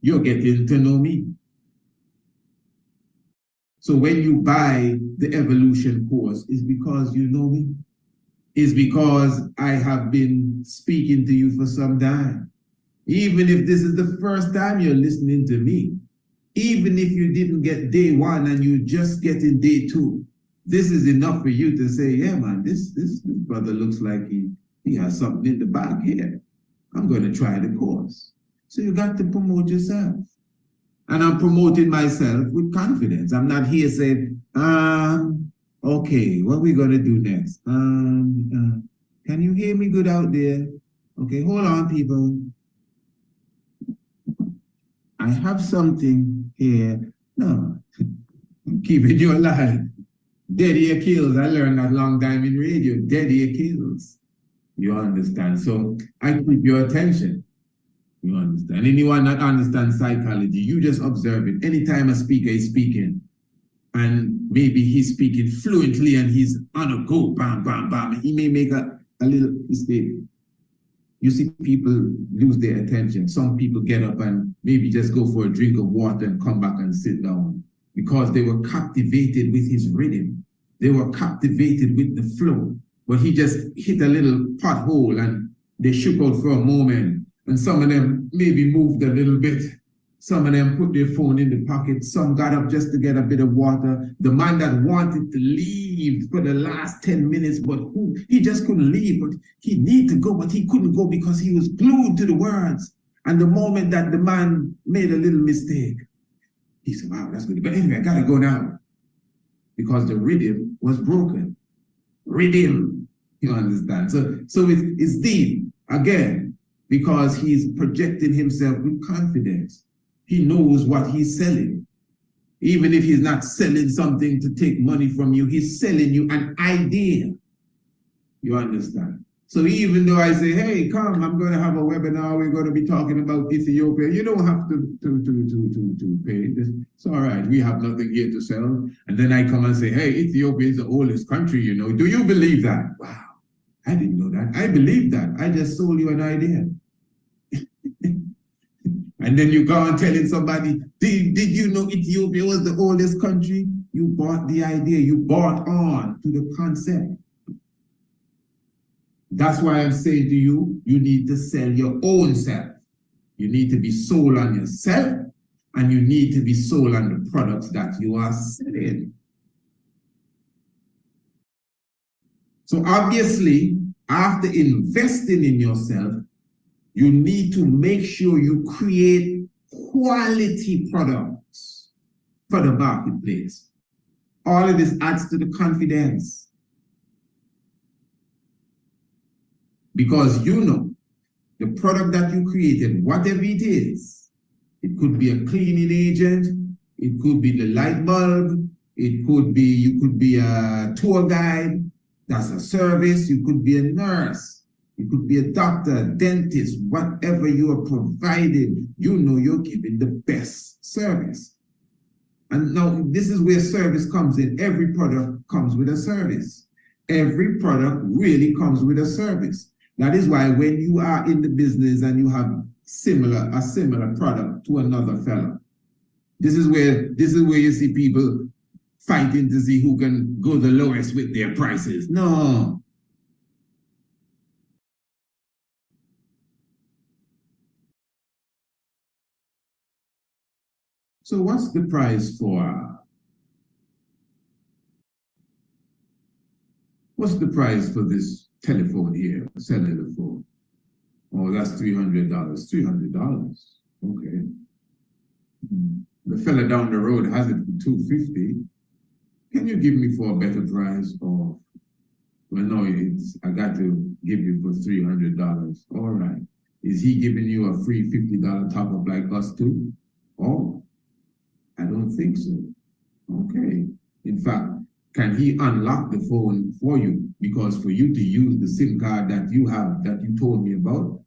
You're getting to know me. So when you buy the Evolution course, it's because you know me. It's because I have been speaking to you for some time. Even if this is the first time you're listening to me, even if you didn't get day 1 and you just get in day 2, this is enough for you to say, yeah, man, this brother looks like he has something in the bag here. I'm going to try the course. So you got to promote yourself. And I'm promoting myself with confidence. I'm not here saying, okay, what are we going to do next? Can you hear me good out there? Okay, hold on, people. I have something here. No, I'm keeping you alive. Dead ear kills. I learned that long time in radio. Dead ear kills. You understand? So I keep your attention. You understand? Anyone that understands psychology, you just observe it. Anytime a speaker is speaking, and maybe he's speaking fluently and he's on a go, bam, bam, bam, he may make a little mistake. You see people lose their attention. Some people get up and maybe just go for a drink of water and come back and sit down. because they were captivated with his rhythm. They were captivated with the flow. But he just hit a little pothole and they shook out for a moment. And some of them maybe moved a little bit. Some of them put their phone in the pocket. Some got up just to get a bit of water. The man that wanted to leave for the last 10 minutes, but he just couldn't leave. But he needed to go, but he couldn't go because he was glued to the words. And the moment that the man made a little mistake, he said, wow, that's good. But anyway, I gotta go now. Because the rhythm was broken. Rhythm, you understand? So it's deep, again, because he's projecting himself with confidence. He knows what he's selling. Even if he's not selling something to take money from you, he's selling you an idea. You understand? So even though I say, hey, come, I'm going to have a webinar, we're going to be talking about Ethiopia, you don't have to pay. It's all right, we have nothing here to sell. And then I come and say, hey, Ethiopia is the oldest country, you know. Do you believe that? Wow, I didn't know that. I believe that. I just sold you an idea. And then you go on telling somebody, did you know Ethiopia was the oldest country? You bought the idea, you bought on to the concept. That's why I'm saying to you, you need to sell your own self. You need to be sold on yourself, and you need to be sold on the products that you are selling. So obviously, after investing in yourself, you need to make sure you create quality products for the marketplace. All of this adds to the confidence. Because you know, the product that you created, whatever it is, it could be a cleaning agent, it could be the light bulb, it could be, you could be a tour guide, that's a service, you could be a nurse, you could be a doctor, a dentist, whatever you are providing, you know you're giving the best service. And now this is where service comes in. Every product comes with a service. Every product really comes with a service. That is why when you are in the business and you have a similar product to another fellow, this is where you see people fighting to see who can go the lowest with their prices. No. So what's the price for this telephone here, cellular phone? Oh, that's $300. $300. Okay. The fella down the road has it for $250. Can you give me for a better price? Or, well, no, I got to give you for $300. All right. Is he giving you a free $50 top up like us too? Oh, I don't think so. Okay. In fact, can he unlock the phone for you? Because for you to use the SIM card that you have, that you told me about,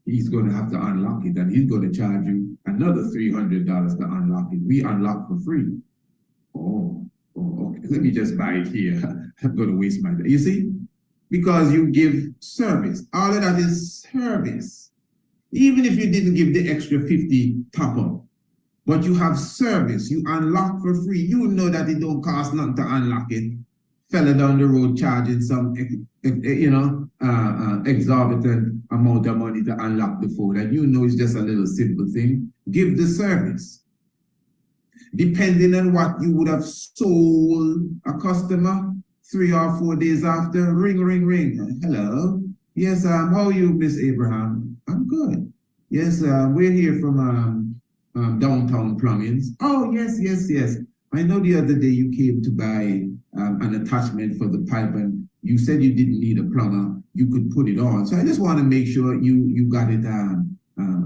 he's going to have to unlock it, and he's going to charge you another $300 to unlock it. We unlock for free. Oh, okay. Let me just buy it here. I'm going to waste my time. You see? Because you give service. All of that is service. Even if you didn't give the extra 50 top up, but you have service, you unlock for free. You know that it don't cost nothing to unlock it. Fella down the road charging some, exorbitant amount of money to unlock the phone, and you know it's just a little simple thing. Give the service. Depending on what you would have sold a customer 3 or 4 days after, ring, ring, ring. Hello. Yes, how are you, Miss Abraham? I'm good. Yes, we're here from Downtown Plumbings. Oh, yes. I know the other day you came to buy an attachment for the pipe, and you said you didn't need a plumber. You could put it on. So I just want to make sure you got it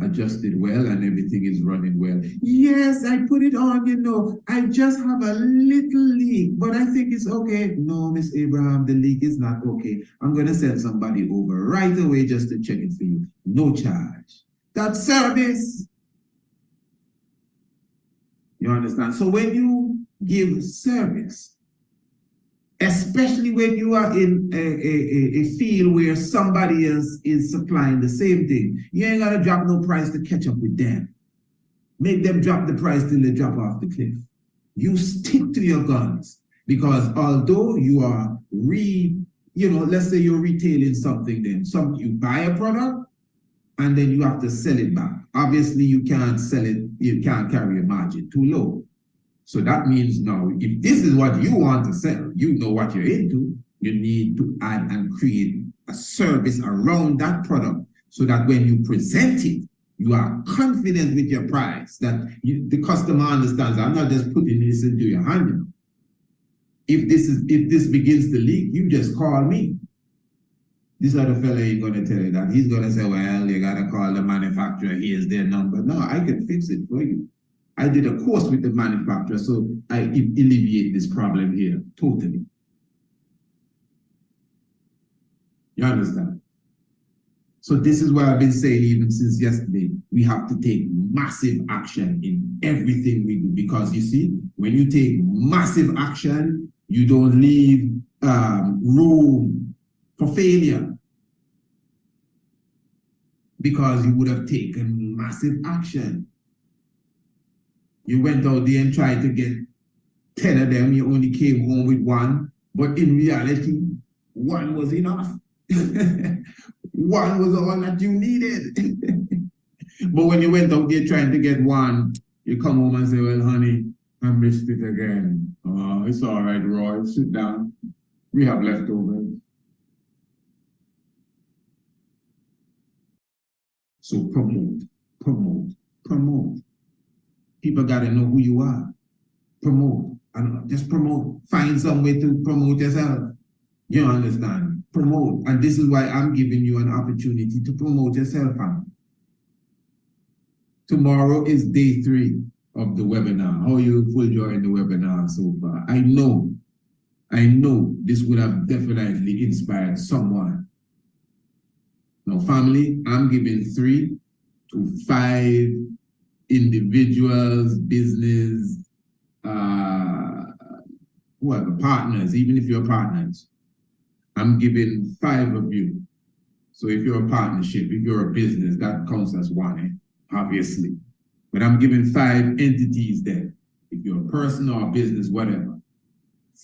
adjusted well and everything is running well. Yes, I put it on, I just have a little leak, but I think it's okay. No, Miss Abraham, the leak is not okay. I'm going to send somebody over right away just to check it for you. No charge. That's service. You understand? So when you give service, especially when you are in a field where somebody else is supplying the same thing, you ain't got to drop no price to catch up with them. Make them drop the price till they drop off the cliff. You stick to your guns, because although you are let's say you're retailing something, then you buy a product and then you have to sell it back. Obviously, you can't sell it, you can't carry a margin too low. So that means now, if this is what you want to sell, you know what you're into, you need to add and create a service around that product so that when you present it, you are confident with your price, that the customer understands, I'm not just putting this into your hand. You know. If this begins to leak, you just call me. This other fella ain't gonna tell you that. He's gonna say, well, you gotta call the manufacturer, here's their number. No, I can fix it for you. I did a course with the manufacturer, so I alleviate this problem here totally. You understand? So this is what I've been saying even since yesterday. We have to take massive action in everything we do, because you see, when you take massive action, you don't leave room for failure, because you would have taken massive action. You went out there and tried to get 10 of them, you only came home with one, but in reality, one was enough. One was all that you needed. But when you went out there trying to get one, you come home and say, well, honey, I missed it again. Oh, it's all right, Roy, sit down. We have leftovers. So promote, promote, promote. People got to know who you are. Promote. And just promote. Find some way to promote yourself. You understand? Promote. And this is why I'm giving you an opportunity to promote yourself. Tomorrow is day 3 of the webinar. How you will join the webinar so far. I know this would have definitely inspired someone. Now, family, I'm giving 3 to 5 individuals, business, whoever, partners, even if you're partners. I'm giving 5 of you. So if you're a partnership, if you're a business, that counts as 1, obviously. But I'm giving 5 entities there. If you're a person or a business, whatever.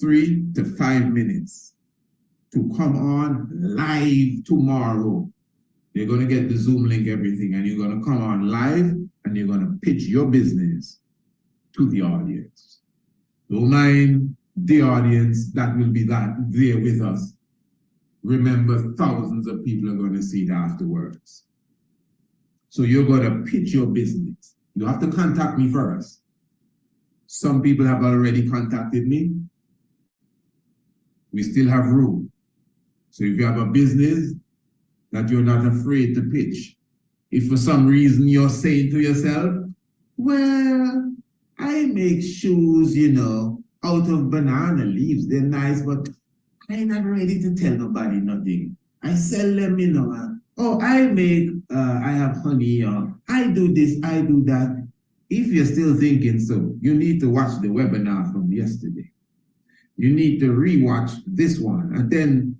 3 to 5 minutes to come on live tomorrow. You're going to get the Zoom link, everything, and you're going to come on live and you're going to pitch your business to the audience. Don't mind the audience that will be there with us. Remember, thousands of people are going to see it afterwards. So you're going to pitch your business. You have to contact me first. Some people have already contacted me. We still have room. So if you have a business that you're not afraid to pitch, if for some reason you're saying to yourself, well, I make shoes, out of banana leaves. They're nice, but I'm not ready to tell nobody nothing. I sell them, I have honey, I do this, I do that. If you're still thinking so, you need to watch the webinar from yesterday. You need to rewatch this one and then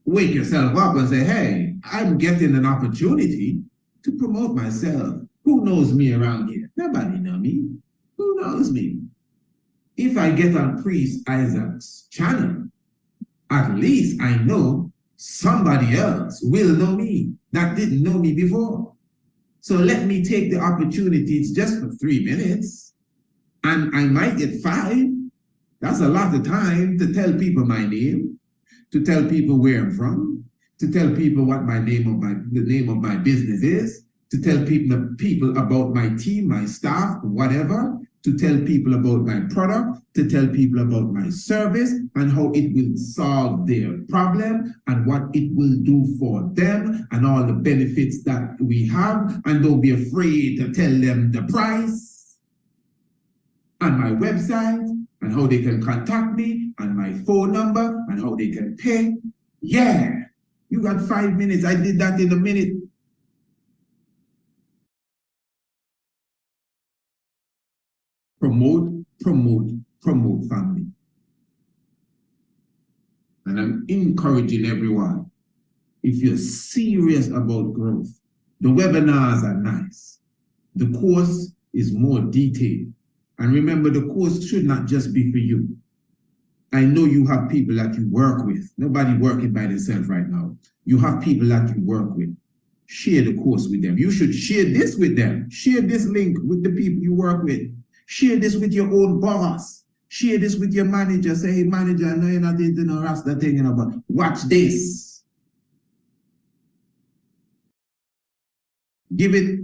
wake yourself up and say, hey, I'm getting an opportunity to promote myself. Who knows me around here? Nobody knows me. Who knows me? If I get on Priest Isaac's channel, at least I know somebody else will know me that didn't know me before. So let me take the opportunity. It's just for 3 minutes and I might get 5. That's a lot of time to tell people my name, to tell people where I'm from, to tell people what the name of my business is, to tell people about my team, my staff, whatever, to tell people about my product, to tell people about my service and how it will solve their problem and what it will do for them and all the benefits that we have. And don't be afraid to tell them the price and my website and how they can contact me and my phone number and how they can pay. Yeah, you got 5 minutes. I did that in a minute. Promote, promote, promote, family. And I'm encouraging everyone, if you're serious about growth, the webinars are nice. The course is more detailed. And remember, the course should not just be for you. I know you have people that you work with. Nobody working by themselves right now. You have people that you work with. Share the course with them. You should share this with them. Share this link with the people you work with. Share this with your own boss. Share this with your manager. Say, hey, manager, I know you're not into no Rasta thing, but watch this. Give it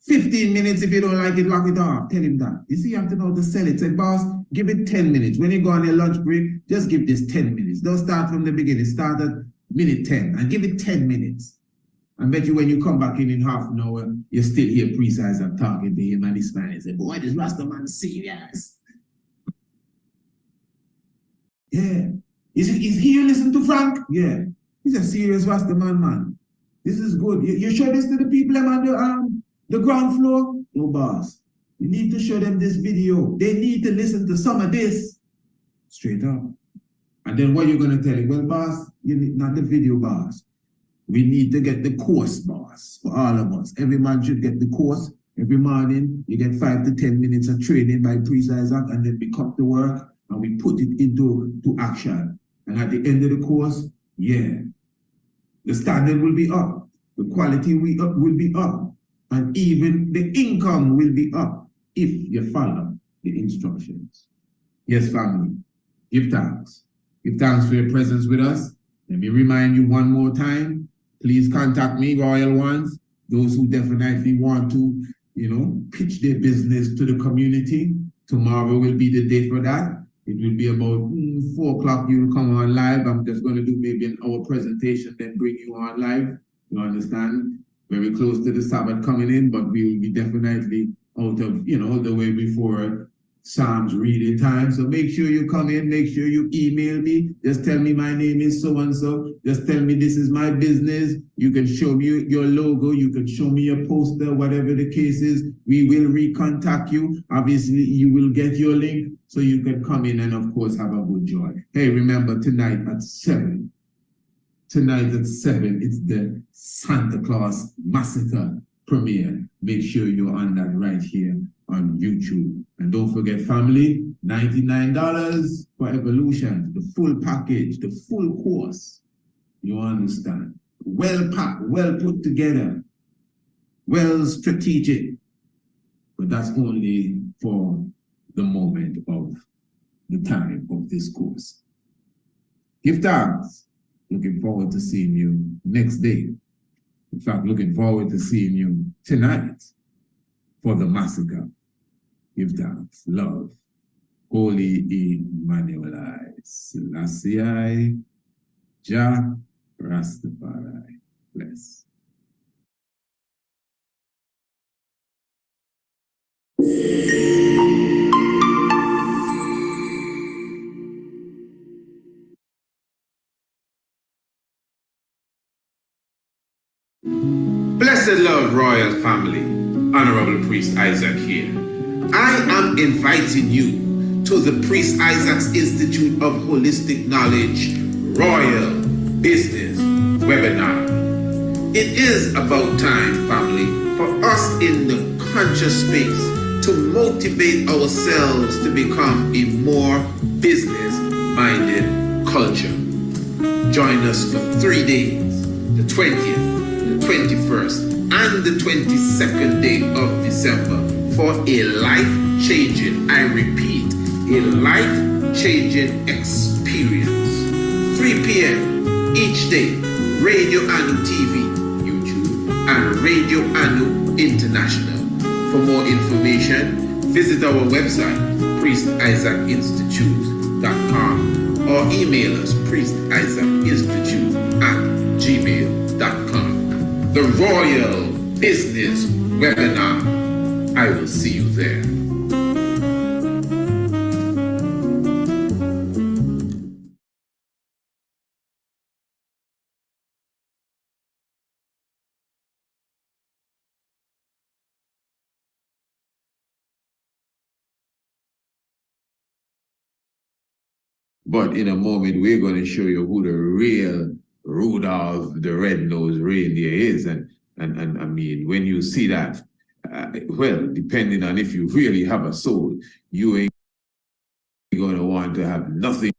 15 minutes. If you don't like it, lock it off. Tell him that. You see, you have to know how to sell it. Say, boss, give it 10 minutes. When you go on your lunch break, just give this 10 minutes. Don't start from the beginning. Start at minute 10 and give it 10 minutes. I bet you when you come back in half an hour, you still hear Priest Isaac talking to him and this man and say, boy, this Rasta man serious. Yeah. Is he you listen to Frank? Yeah. He's a serious Rasta man. This is good. You show this to the people on the ground floor? No, boss. You need to show them this video. They need to listen to some of this. Straight up. And then what you're going to tell him? Well, boss, you need not the video, boss. We need to get the course, boss, for all of us. Every man should get the course. Every morning, you get 5 to 10 minutes of training by Priest Isaac, and then we come to work and we put it into action. And at the end of the course, yeah, the standard will be up. The quality will be up. And even the income will be up if you follow the instructions. Yes, family, give thanks. Give thanks for your presence with us. Let me remind you one more time. Please contact me, Royal Ones, those who definitely want to, pitch their business to the community. Tomorrow will be the day for that. It will be about 4 o'clock. You'll come on live. I'm just going to do maybe an hour presentation, then bring you on live. You understand? Very close to the Sabbath coming in, but we will be definitely out of, the way before Psalms reading time. So make sure you come in, make sure you email me. Just tell me my name is so-and-so. Just tell me this is my business. You can show me your logo. You can show me your poster, whatever the case is. We will recontact you. Obviously, you will get your link so you can come in and, of course, have a good joy. Hey, remember, tonight at 7. Tonight at 7, it's the Santa Claus Massacre premiere. Make sure you're on that right here on YouTube. And don't forget, family, $99 for Evolution, the full package, the full course. You understand? Well packed, well put together, well strategic. But that's only for the moment of the time of this course. Give thanks. Looking forward to seeing you next day. In fact, looking forward to seeing you tonight for the massacre. Give thanks, love. Holy Emmanuel, Selassie, Jah Rastafari. Bless. Blessed Lord Royal Family, Honorable Priest Isaac here. I am inviting you to the Priest Isaac's Institute of Holistic Knowledge Royal Business Webinar. It is about time, family, for us in the conscious space to motivate ourselves to become a more business-minded culture. Join us for 3 days, the 20th, the 21st, and the 22nd day of December for a life-changing, I repeat, a life-changing experience. 3 p.m. each day, Radio Anu TV, YouTube, and Radio Anu International. For more information, visit our website, priestisaacinstitute.com, or email us, priestisaacinstitute@gmail.com. The Royal Business Webinar. I will see you there. But in a moment, we're going to show you who the real Rudolph the Red-Nosed Reindeer is. And I mean, when you see that, well, depending on if you really have a soul, you ain't going to want to have nothing.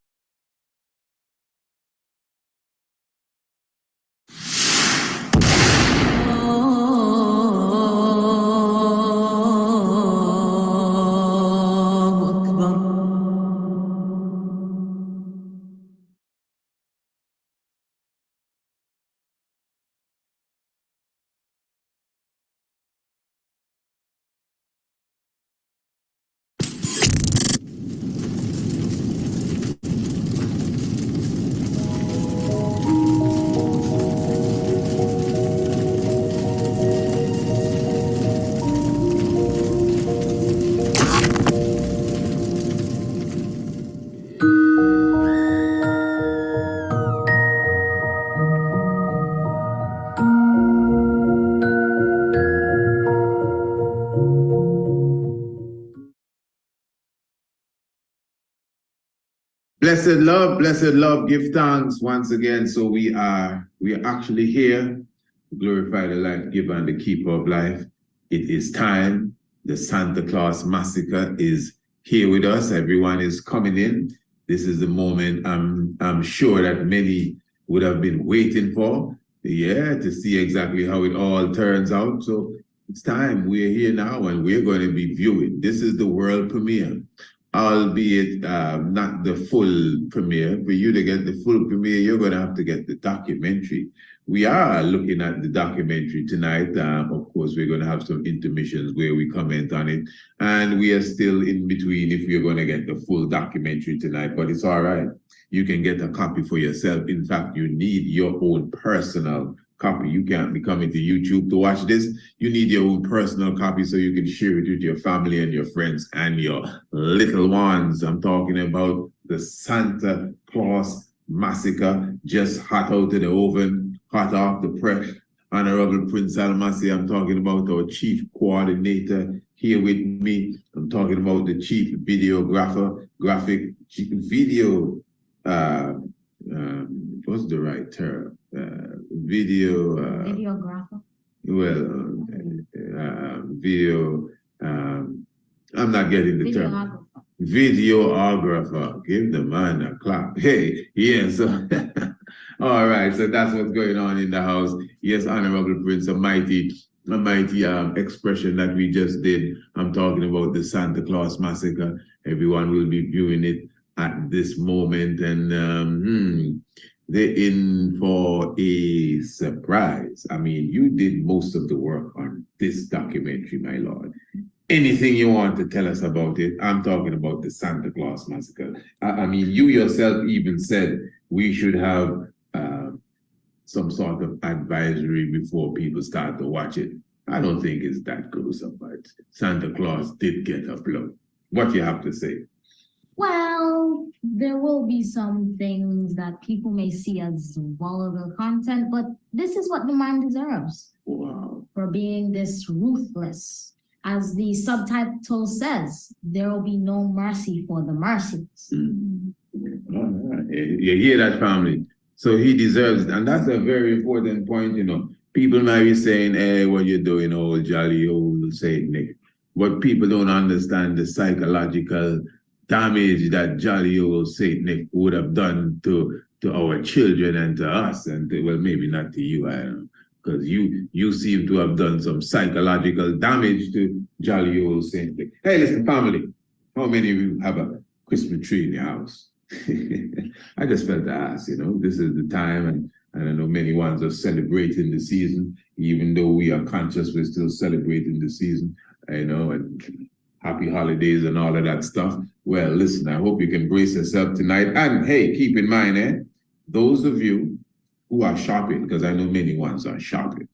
Blessed love, give thanks once again. So we are actually here to glorify the life giver and the keeper of life. It is time. The Santa Claus Massacre is here with us. Everyone is coming in. This is the moment I'm sure that many would have been waiting for. Yeah, to see exactly how it all turns out. So it's time. We're here now and we're going to be viewing. This is the world premiere. Albeit not the full premiere. For you to get the full premiere, you're going to have to get the documentary. We are looking at the documentary tonight. Of course, we're going to have some intermissions where we comment on it. And we are still in between if you're going to get the full documentary tonight. But it's all right. You can get a copy for yourself. In fact, you need your own personal copy. You can't be coming to YouTube to watch this. You need your own personal copy so you can share it with your family and your friends and your little ones. I'm talking about the Santa Claus Massacre, just hot out of the oven, hot off the press. Honorable Prince Almasi, I'm talking about our chief coordinator here with me. I'm talking about the chief videographer, what's the right term? Videographer. I'm not getting the term. Videographer. Give the man a clap. Hey, yeah, so all right, so that's what's going on in the house. Yes, Honorable Prince, a mighty expression that we just did. I'm talking about the Santa Claus Massacre. Everyone will be viewing it at this moment, and they're in for a surprise. I mean, you did most of the work on this documentary, my lord. Anything you want to tell us about it? I'm talking about the Santa Claus Massacre. I mean, you yourself even said we should have some sort of advisory before people start to watch it. I don't think it's that gruesome, but Santa Claus did get a blow. What do you have to say? Well, there will be some things that people may see as vulgar content, but this is what the man deserves. Wow. For being this ruthless. As the subtitle says, there will be no mercy for the merciless. All right. You hear that, family? So he deserves it. And that's a very important point, you know. People might be saying, hey, what you doing, old jolly old Saint Nick? But people don't understand the psychological damage that jolly old Saint Nick would have done to our children and to us, and well, maybe not to you, I don't know, because you seem to have done some psychological damage to jolly old Saint Nick. Hey, listen, family, how many of you have a Christmas tree in your house? I just felt to ask, you know, this is the time, and I know many ones are celebrating the season, even though we are conscious we're still celebrating the season, you know, and happy holidays and all of that stuff. Well, listen, I hope you can brace yourself tonight. And hey, keep in mind, those of you who are shopping, because I know many ones are shopping,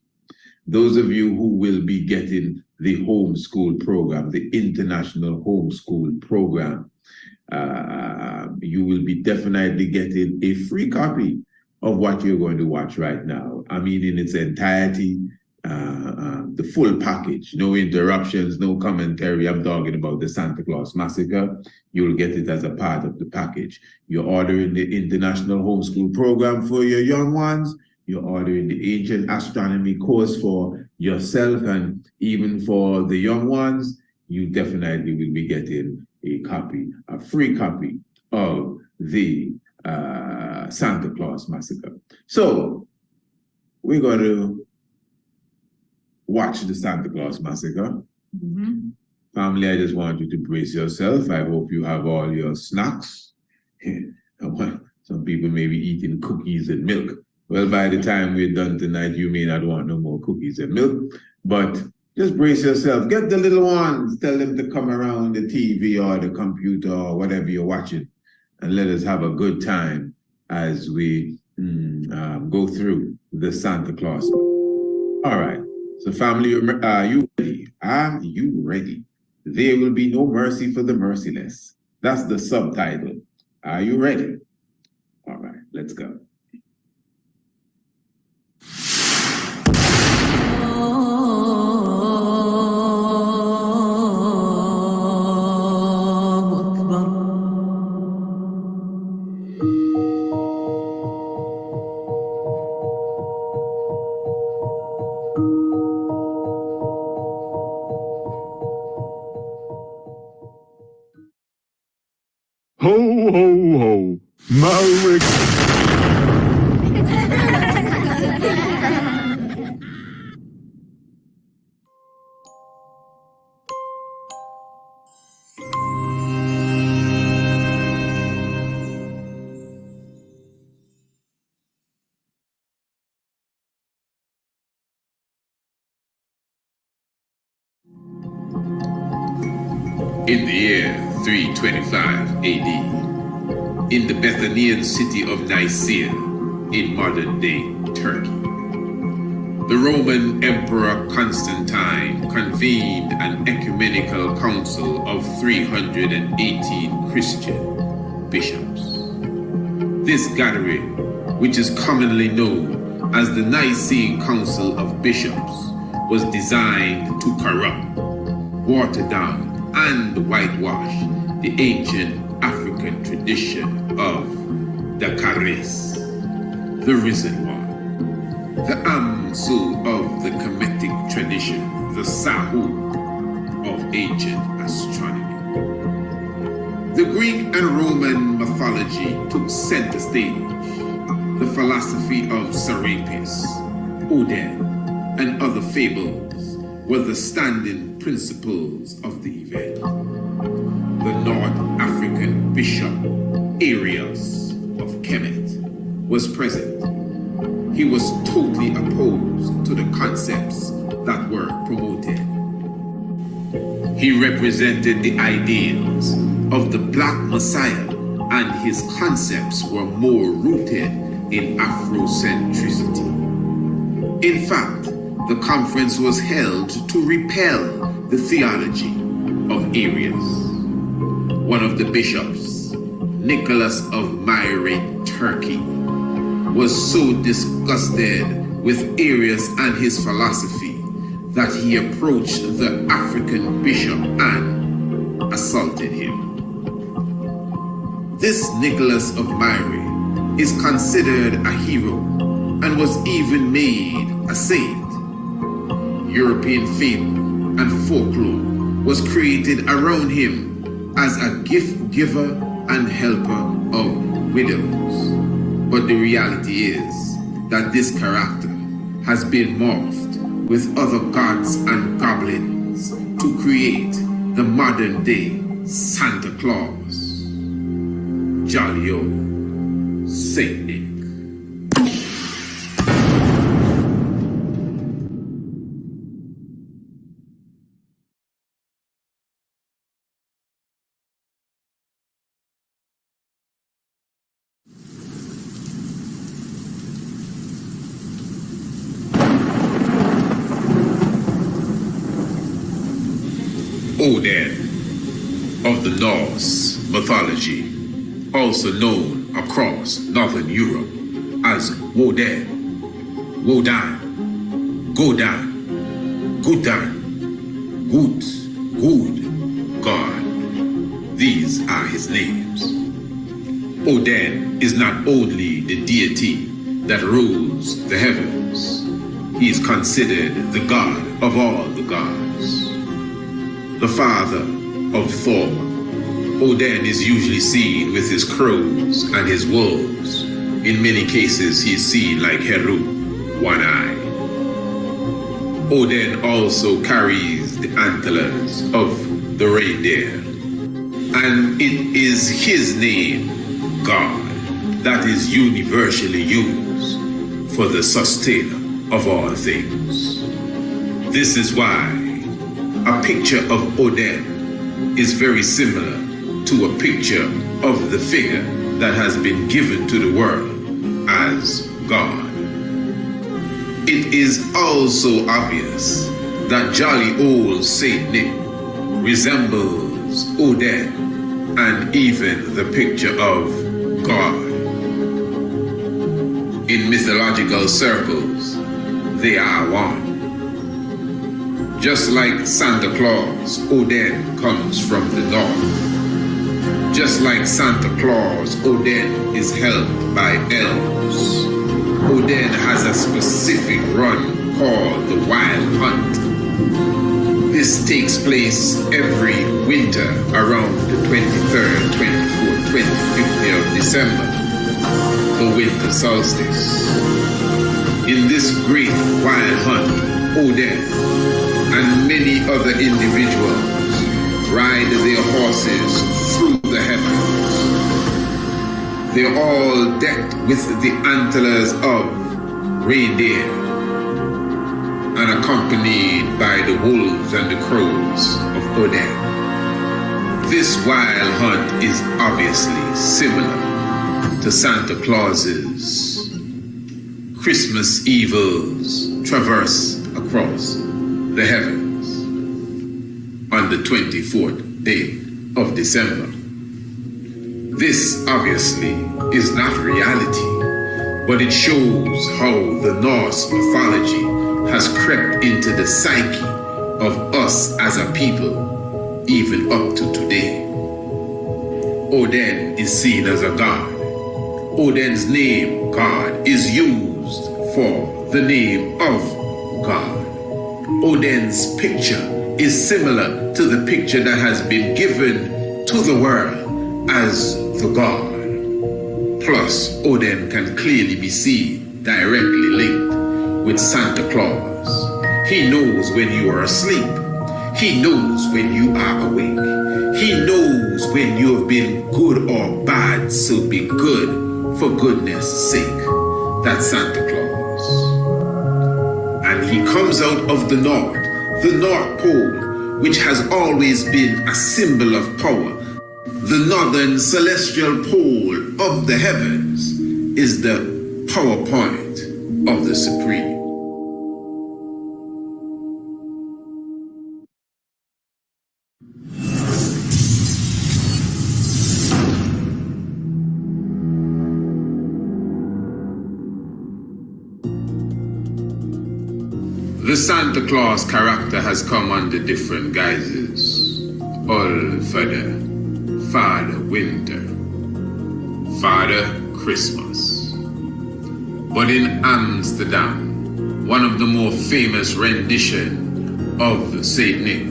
those of you who will be getting the homeschool program, the international homeschool program, you will be definitely getting a free copy of what you're going to watch right now. I mean, in its entirety, the full package, no interruptions, no commentary. I'm talking about the Santa Claus Massacre. You'll get it as a part of the package. You're ordering the international homeschool program for your young ones. You're ordering the ancient astronomy course for yourself, and even for the young ones, you definitely will be getting a free copy of the Santa Claus Massacre. So we're going to watch the Santa Claus Massacre. Family, I just want you to brace yourself. I hope you have all your snacks. Some people may be eating cookies and milk. Well, by the time we're done tonight, you may not want no more cookies and milk, but just brace yourself. Get the little ones, tell them to come around the TV or the computer or whatever you're watching, and let us have a good time as we go through the Santa Claus. All right, so family, are you ready? Are you ready? There will be no mercy for the merciless. That's the subtitle. Are you ready? All right, let's go. Ho, ho, ho. Merry In the year 325 AD, in the Bethanian city of Nicaea, in modern-day Turkey, the Roman Emperor Constantine convened an ecumenical council of 318 Christian bishops. This gathering, which is commonly known as the Nicene Council of Bishops, was designed to corrupt, water down, and whitewash the ancient African tradition of the Charis, the risen one, the Amsu of the Kemetic tradition, the Sahu of ancient astronomy. The Greek and Roman mythology took center stage. The philosophy of Serapis, Odin, and other fables were the standing principles of the event. The North African bishop Arius of Kemet was present. He was totally opposed to the concepts that were promoted. He represented the ideals of the Black Messiah, and his concepts were more rooted in Afrocentricity. In fact, the conference was held to repel the theology of Arius. One of the bishops, Nicholas of Myre, Turkey, was so disgusted with Arius and his philosophy that he approached the African bishop and assaulted him. This Nicholas of Myre is considered a hero and was even made a saint. European fable and folklore was created around him as a gift giver and helper of widows. But the reality is that this character has been morphed with other gods and goblins to create the modern day Santa Claus. Jolly old Saint Nick. Odin of the Norse mythology, also known across Northern Europe as Woden, Wodan, Godan, Gudan, Gut, Gud, God. These are his names. Odin is not only the deity that rules the heavens, he is considered the god of all the gods, the father of Thor. Odin is usually seen with his crows and his wolves. In many cases, he is seen like Heru, one eye. Odin also carries the antlers of the reindeer, and it is his name, God, that is universally used for the sustainer of all things. This is why a picture of Odin is very similar to a picture of the figure that has been given to the world as God. It is also obvious that jolly old Saint Nick resembles Odin and even the picture of God. In mythological circles, they are one. Just like Santa Claus, Odin comes from the north. Just like Santa Claus, Odin is helped by elves. Odin has a specific run called the Wild Hunt. This takes place every winter around the 23rd, 24th, 25th of December, the winter solstice. In this great wild hunt, Odin and many other individuals ride their horses through the heavens. They're all decked with the antlers of reindeer and accompanied by the wolves and the crows of Odin. This wild hunt is obviously similar to Santa Claus's Christmas Evil's traverse across the heavens on the 24th day of December. This obviously is not reality, but it shows how the Norse mythology has crept into the psyche of us as a people, even up to today. Odin is seen as a god. Odin's name, God, is used for the name of God. Odin's picture is similar to the picture that has been given to the world as the god. Plus, Odin can clearly be seen directly linked with Santa Claus. He knows when you are asleep. He knows when you are awake. He knows when you have been good or bad, so be good for goodness sake. That's Santa Claus. And he comes out of the North Pole, which has always been a symbol of power. The northern celestial pole of the heavens is the power point of the Supreme. The Santa Claus character has come under different guises. All Father Winter, Father Christmas. But in Amsterdam, one of the more famous renditions of Saint Nick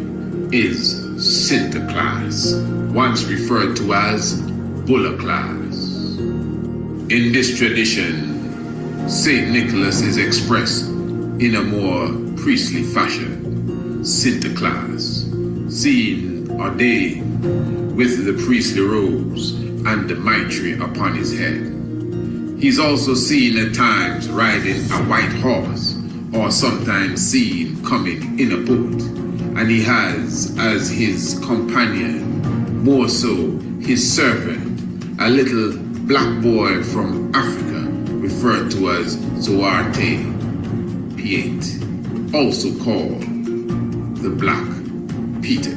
is Sinterklaas, once referred to as Bullerklaas. In this tradition, Saint Nicholas is expressed in a more priestly fashion. Sinterklaas, seen or day with the priestly robes and the mitre upon his head. He's also seen at times riding a white horse, or sometimes seen coming in a boat, and he has as his companion, more so his servant, a little black boy from Africa referred to as Zwarte Piet, also called the Black Peter.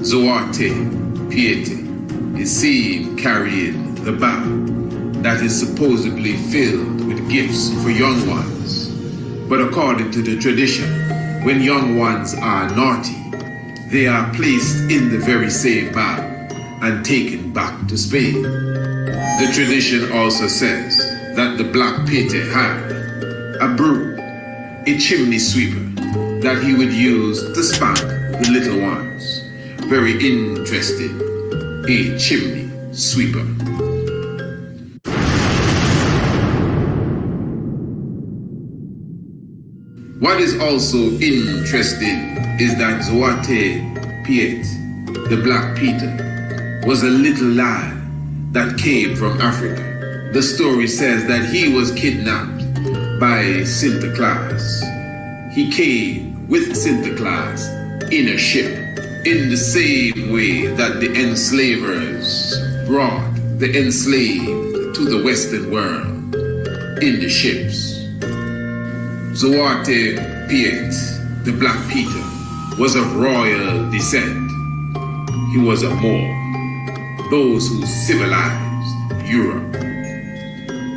Zwarte Piet is seen carrying the bag that is supposedly filled with gifts for young ones. But according to the tradition, when young ones are naughty, they are placed in the very same bag and taken back to Spain. The tradition also says that the Black Peter had a broom a chimney sweeper that he would use to spank the little ones. Very interesting, a chimney sweeper. What is also interesting is that Zwarte Piet, the Black Peter, was a little lad that came from Africa. The story says that he was kidnapped by Santa Claus. He came with Santa Claus in a ship, in the same way that the enslavers brought the enslaved to the Western world in the ships. Zwarte Piet, the Black Peter, was of royal descent. He was a Moor, those who civilized Europe.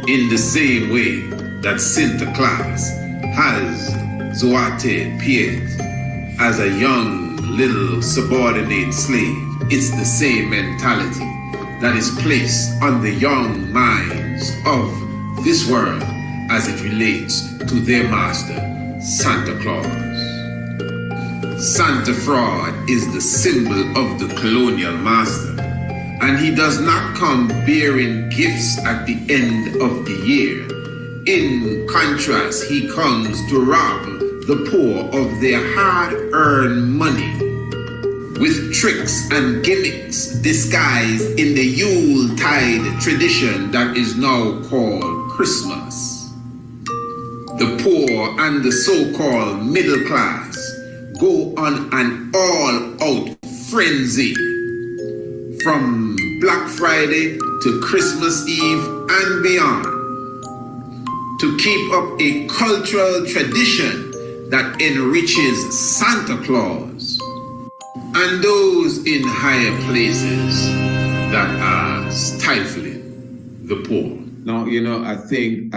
In the same way that Santa Claus has Zwarte Piet as a young little subordinate slave, it's the same mentality that is placed on the young minds of this world as it relates to their master, Santa Claus. Santa Fraud is the symbol of the colonial master, and he does not come bearing gifts at the end of the year. In contrast, he comes to rob the poor of their hard-earned money with tricks and gimmicks disguised in the Yuletide tradition that is now called Christmas. The poor and the so-called middle class go on an all-out frenzy from Black Friday to Christmas Eve and beyond to keep up a cultural tradition that enriches Santa Claus and those in higher places that are stifling the poor. Now, you know, I think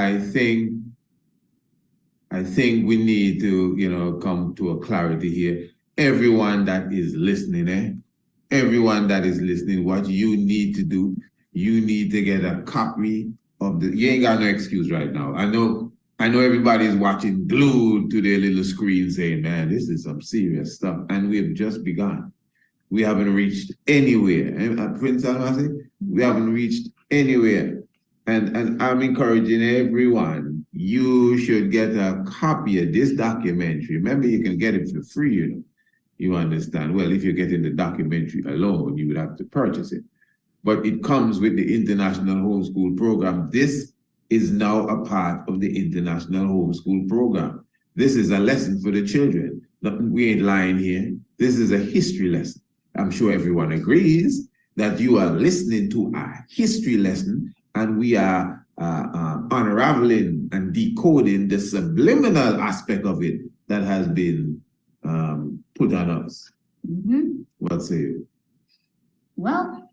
we need to, come to a clarity here. Everyone that is listening, everyone that is listening, what you need to do, you need to get a copy of you ain't got no excuse right now. I know everybody's watching glued to their little screen saying, man, this is some serious stuff. And we've just begun. We haven't reached anywhere. Prince Almasi, we haven't reached anywhere. And I'm encouraging everyone, you should get a copy of this documentary. Remember, you can get it for free, You understand? Well, if you're getting the documentary alone, you would have to purchase it. But it comes with the International Homeschool Program. This is now a part of the International Homeschool Program. This is a lesson for the children. We ain't lying here. This is a history lesson. I'm sure everyone agrees that you are listening to a history lesson, and we are unraveling and decoding the subliminal aspect of it that has been put on us. Mm-hmm. What say you? Well,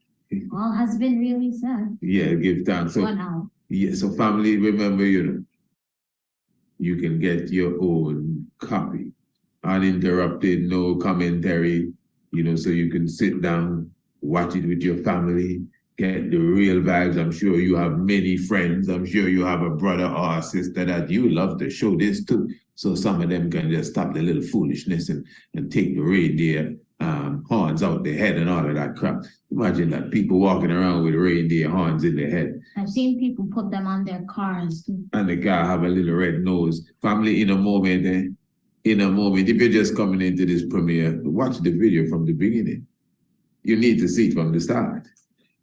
all has been really said. Yeah, give thanks. So, yeah, so family, remember, you can get your own copy, uninterrupted, no commentary, so you can sit down, watch it with your family, get the real vibes. I'm sure you have many friends. I'm sure you have a brother or a sister that you love to show this to. So some of them can just stop the little foolishness and take the reindeer horns out their head and all of that crap. Imagine that, people walking around with reindeer horns in their head. I've seen people put them on their cars too. And the guy have a little red nose. Family, in a moment, if you're just coming into this premiere, watch the video from the beginning. You need to see it from the start.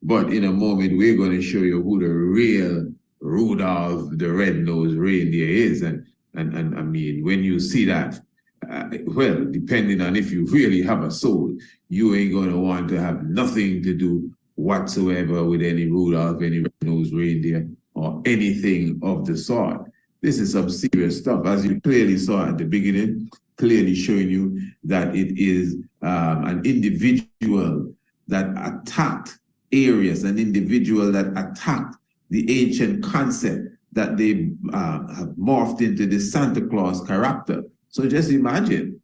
But in a moment, we're going to show you who the real Rudolph the Red-Nosed Reindeer is. And I mean, when you see that, well, depending on if you really have a soul, you ain't going to want to have nothing to do whatsoever with any Rudolph, any Red-Nosed Reindeer, or anything of the sort. This is some serious stuff. As you clearly saw at the beginning, clearly showing you that it is an individual that attacked areas, an individual that attacked the ancient concept that they have morphed into the Santa Claus character. So just imagine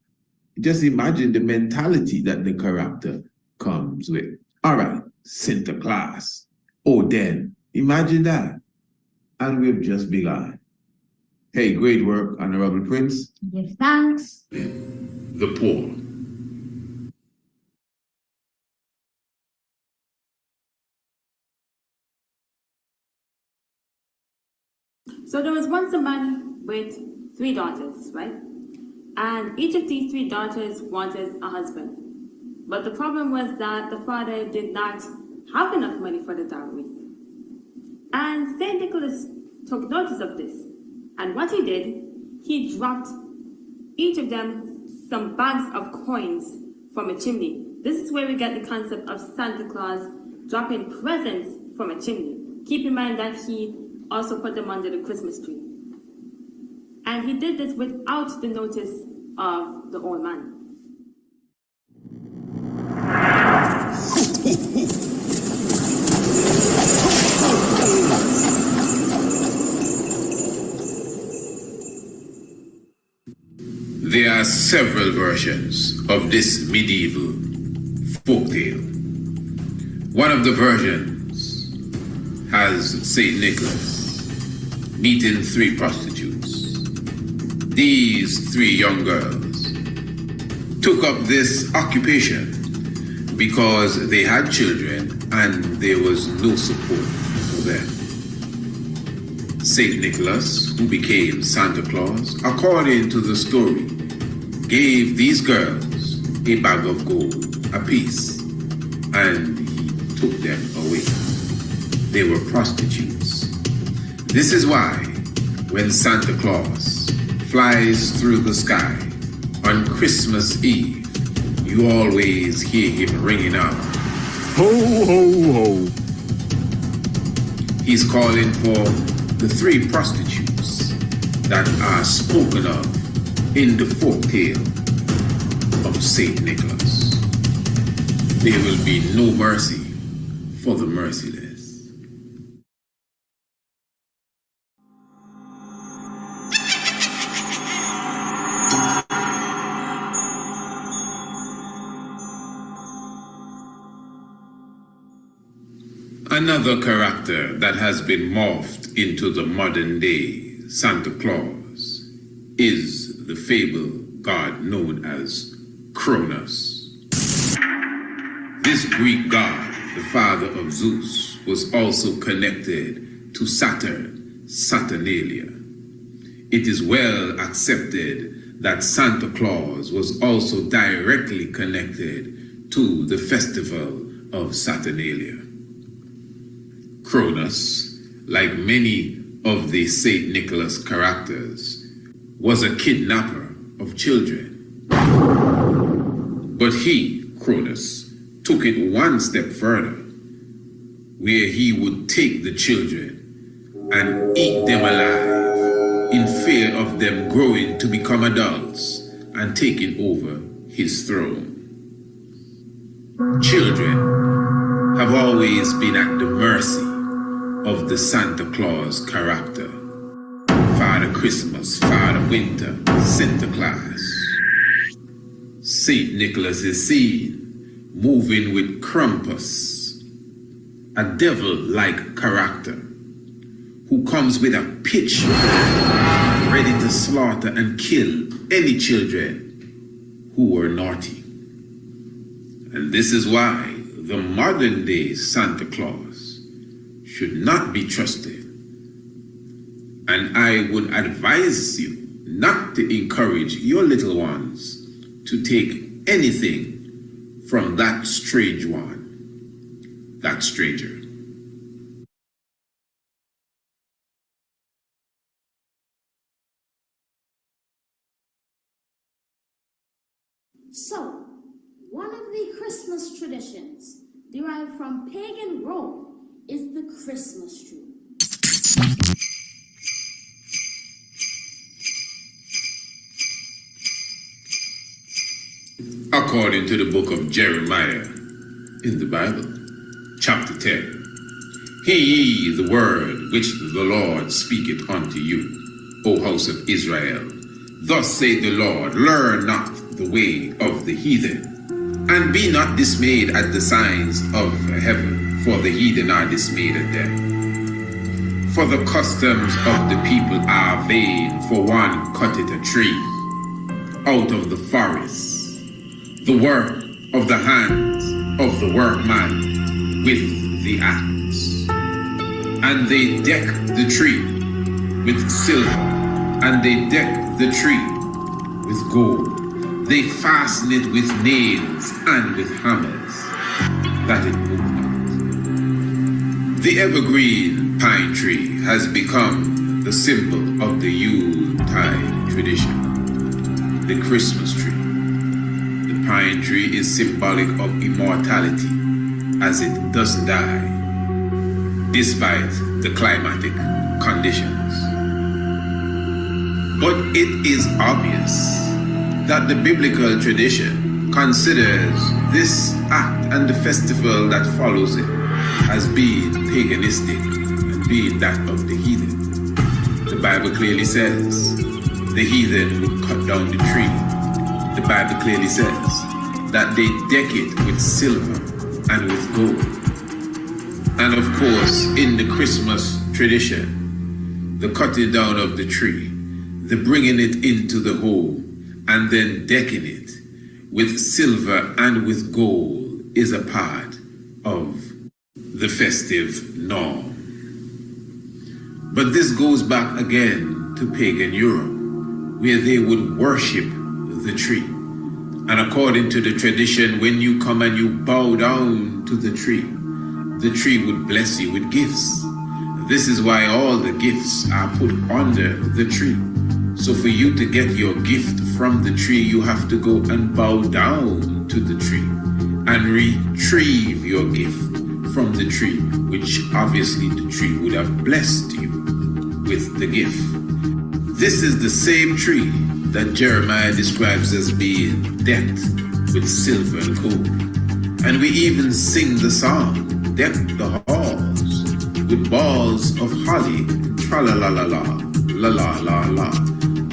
the mentality that the character comes with. All right, Santa Claus. Oh, then, imagine that. And we've just begun. Hey, great work, Honorable Prince. Give thanks. The poor. So there was once a man with 3 daughters, right? And each of these 3 daughters wanted a husband. But the problem was that the father did not have enough money for the dowry. And St. Nicholas took notice of this. And what he did, he dropped each of them some bags of coins from a chimney. This is where we get the concept of Santa Claus dropping presents from a chimney. Keep in mind that he also put them under the Christmas tree. And he did this without the notice of the old man. There are several versions of this medieval folktale. One of the versions has St. Nicholas meeting 3 prostitutes. These 3 young girls took up this occupation because they had children and there was no support for them. St. Nicholas, who became Santa Claus, according to the story, gave these girls a bag of gold apiece, and he took them away. They were prostitutes. This is why when Santa Claus flies through the sky on Christmas Eve, you always hear him ringing out, Ho, ho, ho. He's calling for the 3 prostitutes that are spoken of in the folktale of St. Nicholas. There will be no mercy for the merciless. Another character that has been morphed into the modern day Santa Claus is the fabled god known as Cronus. This Greek god, the father of Zeus, was also connected to Saturn, Saturnalia. It is well accepted that Santa Claus was also directly connected to the festival of Saturnalia. Cronus, like many of the St. Nicholas characters, was a kidnapper of children. But he, Cronus, took it one step further, where he would take the children and eat them alive in fear of them growing to become adults and taking over his throne. Children have always been at the mercy of the Santa Claus character. Father Christmas, Father Winter, Santa Claus. St. Nicholas is seen moving with Krampus, a devil-like character who comes with a pitchfork, ready to slaughter and kill any children who were naughty. And this is why the modern day Santa Claus should not be trusted. And I would advise you not to encourage your little ones to take anything from that strange one, that stranger. So, one of the Christmas traditions derived from pagan Rome is the Christmas tree. According to the book of Jeremiah in the Bible, chapter 10, Hear ye the word which the Lord speaketh unto you, O house of Israel. Thus saith the Lord, learn not the way of the heathen, and be not dismayed at the signs of heaven, for the heathen are dismayed at them. For the customs of the people are vain, for one cutteth a tree out of the forest, the work of the hands of the workman with the axe. And they deck the tree with silver, and they deck the tree with gold. They fasten it with nails and with hammers, that it move not. The evergreen pine tree has become the symbol of the Yuletide tradition. The Christmas tree. The pine tree is symbolic of immortality, as it doesn't die, despite the climatic conditions. But it is obvious that the biblical tradition considers this act and the festival that follows it as being paganistic and being that of the heathen. The Bible clearly says the heathen would cut down the tree. The Bible clearly says that they deck it with silver and with gold. And of course, in the Christmas tradition, the cutting down of the tree, the bringing it into the home, and then decking it with silver and with gold is a part of the festive norm. But this goes back again to pagan Europe, where they would worship the tree. And according to the tradition, when you come and you bow down to the tree would bless you with gifts. This is why all the gifts are put under the tree. So for you to get your gift from the tree, you have to go and bow down to the tree and retrieve your gift from the tree, which obviously the tree would have blessed you with the gift. This is the same tree that Jeremiah describes as being decked with silver and gold. And we even sing the song, deck the halls with balls of holly, tra-la-la-la-la, la-la-la-la.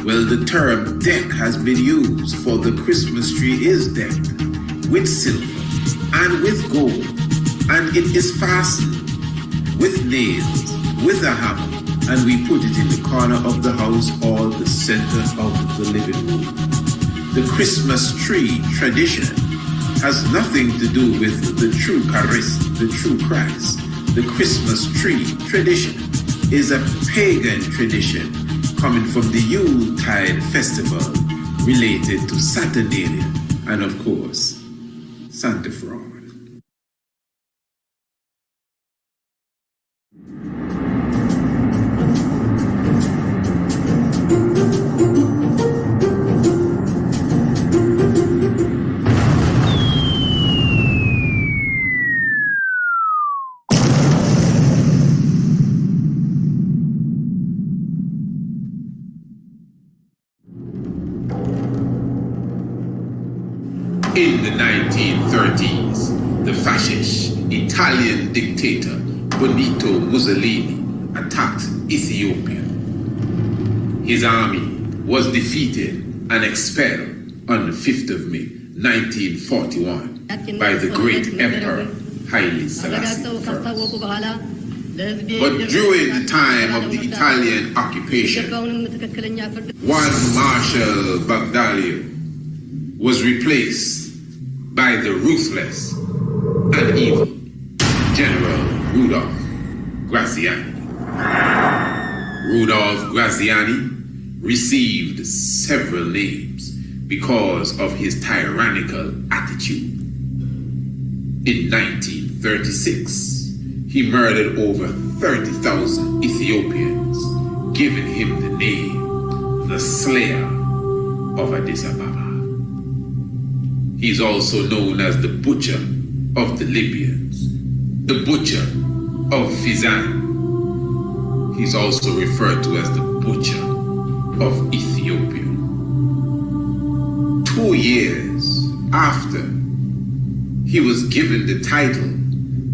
Well, the term deck has been used, for the Christmas tree is decked with silver and with gold, and it is fastened with nails, with a hammer, and we put it in the corner of the house or the center of the living room. The Christmas tree tradition has nothing to do with the true Christ, the true Christ. The Christmas tree tradition is a pagan tradition coming from the Yuletide festival related to Saturnalia and, of course, Santa Fraud. In the 1930s, the fascist Italian dictator Benito Mussolini attacked Ethiopia. His army was defeated and expelled on the 5th of May, 1941 by the great Emperor Haile Selassie I. But during the time of the Italian occupation, one Marshal Bagdaglio was replaced by the ruthless and evil General Rudolph Graziani. Rudolph Graziani received several names because of his tyrannical attitude. In 1936, he murdered over 30,000 Ethiopians, giving him the name the Slayer of Addis Ababa. He's also known as the Butcher of the Libyans, the Butcher of Fezzan. He's also referred to as the Butcher of Ethiopia. 2 years after he was given the title,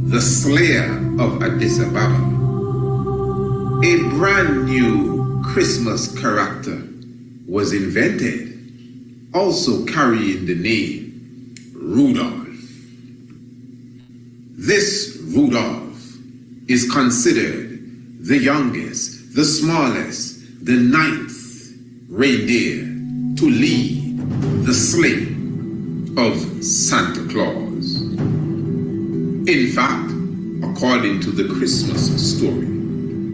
the Slayer of Addis Ababa, a brand new Christmas character was invented, also carrying the name Rudolph. This Rudolph is considered the youngest, the smallest, the 9th reindeer to lead the sleigh of Santa Claus. In fact, according to the Christmas story,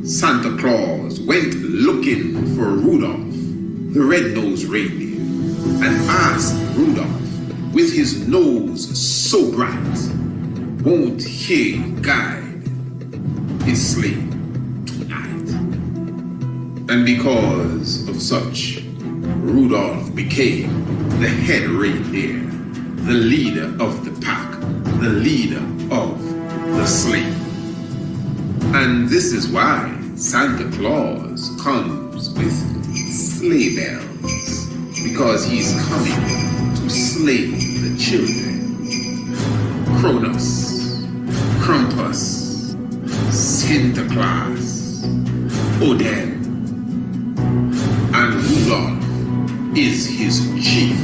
Santa Claus went looking for Rudolph, the red-nosed reindeer, and asked Rudolph, with his nose so bright, won't he guide his sleigh tonight? And because of such, Rudolph became the head reindeer, the leader of the pack, the leader of the sleigh. And this is why Santa Claus comes with sleigh bells, because he's coming to slay the children. Cronus, Krampus, Sinterklaas, Odin, and Rudolph is his chief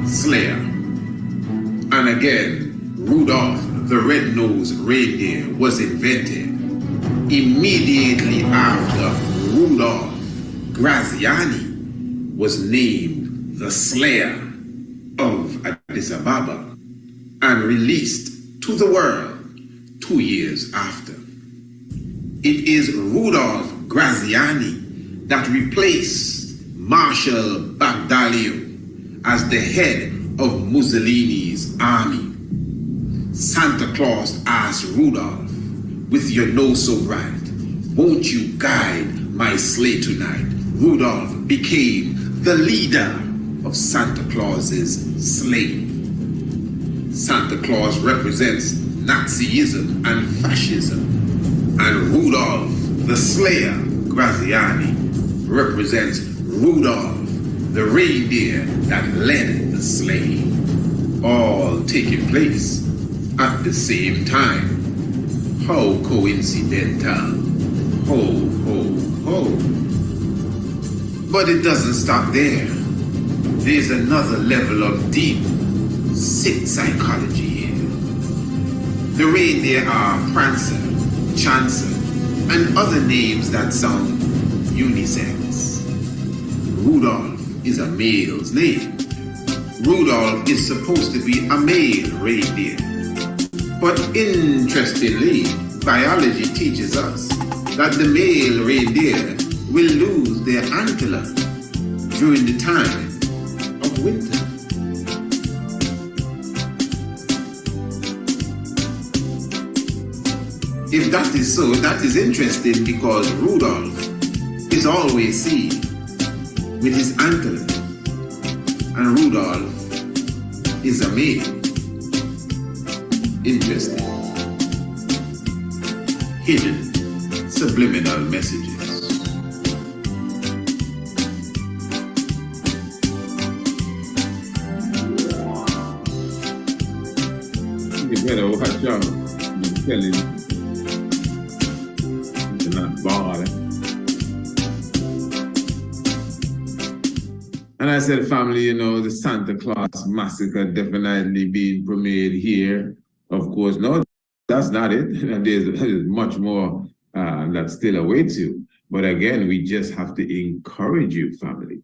slayer. And again, Rudolph the red-nosed reindeer was invented immediately after Rudolph Graziani was named the Slayer of Addis Ababa and released to the world 2 years after. It is Rudolph Graziani that replaced Marshal Bagdaglio as the head of Mussolini's army. Santa Claus asked Rudolph, with your nose so bright, won't you guide my sleigh tonight? Rudolph became the leader of Santa Claus's sleigh. Santa Claus represents Nazism and fascism, and Rudolph, the Slayer, Graziani, represents Rudolph, the reindeer that led the sleigh, all taking place at the same time. How coincidental. Ho, ho, ho. But it doesn't stop there. There's another level of deep, sick psychology here. The reindeer are Prancer, Chancer, and other names that sound unisex. Rudolph is a male's name. Rudolph is supposed to be a male reindeer. But interestingly, biology teaches us that the male reindeer will lose their antler during the time of winter. If that is so, that is interesting because Rudolph is always seen with his antler, and Rudolph is a male. Interesting. Hidden subliminal messages. You better watch out. I'm telling you. You're not bothered. And I said, family, you know, the Santa Claus Massacre definitely being premiered here. Of course, no, that's not it. There's much more that still awaits you. But again, we just have to encourage you, family,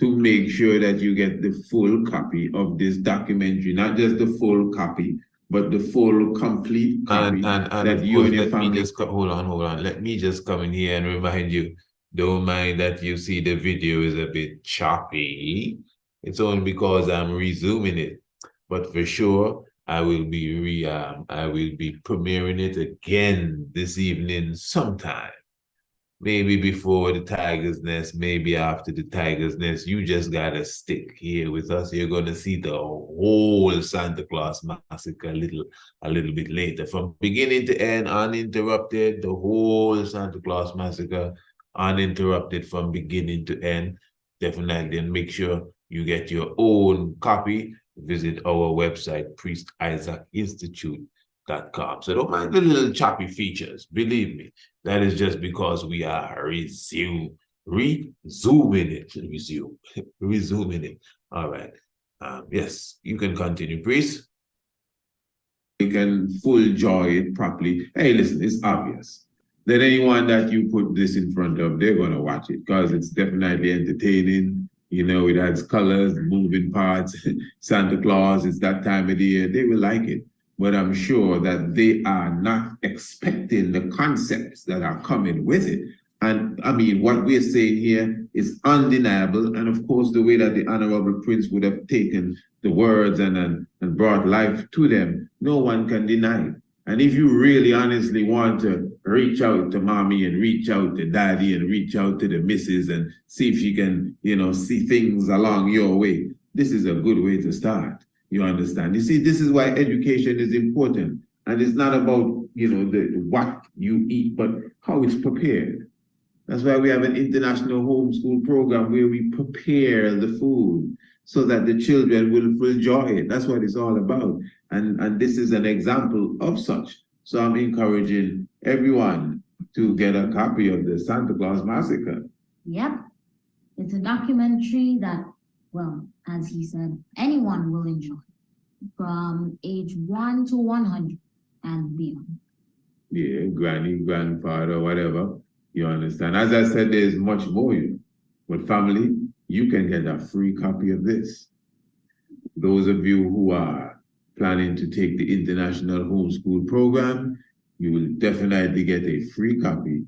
to make sure that you get the full copy of this documentary, not just the full copy, but the full, complete copy that you and your family... Hold on. Let me just come in here and remind you, don't mind that you see the video is a bit choppy. It's only because I'm resuming it. But for sure, I will be premiering it again this evening sometime. Maybe before the Tiger's Nest, maybe after the Tiger's Nest. You just gotta stick here with us. You're gonna see the whole Santa Claus Massacre a little bit later. From beginning to end, uninterrupted, the whole Santa Claus Massacre, uninterrupted from beginning to end. Definitely, and make sure you get your own copy. Visit our website, priestisaacinstitute.com. So don't mind the little choppy features. Believe me, that is just because we are resuming it. All right. Yes, you can continue, priest. You can full joy it properly. Hey, listen, it's obvious. then anyone that you put this in front of, they're going to watch it because it's definitely entertaining. You know, it has colors, moving parts, Santa Claus, it's that time of the year. They will like it. But I'm sure that they are not expecting the concepts that are coming with it. And I mean, what we're saying here is undeniable. And of course, the way that the Honorable Prince would have taken the words and brought life to them, no one can deny it. And if you really honestly want to reach out to mommy and reach out to daddy and reach out to the missus and see if you can, you know, see things along your way, this is a good way to start. You understand? You see, this is why education is important. And it's not about, you know, what you eat, but how it's prepared. That's why we have an international homeschool program where we prepare the food so that the children will enjoy it. That's what it's all about. And this is an example of such. So I'm encouraging everyone to get a copy of the Santa Claus Massacre. Yep. It's a documentary that, well, as he said, anyone will enjoy from age 1 to 100 and beyond. Yeah, granny, grandfather, whatever. You understand? As I said, there's much more. But family, you can get a free copy of this. Those of you who are planning to take the International Homeschool Program, you will definitely get a free copy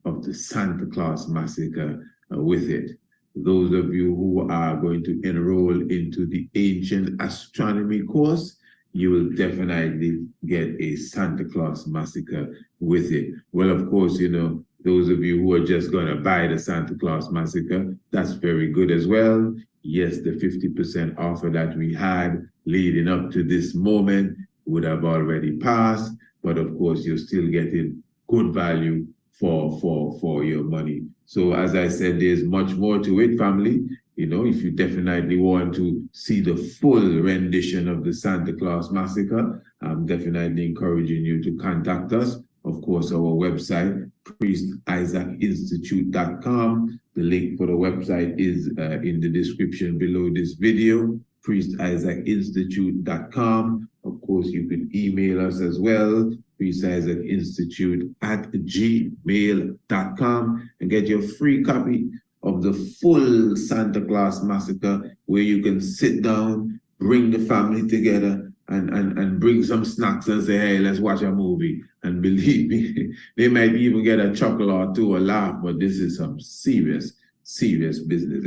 of the Santa Claus Massacre with it. Those of you who are going to enroll into the Ancient Astronomy course, you will definitely get a Santa Claus Massacre with it. Well, of course, you know, those of you who are just going to buy the Santa Claus Massacre, that's very good as well. Yes, the 50% offer that we had leading up to this moment would have already passed, but of course, you're still getting good value for your money. So as I said, there's much more to it, family. You know, if you definitely want to see the full rendition of the Santa Claus Massacre, I'm definitely encouraging you to contact us. Of course, our website, priestisaacinstitute.com. The link for the website is in the description below this video, priestisaacinstitute.com. Of course, you can email us as well, priestisaacinstitute@gmail.com, and get your free copy of the full Santa Claus Massacre, where you can sit down, bring the family together, and bring some snacks and say, hey, let's watch a movie. And believe me, they might even get a chuckle or two, a laugh, but this is some serious, serious business.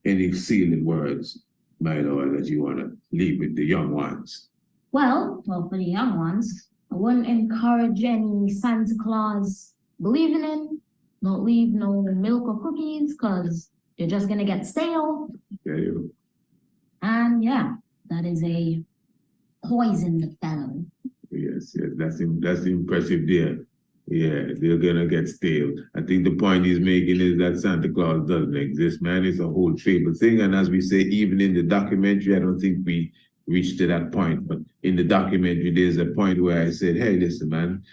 Any sealing words, my Lord, that you want to leave with the young ones? Well, for the young ones, I wouldn't encourage any Santa Claus believing in. Don't leave no milk or cookies because they're just going to get stale. Okay. And yeah, that is a poison fellow. Yes, that's impressive there. Yeah, they're gonna get stale. I think the point he's making is that Santa Claus doesn't exist, man. It's a whole fable thing. And as we say, even in the documentary, I don't think we reached to that point. But in the documentary, there's a point where I said, hey, listen, man,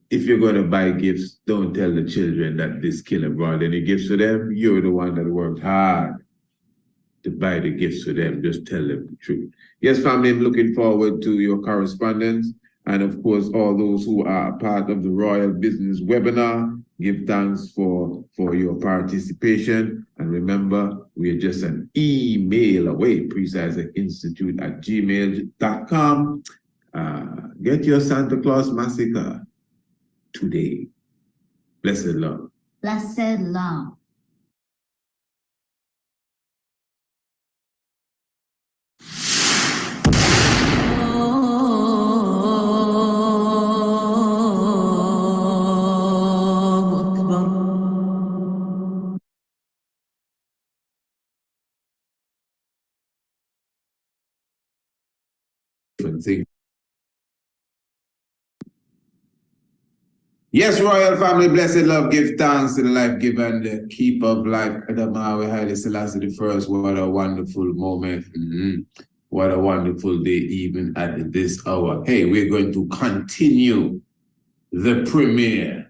if you're gonna buy gifts, don't tell the children that this killer brought any gifts to them. You're the one that worked hard to buy the gifts for them. Just tell them the truth. Yes, family, I'm looking forward to your correspondence. And of course, all those who are a part of the Royal Business webinar, give thanks for your participation. And remember, we are just an email away, priestisaacinstitute@gmail.com. Get your Santa Claus Massacre today. Blessed love. Blessed love. Thing. Yes, Royal Family, blessed love, give thanks to the life giver and the keeper of life, Adamawi Haile Selassie the First. What a wonderful moment. What a wonderful day, even at this hour. Hey, we're going to continue the premiere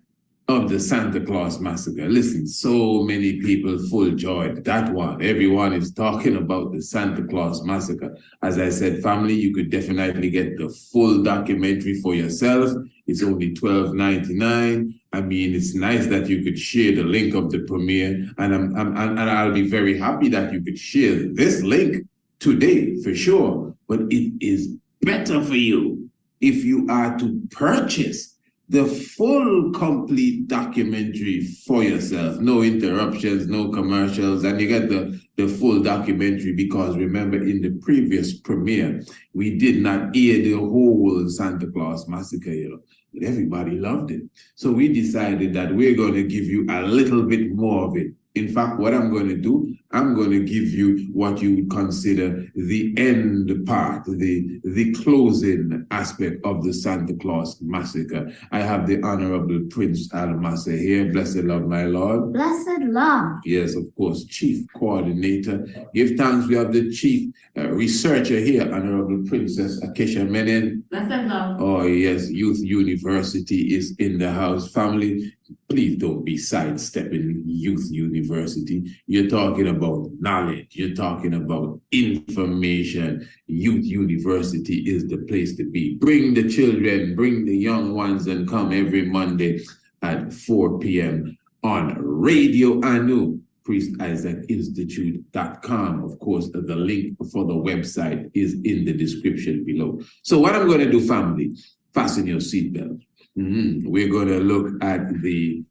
of the Santa Claus Massacre. Listen, so many people full joy. That one, everyone is talking about the Santa Claus Massacre. As I said, family, you could definitely get the full documentary for yourself. It's only $12.99. I mean, it's nice that you could share the link of the premiere, and I'll be very happy that you could share this link today for sure. But it is better for you if you are to purchase the full complete documentary for yourself. No interruptions, no commercials, and you get the full documentary, because remember, in the previous premiere, we did not air the whole Santa Claus Massacre, you know, but everybody loved it. So we decided that we're going to give you a little bit more of it. In fact, what I'm going to do, I'm going to give you what you would consider the end part, the closing aspect of the Santa Claus Massacre. I have the Honorable Prince Almasa here. Blessed Lord, my Lord. Blessed Lord. Yes, of course, Chief Coordinator. Give thanks, we have the Chief Researcher here, Honorable Princess Acacia Menen. Blessed Lord. Oh yes, Youth University is in the house. Family, please don't be sidestepping Youth University. You're talking about knowledge. You're talking about information. Youth University is the place to be. Bring the children, bring the young ones, and come every Monday at 4 p.m. on Radio Anu, PriestIsaacInstitute.com. Of course, the link for the website is in the description below. So what I'm going to do, family, fasten your seatbelt. We're going to look at the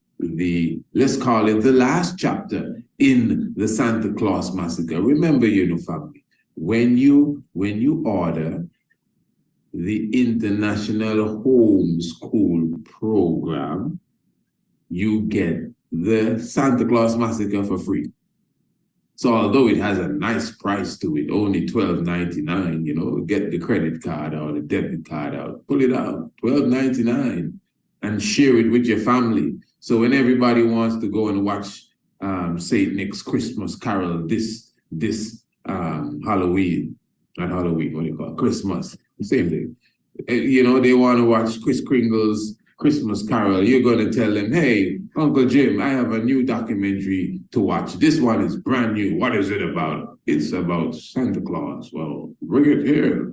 let's call it the last chapter in the Santa Claus Massacre. Remember, you know, family, when you order the International Homeschool Program, you get the Santa Claus Massacre for free. So although it has a nice price to it, only $12.99, you know, get the credit card or the debit card out, pull it out, $12.99, and share it with your family. So when everybody wants to go and watch St. Nick's Christmas Carol this Halloween, not Halloween, what do you call it? Christmas, same thing. You know, they want to watch Kris Kringle's Christmas Carol. You're going to tell them, hey, Uncle Jim, I have a new documentary to watch. This one is brand new. What is it about? It's about Santa Claus. Well, bring it here,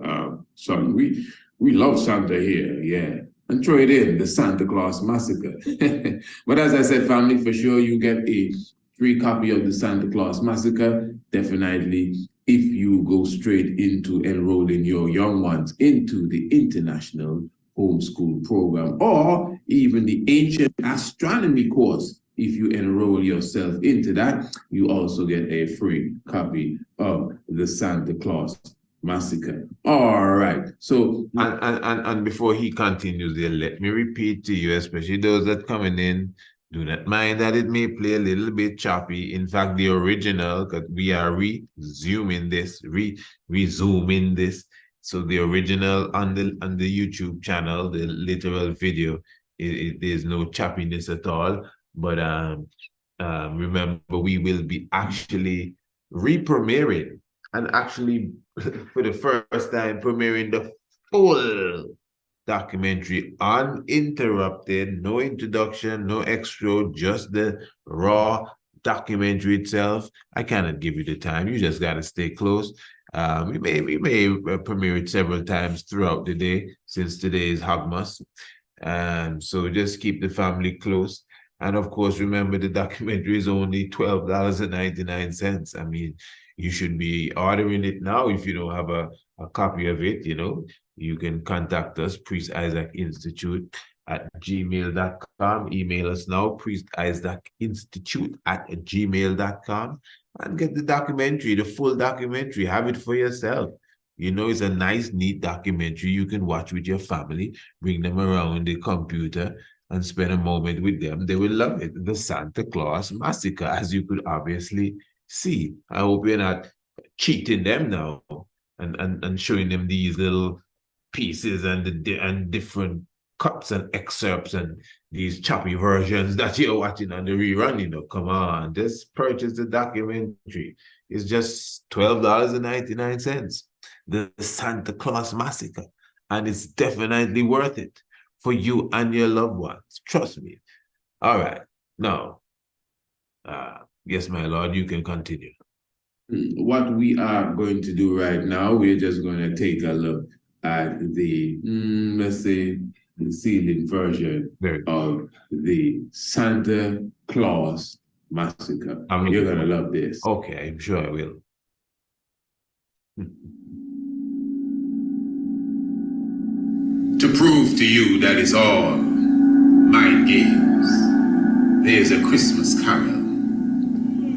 son. We love Santa here, yeah. And throw it in, the Santa Claus Massacre. But as I said, family, for sure, you get a free copy of the Santa Claus Massacre. Definitely, if you go straight into enrolling your young ones into the International Homeschool Program, or even the Ancient Astronomy course. If you enroll yourself into that, you also get a free copy of the Santa Claus Massacre. All right. So and before he continues there, let me repeat to you, especially those that coming in, do not mind that it may play a little bit choppy. In fact, the original, because we are resuming this. So the original on the YouTube channel, the literal video, there's no choppiness at all. But remember, we will be actually re-premiering and actually for the first time premiering the full documentary uninterrupted, no introduction, no extra, just the raw documentary itself. I cannot give you the time. You just got to stay close. We may premiere it several times throughout the day, since today is Hagmas. So just keep the family close. And of course, remember, the documentary is only $12.99. I mean, you should be ordering it now. If you don't have a copy of it, you know, you can contact us, Priest Isaac Institute @gmail.com. Email us now, priestisaacInstitute@gmail.com, and get the documentary, the full documentary. Have it for yourself. You know, it's a nice, neat documentary you can watch with your family, bring them around the computer and spend a moment with them. They will love it. The Santa Claus Massacre, as you could obviously see. I hope you're not cheating them now and showing them these little pieces and different cuts and excerpts and these choppy versions that you're watching on the rerun. You know, come on, just purchase the documentary. It's just $12.99. The Santa Claus Massacre, and it's definitely worth it for you and your loved ones. Trust me. All right, now, yes, my Lord, you can continue. What we are going to do right now, we're just going to take a look at the, let's say, the sealed version of the Santa Claus Massacre. You're gonna love this. Okay, I'm sure I will. To prove to you that it's all mind games, there's a Christmas carol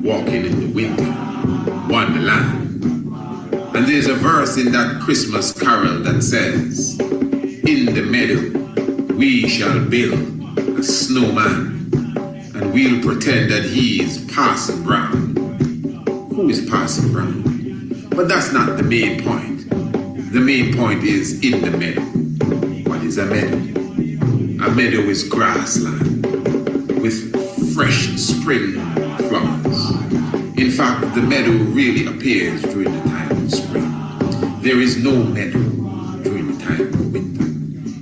walking in the winter wonderland. And there's a verse in that Christmas carol that says, in the meadow we shall build a snowman, and we'll pretend that he is Parson Brown. Who is Parson Brown? But that's not the main point. The main point is in the meadow. What is a meadow? A meadow is grassland with fresh spring flowers. In fact, the meadow really appears during the time of spring. There is no meadow during the time of winter.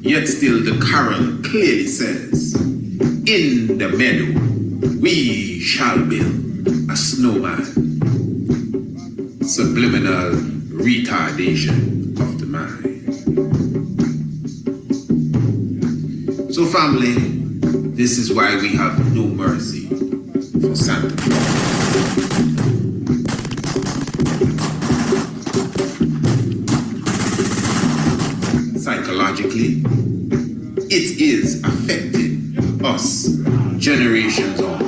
Yet still the carol clearly says, in the meadow we shall build a snowman. Subliminal retardation of the mind. So family, this is why we have no mercy for Santa Claus. Psychologically, it is affecting us generations on,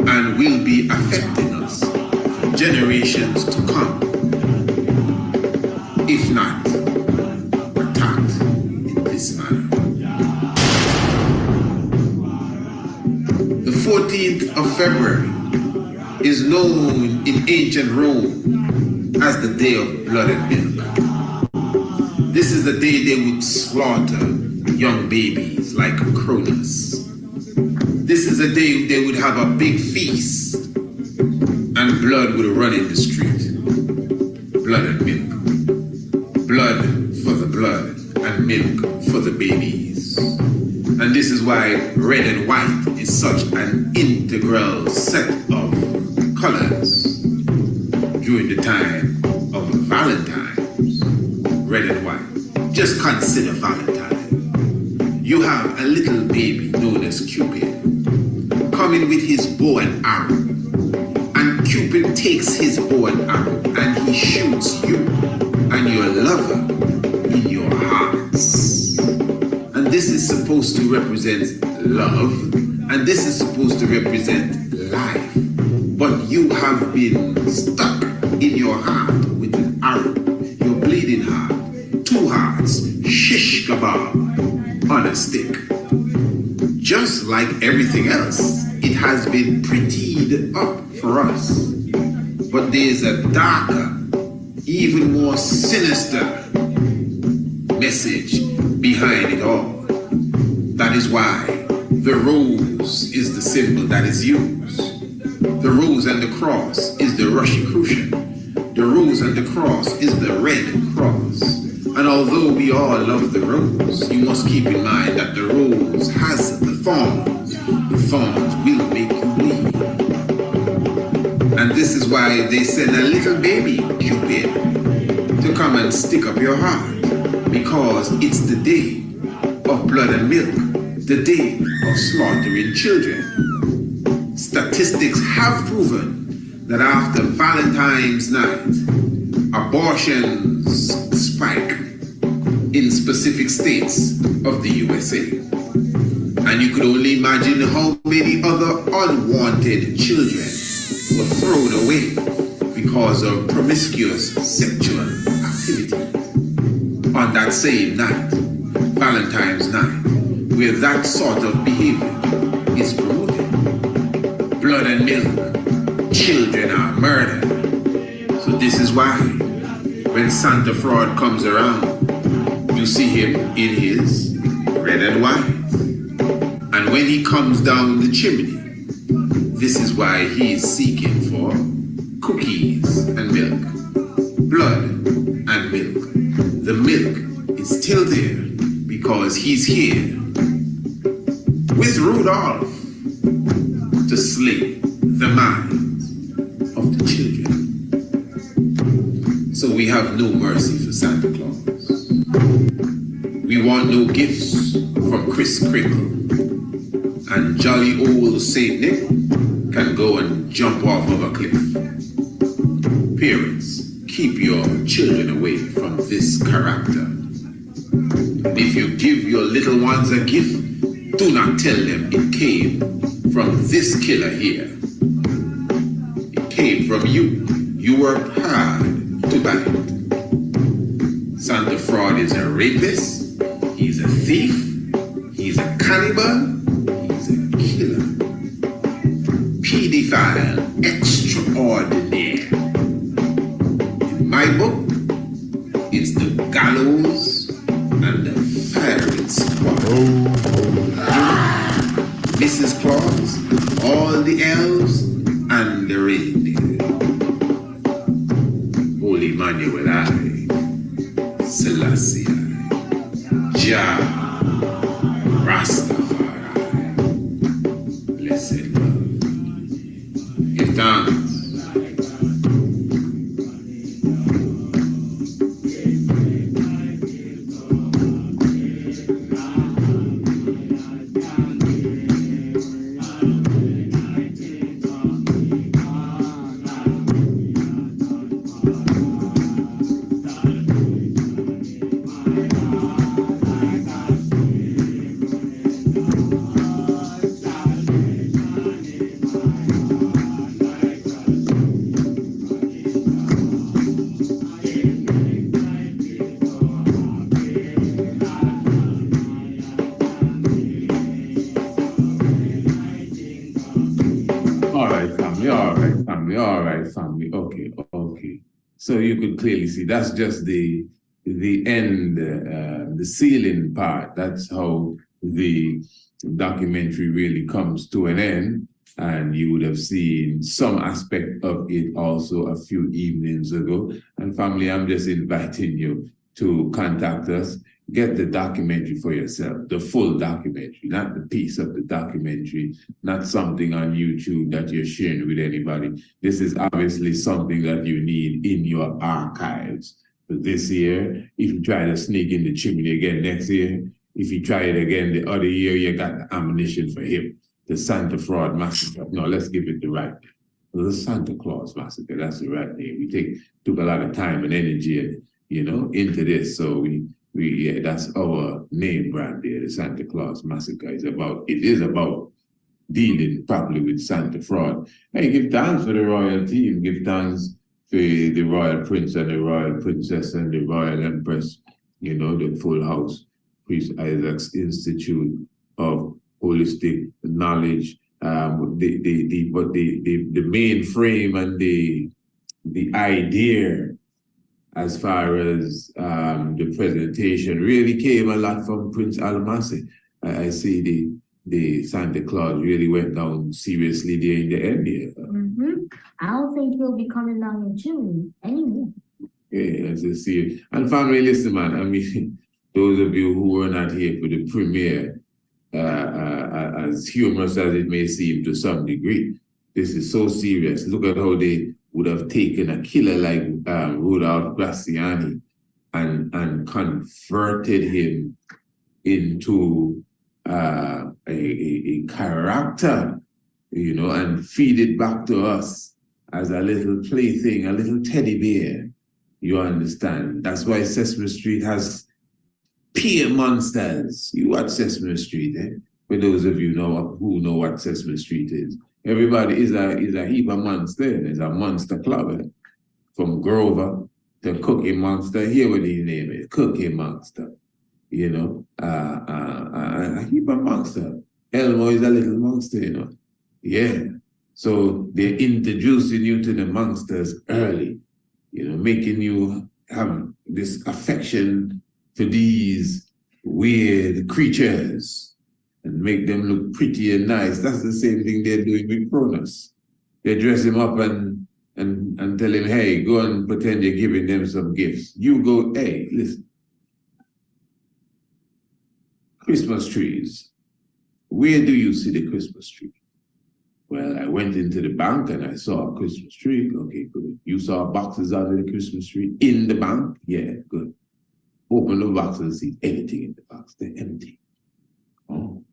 and will be affecting us for generations to come, if not attacked in this manner. The 14th of February is known in ancient Rome as the Day of Blood and Milk. This is the day they would slaughter young babies like Cronus. This is a day they would have a big feast and blood would run in the street. Blood and milk. Blood for the blood and milk for the babies. And this is why red and white is such an integral set of colors during the time of Valentine's. Red and white. Just consider Valentine. You have a little baby known as Cupid coming with his bow and arrow. And Cupid takes his bow and arrow and he shoots you and your lover in your hearts. And this is supposed to represent love, and this is supposed to represent life. But you have been stuck in your heart with an arrow. You're bleeding heart. Two hearts, shish kebab on a stick. Just like everything else, it has been prettied up for us. But there's a darker, even more sinister message behind it all. That is why the rose is the symbol that is used. The rose and the cross is the Rosicrucian. The rose and the cross is the red cross. And although we all love the rose, you must keep in mind that the rose has the thorns. The thorns will make you bleed. And this is why they send a little baby, Cupid, to come and stick up your heart. Because it's the day of blood and milk, the day of slaughtering children. Statistics have proven that after Valentine's night, abortions spike in specific states of the USA. And you could only imagine how many other unwanted children were thrown away because of promiscuous sexual activity. On that same night, Valentine's night, where that sort of behavior is promoted. Blood and milk, children are murdered. So this is why when Santa Fraud comes around, you see him in his red and white. And when he comes down the chimney, this is why he is seeking for cookies and milk, blood and milk. The milk is still there because he's here with Rudolph to slay the minds of the children. So we have no mercy for Santa Claus. We want no gifts from Kris Kringle, and jolly old Saint Nick can go and jump off of a cliff. Parents, keep your children away from this character. And if you give your little ones a gift, do not tell them it came from this killer here. It came from you. You worked hard to buy it. Santa Fraud is a rapist, he's a thief, he's a cannibal, he's a killer. Pedophile extraordinaire. In my book, it's the gallows and the firing squad. Mrs. Claus, all the elves, and the reindeer. Holy Emmanuel, I, Selassie, Jah, Rastafari, blessed love. Give thanks. Okay. So you could clearly see that's just the end, the ceiling part. That's how the documentary really comes to an end. And you would have seen some aspect of it also a few evenings ago. And family, I'm just inviting you to contact us. Get the documentary for yourself, the full documentary, not the piece of the documentary, not something on YouTube that you're sharing with anybody. This is obviously something that you need in your archives for this year. If you try to sneak in the chimney again next year, if you try it again the other year, you got the ammunition for him. The Santa Fraud Massacre. No, let's give it the right name. The Santa Claus Massacre, that's the right name. We took a lot of time and energy, into this, so yeah, that's our name brand there, the Santa Claus Massacre. It is about dealing properly with Santa Fraud. Hey, give thanks for the royal team. Give thanks for the royal prince and the royal princess and the royal empress, the full house, Priest Isaac's Institute of Holistic Knowledge. The main frame and the idea as far as the presentation really came a lot from Prince Almasi. I see the Santa Claus really went down seriously there in the end here. I don't think he'll be coming down the chimney anymore. Yeah, as you see. And family, listen, man, I mean, those of you who were not here for the premiere, as humorous as it may seem to some degree, this is so serious. Look at how they would have taken a killer like Rudolph Graziani and converted him into a character, and feed it back to us as a little plaything, a little teddy bear. You understand? That's why Sesame Street has peer monsters. You watch Sesame Street, eh? For those of you who know what Sesame Street is. Everybody is a heap of monster. There's a monster club, eh? From Grover to Cookie Monster. Here what his name is, Cookie Monster. A heap of monster. Elmo is a little monster, Yeah. So they're introducing you to the monsters early, making you have this affection for these weird creatures and make them look pretty and nice. That's the same thing they're doing with Cronus. They dress him up and tell him, hey, go and pretend you're giving them some gifts. You go, hey, listen. Christmas trees. Where do you see the Christmas tree? Well, I went into the bank and I saw a Christmas tree. Okay, good. You saw boxes under the Christmas tree in the bank? Yeah, good. Open the box and see anything in the box. box? They're empty. Oh.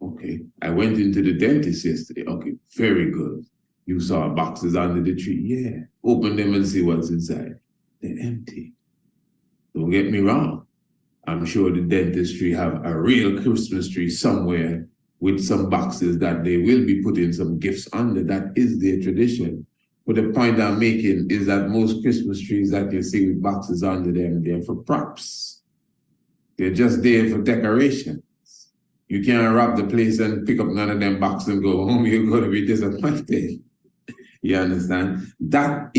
Okay. I went into the dentist yesterday. Okay, very good. You saw boxes under the tree. Yeah. Open them and see what's inside. They're empty. Don't get me wrong. I'm sure the dentistry have a real Christmas tree somewhere with some boxes that they will be putting some gifts under. That is their tradition. But the point I'm making is that most Christmas trees that you see with boxes under them, they're for props. They're just there for decoration. You can't rob the place and pick up none of them boxes and go home. You're going to be disappointed. You understand? That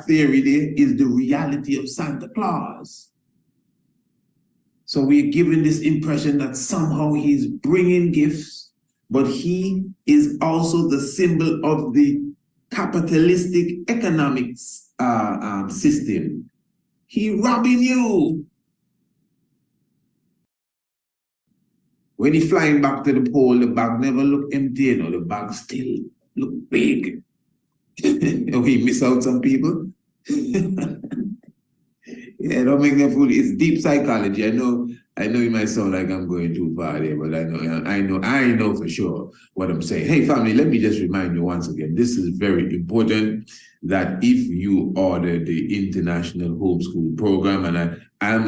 theory there is the reality of Santa Claus. So we're given this impression that somehow he's bringing gifts, but he is also the symbol of the capitalistic economics system. He robbing you. When he flying back to the pole, the bag never look empty, you know, the bag still look big. We miss out some people. Yeah, don't make them fool. It's deep psychology. I know it might sound like I'm going too far there, but I know for sure what I'm saying. Hey family, let me just remind you once again, this is very important that if you order the International Homeschool Program, and I'm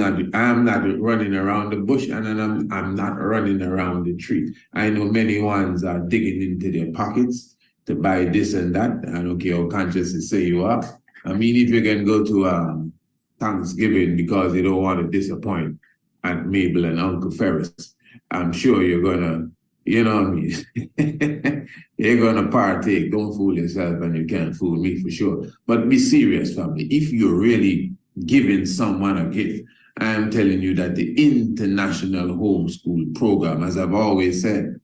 not running around the bush and I'm not running around the tree. I know many ones are digging into their pockets to buy this and that. I don't care how conscious you say you are. I mean, if you can go to Thanksgiving because you don't want to disappoint Aunt Mabel and Uncle Ferris, I'm sure you're gonna, you know what I mean? You're gonna partake. Don't fool yourself, and you can't fool me for sure. But be serious, family. If you're really giving someone a gift, I'm telling you that the International Homeschool Program, as I've always said,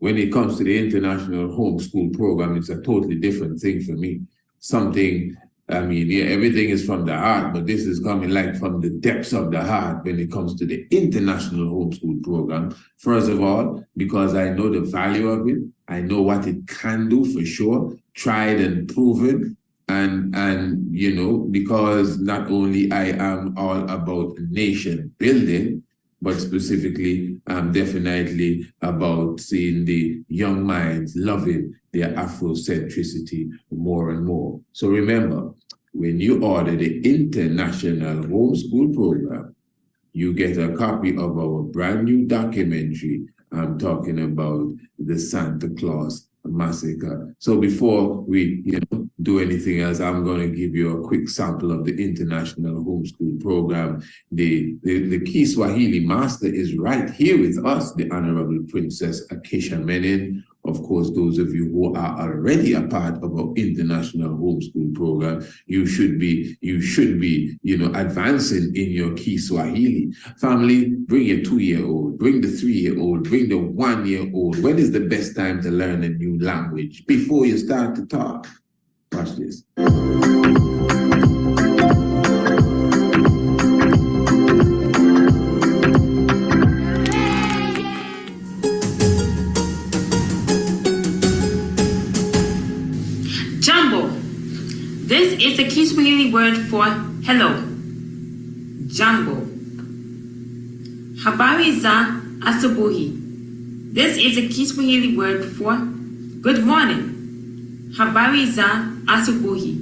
when it comes to the International Homeschool Program, it's a totally different thing for me. Something, I mean, yeah, everything is from the heart, but this is coming like from the depths of the heart when it comes to the International Homeschool Program. First of all, because I know the value of it, I know what it can do for sure, tried and proven, and you know, because not only I am all about nation building, but specifically, I'm definitely about seeing the young minds loving their Afrocentricity more and more. So remember, when you order the International Homeschool Program, you get a copy of our brand new documentary. I'm talking about the Santa Claus Massacre. So before we do anything else, I'm going to give you a quick sample of the International Homeschool Program. The Kiswahili master is right here with us, the Honorable Princess Acacia Menin. Of course, those of you who are already a part of our International Homeschool Program, you should be, advancing in your Kiswahili. Family, bring your 2-year-old, bring the 3-year-old, bring the 1-year-old. When is the best time to learn a new language? Before you start to talk. Watch this. Jambo. This is the Kiswahili word for hello. Jambo. Habari za asubuhi. This is a Kiswahili word for good morning. Habari za asubuhi.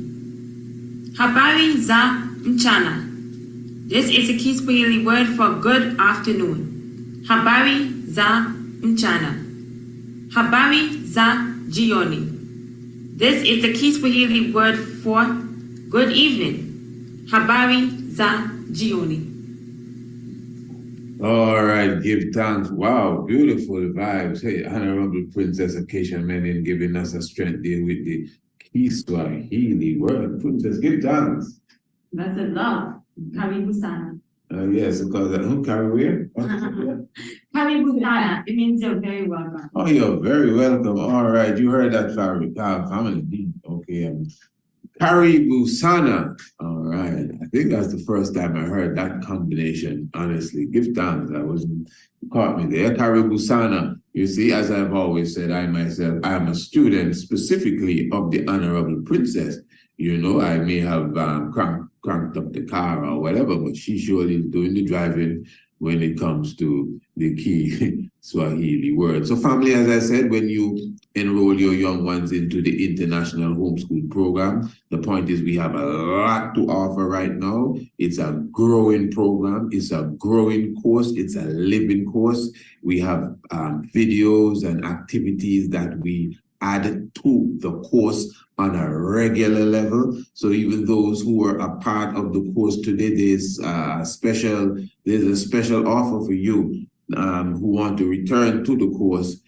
Habari za mchana. This is a Kiswahili word for good afternoon. Habari za mchana. Habari za jioni. This is the Kiswahili word for good evening. Habari za jioni. All right, give thanks. Wow, beautiful vibes. Hey, Honorable Princess Acacia Menin giving us a strength there with the Kiswahili word. Princess, give thanks. That's a love. Karibu sana. Yes, because carry where? Karibu sana. It means you're very welcome. Oh, you're very welcome. All right, you heard that, family. Okay, Karibu sana. All right, I think that's the first time I heard that combination. Honestly, give thanks. I wasn't caught me there. Karibu sana. You see, as I've always said, I myself, I'm a student specifically of the Honorable Princess. You know, I may have cranked up the car or whatever, but she surely is doing the driving when it comes to the key Swahili word. So family, as I said, when you enroll your young ones into the International Homeschool Program, the point is we have a lot to offer right now. It's a growing program. It's a growing course. It's a living course. We have videos and activities that we add to the course on a regular level. So even those who are a part of the course today, there's a special offer for you who want to return to the course.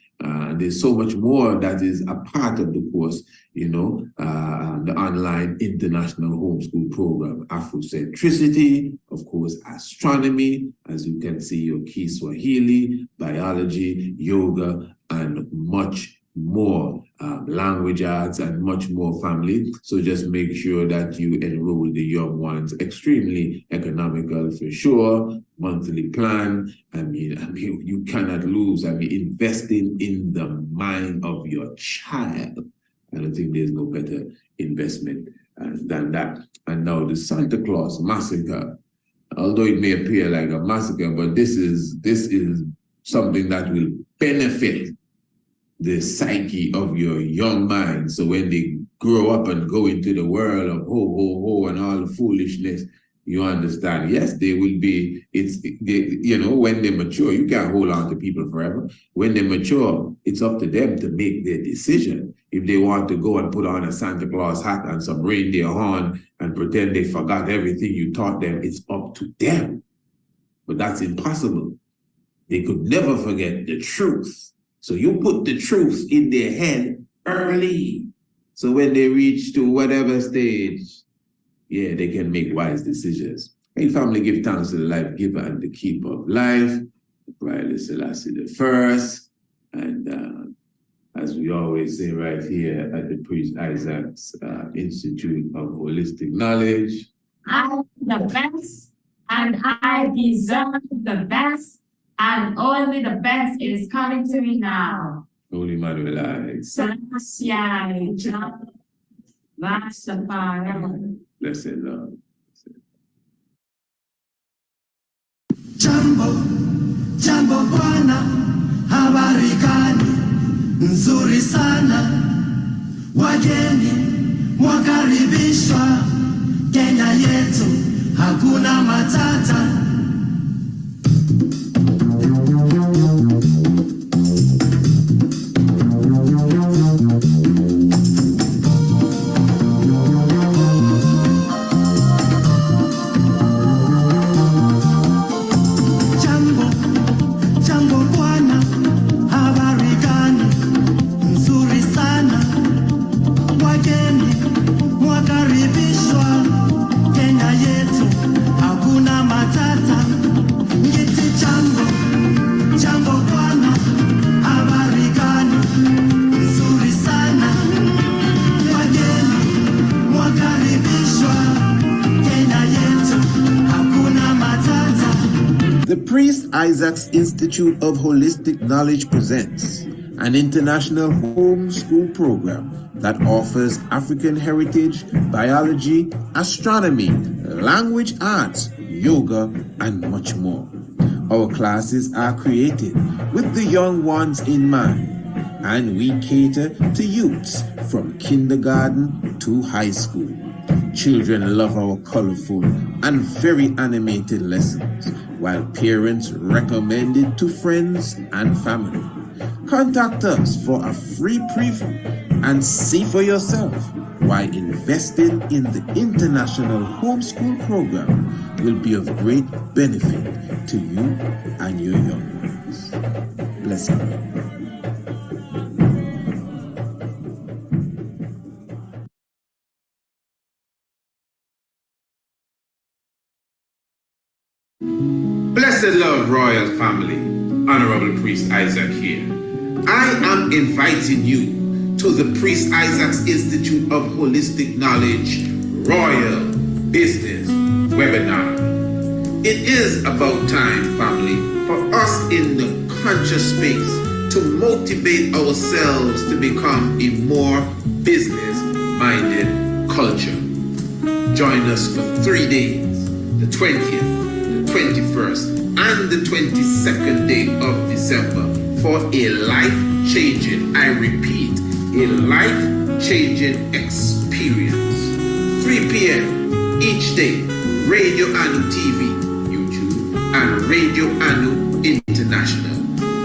There's so much more that is a part of the course, you know, the online international homeschool program, Afrocentricity, of course, astronomy, as you can see, your key Swahili, biology, yoga, and much more, language arts and much more, family. So just make sure that you enroll the young ones. Extremely economical for sure. Monthly plan. I mean, you cannot lose. Investing in the mind of your child. I don't think there's no better investment than that. And now the Santa Claus Massacre. Although it may appear like a massacre, but this is something that will benefit the psyche of your young mind. So when they grow up and go into the world of ho, ho, ho, and all the foolishness, you understand, yes, they will be, when they mature, you can't hold on to people forever. When they mature, it's up to them to make their decision. If they want to go and put on a Santa Claus hat and some reindeer horn and pretend they forgot everything you taught them, it's up to them. But that's impossible. They could never forget the truth. So you put the truth in their head early. So when they reach to whatever stage, yeah, they can make wise decisions. Hey, family, give thanks to the life giver and the keeper of life, Haile Selassie I. And as we always say right here at the Priest Isaac's Institute of Holistic Knowledge, I'm the best, and I deserve the best. And only the best is coming to me now. Holy Manuel Eyes. Blessed Lord. Jambo bwana, habari gani? Nzuri sana. Wageni mwakaribishwa Kenya yetu, hakuna matata. The Priest Isaac's Institute of Holistic Knowledge presents an international homeschool program that offers African heritage, biology, astronomy, language arts, yoga, and much more. Our classes are created with the young ones in mind, and we cater to youths from kindergarten to high school. Children love our colorful and very animated lessons, while parents recommend it to friends and family. Contact us for a free preview and see for yourself why investing in the International Homeschool Program will be of great benefit to you and your young ones. Bless you. Blessed Lord Royal Family, Honorable Priest Isaac here. I am inviting you to the Priest Isaac's Institute of Holistic Knowledge Royal Business Webinar. It is about time, family, for us in the conscious space to motivate ourselves to become a more business-minded culture. Join us for 3 days, the 20th, the 21st, and the 22nd day of December for a life-changing, I repeat, a life-changing experience. 3 p.m. each day, Radio Anu TV, YouTube, and Radio Anu International.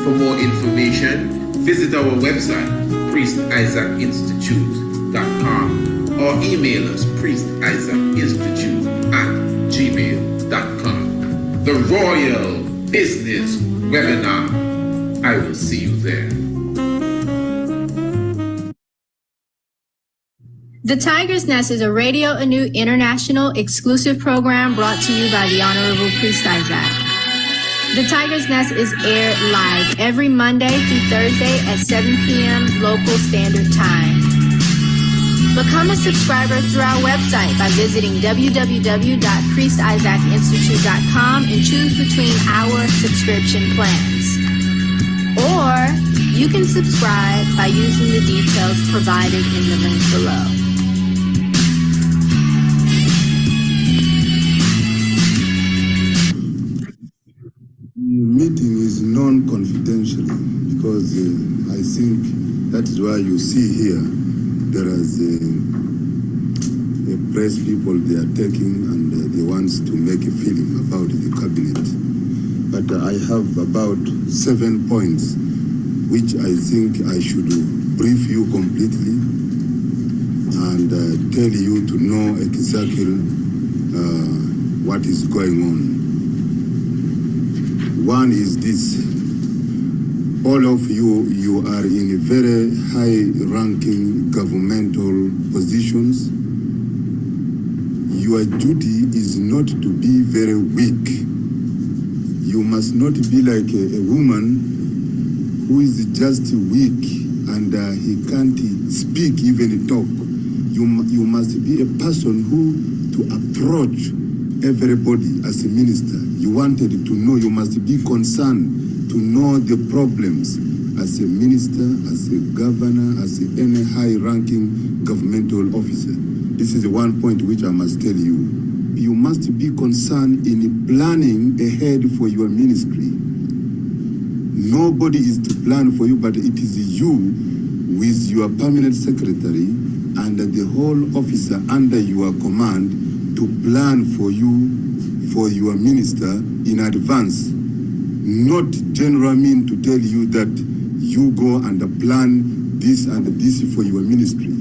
For more information, visit our website, priestisaacinstitute.com, or email us priestisaacinstitute@gmail.com. The Royal Business Webinar. I will see you there. The Tiger's Nest is a Radio Anu International exclusive program brought to you by the Honorable Priest Isaac. The Tiger's Nest is aired live every Monday through Thursday at 7 p.m. local standard time. Become a subscriber through our website by visiting www.priestisaacinstitute.com and choose between our subscription plans. Or you can subscribe by using the details provided in the link below. Meeting is non-confidential because I think that is why you see here there is a press people they are taking and they want to make a film about the cabinet. But I have about 7 points which I think I should brief you completely and tell you to know exactly what is going on. One is this: all of you are in very high-ranking governmental positions. Your duty is not to be very weak. You must not be like a woman who is just weak and he can't speak, even talk. You must be a person who to approach everybody as a minister. You wanted to know, you must be concerned to know the problems as a minister, as a governor, as any high-ranking governmental officer. This is one point which I must tell you. You must be concerned in planning ahead for your ministry. Nobody is to plan for you, but it is you with your permanent secretary and the whole officer under your command to plan for you, for your minister in advance. Not general mean to tell you that you go and plan this and this for your ministry.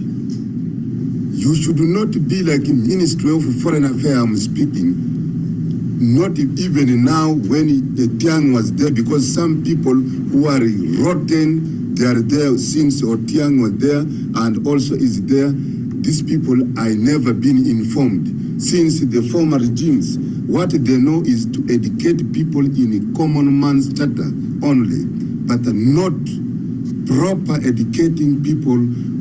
You should not be like a Ministry of Foreign Affairs I'm speaking. Not even now when the Tiang was there, because some people who are rotten, they are there since Otiang was there and also is there. These people I never been informed. Since the former regimes, what they know is to educate people in a common man's charter only, but not proper educating people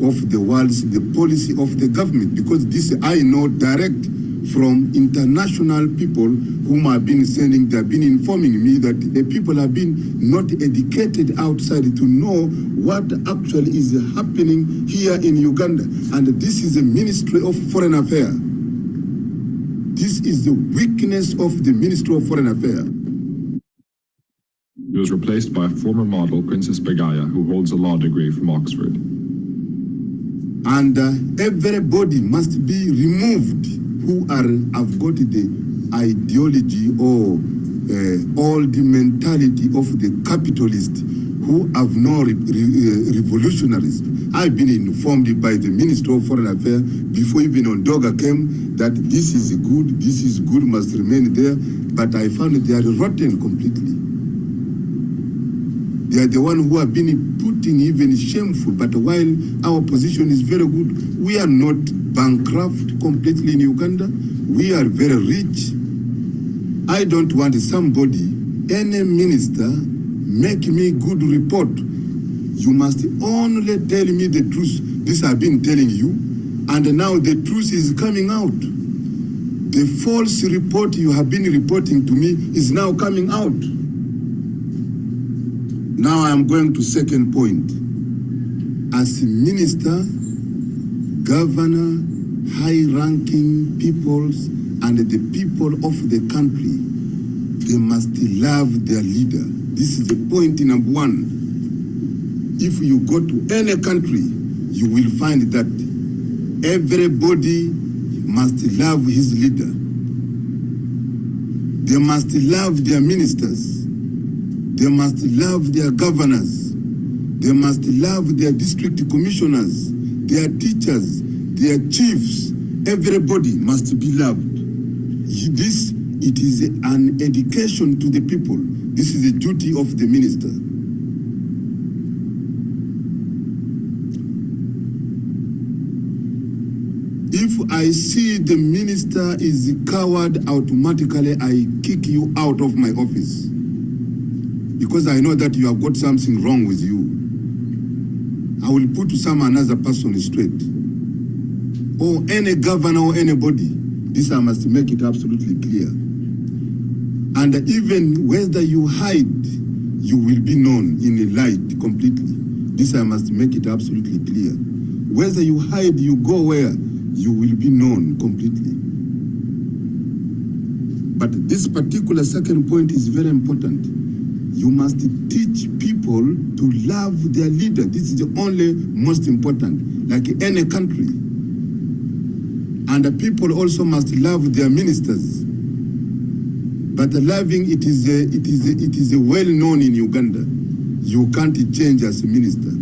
of the world's, the policy of the government, because this I know direct from international people whom I've been sending. They've been informing me that the people have been not educated outside to know what actually is happening here in Uganda. And this is the Ministry of Foreign Affairs. This is the weakness of the Ministry of Foreign Affairs. He was replaced by former model Princess Begaya, who holds a law degree from Oxford. And everybody must be removed who have got the ideology or all the mentality of the capitalists who have no revolutionaries. I've been informed by the Minister of Foreign Affairs before even Ondoga came that this is good, must remain there. But I found that they are rotten completely. They are the one who have been putting even shameful. But while our position is very good, we are not bankrupt completely in Uganda. We are very rich. I don't want somebody, any minister, make me good report. You must only tell me the truth. This I've been telling you. And now the truth is coming out. The false report you have been reporting to me is now coming out. Now I am going to second point. As a minister, governor, high-ranking peoples and the people of the country, they must love their leader. This is the point number one. If you go to any country, you will find that everybody must love his leader. They must love their ministers. They must love their governors. They must love their district commissioners, their teachers, their chiefs. Everybody must be loved. It is an education to the people. This is the duty of the minister. If I see the minister is a coward, automatically I kick you out of my office. Because I know that you have got something wrong with you. I will put another person straight. Or any governor or anybody. This I must make it absolutely clear. And even whether you hide, you will be known in the light completely. This I must make it absolutely clear. Whether you hide, you go where, you will be known completely. But this particular second point is very important. You must teach people to love their leader. This is the only most important, like any country. And the people also must love their ministers. But loving, it is a well known in Uganda. You can't change as a minister.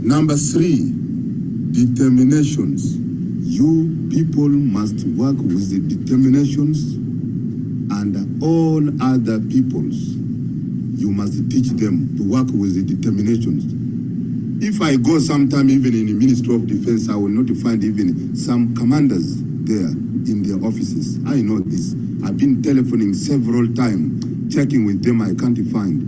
Number 3, determinations. You people must work with the determinations and all other peoples. You must teach them to work with the determinations. If I go sometime even in the Ministry of Defense, I will not find even some commanders there in their offices. I know this. I've been telephoning several times, checking with them, I can't find.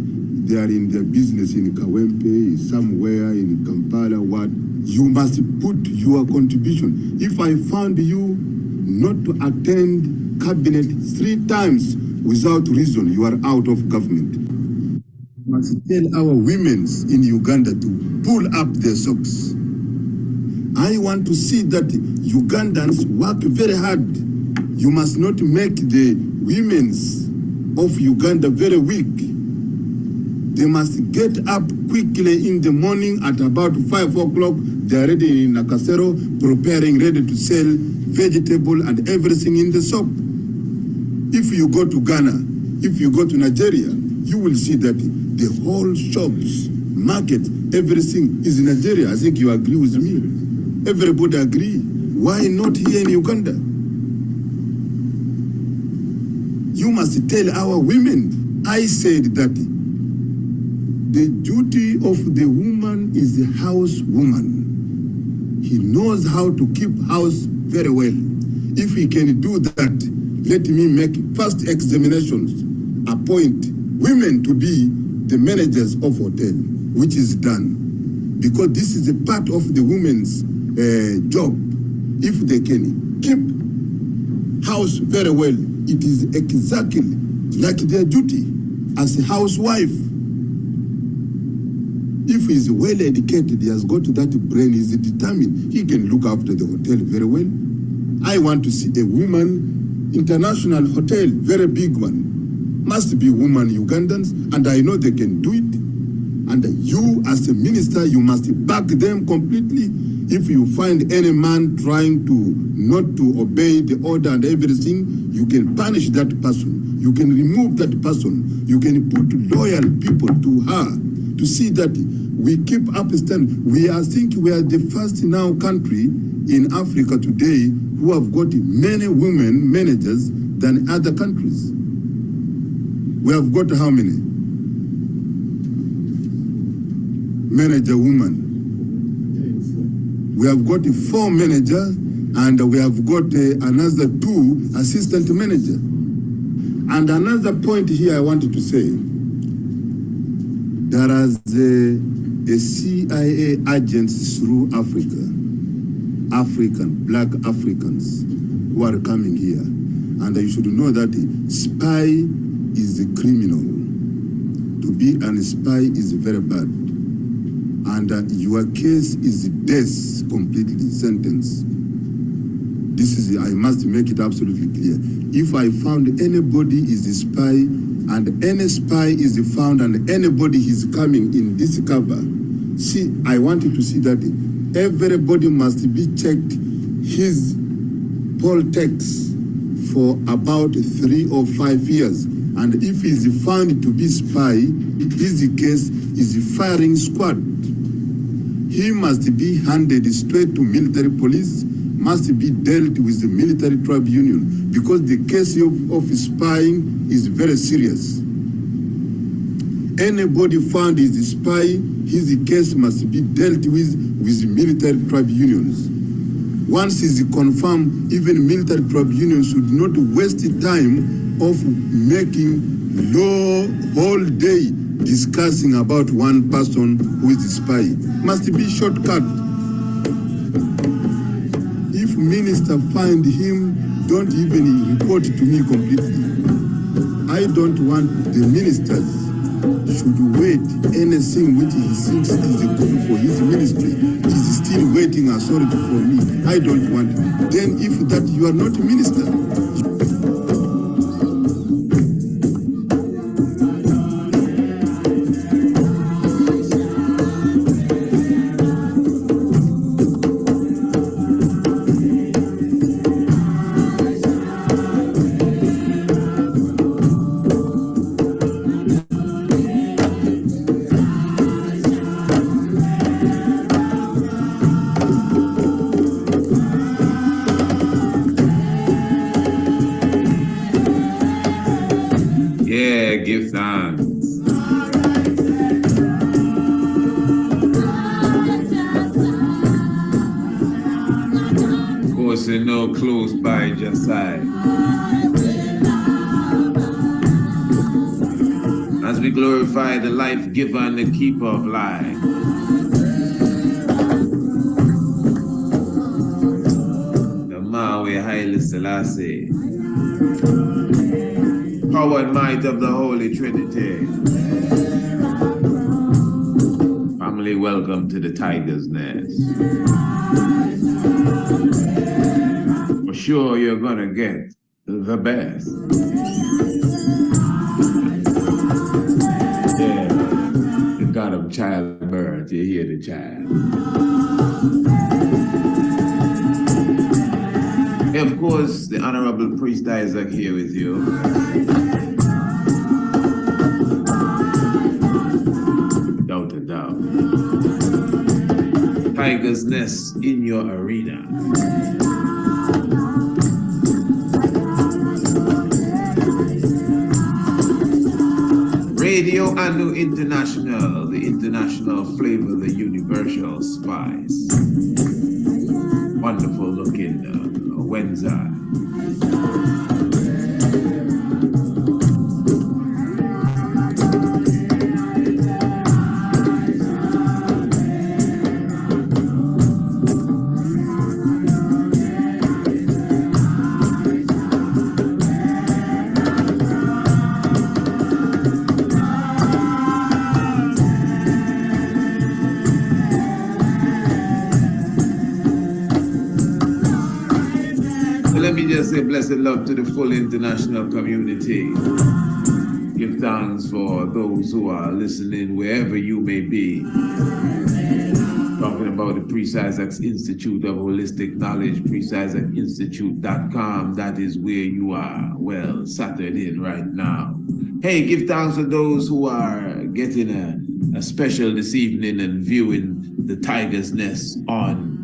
They are in their business in Kawempe, somewhere in Kampala, what? You must put your contribution. If I found you not to attend cabinet 3 times without reason, you are out of government. You must tell our women in Uganda to pull up their socks. I want to see that Ugandans work very hard. You must not make the women of Uganda very weak. They must get up quickly in the morning at about 5 o'clock. They are ready in Nakasero, preparing, ready to sell vegetable and everything in the shop. If you go to Ghana, if you go to Nigeria, you will see that the whole shops, market, everything is in Nigeria. I think you agree with me. Everybody agree. Why not here in Uganda? You must tell our women. I said that the duty of the woman is the housewoman. He knows how to keep house very well. If he can do that, let me make first examinations, appoint women to be the managers of hotel, which is done. Because this is a part of the women's job. If they can keep house very well, it is exactly like their duty as a housewife. If he's well educated, he has got that brain, he's determined, he can look after the hotel very well. I want to see a woman, international hotel, very big one. Must be women Ugandans, and I know they can do it. And you, as a minister, you must back them completely. If you find any man trying to not to obey the order and everything, you can punish that person. You can remove that person. You can put loyal people to her to see that we keep up stand. I think we are the first now country in Africa today who have got many women managers than other countries. We have got how many? Manager women. We have got 4 managers and we have got another 2 assistant manager. And another point here I wanted to say, there is a CIA agents through Africa, black Africans who are coming here. And you should know that spy is a criminal. to be an spy is very bad. And your case is death, completely sentenced. This is, I must make it absolutely clear. If I found anybody is a spy, and any spy is found, and anybody is coming in this cover, see, I want you to see that everybody must be checked his poll tax for about 3 or 5 years. And if he's found to be spy, his case is firing squad. He must be handed straight to military police, must be dealt with the military tribunal, because the case of spying is very serious. Anybody found is a spy, his case must be dealt with military tribunals. Once is confirmed, even military tribunals should not waste the time of making law whole day discussing about one person who is a spy. Must be shortcut. If minister find him, don't even report to me completely. I don't want the ministers should wait anything which he thinks is good for his ministry. He's still waiting authority for me. I don't want it. Then if that you are not a minister. Give thanks. Of course, they know close by your side. As we glorify the life giver and the keeper of life. The Maui Haile Selassie. Power and might of the Holy Trinity. Family, welcome to the Tiger's Nest. For sure, you're gonna get the best. Yeah, the God of childbirth, you hear the child. Of course, the Honorable Priest Isaac here with you. Without a doubt. Tiger's Nest in your arena. Radio Anu International, the international flavor, the universal spice. Wonderful looking Wenza. Let me just say blessed love to the full international community. Give thanks for those who are listening wherever you may be. Talking about the Priest Isaac's Institute of Holistic Knowledge, priestisaacinstitute.com. That is where you are well settled in right now. Hey, give thanks for those who are getting a special this evening and viewing the Tiger's Nest on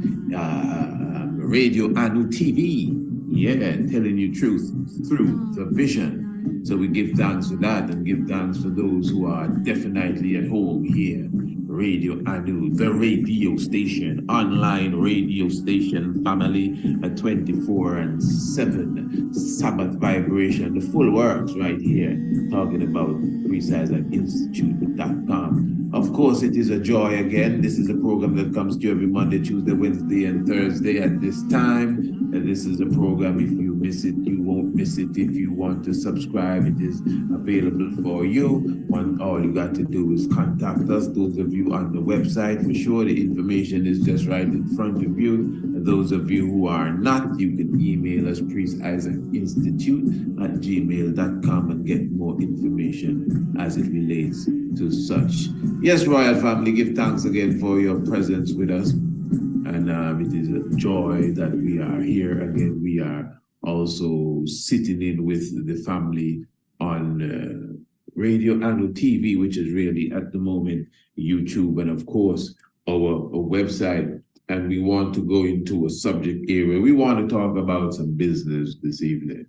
Radio Anu TV. Yeah, telling you truth through the vision. So we give thanks for that and give thanks for those who are definitely at home here. Radio Anu, the radio station, online radio station family, a 24/7 Sabbath vibration, the full works right here, talking about priestisaacinstitute.com. Of course, it is a joy again. This is a program that comes to you every Monday, Tuesday, Wednesday, and Thursday at this time. And this is a program, if you miss it, you won't miss it. If you want to subscribe, it is available for you. All you got to do is contact us. Those of you on the website, for sure, the information is just right in front of you. And those of you who are not, you can email us, priestisaacinstitute@gmail.com, and get more information as it relates to such. Yes, Royal Family, give thanks again for your presence with us. And it is a joy that we are here again. We are also sitting in with the family on radio and TV, which is really at the moment YouTube, and of course our website. And we want to go into a subject area. We want to talk about some business this evening.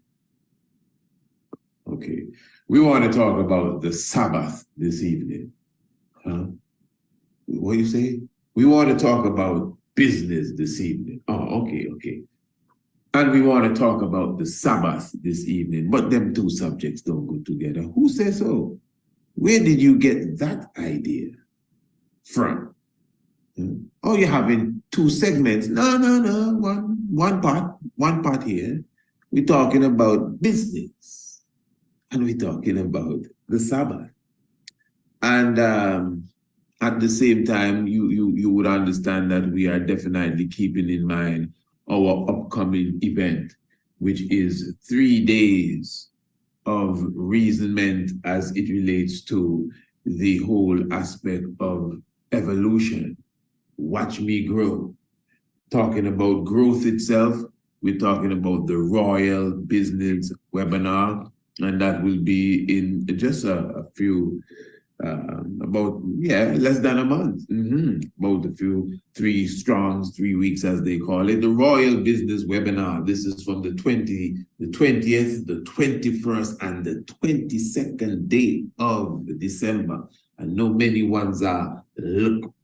Okay, we want to talk about the Sabbath this evening. Huh? What do you say? We want to talk about business this evening. Oh, okay. And we want to talk about the Sabbath this evening, but them two subjects don't go together. Who says so? Where did you get that idea from? Oh, you're having two segments. No. One part here. We're talking about business, and we're talking about the Sabbath. And at the same time, you would understand that we are definitely keeping in mind our upcoming event, which is 3 days of reasonment as it relates to the whole aspect of evolution. Watch me grow. Talking about growth itself, we're talking about the Royal Business Webinar, and that will be in just a few less than a month. About 3 weeks, as they call it. The Royal Business Webinar. This is from the 20th, the 21st, and the 22nd day of December. I know many ones are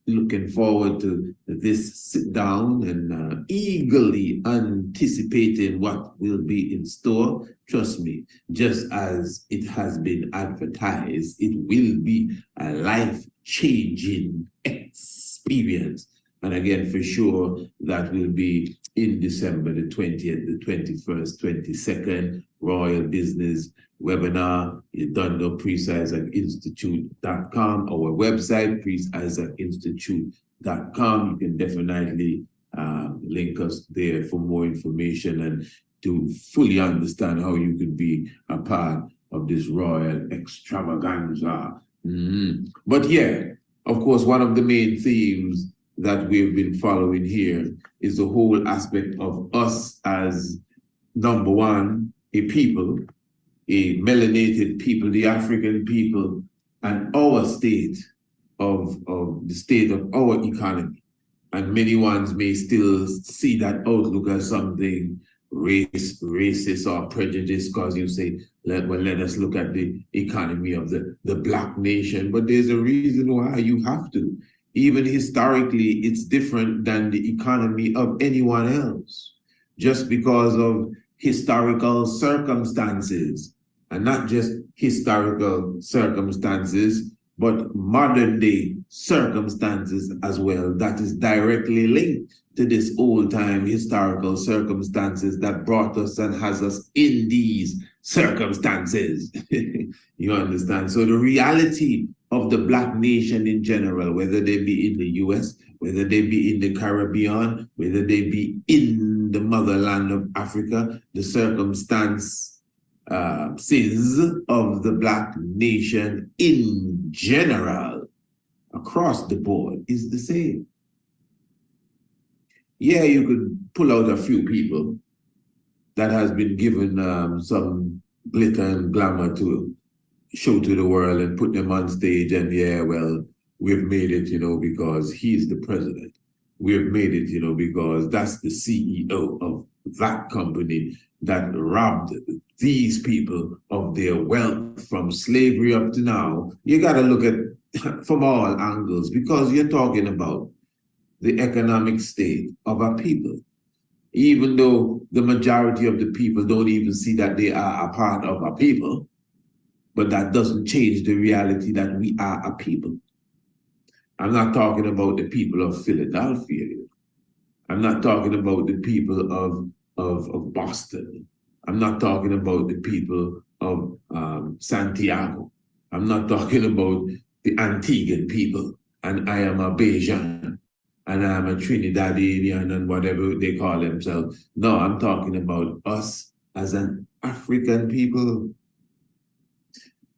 looking forward to this sit down and eagerly anticipating what will be in store. Trust me, just as it has been advertised, it will be a life-changing experience. And again, for sure, that will be in December the 20th, the 21st, 22nd, Royal Business Webinar. It's done on priestisaacinstitute.com, our website, priestisaacinstitute.com. You can definitely link us there for more information and to fully understand how you could be a part of this royal extravaganza. But yeah, of course, one of the main themes that we've been following here is the whole aspect of us as, number one, a people, a melanated people, the African people, and our state of the state of our economy. And many ones may still see that outlook as something racist or prejudiced, because you say, let us look at the economy of the Black nation. But there's a reason why you have to. Even historically, it's different than the economy of anyone else, just because of historical circumstances, and not just historical circumstances, but modern day circumstances as well. That is directly linked to this old time historical circumstances that brought us and has us in these circumstances. You understand? So the reality of the Black nation in general, whether they be in the US, whether they be in the Caribbean, whether they be in the motherland of Africa, the circumstances of the Black nation in general, across the board, is the same. Yeah, you could pull out a few people that has been given some glitter and glamour to show to the world and put them on stage, and yeah, well, we've made it, because he's the president. We've made it, because that's the CEO of that company that robbed these people of their wealth from slavery up to now. You got to look at from all angles, because you're talking about the economic state of our people. Even though the majority of the people don't even see that they are a part of our people, but that doesn't change the reality that we are a people. I'm not talking about the people of Philadelphia. I'm not talking about the people of Boston. I'm not talking about the people of Santiago. I'm not talking about the Antiguan people. And I am a Bajan, and I'm a Trinidadian, and whatever they call themselves. No, I'm talking about us as an African people.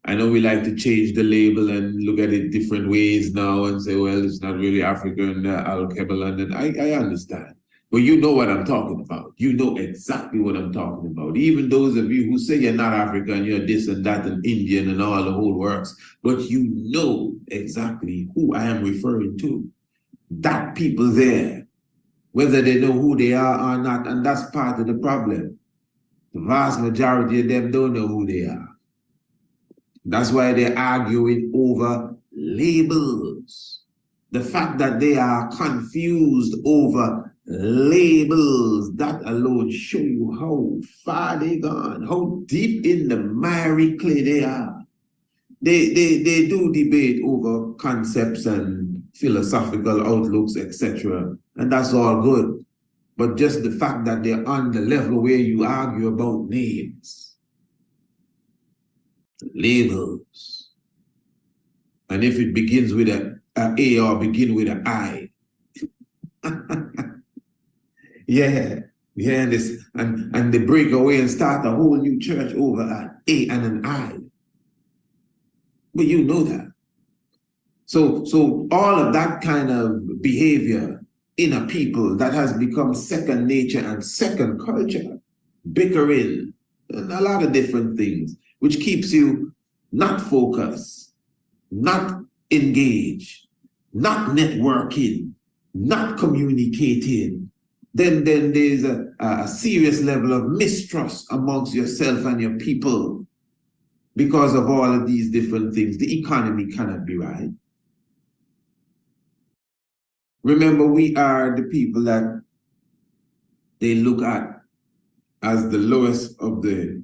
I know we like to change the label and look at it different ways now and say, well, it's not really African, Al-Kebalan, and I understand. But you know what I'm talking about. You know exactly what I'm talking about. Even those of you who say you're not African, you're this and that and Indian and all the whole works, but you know exactly who I am referring to. That people there, whether they know who they are or not, and that's part of the problem. The vast majority of them don't know who they are. That's why they're arguing over labels. The fact that they are confused over labels, that alone show you how far they gone, how deep in the miry clay they are. They do debate over concepts and philosophical outlooks, etc. And that's all good. But just the fact that they're on the level where you argue about names, labels. And if it begins with a A or begin with an I. Yeah, and they break away and start a whole new church over an A and an I. But you know that. So all of that kind of behavior in a people that has become second nature and second culture, bickering, and a lot of different things, which keeps you not focused, not engaged, not networking, not communicating, then there's a serious level of mistrust amongst yourself and your people because of all of these different things. The economy cannot be right. Remember, we are the people that they look at as the lowest of the,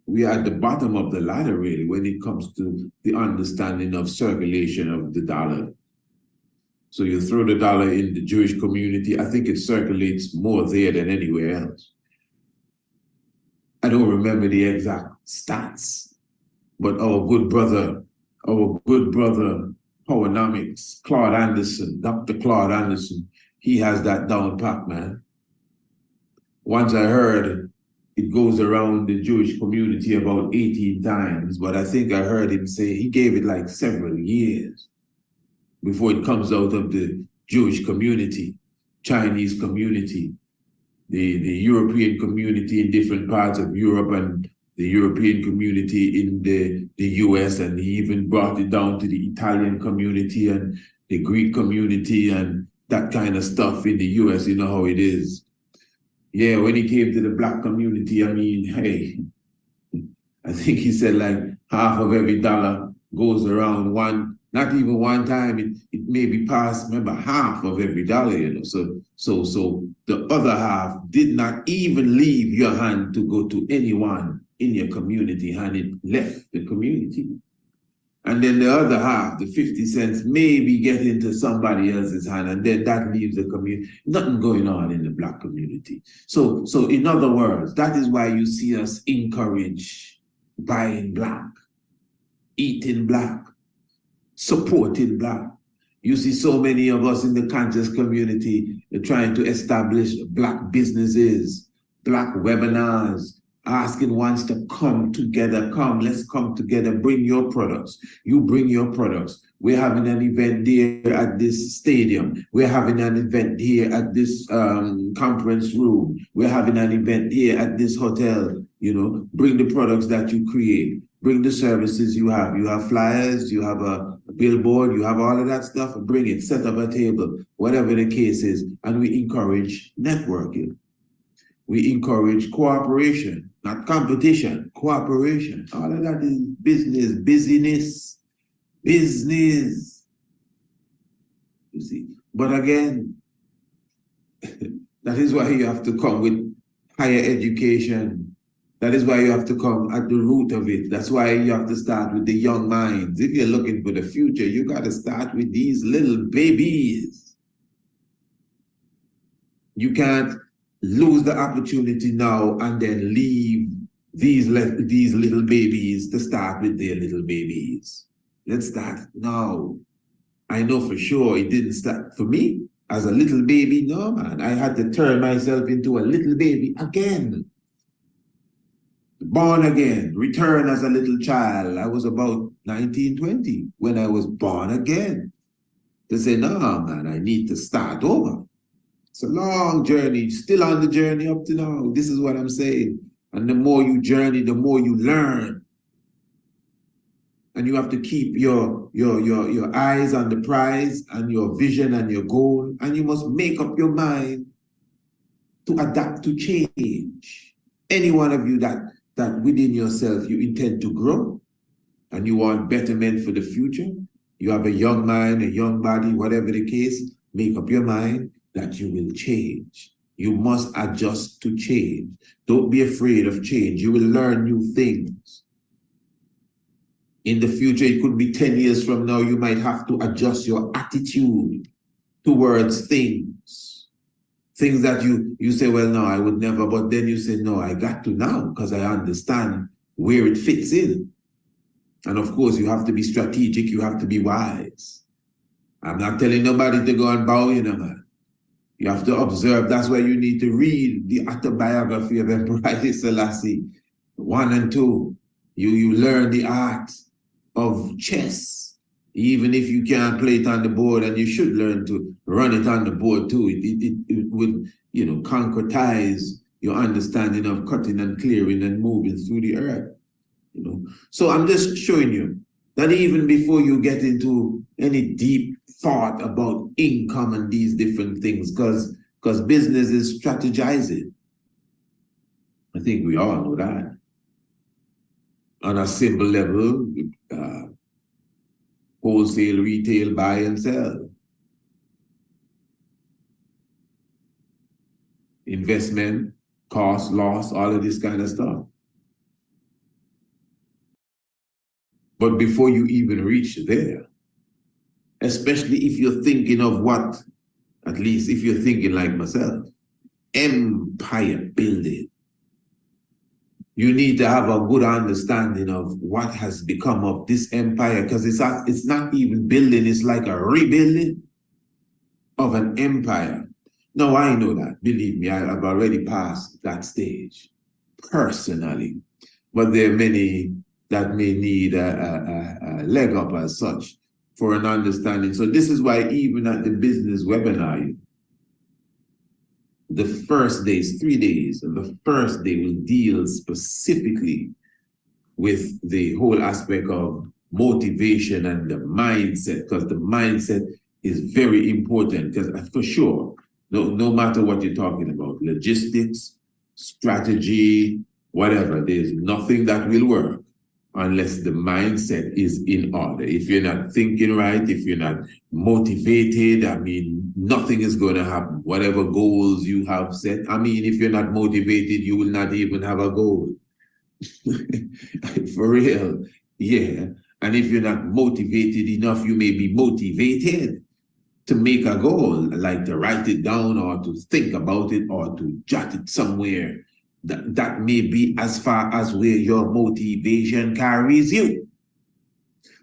we are at the bottom of the ladder, really, when it comes to the understanding of circulation of the dollar. So you throw the dollar in the Jewish community, I think it circulates more there than anywhere else. I don't remember the exact stats, but our good brother, Powernomics, Claude Anderson, Dr. Claude Anderson, he has that down pat, man. Once I heard it goes around the Jewish community about 18 times, but I think I heard him say he gave it like several years before it comes out of the Jewish community, Chinese community, the European community in different parts of Europe, and the European community in the US, and he even brought it down to the Italian community and the Greek community and that kind of stuff in the US. You know how it is. Yeah, when he came to the Black community, I mean, hey, I think he said like half of every dollar goes around one, not even one time, it may be past, remember, half of every dollar, you know. So the other half did not even leave your hand to go to anyone in your community, and it left the community. And then the other half, the 50 cents, maybe get into somebody else's hand, and then that leaves the community. Nothing going on in the Black community. So in other words, that is why you see us encourage buying Black, eating Black, supporting Black. You see so many of us in the conscious community trying to establish Black businesses, Black webinars, asking ones to come together. Come, let's come together. Bring your products. You bring your products. We're having an event here at this stadium. We're having an event here at this conference room. We're having an event here at this hotel. You know, bring the products that you create. Bring the services you have. You have flyers, you have a billboard, you have all of that stuff. Bring it, set up a table, whatever the case is. And we encourage networking. We encourage cooperation, not competition, cooperation. All of that is business. You see, but again, that is why you have to come with higher education. That is why you have to come at the root of it. That's why you have to start with the young minds. If you're looking for the future, you got to start with these little babies. You can't lose the opportunity now and then leave these little babies to start with their little babies. Let's start now. I know for sure it didn't start for me as a little baby. No, man, I had to turn myself into a little baby again. Born again, return as a little child. I was about 19, 20 when I was born again. To say, no, man, I need to start over. It's a long journey, still on the journey up to now. This is what I'm saying. And the more you journey, the more you learn. And you have to keep your eyes on the prize and your vision and your goal. And you must make up your mind to adapt to change. Any one of you that within yourself you intend to grow and you want betterment for the future, you have a young mind, a young body, whatever the case, make up your mind that you will change. You must adjust to change. Don't be afraid of change. You will learn new things. In the future, it could be 10 years from now, you might have to adjust your attitude towards things. Things that you say, well, no, I would never, but then you say, no, I got to now because I understand where it fits in. And of course, you have to be strategic, you have to be wise. I'm not telling nobody to go and bow, man. You have to observe. That's why you need to read the autobiography of Emperor Haile Selassie 1 and 2. You learn the art of chess, even if you can't play it on the board, and you should learn to run it on the board too. It would, concretize your understanding of cutting and clearing and moving through the earth. So I'm just showing you that even before you get into any deep thought about income and these different things, because business is strategizing. I think we all know that. On a simple level, wholesale, retail, buy and sell. Investment, cost, loss, all of this kind of stuff. But before you even reach there, especially if you're thinking of what, at least if you're thinking like myself, empire building, you need to have a good understanding of what has become of this empire, because it's not even building, it's like a rebuilding of an empire. No, I know that. Believe me, I've already passed that stage personally. But there are many that may need a leg up as such for an understanding. So this is why even at the business webinar, the first day is 3 days, and the first day will deal specifically with the whole aspect of motivation and the mindset, because the mindset is very important. Because for sure, no matter what you're talking about, logistics, strategy, whatever, there's nothing that will work unless the mindset is in order. If you're not thinking right, if you're not motivated, nothing is going to happen. Whatever goals you have set, if you're not motivated, you will not even have a goal. For real, yeah. And if you're not motivated enough, you may be motivated to make a goal, like to write it down or to think about it or to jot it somewhere. That may be as far as where your motivation carries you.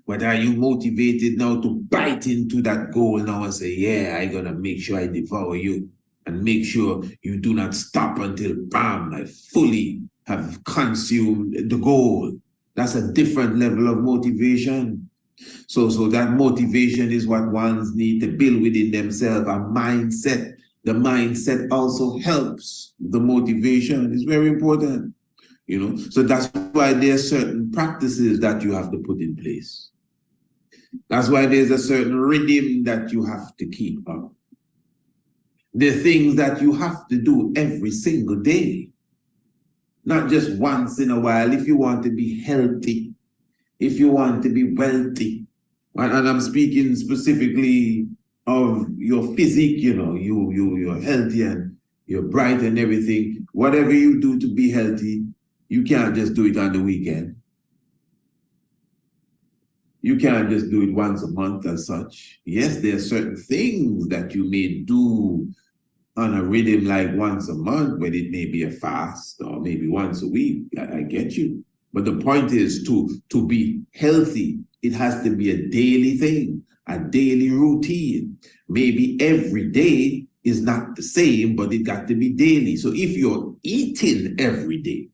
But are you motivated now to bite into that goal now and say, yeah, I'm going to make sure I devour you and make sure you do not stop until, bam, I fully have consumed the goal. That's a different level of motivation. So that motivation is what ones need to build within themselves, a mindset. The mindset also helps the motivation. It's very important, So that's why there are certain practices that you have to put in place. That's why there's a certain rhythm that you have to keep up. There are things that you have to do every single day, not just once in a while. If you want to be healthy, if you want to be wealthy, and I'm speaking specifically of your physique, you're healthy and you're bright and everything. Whatever you do to be healthy, you can't just do it on the weekend. You can't just do it once a month as such. Yes, there are certain things that you may do on a rhythm like once a month, when it may be a fast or maybe once a week. I get you. But the point is to be healthy, it has to be a daily thing, a daily routine. Maybe every day is not the same, but it got to be daily. So if you're eating every day,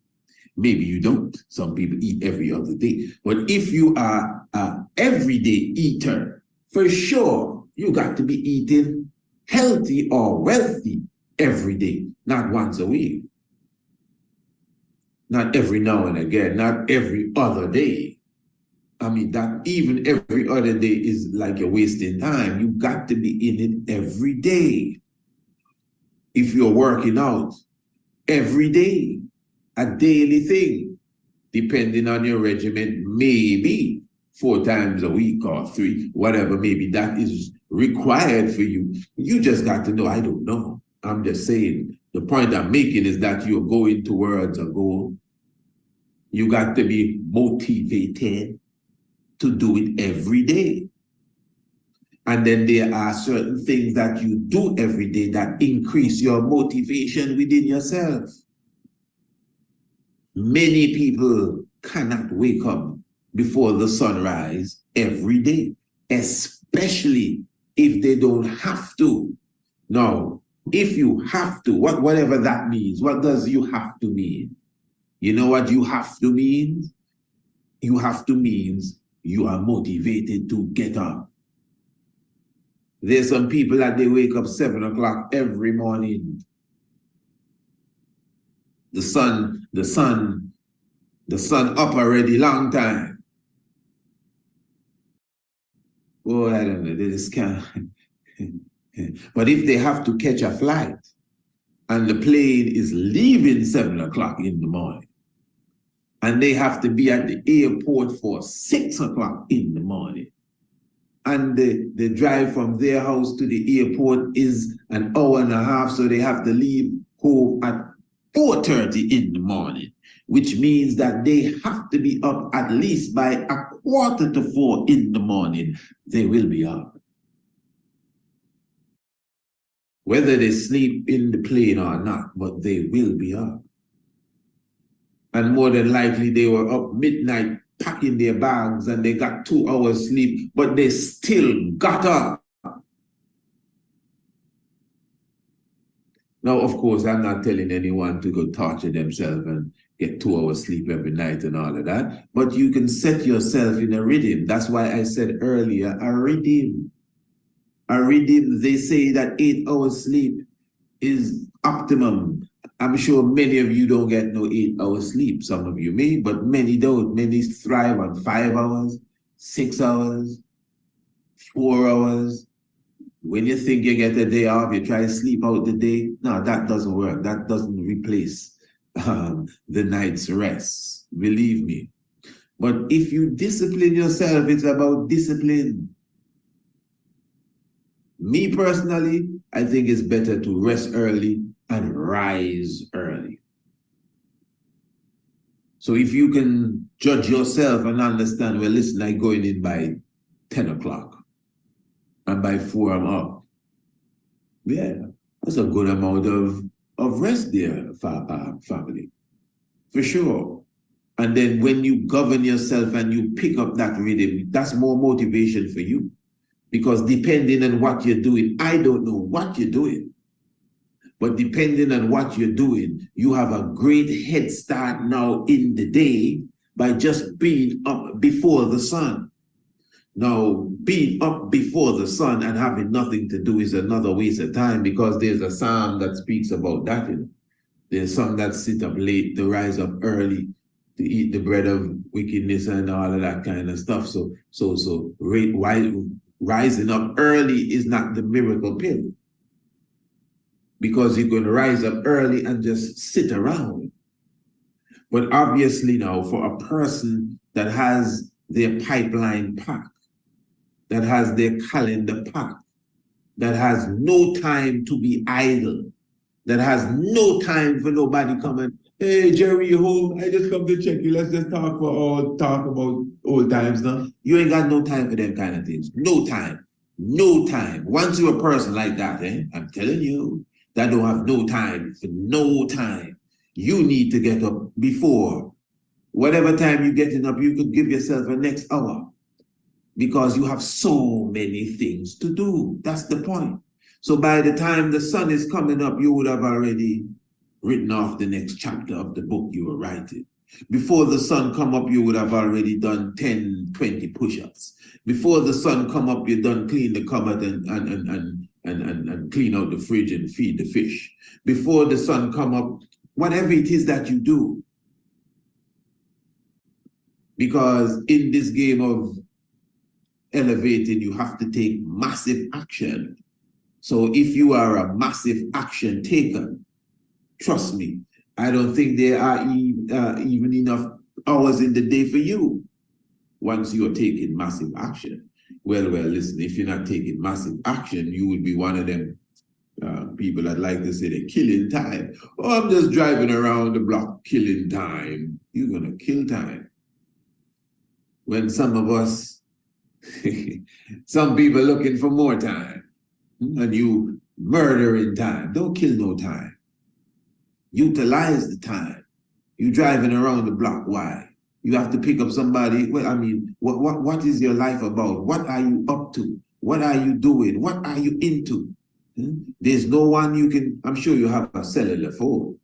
maybe you don't. Some people eat every other day. But if you are an everyday eater, for sure, you got to be eating healthy or wealthy every day, not once a week. Not every now and again, not every other day. I mean, that even every other day is like you're wasting time. You got to be in it every day. If you're working out every day, a daily thing, depending on your regimen, maybe 4 times a week or 3, whatever, maybe that is required for you. You just got to know, I don't know. I'm just saying, the point I'm making is that you're going towards a goal. You got to be motivated to do it every day. And then there are certain things that you do every day that increase your motivation within yourself. Many people cannot wake up before the sunrise every day, especially if they don't have to. Now, if you have to, whatever that means, what does you have to mean? You know what you have to mean? You have to means you are motivated to get up. There's some people that they wake up 7 o'clock every morning. The sun up already long time. Oh, I don't know, they just can't. But if they have to catch a flight and the plane is leaving 7 o'clock in the morning, and they have to be at the airport for 6 o'clock in the morning, and the drive from their house to the airport is an hour and a half, so they have to leave home at 4:30 in the morning, which means that they have to be up at least by 3:45 in the morning. They will be up. Whether they sleep in the plane or not, but they will be up. And more than likely they were up midnight packing their bags and they got 2 hours sleep, but they still got up. Now, of course, I'm not telling anyone to go torture themselves and get 2 hours sleep every night and all of that, but you can set yourself in a rhythm. That's why I said earlier, a rhythm. A rhythm, they say that 8 hours sleep is optimum. I'm sure many of you don't get no 8 hours sleep. Some of you may, but many don't. Many thrive on 5 hours, 6 hours, 4 hours. When you think you get a day off, you try to sleep out the day. No, that doesn't work. That doesn't replace the night's rest. Believe me. But if you discipline yourself, it's about discipline. Me personally, I think it's better to rest early and rise early. So if you can judge yourself and understand, well, listen, I'm going in by 10 o'clock and by 4 I'm up. Yeah, that's a good amount of rest there, family, for sure. And then when you govern yourself and you pick up that rhythm, that's more motivation for you. Because depending on what you're doing, I don't know what you're doing, but depending on what you're doing, you have a great head start now in the day by just being up before the sun. Now, being up before the sun and having nothing to do is another waste of time, because there's a psalm that speaks about that. You know? There's some that sit up late to rise up early to eat the bread of wickedness and all of that kind of stuff. So rising up early is not the miracle pill, because you're going to rise up early and just sit around. But obviously now, for a person that has their pipeline packed, that has their calendar packed, that has no time to be idle, that has no time for nobody coming, hey, Jerry, you home? I just come to check you. Let's just talk about old times now. You ain't got no time for them kind of things. No time. No time. Once you're a person like that, I'm telling you, that don't have no time for no time. You need to get up before. Whatever time you're getting up, you could give yourself a next hour because you have so many things to do. That's the point. So by the time the sun is coming up, you would have already written off the next chapter of the book you were writing. Before the sun come up, you would have already done 10, 20 push-ups. Before the sun come up, you done clean the cupboard and clean out the fridge and feed the fish. Before the sun come up, whatever it is that you do. Because in this game of elevating, you have to take massive action. So if you are a massive action taker, trust me, I don't think there are even enough hours in the day for you once you're taking massive action. Well, listen, if you're not taking massive action, you will be one of them people that like to say they're killing time. Oh, I'm just driving around the block killing time. You're going to kill time. When some of us, some people looking for more time, and you murdering time. Don't kill no time. Utilize the time. You driving around the block. Why? You have to pick up somebody. Well, I mean, what is your life about? What are you up to? What are you doing? What are you into? There's no one you can, I'm sure you have a cellular phone.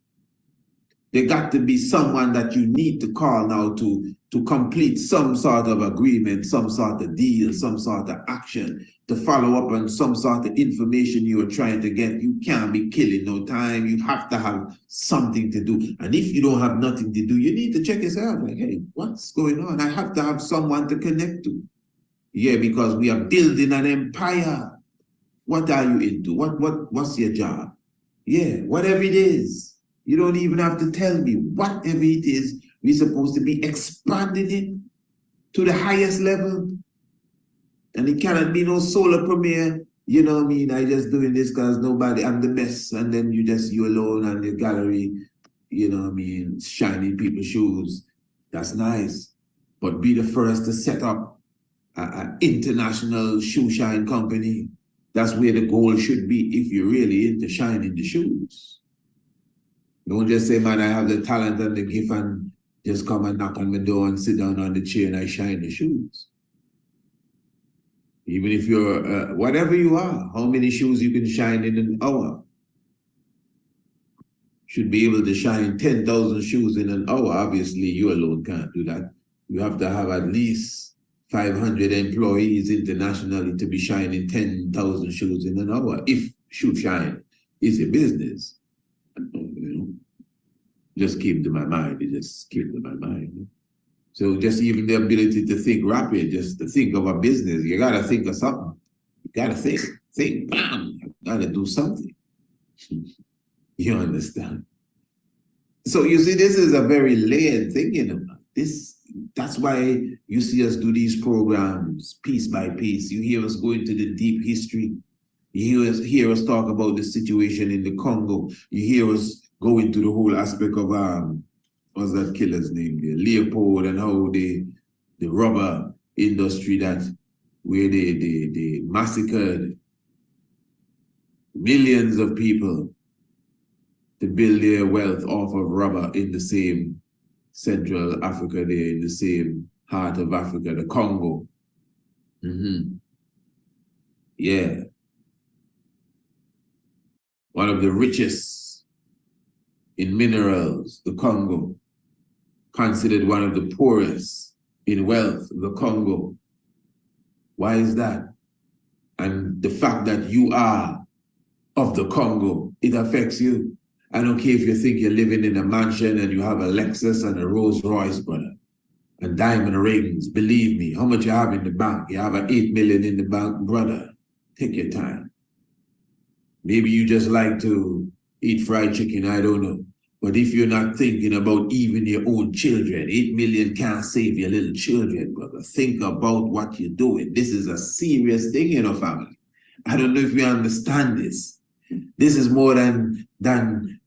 There got to be someone that you need to call now to complete some sort of agreement, some sort of deal, some sort of action, to follow up on some sort of information you are trying to get. You can't be killing no time. You have to have something to do. And if you don't have nothing to do, you need to check yourself. Like, hey, what's going on? I have to have someone to connect to. Yeah, because we are building an empire. What are you into? What's your job? Yeah, whatever it is. You don't even have to tell me. Whatever it is, we're supposed to be expanding it to the highest level. And it cannot be no solar premiere. You know what I mean? I just doing this because nobody, I'm the best. And then you alone and your gallery, you know what I mean, shining people's shoes. That's nice. But be the first to set up an international shoe shine company. That's where the goal should be if you're really into shining the shoes. Don't just say, man, I have the talent and the gift and just come and knock on my door and sit down on the chair and I shine the shoes. Even if you're, whatever you are, how many shoes you can shine in an hour? Should be able to shine 10,000 shoes in an hour. Obviously, you alone can't do that. You have to have at least 500 employees internationally to be shining 10,000 shoes in an hour. If shoe shine is a business. Just came to my mind. It just came to my mind. So just even the ability to think rapid, just to think of a business, you gotta think of something. You gotta think, bam, you gotta do something. You understand? So you see, this is a very layered thing, you know. That's why you see us do these programs piece by piece. You hear us go into the deep history. You hear us talk about the situation in the Congo. You hear us go into the whole aspect of what's that killer's name there? Leopold, and how the rubber industry where they massacred millions of people to build their wealth off of rubber in the same Central Africa there, in the same heart of Africa, the Congo. Yeah. One of the richest in minerals, the Congo. Considered one of the poorest in wealth, the Congo. Why is that? And the fact that you are of the Congo, it affects you. I don't care if you think you're living in a mansion and you have a Lexus and a Rolls Royce, brother, and diamond rings. Believe me, how much you have in the bank? You have an 8 million in the bank, brother. Take your time. Maybe you just like to eat fried chicken, I don't know. But if you're not thinking about even your own children, 8 million can't save your little children, brother. Think about what you're doing. This is a serious thing in our family. I don't know if you understand this. This is more than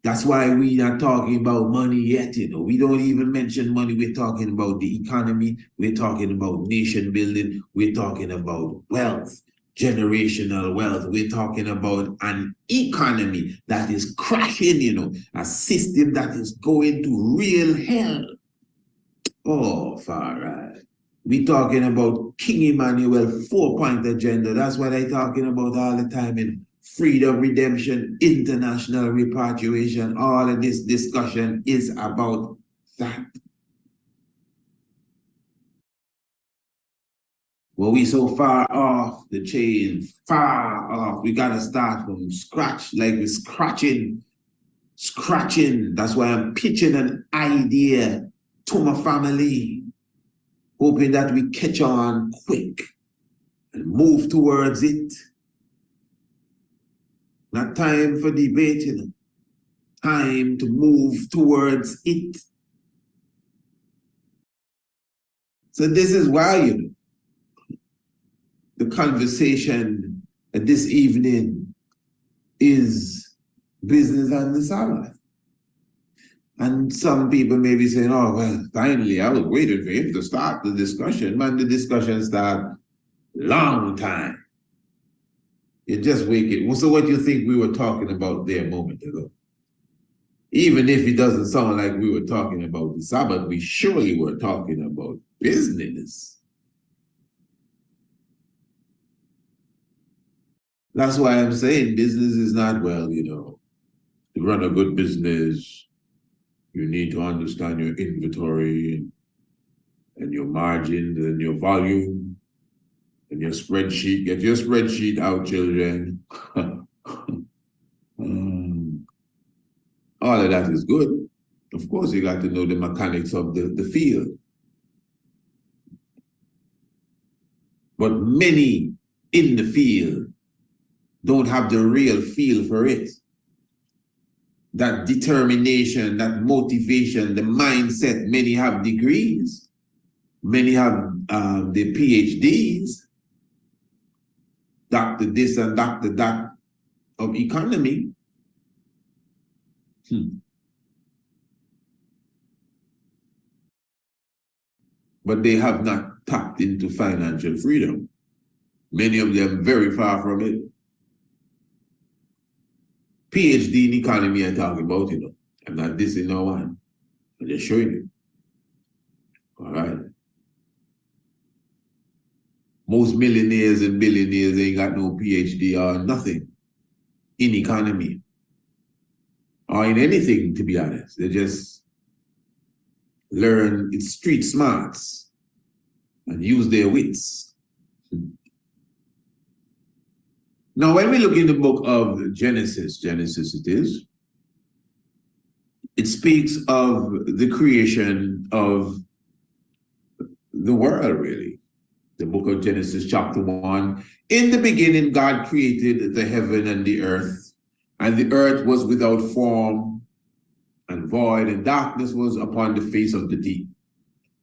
that's why we are talking about money yet, you know. We don't even mention money. We're talking about the economy. We're talking about nation building. We're talking about wealth, generational wealth. We're talking about an economy that is crashing, you know, a system that is going to real hell. Oh, far right. We're talking about King Emmanuel 4-point agenda. That's what I'm talking about all the time in freedom, redemption, international repatriation. All of this discussion is about that. Well, we so far off the chain, far off. We gotta start from scratch, like we're scratching. That's why I'm pitching an idea to my family, hoping that we catch on quick and move towards it. Not time for debating, time to move towards it. So this is why, you know, the conversation this evening is business and the Sabbath. And some people may be saying, oh, well, finally, I was waiting for him to start the discussion. Man, the discussion started long time. You just wake it. So what do you think we were talking about there a moment ago? Even if it doesn't sound like we were talking about the Sabbath, we surely were talking about business. That's why I'm saying business is not, well, you know, to run a good business, you need to understand your inventory and your margins and your volume and your spreadsheet. Get your spreadsheet out, children. All of that is good. Of course, you got to know the mechanics of the field. But many in the field don't have the real feel for it. That determination, that motivation, the mindset. Many have degrees. Many have their PhDs. Doctor this and doctor that of economy. But they have not tapped into financial freedom. Many of them very far from it. PhD in economy I'm talking about, you know. I'm not dissing no one. I'm just showing you. All right. Most millionaires and billionaires ain't got no PhD or nothing in economy or in anything, to be honest. They just learn its street smarts and use their wits. Now, when we look in the book of Genesis it is, it speaks of the creation of the world, really. The book of Genesis, chapter 1. In the beginning, God created the heaven and the earth was without form and void, and darkness was upon the face of the deep.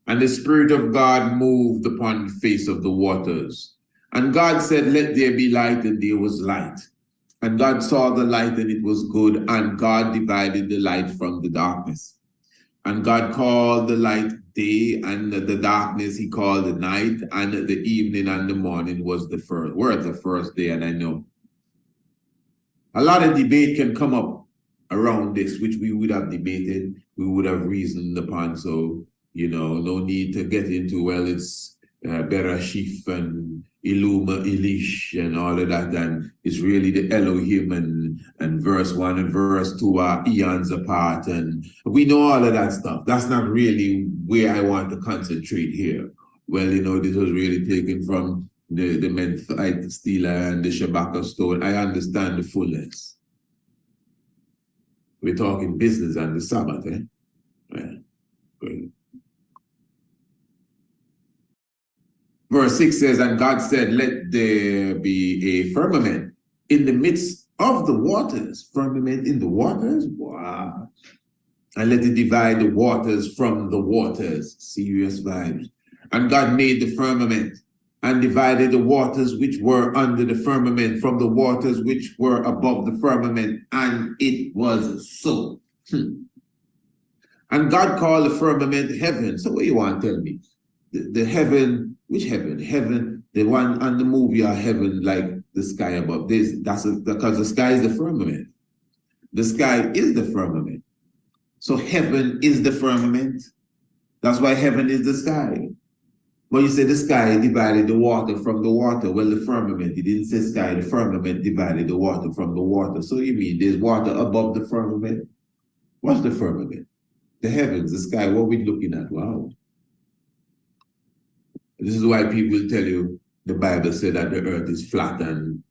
And the Spirit of God moved upon the face of the waters. And God said, let there be light, and there was light. And God saw the light, and it was good, and God divided the light from the darkness. And God called the light day, and the darkness he called the night, and the evening and the morning was the first day. And I know a lot of debate can come up around this, which we would have debated, we would have reasoned upon. So, you know, no need to get into, well, it's Bereshith and Illuma, Elish, and all of that, and it's really the Elohim, and verse 1 and verse 2 are eons apart, and we know all of that stuff. That's not really where I want to concentrate here. Well, you know, this was really taken from the Memphite stela and the Shabaka stone. I understand the fullness. We're talking business and the Sabbath, eh? Yeah. Good. Verse 6 says, and God said, let there be a firmament in the midst of the waters. Firmament in the waters? Wow. And let it divide the waters from the waters. Serious vibes. And God made the firmament and divided the waters which were under the firmament from the waters which were above the firmament. And it was so. And God called the firmament heaven. So what do you want to tell me? The heaven, which heaven? Heaven, The one on the movie are heaven like the sky above. Because the sky is the firmament. The sky is the firmament. So heaven is the firmament. That's why heaven is the sky. But you say the sky divided the water from the water. Well, the firmament, it didn't say sky, the firmament divided the water from the water. So you mean there's water above the firmament? What's the firmament? The heavens, the sky, what we're looking at. Wow. This is why people tell you the Bible said that the earth is flat and,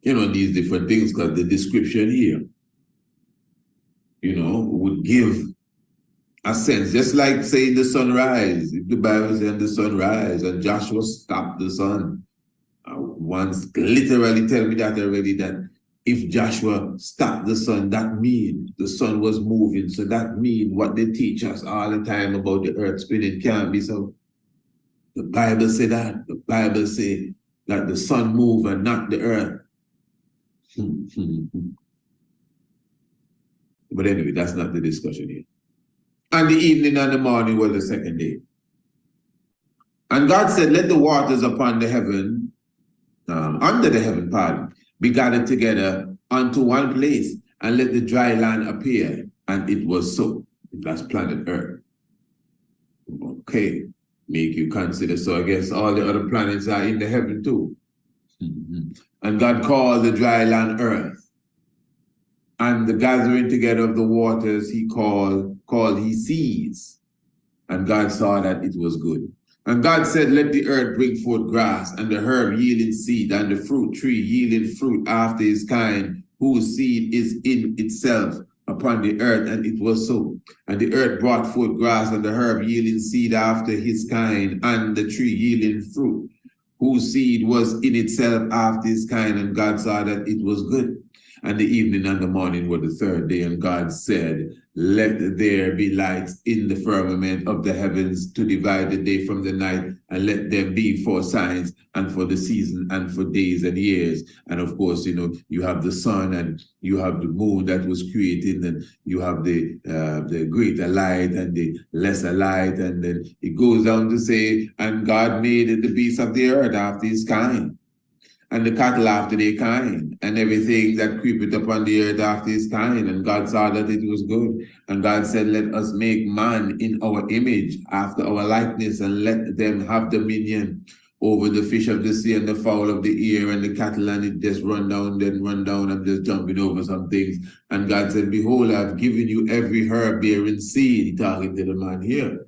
these different things, because the description here, would give a sense, just like saying the sunrise. If the Bible said the sunrise and Joshua stopped the sun, once literally tell me that already, that if Joshua stopped the sun, that means the sun was moving. So that means what they teach us all the time about the earth spinning can't be so. The Bible say that. The Bible say that the sun move and not the earth. But anyway, that's not the discussion here. And the evening and the morning was the second day. And God said, let the waters upon the heaven, under the heaven, be gathered together unto one place, and let the dry land appear. And it was so. That's planet Earth. Okay, make you consider. So I guess all the other planets are in the heaven too. And God called the dry land earth. And the gathering together of the waters he called he seas. And God saw that it was good. And God said, let the earth bring forth grass, and the herb yielding seed, and the fruit tree yielding fruit after his kind, whose seed is in itself upon the earth. And it was so. And the earth brought forth grass, and the herb yielding seed after his kind, and the tree yielding fruit, whose seed was in itself after his kind. And God saw that it was good. And the evening and the morning were the third day. And God said, let there be lights in the firmament of the heavens to divide the day from the night, and let them be for signs and for the season and for days and years. And of course, you have the sun and you have the moon that was created, and you have the greater light and the lesser light. And then it goes down to say, and God made the beasts of the earth after his kind, and the cattle after their kind, and everything that creepeth upon the earth after his kind. And God saw that it was good. And God said, let us make man in our image, after our likeness, and let them have dominion over the fish of the sea, and the fowl of the air, and the cattle. And it just run down. I'm just jumping over some things. And God said, behold, I've given you every herb bearing seed. He talking to the man here.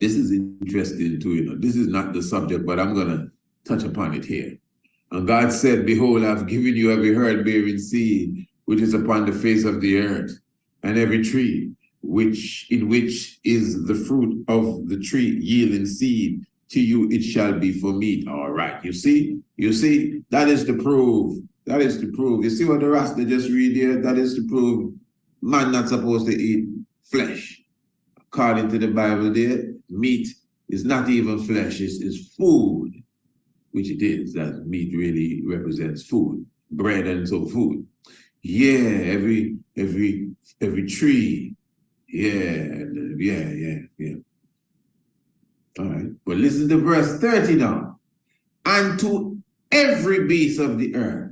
This is interesting too, This is not the subject, but I'm going to touch upon it here. And God said, behold, I've given you every herb bearing seed, which is upon the face of the earth, and every tree, in which is the fruit of the tree yielding seed. To you it shall be for meat. All right, you see, that is to prove. You see what the Rasta just read here? That is to prove man not supposed to eat flesh. According to the Bible there, meat is not even flesh, it's food. Which it is, that meat really represents food, bread and so food. Yeah, every tree. Yeah. All right, but listen to verse 30 now. And to every beast of the earth.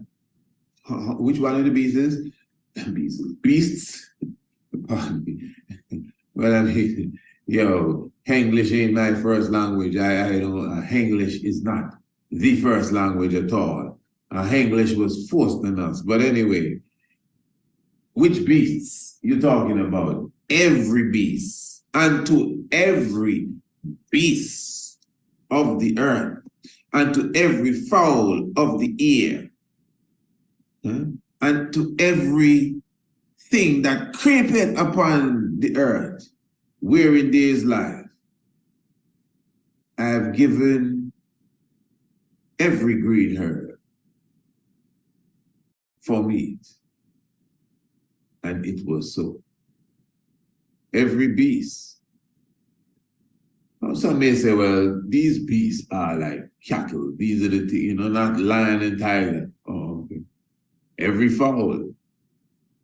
Which one of the beasts is? Beasts? Pardon me. Well, I mean, English ain't my first language. I don't, English is not the first language at all. English was forced on us. But anyway, which beasts you talking about? Every beast. And to every beast of the earth, and to every fowl of the air, and to every thing that creepeth upon the earth, wherein there is life, I have given every green herb for meat. And it was so. Every beast. Now some may say, well, these beasts are like cattle. These are the things, not lion and tiger. Oh, okay. Every fowl.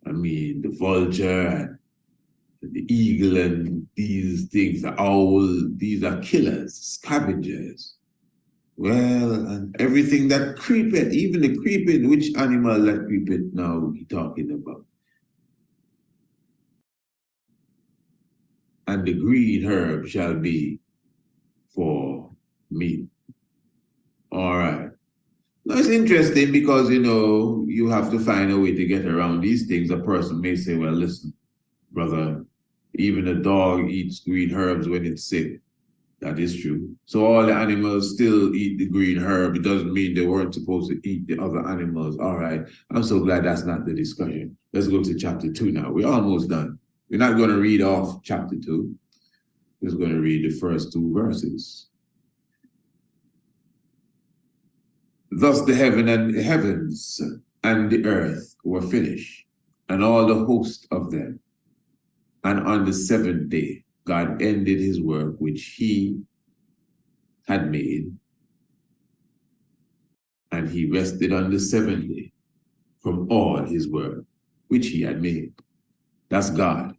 I mean, the vulture and the eagle and these things, the owl, these are killers, scavengers. Well, and everything that creepeth, even the creeping, which animal that creepeth now we talking about? And the green herb shall be for meat. All right. Now it's interesting because, you know, you have to find a way to get around these things. A person may say, well, listen, brother, even a dog eats green herbs when it's sick. That is true. So all the animals still eat the green herb. It doesn't mean they weren't supposed to eat the other animals. All right. I'm so glad that's not the discussion. Let's go to chapter 2 now. We're almost done. We're not going to read off chapter 2. We're just going to read the first 2 verses. Thus the heavens and the earth were finished, and all the host of them. And on the 7th day, God ended his work which he had made, and he rested on the 7th day from all his work which he had made. That's God.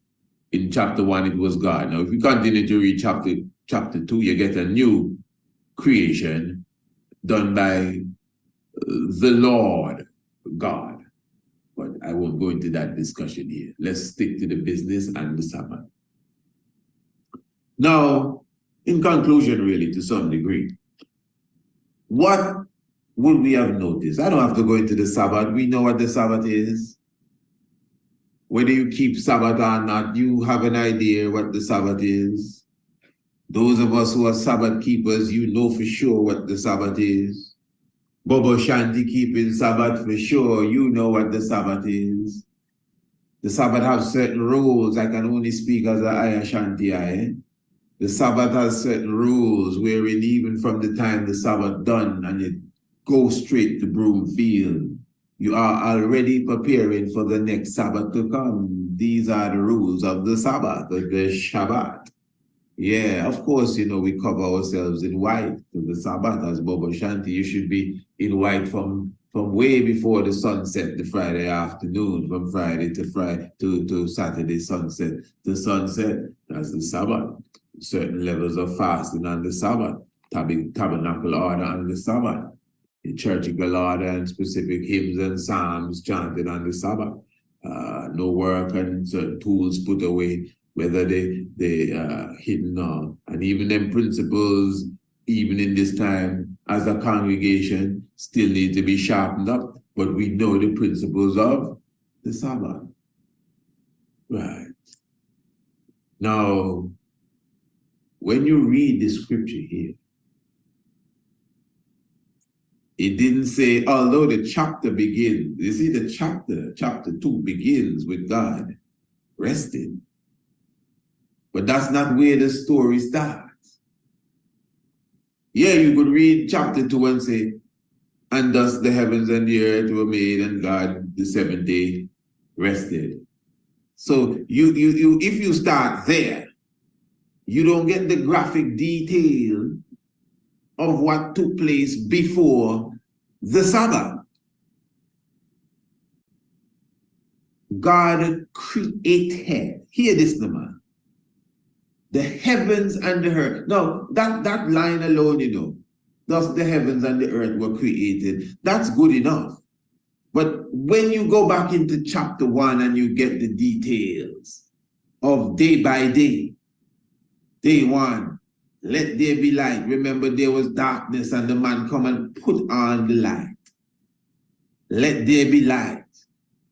In chapter 1, it was God. Now, if you continue to read chapter 2, you get a new creation done by the Lord God. But I won't go into that discussion here. Let's stick to the business and the Sabbath. Now, in conclusion, really, to some degree, what would we have noticed? I don't have to go into the Sabbath. We know what the Sabbath is. Whether you keep Sabbath or not, you have an idea what the Sabbath is. Those of us who are Sabbath keepers, you know for sure what the Sabbath is. Bobo Shanti keeping Sabbath for sure, you know what the Sabbath is. The Sabbath has certain rules. I can only speak as a Aya Shanti. The Sabbath has certain rules wherein even from the time the Sabbath done and it goes straight to Broomfield, you are already preparing for the next Sabbath to come. These are the rules of the Sabbath, the Shabbat. Yeah, of course, you know, we cover ourselves in white for the Sabbath as Bobo Shanti. You should be in white from way before the sunset, the Friday afternoon, from Friday to Saturday sunset. The sunset, that's the Sabbath. Certain levels of fasting on the Sabbath, tabernacle order on the Sabbath, liturgical order and specific hymns and psalms chanted on the Sabbath. No work and certain tools put away, whether they hidden or, and even them principles, even in this time as a congregation, still need to be sharpened up. But we know the principles of the Sabbath. Right. Now, when you read the scripture here, it didn't say, although the chapter begins, you see the chapter 2 begins with God resting. But that's not where the story starts. Yeah, you could read chapter 2 and say, and thus the heavens and the earth were made, and God the 7th day rested. So if you start there, you don't get the graphic detail of what took place before the Sabbath. God created, hear this now, man, the heavens and the earth. Now, that line alone, you know, thus the heavens and the earth were created, that's good enough. But when you go back into chapter 1 and you get the details of day by day, day 1, let there be light. Remember, there was darkness and the man come and put on the light. Let there be light.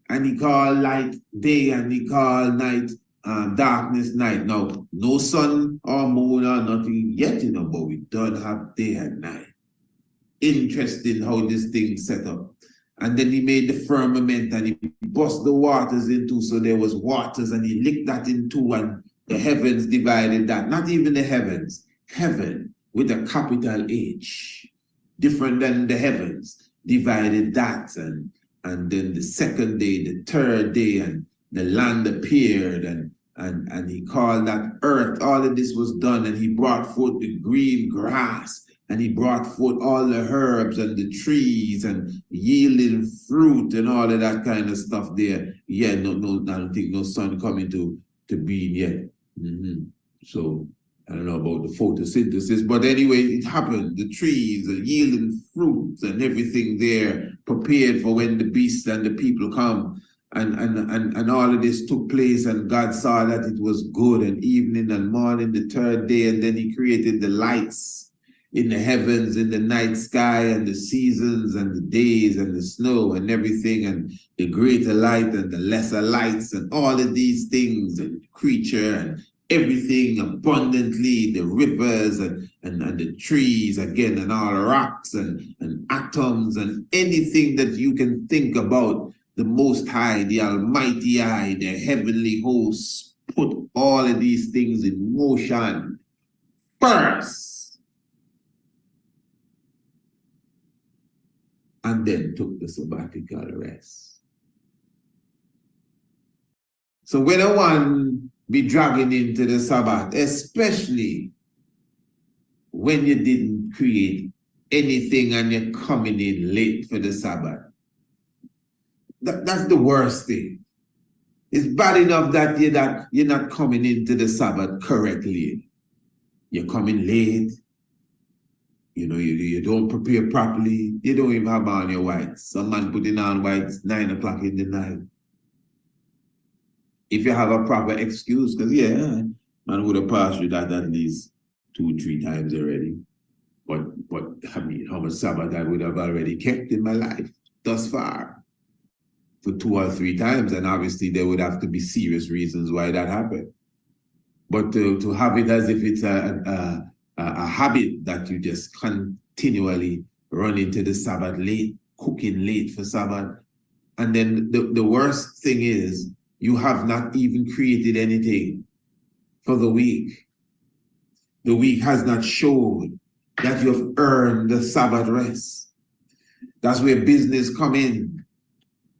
And he called light day and he called night darkness night. Now, no sun or moon or nothing yet, you know, but we don't have day and night. Interesting how this thing set up. And then he made the firmament and he bust the waters in two, so there was waters, and he licked that in two, and the heavens divided that. Not even the heavens, heaven with a capital H, different than the heavens, divided that. And then the 2nd day, the 3rd day, and the land appeared, and he called that earth. All of this was done, and he brought forth the green grass, and he brought forth all the herbs and the trees and yielding fruit and all of that kind of stuff there. Yeah, no, I don't think no sun coming to being yet. So I don't know about the photosynthesis, but anyway, it happened. The trees are yielding fruits and everything there, prepared for when the beasts and the people come. And all of this took place, and God saw that it was good, and evening and morning, the third day, and then he created the lights in the heavens, in the night sky, and the seasons and the days and the snow and everything, and the greater light and the lesser lights and all of these things, and creature and everything abundantly, the rivers and the trees again, and all rocks and atoms and anything that you can think about. The Most High, the Almighty Eye, the heavenly hosts put all of these things in motion first, and then took the sabbatical rest. So when I want be dragging into the Sabbath, especially when you didn't create anything and you're coming in late for the Sabbath, that's the worst thing. It's bad enough that you're not coming into the Sabbath correctly. You're coming late. You know, you don't prepare properly. You don't even have on your whites. Some man putting on whites 9 o'clock in the night. If you have a proper excuse, because man would have passed through that at least 2-3 times already. But I mean, how much Sabbath I would have already kept in my life thus far for 2 or 3 times, and obviously there would have to be serious reasons why that happened. But to have it as if it's a habit that you just continually run into the Sabbath late, cooking late for Sabbath, and then the worst thing is you have not even created anything for the week. The week has not showed that you have earned the Sabbath rest. That's where business come in.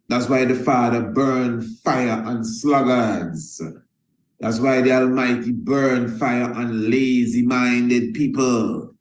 That's why the Father burned fire on sluggards. That's why the Almighty burned fire on lazy-minded people.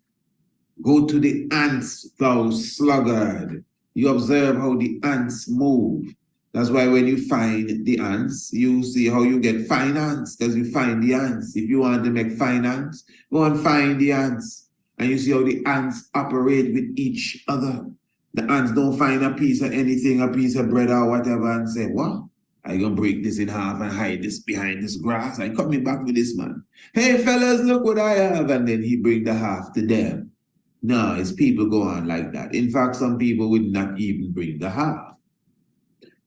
Go to the ants, thou sluggard. You observe how the ants move. That's why when you find the ants, you see how you get finance, because you find the ants. If you want to make finance, go and find the ants. And you see how the ants operate with each other. The ants don't find a piece of anything, a piece of bread or whatever, and say, what? I gonna break this in half and hide this behind this grass. I coming back with this man. Hey fellas, look what I have. And then he bring the half to them. No, it's people go on like that. In fact, some people would not even bring the half.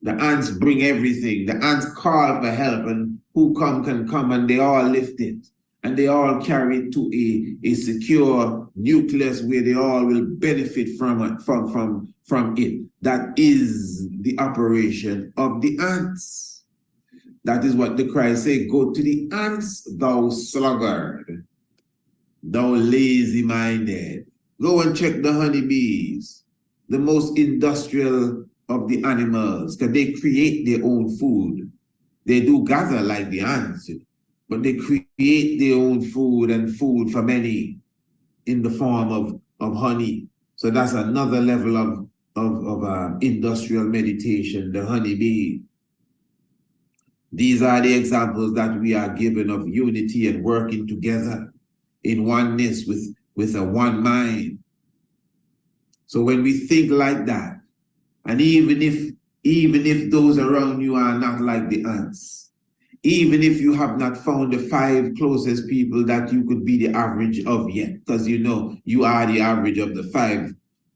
The ants bring everything. The ants call for help, and who can come, and they all lift it. And they all carry it to a secure nucleus where they all will benefit from it. That is the operation of the ants. That is what the Christ said, go to the ants, thou sluggard, thou lazy-minded. Go and check the honeybees, the most industrial of the animals, because they create their own food. They do gather like the ants, but they create their own food, and food for many in the form of honey. So that's another level of industrial meditation, the honeybee. These are the examples that we are given of unity and working together in oneness with a one mind. So when we think like that, and even if those around you are not like the ants, even if you have not found the 5 closest people that you could be the average of yet, because you know you are the average of the 5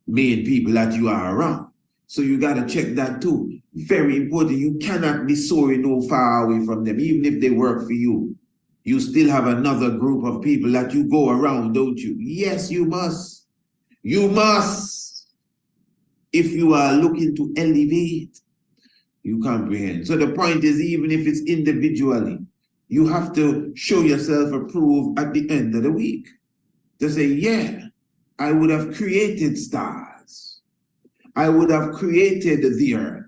main people that you are around. So you got to check that too. Very important. You cannot be soaring no far away from them, even if they work for you. You still have another group of people that you go around, don't you? Yes, you must. You must. If you are looking to elevate, you comprehend. So the point is, even if it's individually, you have to show yourself approved at the end of the week. To say, yeah, I would have created stars. I would have created the earth.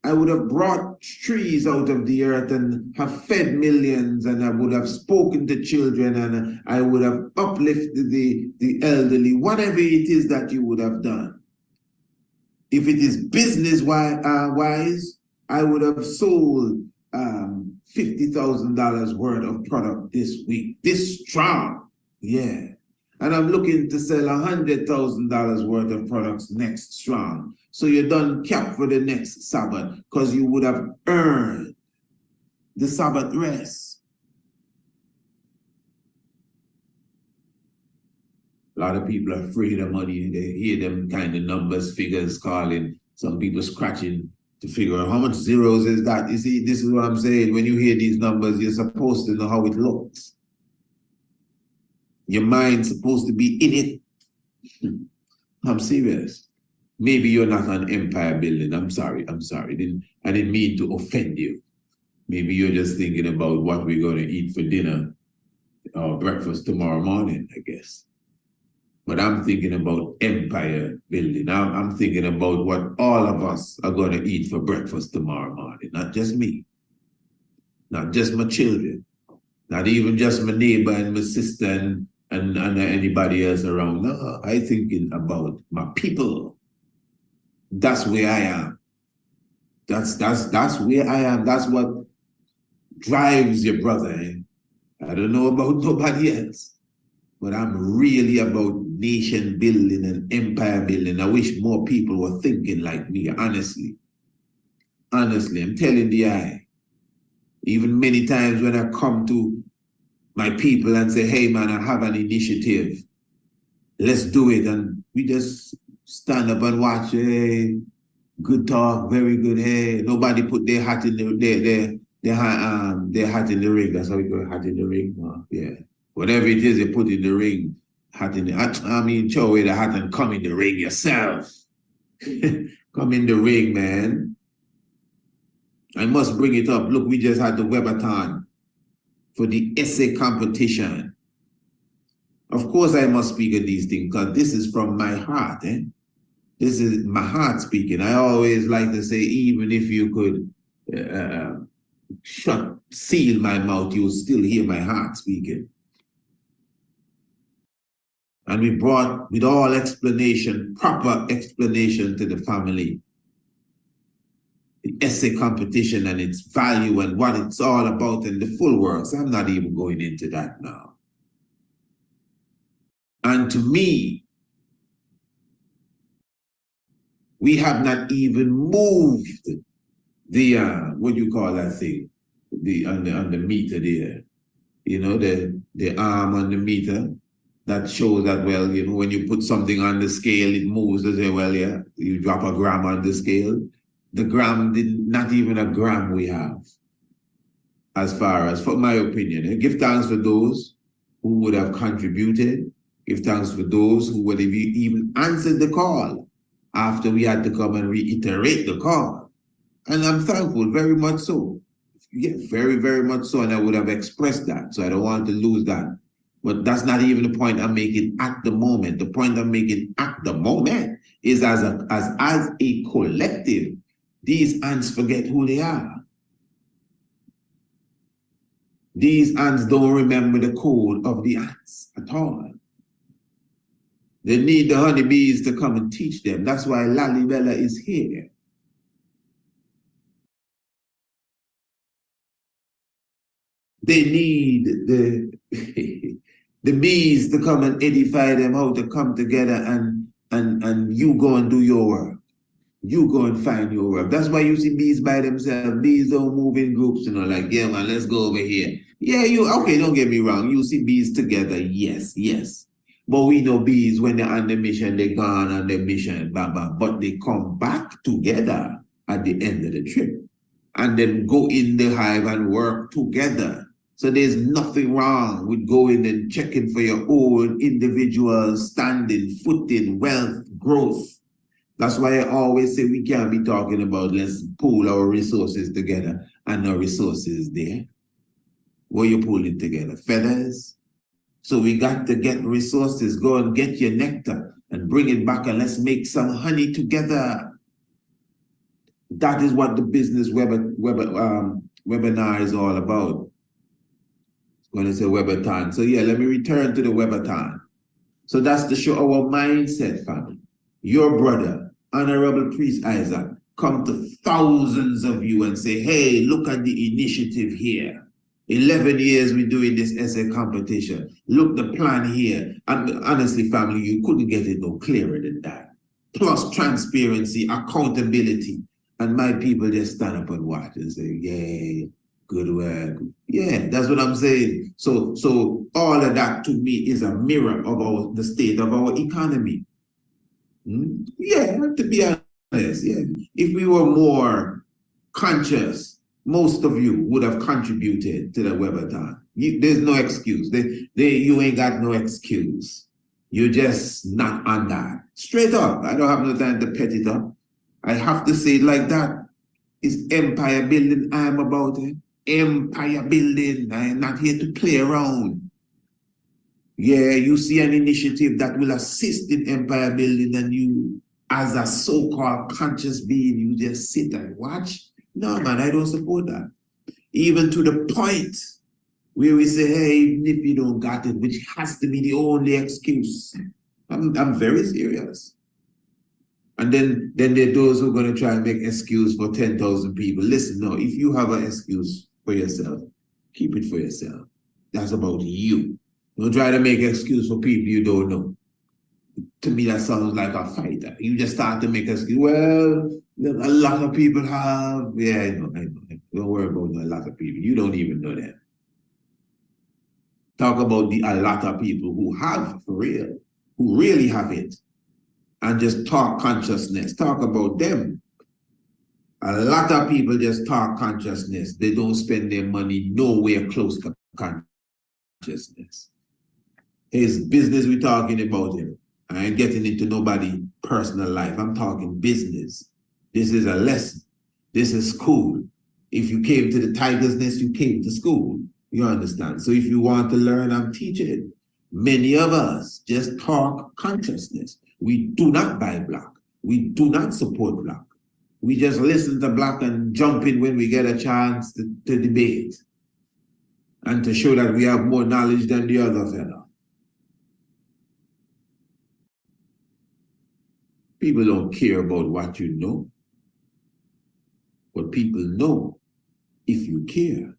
I would have brought trees out of the earth and have fed millions, and I would have spoken to children, and I would have uplifted the elderly, whatever it is that you would have done. If it is business wise, I would have sold $50,000 worth of product this week, this strong, yeah. And I'm looking to sell $100,000 worth of products next strong. So you're done cap for the next Sabbath because you would have earned the Sabbath rest. A lot of people are afraid of money. They hear them kind of numbers, figures calling, some people scratching to figure out how much zeros is that. You see, this is what I'm saying. When you hear these numbers, you're supposed to know how it looks. Your mind's supposed to be in it. I'm serious. Maybe you're not on empire building. I'm sorry. I didn't mean to offend you. Maybe you're just thinking about what we're going to eat for dinner or breakfast tomorrow morning, I guess. But I'm thinking about empire building. I'm thinking about what all of us are going to eat for breakfast tomorrow morning. Not just me. Not just my children. Not even just my neighbor and my sister and anybody else around. No, I'm thinking about my people. That's where I am. That's where I am. That's what drives your brother. Eh? I don't know about nobody else. But I'm really about nation building and empire building. I wish more people were thinking like me, honestly. Honestly, I'm telling the eye. Even many times when I come to my people and say, hey man, I have an initiative. Let's do it. And we just stand up and watch. Hey, good talk, very good. Hey, nobody put their hat in their hat in the ring. That's how we go, hat in the ring. Yeah. Whatever it is, you put in the ring, hat in the hat. I mean, throw away the hat and come in the ring yourself. Come in the ring, man. I must bring it up. Look, we just had the Webathon for the essay competition. Of course, I must speak of these things because this is from my heart. Eh? This is my heart speaking. I always like to say, even if you could seal my mouth, you'll still hear my heart speaking. And we brought, with all explanation, proper explanation to the family, the essay competition and its value and what it's all about and the full works. I'm not even going into that now. And to me, we have not even moved the, what do you call that thing? On the meter there. You know, the arm on the meter. That shows that, well, you know, when you put something on the scale, it moves. They say, well, yeah, you drop a gram on the scale. The gram, not even a gram we have. As far as, for my opinion, give thanks for those who would have contributed. Give thanks for those who would have even answered the call after we had to come and reiterate the call. And I'm thankful, very much so. Yeah, very, very much so. And I would have expressed that. So I don't want to lose that. But that's not even the point I'm making at the moment. The point I'm making at the moment is as a collective, these ants forget who they are. These ants don't remember the code of the ants at all. They need the honeybees to come and teach them. That's why Lalibela is here. They need the bees to come and edify them how to come together and you go and do your work. You go and find your work. That's why you see bees by themselves. Bees don't move in groups, you know, like, yeah, man, let's go over here. Yeah, okay, don't get me wrong. You see bees together, yes. But we know bees, when they're on the mission, they're gone on their mission, but they come back together at the end of the trip and then go in the hive and work together. So there's nothing wrong with going and checking for your own individual standing, footing, wealth, growth. That's why I always say we can't be talking about let's pool our resources together and no resources there. What are you pulling together? Feathers? So we got to get resources. Go and get your nectar and bring it back and let's make some honey together. That is what the business webinar is all about. When I say Webathon. So yeah, let me return to the Webathon. So that's to show our mindset, family. Your brother, Honorable Priest Isaac, come to thousands of you and say, hey, look at the initiative here. 11 years we're doing this essay competition. Look, the plan here. And honestly, family, you couldn't get it no clearer than that. Plus transparency, accountability. And my people just stand up and watch and say, yeah, good work. Yeah, that's what I'm saying. So all of that to me is a mirror of the state of our economy. Yeah, to be honest, yeah. If we were more conscious, most of you would have contributed to the Webathon. There's no excuse. You ain't got no excuse. You're just not on that. Straight up. I don't have no time to pet it up. I have to say it like that. It's empire building I'm about it. Empire building. I'm not here to play around. Yeah, you see an initiative that will assist in empire building and you, as a so-called conscious being, you just sit and watch. No, man, I don't support that. Even to the point where we say, hey, even if you don't got it, which has to be the only excuse. I'm very serious. And then there are those who are going to try and make excuse for 10,000 people. Listen, no, if you have an excuse for yourself, keep it for yourself. That's about you. Don't try to make excuse for people you don't know. To me, that sounds like a fighter. You just start to make excuse. Well, a lot of people have. Yeah, I know. Don't worry about a lot of people. You don't even know them. Talk about a lot of people who have, for real, who really have it. And just talk consciousness. Talk about them. A lot of people just talk consciousness. They don't spend their money nowhere close to consciousness. His business we're talking about him. I ain't getting into nobody's personal life. I'm talking business. This is a lesson. This is school. If you came to the Tiger's Nest, you came to school. You understand? So if you want to learn, I'm teaching. Many of us just talk consciousness. We do not buy black. We do not support black. We just listen to black and jump in when we get a chance to debate and to show that we have more knowledge than the other fellow. People don't care about what you know, but people know if you care.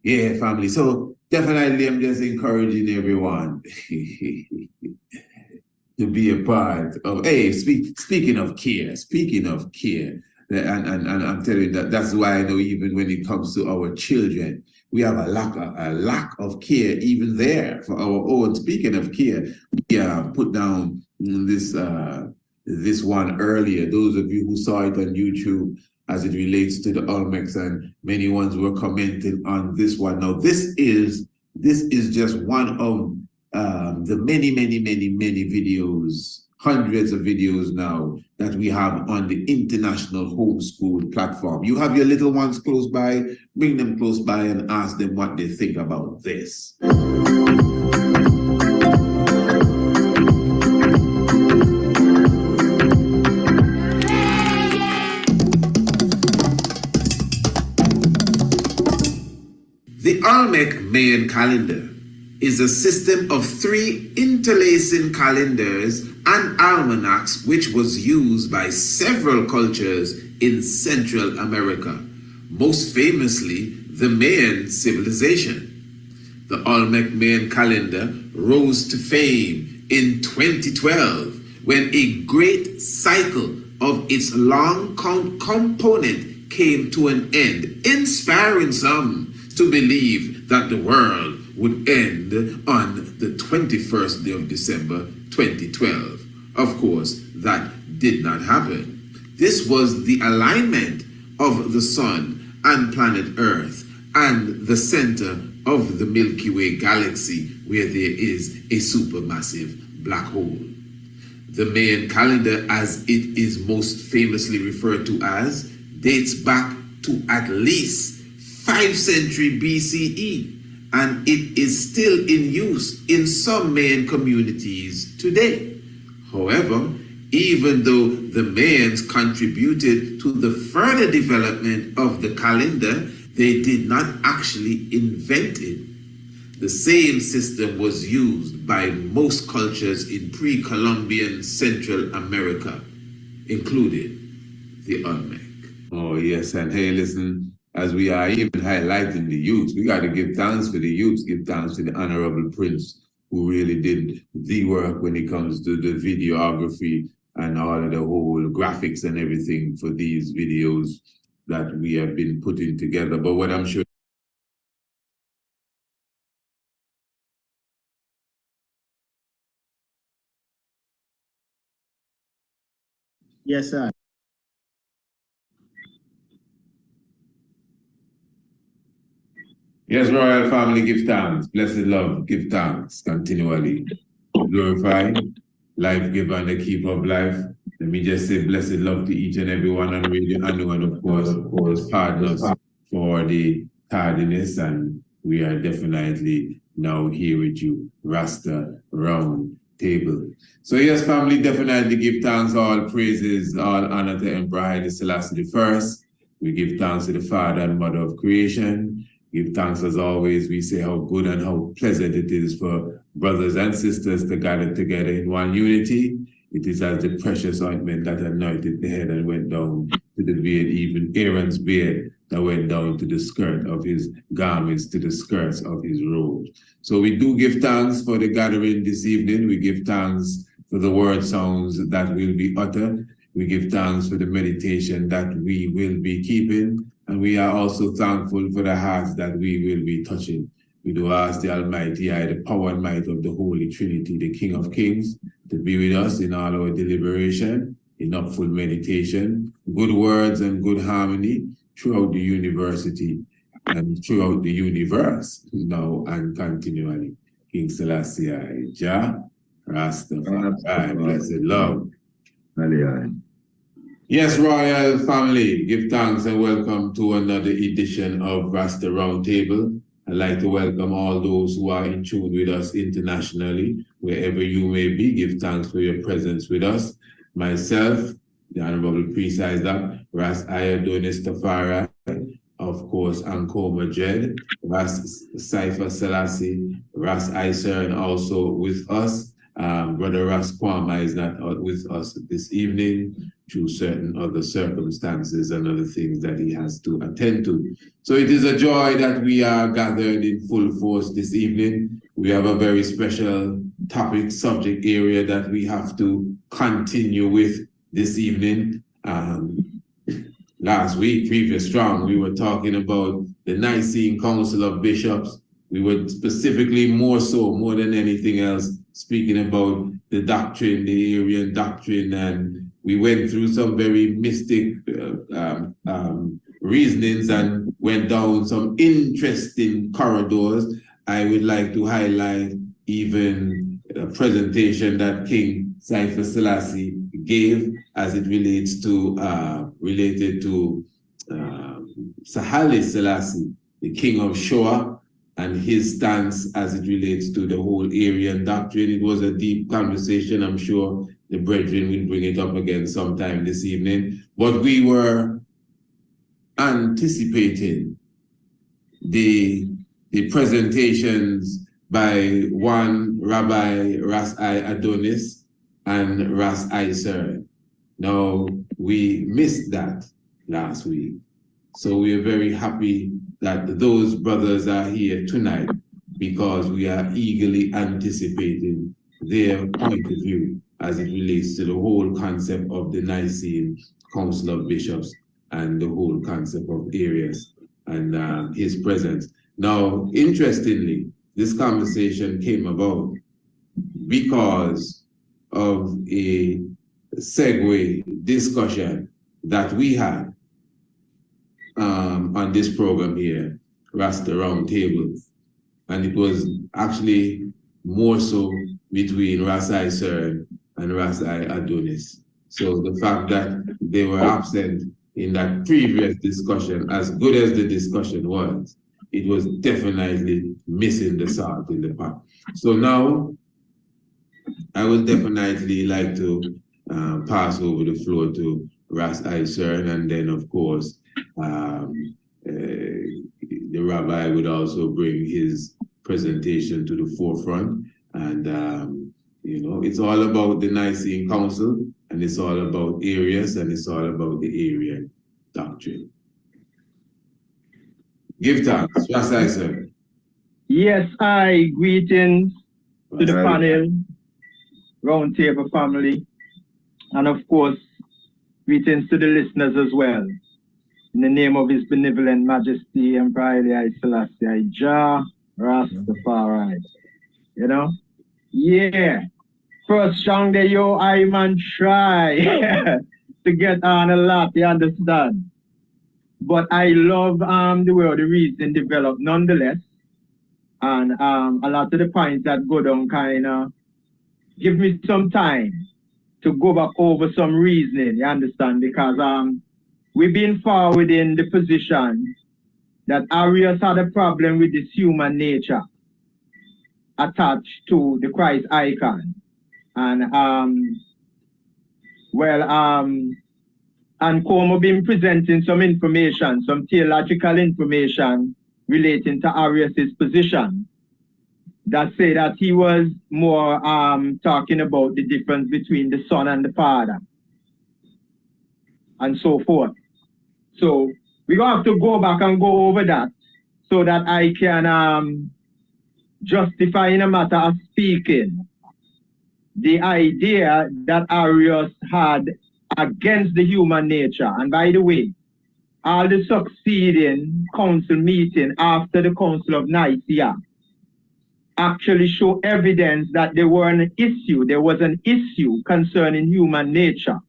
Yeah, family. So definitely I'm just encouraging everyone to be a part of, hey, speaking of care, and I'm telling you that's why I know even when it comes to our children, we have a lack of care even there for our own. Speaking of care, we put down this one earlier. Those of you who saw it on YouTube as it relates to the Olmecs, and many ones were commenting on this one. Now this is just one of the many videos, hundreds of videos now that we have on the International Homeschool platform. You have your little ones close by, bring them close by and ask them what they think about this. The Olmec Mayan calendar is a system of 3 interlacing calendars and almanacs which was used by several cultures in Central America, most famously the Mayan civilization. The Olmec Mayan calendar rose to fame in 2012 when a great cycle of its long component came to an end, inspiring some to believe that the world would end on the 21st day of December 2012. Of course, that did not happen. This was the alignment of the sun and planet Earth and the center of the Milky Way galaxy, where there is a supermassive black hole. The Mayan calendar, as it is most famously referred to as, dates back to at least 5th century BCE, and it is still in use in some Mayan communities today. However, even though the Mayans contributed to the further development of the calendar, they did not actually invent it. The same system was used by most cultures in pre-Columbian Central America, including the Olmec. Oh yes, and hey, listen, as we are even highlighting the youths, we got to give thanks for the youths, give thanks to the Honorable Prince, who really did the work when it comes to the videography and all of the whole graphics and everything for these videos that we have been putting together. But what I'm sure Yes, sir. Yes, royal family, give thanks. Blessed love, give thanks continually. Glorify, life giver and the keeper of life. Let me just say blessed love to each and every one on Radio Anu, and of course, pardon us for the tardiness, and we are definitely now here with you, Rasta Round Table. So yes, family, definitely give thanks, all praises, all honor to Emperor Haile Selassie I. We give thanks to the Father and Mother of creation. Give thanks as always. We say how good and how pleasant it is for brothers and sisters to gather together in one unity. It is as the precious ointment that anointed the head and went down to the beard, even Aaron's beard that went down to the skirt of his garments, to the skirts of his robe. So we do give thanks for the gathering this evening. We give thanks for the word sounds that will be uttered. We give thanks for the meditation that we will be keeping. And we are also thankful for the hearts that we will be touching. We do ask the Almighty, the power and might of the Holy Trinity, the King of Kings, to be with us in all our deliberation, in upful meditation, good words and good harmony throughout the university and throughout the universe, now and continually. King Selassie, Jah, Rastafari, blessed love. Yes, royal family, give thanks and welcome to another edition of Rasta Roundtable. I'd like to welcome all those who are in tune with us internationally, wherever you may be. Give thanks for your presence with us. Myself, the Honorable Priest Isaac, Ras Adonis Tafari, of course, Ankoma Jed, Ras Cypher Selassie, Ras Iser, and also with us. Brother Ras Kwama is not with us this evening due to certain other circumstances and other things that he has to attend to. So it is a joy that we are gathered in full force this evening. We have a very special topic, subject area that we have to continue with this evening. Last week, Previous Strong, we were talking about the Nicene Council of Bishops. We were specifically more than anything else, speaking about the doctrine, the Arian doctrine, and we went through some very mystic reasonings and went down some interesting corridors. I would like to highlight even a presentation that King Cypher Selassie gave as it relates to related to Haile Selassie, the King of Shoa, and his stance as it relates to the whole Arian doctrine. It was a deep conversation. I'm sure the brethren will bring it up again sometime this evening. But we were anticipating the presentations by one Rabbi Ras Adonis and Ras Iser. Now, we missed that last week. So we are very happy that those brothers are here tonight because we are eagerly anticipating their point of view as it relates to the whole concept of the Nicene Council of Bishops and the whole concept of Arius and his presence. Now, interestingly, this conversation came about because of a segue discussion that we had on this program here, Rasta Roundtable. And it was actually more so between Ras Iser and Ras Adonis. So the fact that they were absent in that previous discussion, as good as the discussion was, it was definitely missing the salt in the pot. So now, I would definitely like to pass over the floor to Ras Iser, and then of course, the rabbi would also bring his presentation to the forefront. And, it's all about the Nicene Council, and it's all about Arius, and it's all about the Arian doctrine. Give thanks. Yes, I sir. Yes, greetings to the panel, round table family, and of course, greetings to the listeners as well. In the name of His Benevolent Majesty, Emperor Haile Selassie Jah Rastafari. First song that I man try to get on a lot, you understand? But I love the way the reason developed nonetheless. And a lot of the points that go down kind of give me some time to go back over some reasoning, you understand? Because we've been forward in the position that Arius had a problem with this human nature attached to the Christ icon. And and Como been presenting some information, some theological information relating to Arius' position that say that he was more talking about the difference between the Son and the Father and so forth. So we're going to have to go back and go over that so that I can justify in a matter of speaking the idea that Arius had against the human nature. And by the way, all the succeeding council meeting after the Council of Nicaea actually show evidence that there was an issue concerning human nature.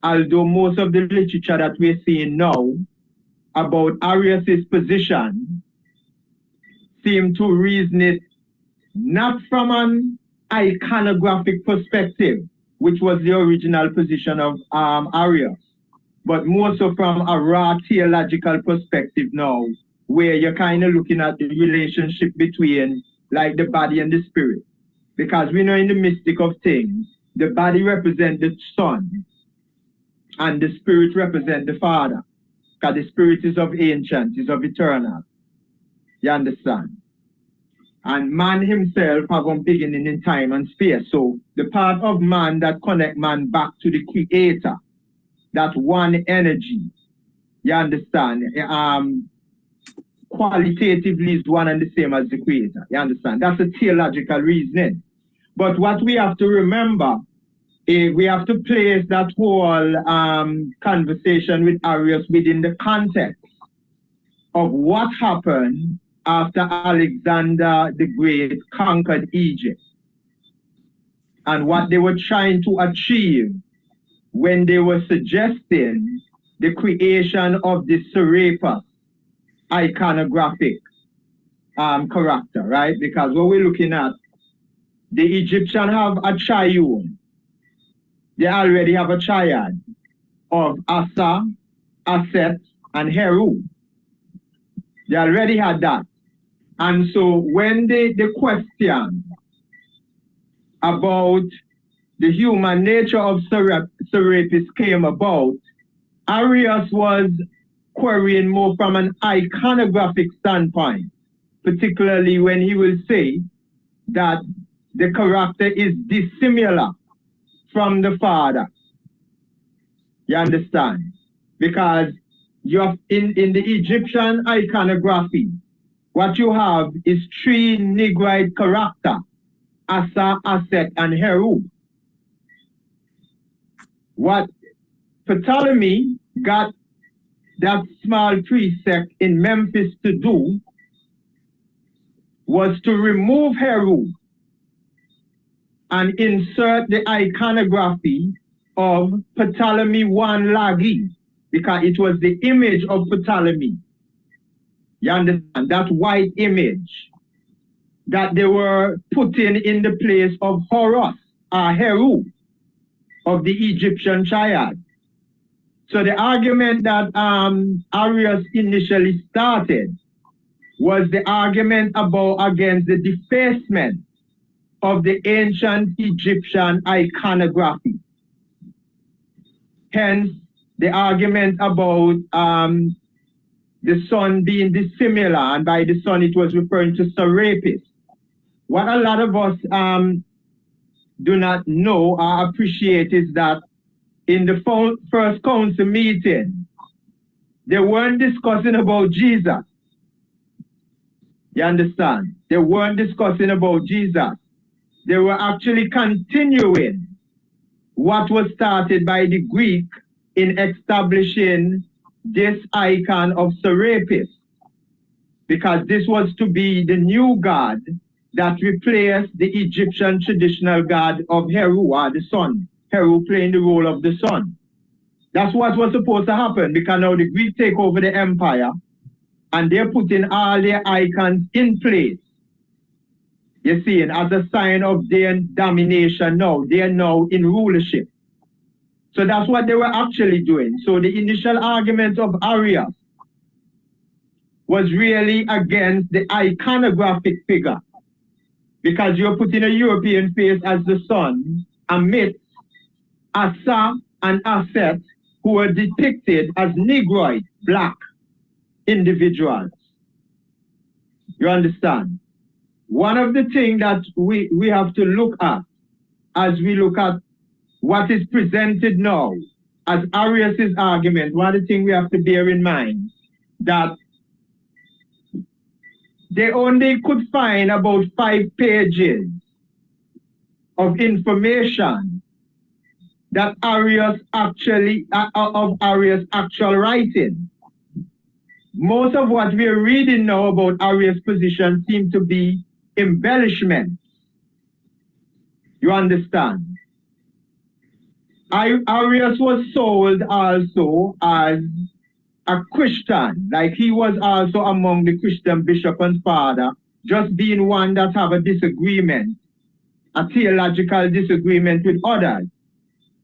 Although most of the literature that we're seeing now about Arius' position seem to reason it not from an iconographic perspective, which was the original position of Arius, but more so from a raw theological perspective now, where you're kind of looking at the relationship between like the body and the spirit. Because we know in the mystic of things, the body represents the Son and the spirit represents the Father. Because the spirit is of ancient, is of eternal. You understand? And man himself have a beginning in time and space. So the part of man that connect man back to the Creator, that one energy, you understand, qualitatively is one and the same as the Creator. You understand? That's a theological reasoning. But what we have to remember, we have to place that whole conversation with Arius within the context of what happened after Alexander the Great conquered Egypt and what they were trying to achieve when they were suggesting the creation of the Serapis iconographic character, right? Because what we're looking at, the Egyptians have a triune. They already have a triad of Asa, Aset, and Heru. They already had that. And so when the question about the human nature of Serapis came about, Arius was querying more from an iconographic standpoint, particularly when he will say that the character is dissimilar from the Father. You understand? Because you have in the Egyptian iconography, what you have is three Negroid characters, Asa, Aset, and Heru. What Ptolemy got that small priest in Memphis to do was to remove Heru and insert the iconography of Ptolemy I Lagi, because it was the image of Ptolemy. You understand? That white image that they were putting in the place of Horus, Heru, of the Egyptian triad. So the argument that Arius initially started was the argument against the defacement of the ancient Egyptian iconography. Hence, the argument about the son being dissimilar, and by the son it was referring to Serapis. What a lot of us do not know or appreciate is that in the first council meeting, they weren't discussing about Jesus. You understand? They weren't discussing about Jesus. They were actually continuing what was started by the Greek in establishing this icon of Serapis, because this was to be the new god that replaced the Egyptian traditional god of Heru, or the sun. Heru playing the role of the sun. That's what was supposed to happen, because now the Greeks take over the empire and they're putting all their icons in place. You see, and as a sign of their domination now, they are now in rulership. So that's what they were actually doing. So the initial argument of Arius was really against the iconographic figure, because you're putting a European face as the sun amidst Asa and Aset, who were depicted as Negroid, black individuals. You understand? One of the things that we have to look at as we look at what is presented now as Arius' argument, one of the things we have to bear in mind, that they only could find about 5 pages of information that Arius actually, of Arius' actual writing. Most of what we are reading now about Arius' position seem to be embellishments. You understand? Arius was sold also as a Christian, like he was also among the Christian bishop and father, just being one that have a disagreement, a theological disagreement with others.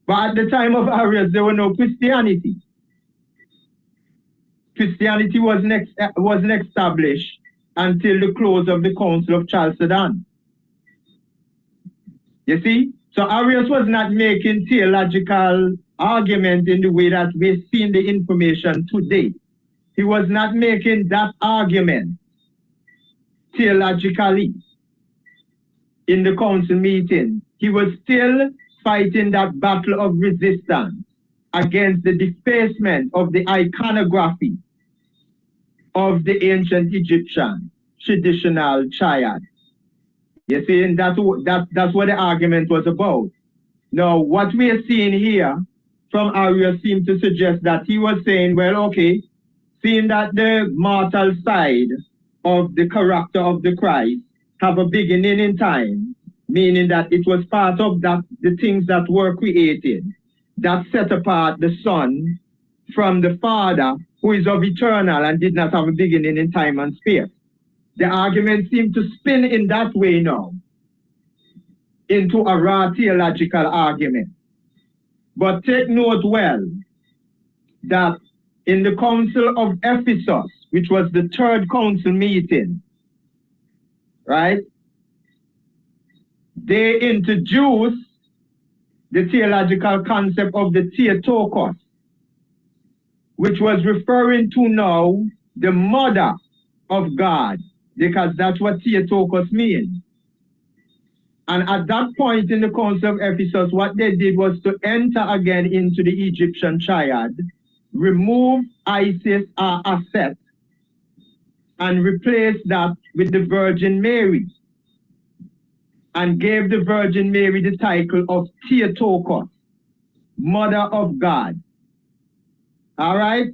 But at the time of Arius, there was no Christianity. Christianity wasn't established until the close of the Council of Chalcedon. You see? So Arius was not making theological argument in the way that we're seeing the information today. He was not making that argument theologically in the council meeting. He was still fighting that battle of resistance against the defacement of the iconography of the ancient Egyptian traditional triad. You see, and that's what the argument was about. Now, what we are seeing here from Arius seems to suggest that he was saying, well, okay, seeing that the mortal side of the character of the Christ have a beginning in time, meaning that it was part of that the things that were created that set apart the Son from the Father, who is of eternal and did not have a beginning in time and space. The argument seemed to spin in that way now into a raw theological argument. But take note well that in the Council of Ephesus, which was the third council meeting, right, they introduced the theological concept of the Theotokos, which was referring to now the mother of God, because that's what Theotokos means. And at that point in the Council of Ephesus, what they did was to enter again into the Egyptian triad, remove Isis or Aset, and replace that with the Virgin Mary, and gave the Virgin Mary the title of Theotokos, Mother of God. All right?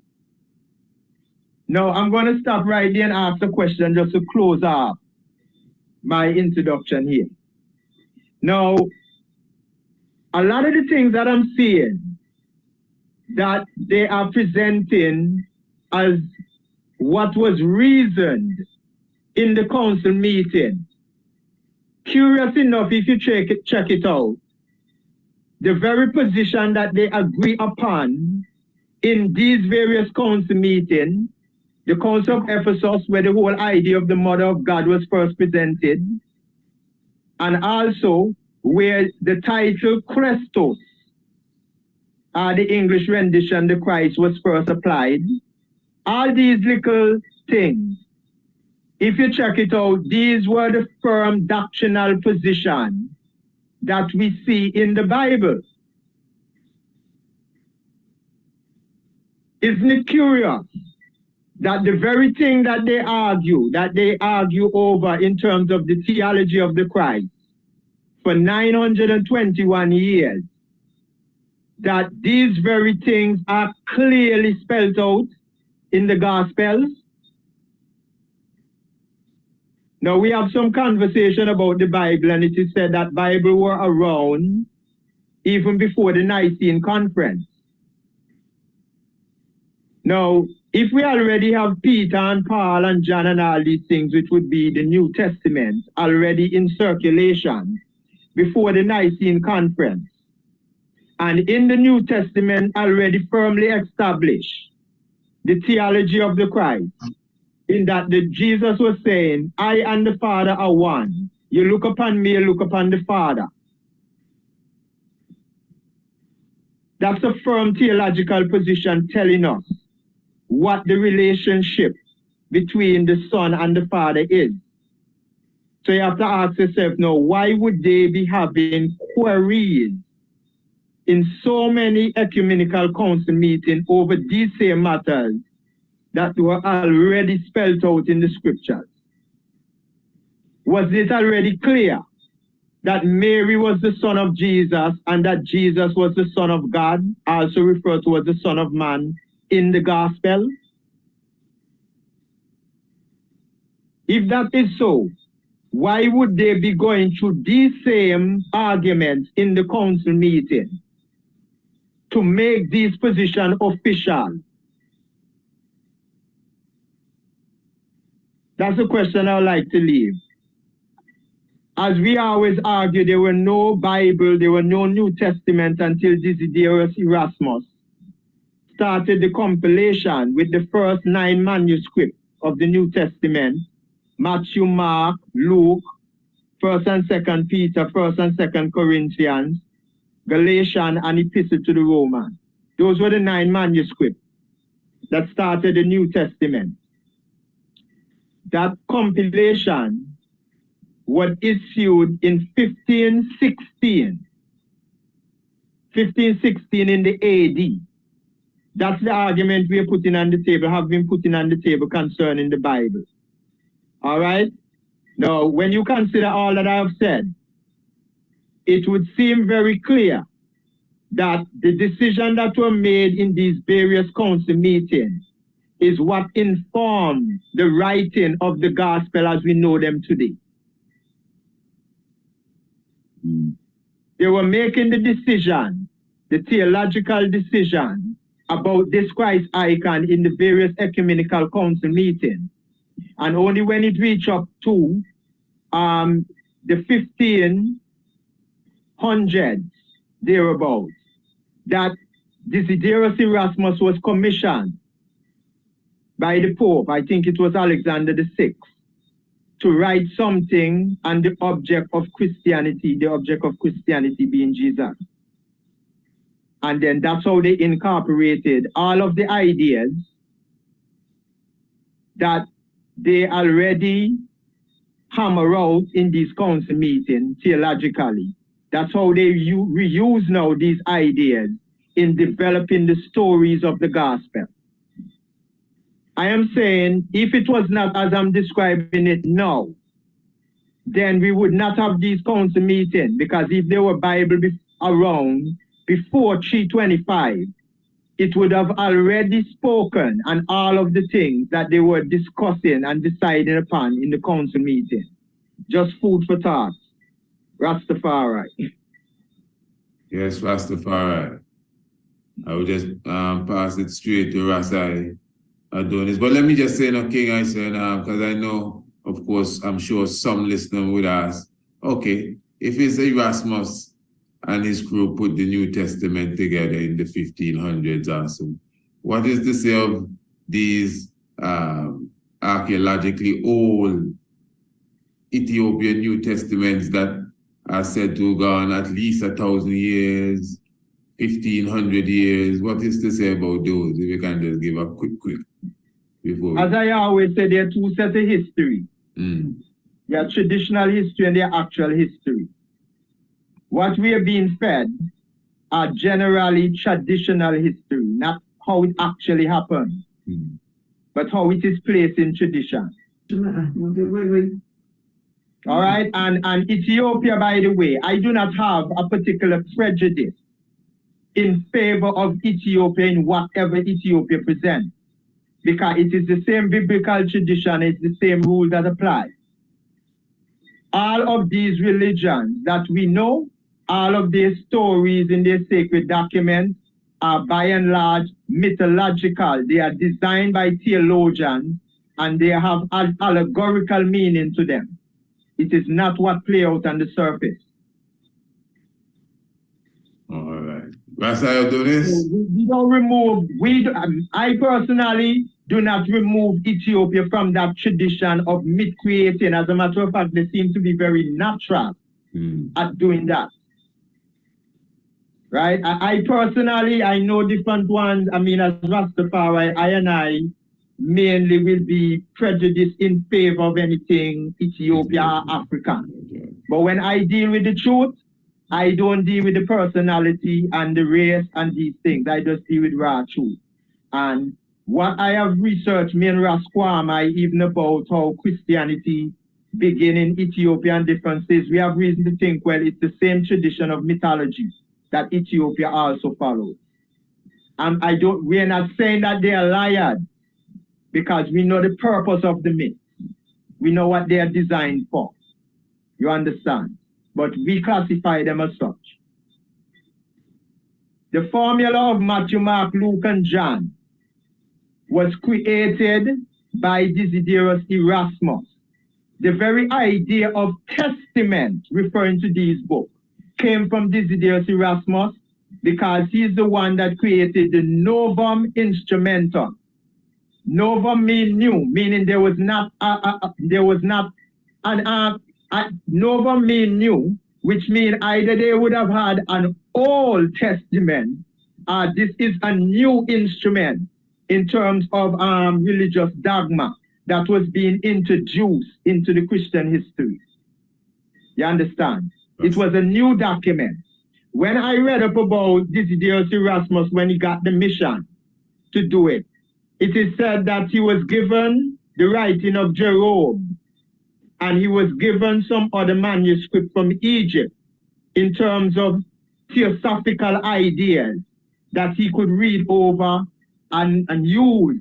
Now, I'm going to stop right there and ask a question just to close off my introduction here. Now, a lot of the things that I'm seeing that they are presenting as what was reasoned in the council meeting, curious enough, if you check it out, the very position that they agree upon in these various council meetings, the Council of Ephesus, where the whole idea of the Mother of God was first presented, and also where the title Christos, the English rendition, the Christ, was first applied, all these little things, if you check it out, these were the firm doctrinal positions that we see in the Bible. Isn't it curious that the very thing that they argue over in terms of the theology of the Christ for 921 years, that these very things are clearly spelled out in the Gospels? Now we have some conversation about the Bible, and it is said that Bible were around even before the Nicene Conference. Now, if we already have Peter and Paul and John and all these things, which would be the New Testament, already in circulation before the Nicene Conference, and in the New Testament already firmly established the theology of the Christ, in that Jesus was saying, I and the Father are one. You look upon me, you look upon the Father. That's a firm theological position telling us what the relationship between the Son and the Father is. So you have to ask yourself now, why would they be having queries in so many ecumenical council meetings over these same matters that were already spelled out in the scriptures? Was it already clear that Mary was the son of Jesus and that Jesus was the Son of God, also referred to as the Son of Man in the gospel? If that is so, why would they be going through these same arguments in the council meeting to make these positions official? That's a question I would like to leave. As we always argue, there were no Bible, there were no New Testament until Desiderius Erasmus started the compilation with the first 9 manuscripts of the New Testament: Matthew, Mark, Luke, 1st and 2nd Peter, 1st and 2nd Corinthians, Galatians, and Epistle to the Romans. Those were the 9 manuscripts that started the New Testament. That compilation was issued in 1516 in the AD. That's the argument we are putting on the table, have been putting on the table concerning the Bible. All right? Now, when you consider all that I have said, it would seem very clear that the decision that were made in these various council meetings is what informed the writing of the gospel as we know them today. They were making the decision, the theological decision about this Christ icon in the various ecumenical council meetings. And only when it reached up to the 1500s, thereabouts, that Desiderius Erasmus was commissioned by the Pope, I think it was Alexander VI, to write something on the object of Christianity being Jesus. And then that's how they incorporated all of the ideas that they already hammer out in these council meetings theologically. That's how they reuse now these ideas in developing the stories of the gospel. I am saying, if it was not as I'm describing it now, then we would not have these council meetings, because if there were Bible around before 325, it would have already spoken on all of the things that they were discussing and deciding upon in the council meeting. Just food for thought. Rastafari. Yes, Rastafari. I will just pass it straight to Rasai Adonis. But let me just say, King, I said, because I know, of course, I'm sure some listener would ask, okay, if it's Erasmus and his crew put the New Testament together in the 1500s or so, what is to say of these archaeologically old Ethiopian New Testaments that are said to have gone at least 1,000 years, 1,500 years? What is to say about those? If you can just give a quick As I always say, there are two sets of history. There are traditional history and there are actual history. What we are being fed are generally traditional history, not how it actually happened, but how it is placed in tradition. All right, and Ethiopia, by the way, I do not have a particular prejudice in favor of Ethiopia in whatever Ethiopia presents, because it is the same biblical tradition, it's the same rule that apply. All of these religions that we know, all of their stories in their sacred documents are by and large mythological. They are designed by theologians and they have allegorical meaning to them. It is not what play out on the surface. All right. Pastor Adonis? We don't remove, I personally do not remove Ethiopia from that tradition of myth creating. As a matter of fact, they seem to be very natural at doing that. Right? I personally, I know different ones. I mean, as Rastafari, I and I mainly will be prejudiced in favor of anything Ethiopia or African. But when I deal with the truth, I don't deal with the personality and the race and these things. I just deal with raw truth. And what I have researched, me and Raskwama, even about how Christianity began in Ethiopia and differences, we have reason to think, well, it's the same tradition of mythology that Ethiopia also follows. And we're not saying that they are liars, because we know the purpose of the myth. We know what they are designed for. You understand? But we classify them as such. The formula of Matthew, Mark, Luke, and John was created by Desiderius Erasmus. The very idea of testament, referring to these books, came from Desiderius Erasmus because he's the one that created the Novum Instrumentum. Novum means new, meaning Novum means new, which means either they would have had an Old Testament, or this is a new instrument in terms of religious dogma that was being introduced into the Christian history. You understand? It was a new document. When I read up about Desiderius Erasmus, when he got the mission to do it, it is said that he was given the writing of Jerome, and he was given some other manuscript from Egypt in terms of theosophical ideas that he could read over and use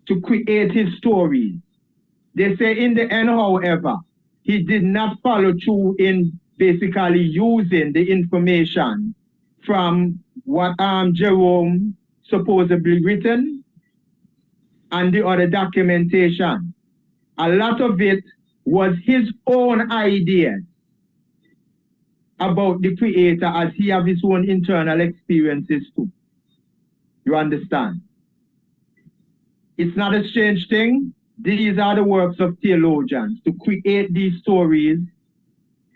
to create his stories. They say in the end, however, he did not follow through in basically using the information from what Jerome supposedly written and the other documentation. A lot of it was his own ideas about the Creator, as he have his own internal experiences too. You understand? It's not a strange thing. These are the works of theologians, to create these stories,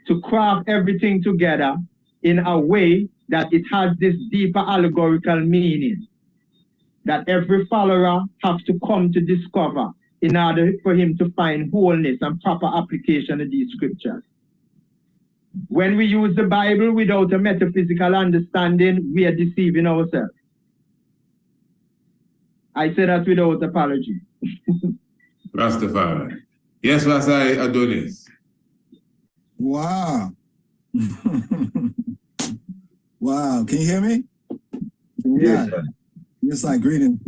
to craft everything together in a way that it has this deeper allegorical meaning that every follower has to come to discover in order for him to find wholeness and proper application of these scriptures. When we use the Bible without a metaphysical understanding, we are deceiving ourselves. I say that without apology. Rastafari. Yes, Pastor Adonis. Wow. Wow. Can you hear me? Yes. It's like greetings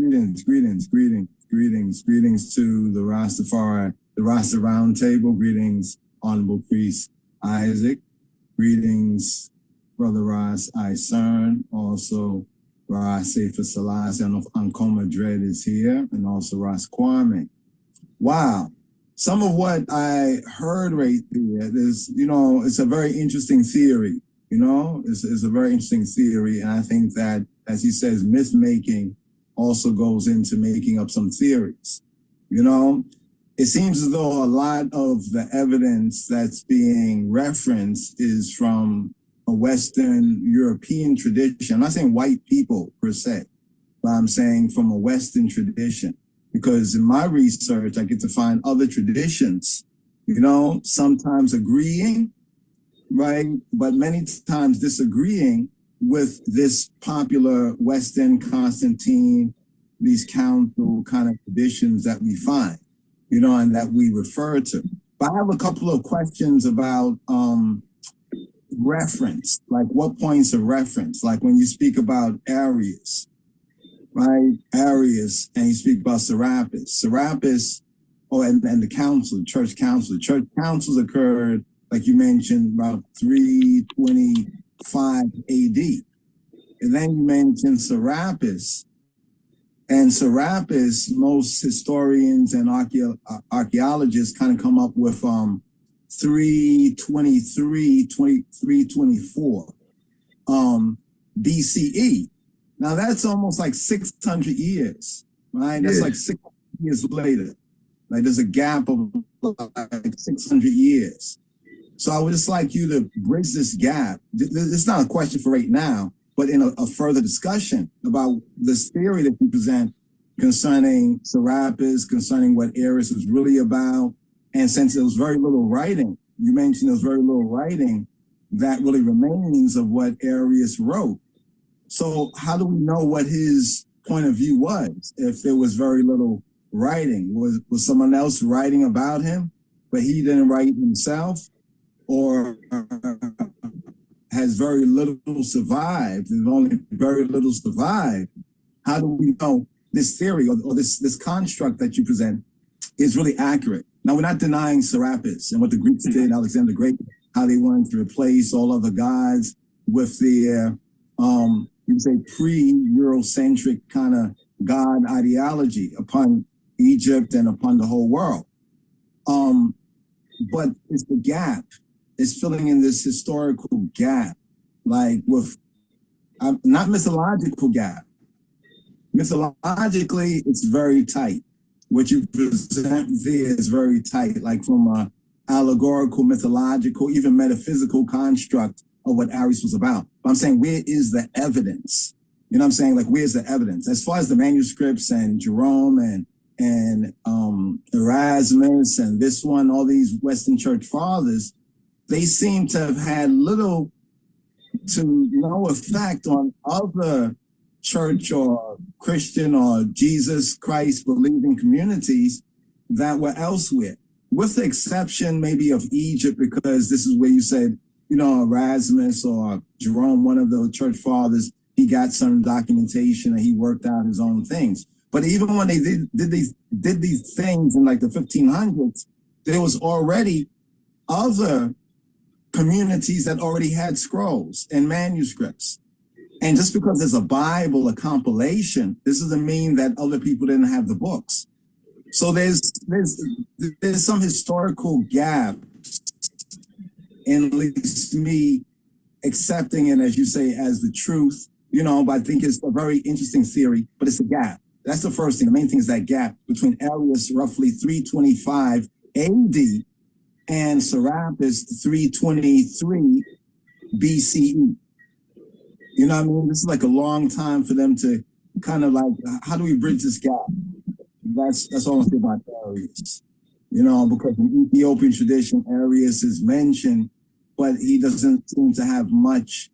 to the Rastafari, the Rasta Round Table. Greetings, Honorable Priest Isaac. Greetings, Brother Ras Isern. Also, Ras Sefer Selassie. I don't know if Ankoma Dread is here. And also Ras Kwame. Wow. Some of what I heard right there is, it's a very interesting theory. It's a very interesting theory. And I think that, as he says, myth making also goes into making up some theories. It seems as though a lot of the evidence that's being referenced is from a Western European tradition. I'm not saying white people per se, but I'm saying from a Western tradition. because in my research, I get to find other traditions, sometimes agreeing, right? But many times disagreeing with this popular Western Constantine, these council kind of traditions that we find, and that we refer to. But I have a couple of questions about reference, like what points of reference, like when you speak about Arius, right? Arius, and you speak about Serapis. And the council, the church council. The church councils occurred, like you mentioned, about 325 AD. And then you mentioned Serapis. And Serapis, most historians and archaeologists kind of come up with 324 BCE. Now that's almost like 600 years, right? That's like 600 years later. Like there's a gap of like 600 years. So I would just like you to bridge this gap. This is not a question for right now, but in a further discussion about this theory that you present concerning Serapis, concerning what Arius was really about. And since there was very little writing, you mentioned there was very little writing that really remains of what Arius wrote. So how do we know what his point of view was if there was very little writing? Was someone else writing about him, but he didn't write himself? Or has very little survived? There's only very little survived. How do we know this theory or this construct that you present is really accurate? Now, we're not denying Serapis and what the Greeks did, Alexander the Great, how they wanted to replace all other gods with their, you could say, pre-Eurocentric kind of God ideology upon Egypt and upon the whole world. But it's the gap. It's filling in this historical gap, like with not mythological gap. Mythologically, it's very tight. What you present there is very tight, like from a allegorical, mythological, even metaphysical construct of what Arius was about. But I'm saying, where is the evidence? You know what I'm saying? Like, where's the evidence? As far as the manuscripts and Jerome and Erasmus and this one, all these Western Church fathers, they seem to have had little to no effect on other church or Christian or Jesus Christ believing communities that were elsewhere, with the exception maybe of Egypt, because this is where you said, Erasmus or Jerome, one of the church fathers, he got some documentation and he worked out his own things. But even when they did these things in like the 1500s, there was already other communities that already had scrolls and manuscripts. And just because there's a Bible, a compilation, this doesn't mean that other people didn't have the books. So there's some historical gap in at least me accepting it, as you say, as the truth, but I think it's a very interesting theory, but it's a gap. That's the first thing. The main thing is that gap between Arius, roughly 325 AD, and Serapis, 323 BCE. You know what I mean? This is like a long time for them to kind of like, how do we bridge this gap? That's all I say about Arius. Because in Ethiopian tradition, Arius is mentioned, but he doesn't seem to have much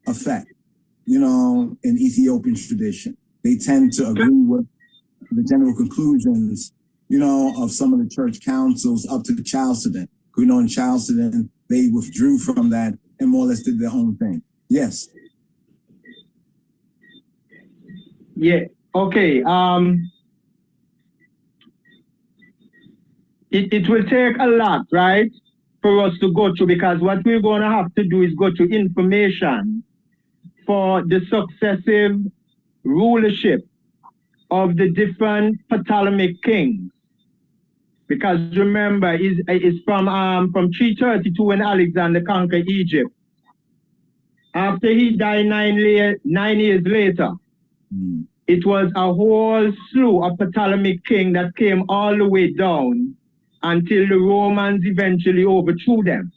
effect, in Ethiopian tradition. They tend to agree with the general conclusions, of some of the church councils up to the Chalcedon. In Chalcedon, they withdrew from that and more or less did their own thing. Yes. Yeah. Okay. It will take a lot, right, for us to go through, because what we're going to have to do is go through information for the successive rulership of the different Ptolemaic kings. Because remember, it's from 332 when Alexander conquered Egypt. After he died 9 years later, it was a whole slew of Ptolemaic king that came all the way down until the Romans eventually overthrew them.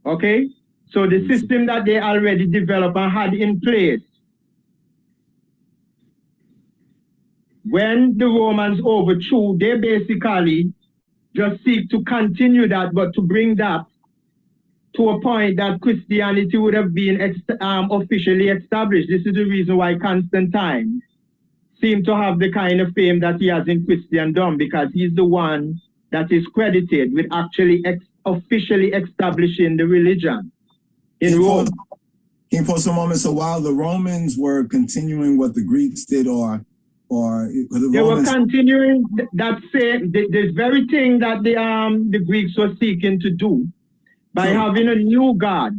Okay? So the system that they already developed and had in place when the Romans overthrew, they basically just seek to continue that, but to bring that to a point that Christianity would have been officially established. This is the reason why Constantine seemed to have the kind of fame that he has in Christendom, because he's the one that is credited with actually officially establishing the religion in Rome. Can you pause a moment? So while the Romans were continuing what the Greeks did, or they were continuing that same, this very thing that the Greeks were seeking to do by having a new god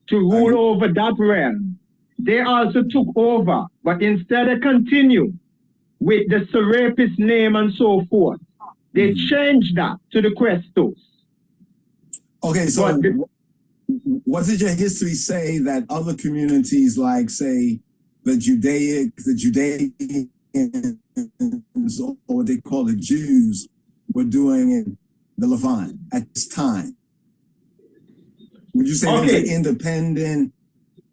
to rule over that realm. They also took over, but instead of continue with the Serapis name and so forth, they changed that to the Christos. Okay, so what did your history say that other communities, like say the Judeans, or what they call the Jews, were doing in the Levant at this time? Would you say there's an independent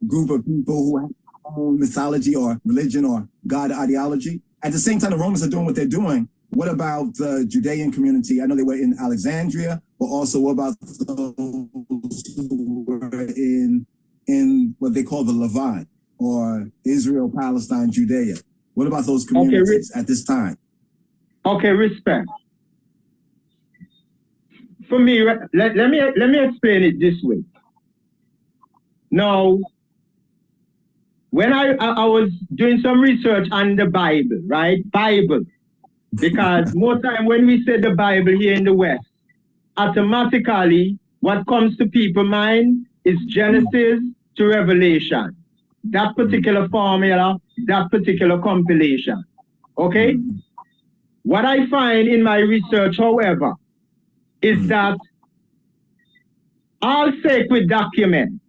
group of people who have their own mythology or religion or God ideology? At the same time the Romans are doing what they're doing, what about the Judean community? I know they were in Alexandria, but also what about those who were in what they call the Levant, or Israel, Palestine, Judea? What about those communities at this time? Okay, respect. For me, let me explain it this way. Now, when I was doing some research on the Bible, right? Bible. Because most time when we say the Bible here in the West, automatically what comes to people's mind is Genesis to Revelation. That particular formula, that particular compilation. Okay? What I find in my research, however, is that all sacred documents,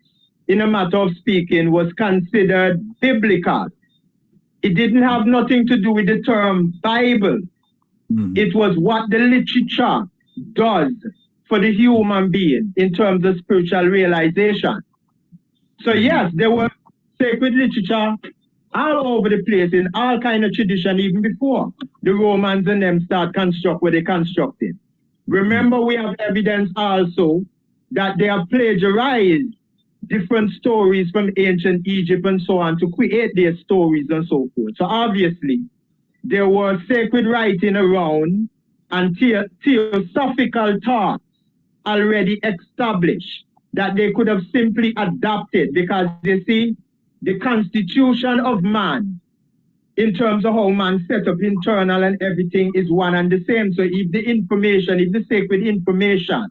in a matter of speaking, was considered biblical. It didn't have nothing to do with the term Bible. It was what the literature does for the human being in terms of spiritual realization. So yes, there were sacred literature all over the place in all kind of tradition, even before the Romans and them start construct what they constructed. Remember, we have evidence also that they have plagiarized different stories from ancient Egypt and so on to create their stories and so forth. So obviously, there was sacred writing around and theosophical thoughts already established that they could have simply adopted, because you see, the constitution of man, in terms of how man set up internal and everything, is one and the same. So if the information, if the sacred information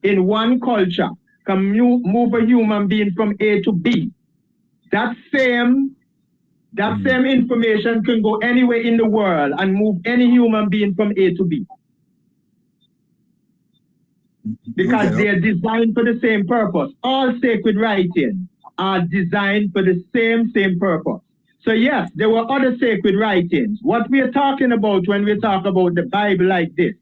in one culture can move a human being from A to B, that same information can go anywhere in the world and move any human being from A to B. Because they are designed for the same purpose. All sacred writings are designed for the same purpose. So yes, there were other sacred writings. What we are talking about when we talk about the Bible like this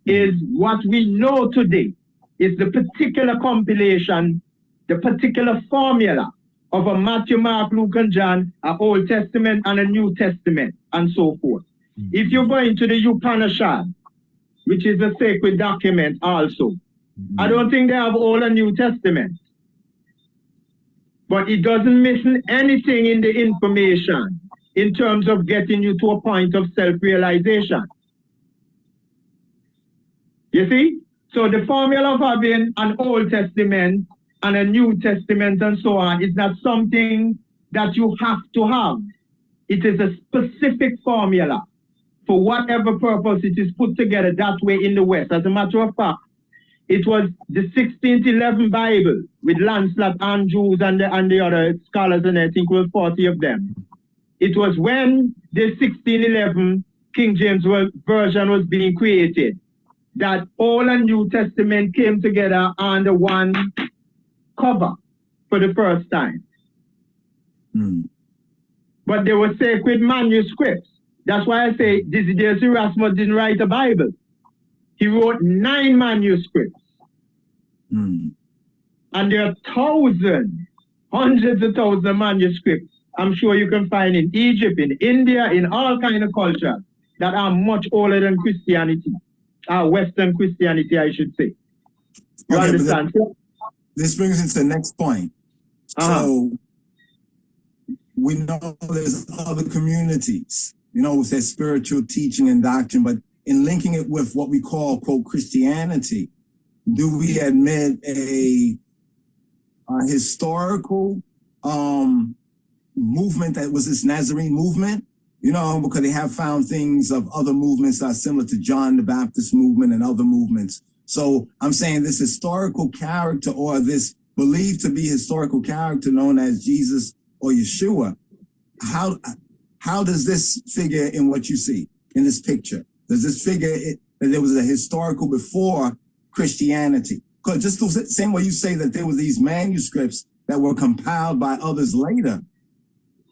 is what we know today is the particular compilation, the particular formula of a Matthew, Mark, Luke, and John, an Old Testament and a New Testament, and so forth. If you go into the Upanishad, which is a sacred document also, I don't think they have Old and New Testament. But it doesn't miss anything in the information in terms of getting you to a point of self-realization. You see? So the formula of having an Old Testament and a New Testament and so on is not something that you have to have. It is a specific formula for whatever purpose it is put together that way in the West. As a matter of fact, it was the 1611 Bible with Lancelot Andrews and the other scholars, and I think it was 40 of them. It was when the 1611 King James Version was being created that Old and New Testament came together under one cover for the first time. But there were sacred manuscripts. That's why I say Desiderius Erasmus didn't write a Bible. He wrote 9 manuscripts. And there are thousands, hundreds of thousands of manuscripts I'm sure you can find in Egypt, in India, in all kind of cultures that are much older than Christianity, Western Christianity, I should say. You understand? This brings us to the next point. So we know there's other communities, with their spiritual teaching and doctrine, but in linking it with what we call, quote, Christianity, do we admit a historical movement that was this Nazarene movement? Because they have found things of other movements that are similar to John the Baptist movement and other movements. So I'm saying this historical character, or this believed to be historical character known as Jesus or Yeshua, how does this figure in what you see in this picture? Does this figure that there was a historical before Christianity? Because just the same way you say that there were these manuscripts that were compiled by others later,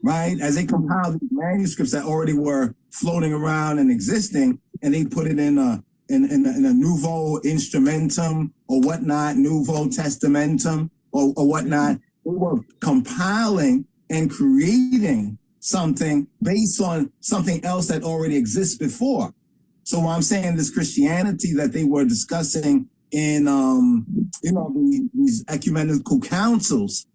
right? As they compiled these manuscripts that already were floating around and existing, and they put it in a Nouveau Instrumentum or whatnot, Nouveau Testamentum or whatnot. They were compiling and creating something based on something else that already exists before. So what I'm saying, this Christianity that they were discussing in, these ecumenical councils,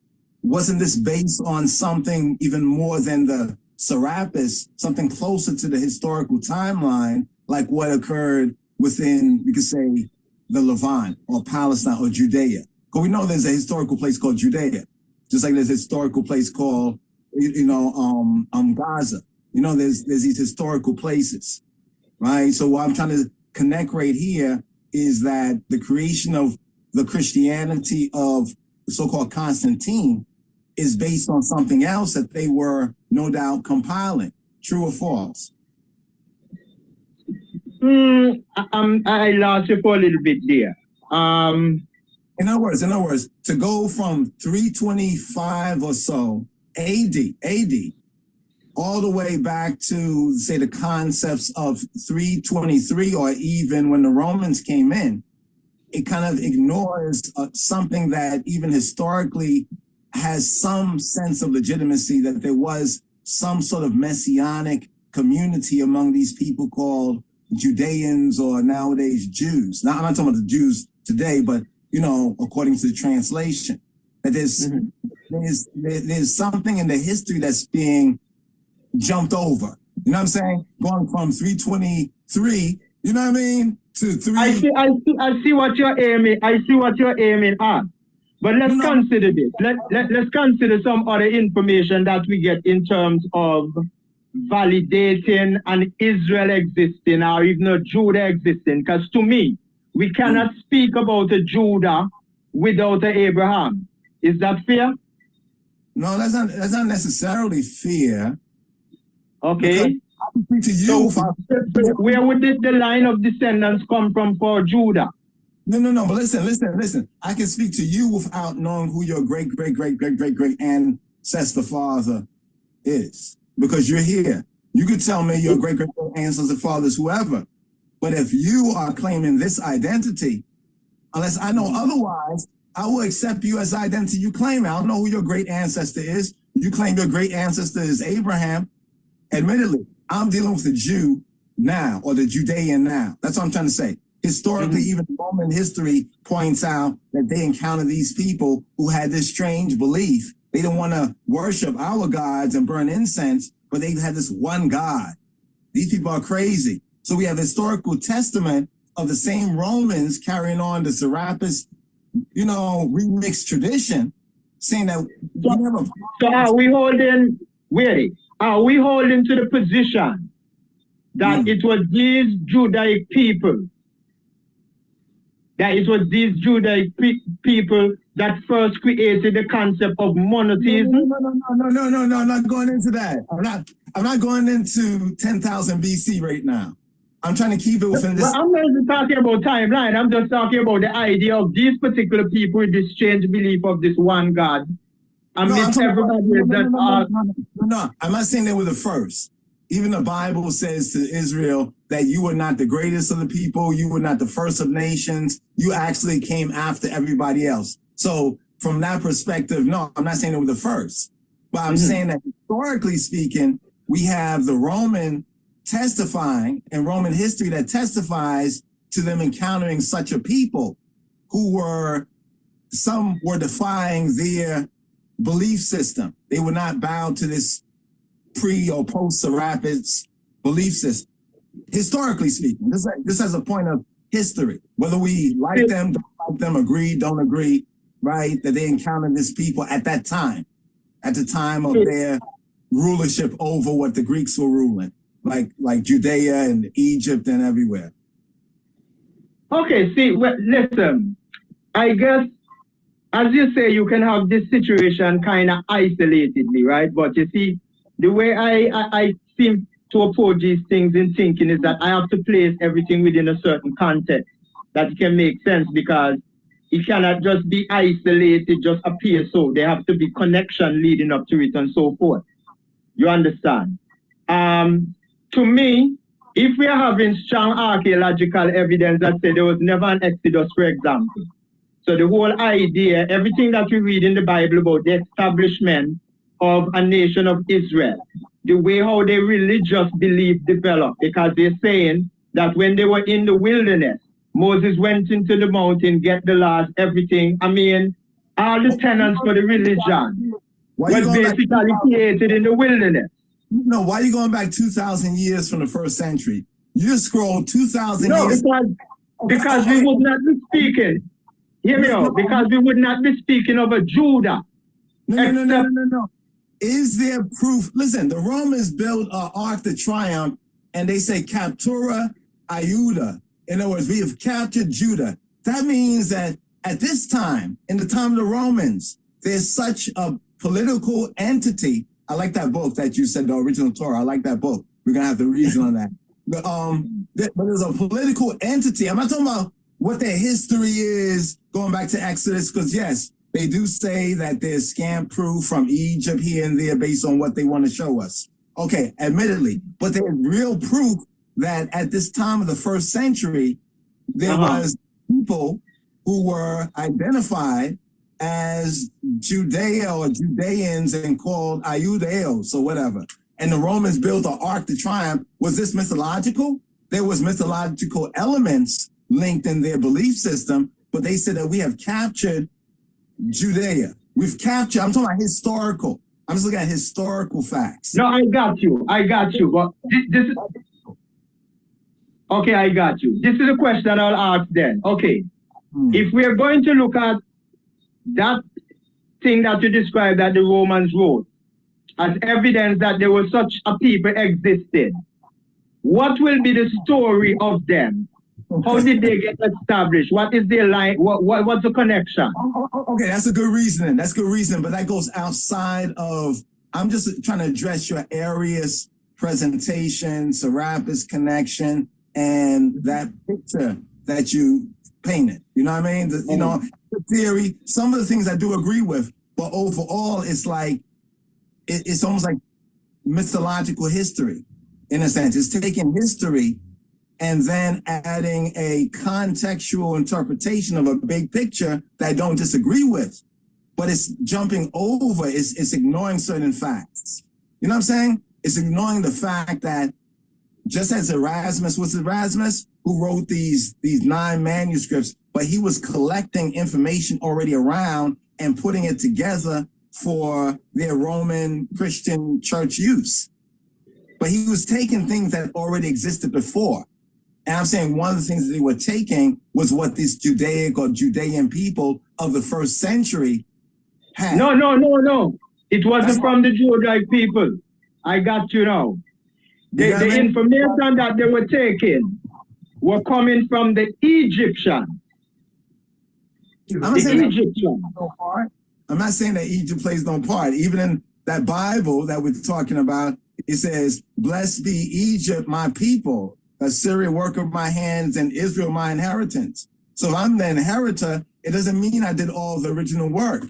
wasn't this based on something even more than the Serapis, something closer to the historical timeline, like what occurred within, we could say, the Levant or Palestine or Judea? Because we know there's a historical place called Judea, just like there's a historical place called, Gaza. There's these historical places, right? So what I'm trying to connect right here is that the creation of the Christianity of so-called Constantine is based on something else that they were no doubt compiling. True or false? I lost you for a little bit there. In other words, to go from 325 or so AD, all the way back to, say, the concepts of 323, or even when the Romans came in, it kind of ignores something that even historically has some sense of legitimacy, that there was some sort of messianic community among these people called Judeans, or nowadays Jews. Now, I'm not talking about the Jews today, but, according to the translation, that there's something in the history that's being jumped over. You know what I'm saying? Going from 323, you know what I mean, to 3. I see what you're aiming. I see what you're aiming at. But let's consider this. Let's consider some other information that we get in terms of validating an Israel existing, or even a Judah existing. Because to me, we cannot speak about a Judah without a Abraham. Is that fair? No, that's not necessarily fair. Okay. So where would the line of descendants come from for Judah? No. But listen. I can speak to you without knowing who your great ancestor father is, because you're here. You could tell me your great ancestor fathers, whoever. But if you are claiming this identity, unless I know otherwise, I will accept you as the identity you claim. I don't know who your great ancestor is. You claim your great ancestor is Abraham. Admittedly, I'm dealing with the Jew now, or the Judean now. That's what I'm trying to say. Historically, even Roman history points out that they encountered these people who had this strange belief. They didn't want to worship our gods and burn incense, but they had this one God. These people are crazy. So we have historical testament of the same Romans carrying on the Serapis, remixed tradition, saying that So are we holding to the position that it was these Judaic people, that first created the concept of monotheism? No, I'm not going into that. I'm not going into 10,000 BC right now. I'm trying to keep it within this. Well, I'm not even talking about timeline. I'm just talking about the idea of these particular people with this strange belief of this one God. I'm not saying they were the first. Even the Bible says to Israel that you were not the greatest of the people. You were not the first of nations. You actually came after everybody else. So from that perspective, no, I'm not saying they were the first. But I'm saying that historically speaking, we have the Roman testifying in Roman history that testifies to them encountering such a people who were, some were defying their belief system. They were not bound to this pre or post Serapis belief system. Historically speaking, this has a point of history, whether we like them, don't like them, agree, don't agree, right? That they encountered this people at that time, at the time of their rulership over what the Greeks were ruling, like Judea and Egypt and everywhere. Okay, see, well, listen, I guess, as you say, you can have this situation kind of isolatedly, right? But you see, the way I seem to approach these things in thinking is that I have to place everything within a certain context that can make sense, because it cannot just be isolated, just appear so. There have to be connection leading up to it and so forth. You understand? To me, if we are having strong archaeological evidence that says there was never an Exodus, for example, so the whole idea, everything that we read in the Bible about the establishment of a nation of Israel, the way how their religious belief developed, because they're saying that when they were in the wilderness, Moses went into the mountain, get the laws, everything. I mean, all the tenets for the religion was basically created in the wilderness. No, why are you going back 2,000 years from the first century? You just scrolled 2,000 years. Because we would not be speaking. Hear me out. Because we would not be speaking of a Judah. No. Is there proof? Listen, the Romans built an Ark of Triumph, and they say Captura Iuda. In other words, we have captured Judah. That means that at this time, in the time of the Romans, there's such a political entity. I like that book that you said, the original Torah. I like that book. We're going to have to reason on that. But there's a political entity. I'm not talking about what their history is going back to Exodus, because yes, they do say that there's scant proof from Egypt here and there based on what they want to show us. Okay, admittedly, but there's real proof that at this time of the first century, there was people who were identified as Judea or Judeans and called Iudeos or whatever. And the Romans built an Ark of Triumph. Was this mythological? There was mythological elements linked in their belief system, but they said that we have captured Judea. We've captured, I'm talking about historical. I'm just looking at historical facts. No, I got you. But this is, okay, I got you. This is a question I'll ask then. Okay, if we are going to look at that thing that you described that the Romans wrote as evidence that there was such a people existed, what will be the story of them? How did they get established? What is their line? What's the connection? Okay, that's a good reasoning. That's good reasoning, but that goes outside of, I'm just trying to address your Arius presentation, Serapis connection, and that picture that you painted. You know what I mean? You know, the theory, some of the things I do agree with, but overall, it's like, it's almost like mythological history, in a sense. It's taking history and then adding a contextual interpretation of a big picture that I don't disagree with, but it's jumping over, it's ignoring certain facts. You know what I'm saying? It's ignoring the fact that just as Erasmus who wrote these 9 manuscripts, but he was collecting information already around and putting it together for their Roman Christian church use. But he was taking things that already existed before. And I'm saying one of the things that they were taking was what these Judaic or Judean people of the first century had. No. It wasn't from the Judaic people. I got you now. The information that they were taking were coming from the Egyptians. I'm not saying that Egypt plays no part. Even in that Bible that we're talking about, it says, "Blessed be Egypt, my people, Assyria, work of my hands, and Israel, my inheritance." So if I'm the inheritor, it doesn't mean I did all the original work.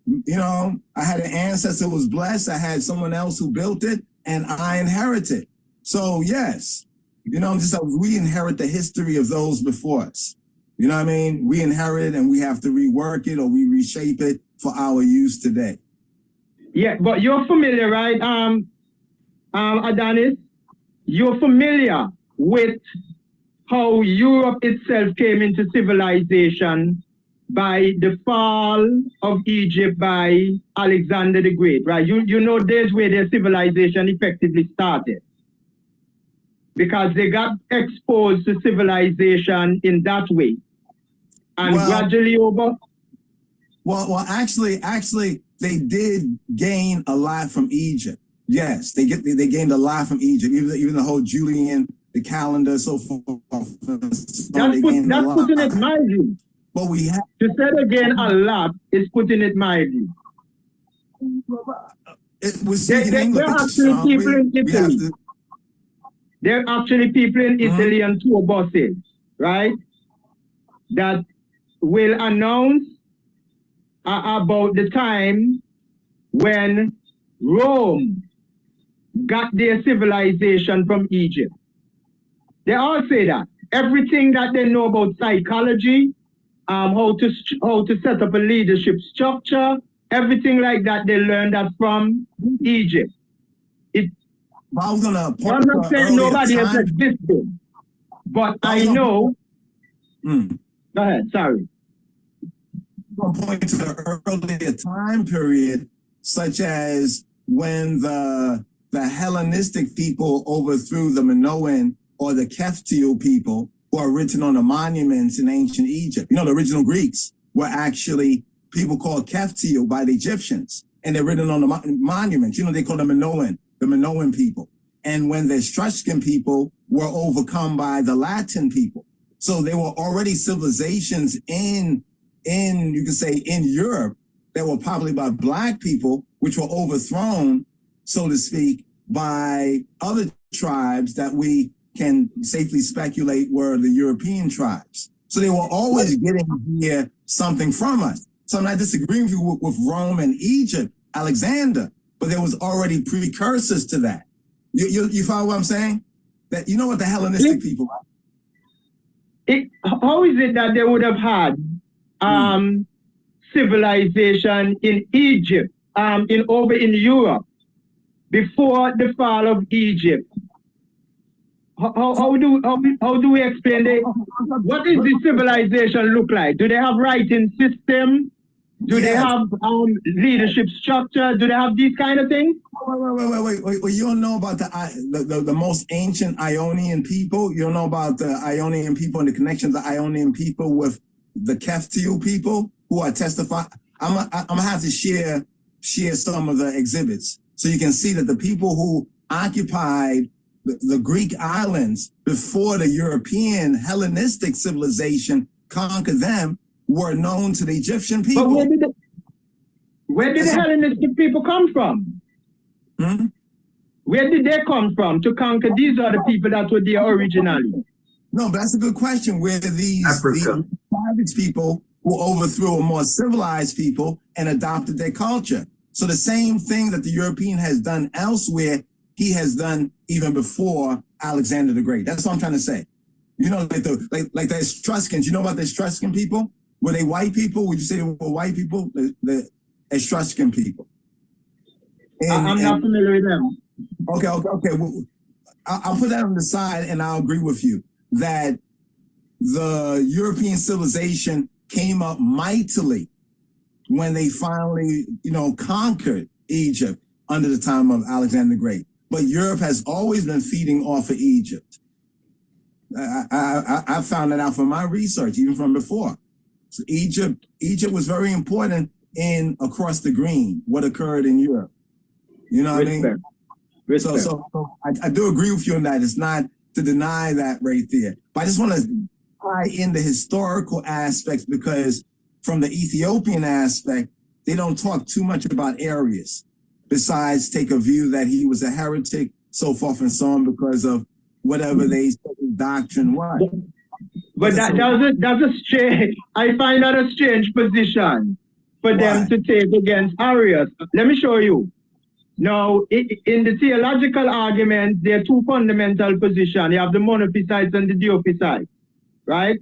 You know, I had an ancestor who was blessed. I had someone else who built it, and I inherited. So yes, you know, we inherit the history of those before us. You know what I mean? We inherit and we have to rework it or we reshape it for our use today. Yeah, but you're familiar, right, Adonis? You're familiar with how Europe itself came into civilization by the fall of Egypt by Alexander the Great, right? You know there's where their civilization effectively started. Because they got exposed to civilization in that way. And gradually over. Well, actually, they did gain a lot from Egypt. Yes, they gained a lot from Egypt. Even the whole Julian, the calendar, so forth. That's putting it mildly. But we have to say again a lot is putting it mildly. They're actually people in Italy. There are actually people in Italy and tour buses, right? That will announce about the time when Rome got their civilization from Egypt. They all say that. Everything that they know about psychology, how to set up a leadership structure, everything like that, they learned that from Egypt. I was gonna I'm not saying nobody else existed, but I know. Go ahead, sorry. I'm going to point to the earlier time period, such as when the Hellenistic people overthrew the Minoan or the Keftio people who are written on the monuments in ancient Egypt. You know, the original Greeks were actually people called Keftio by the Egyptians, and they're written on the monuments. You know, they call them the Minoan people. And when the Etruscan people were overcome by the Latin people. So there were already civilizations in you can say in Europe that were probably by Black people, which were overthrown, so to speak, by other tribes that we can safely speculate were the European tribes. So they were always getting here something from us. So I'm not disagreeing with you with Rome and Egypt, Alexander, but there was already precursors to that. You follow what I'm saying? That you know what the Hellenistic people are? How is it that they would have had civilization in Egypt, over in Europe, before the fall of Egypt? How do we explain that? What is the civilization look like? Do they have writing system? Do they have leadership structure? Do they have these kind of things? Wait. Well, you don't know about the most ancient Ionian people. You don't know about the Ionian people and the connections of Ionian people with the Keftio people who are testifying. I'm gonna have to share some of the exhibits so you can see that the people who occupied the Greek islands before the European Hellenistic civilization conquered them were known to the Egyptian people. But where did the Hellenistic people come from? Where did they come from to conquer these other people that were there originally? No, but that's a good question. Where these savage people who overthrew a more civilized people and adopted their culture. So the same thing that the European has done elsewhere, he has done even before Alexander the Great. That's what I'm trying to say. You know, like the Etruscans. You know about the Etruscan people? Were they white people? Would you say they were white people? The Etruscan people. I'm not familiar with them. Okay. Well, I'll put that on the side, and I'll agree with you that the European civilization came up mightily when they finally, conquered Egypt under the time of Alexander the Great. But Europe has always been feeding off of Egypt. I found that out from my research, even from before. So Egypt was very important in across the green, what occurred in Europe. You know what I mean? So I do agree with you on that. It's not to deny that right there. But I just want to tie in the historical aspects because from the Ethiopian aspect, they don't talk too much about Arius. Besides, take a view that he was a heretic, so forth and so on, because of whatever they said his doctrine was. But that's a strange. I find that a strange position for them to take against Arius. Let me show you. Now, in the theological argument, there are two fundamental positions. You have the monophysites and the diophysites, right?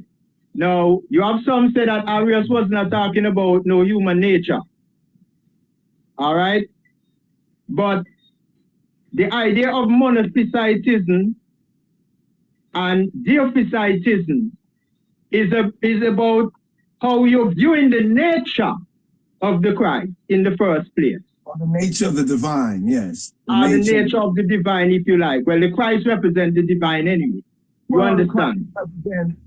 Now, you have some say that Arius was not talking about no human nature. All right? But the idea of monophysitism and deophysitism is about how you're viewing the nature of the Christ in the first place. The nature of the divine, yes. The nature of the divine, if you like. Well, the Christ represents the divine anyway. You understand?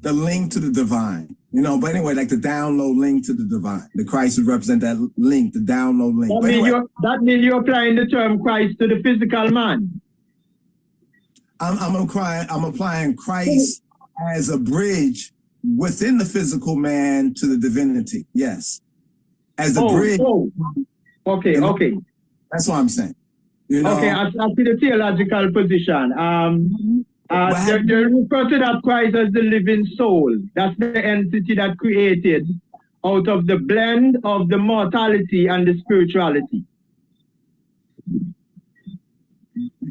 The link to the divine. You know, but anyway, like the download link to the divine. The Christ would represent that link, the download link. That means you're applying the term Christ to the physical man. I'm applying Christ as a bridge within the physical man to the divinity. Yes. As a bridge. Okay. That's what I'm saying. You know? Okay, I see the theological position. They refer to that Christ as the living soul. That's the entity that created out of the blend of the mortality and the spirituality.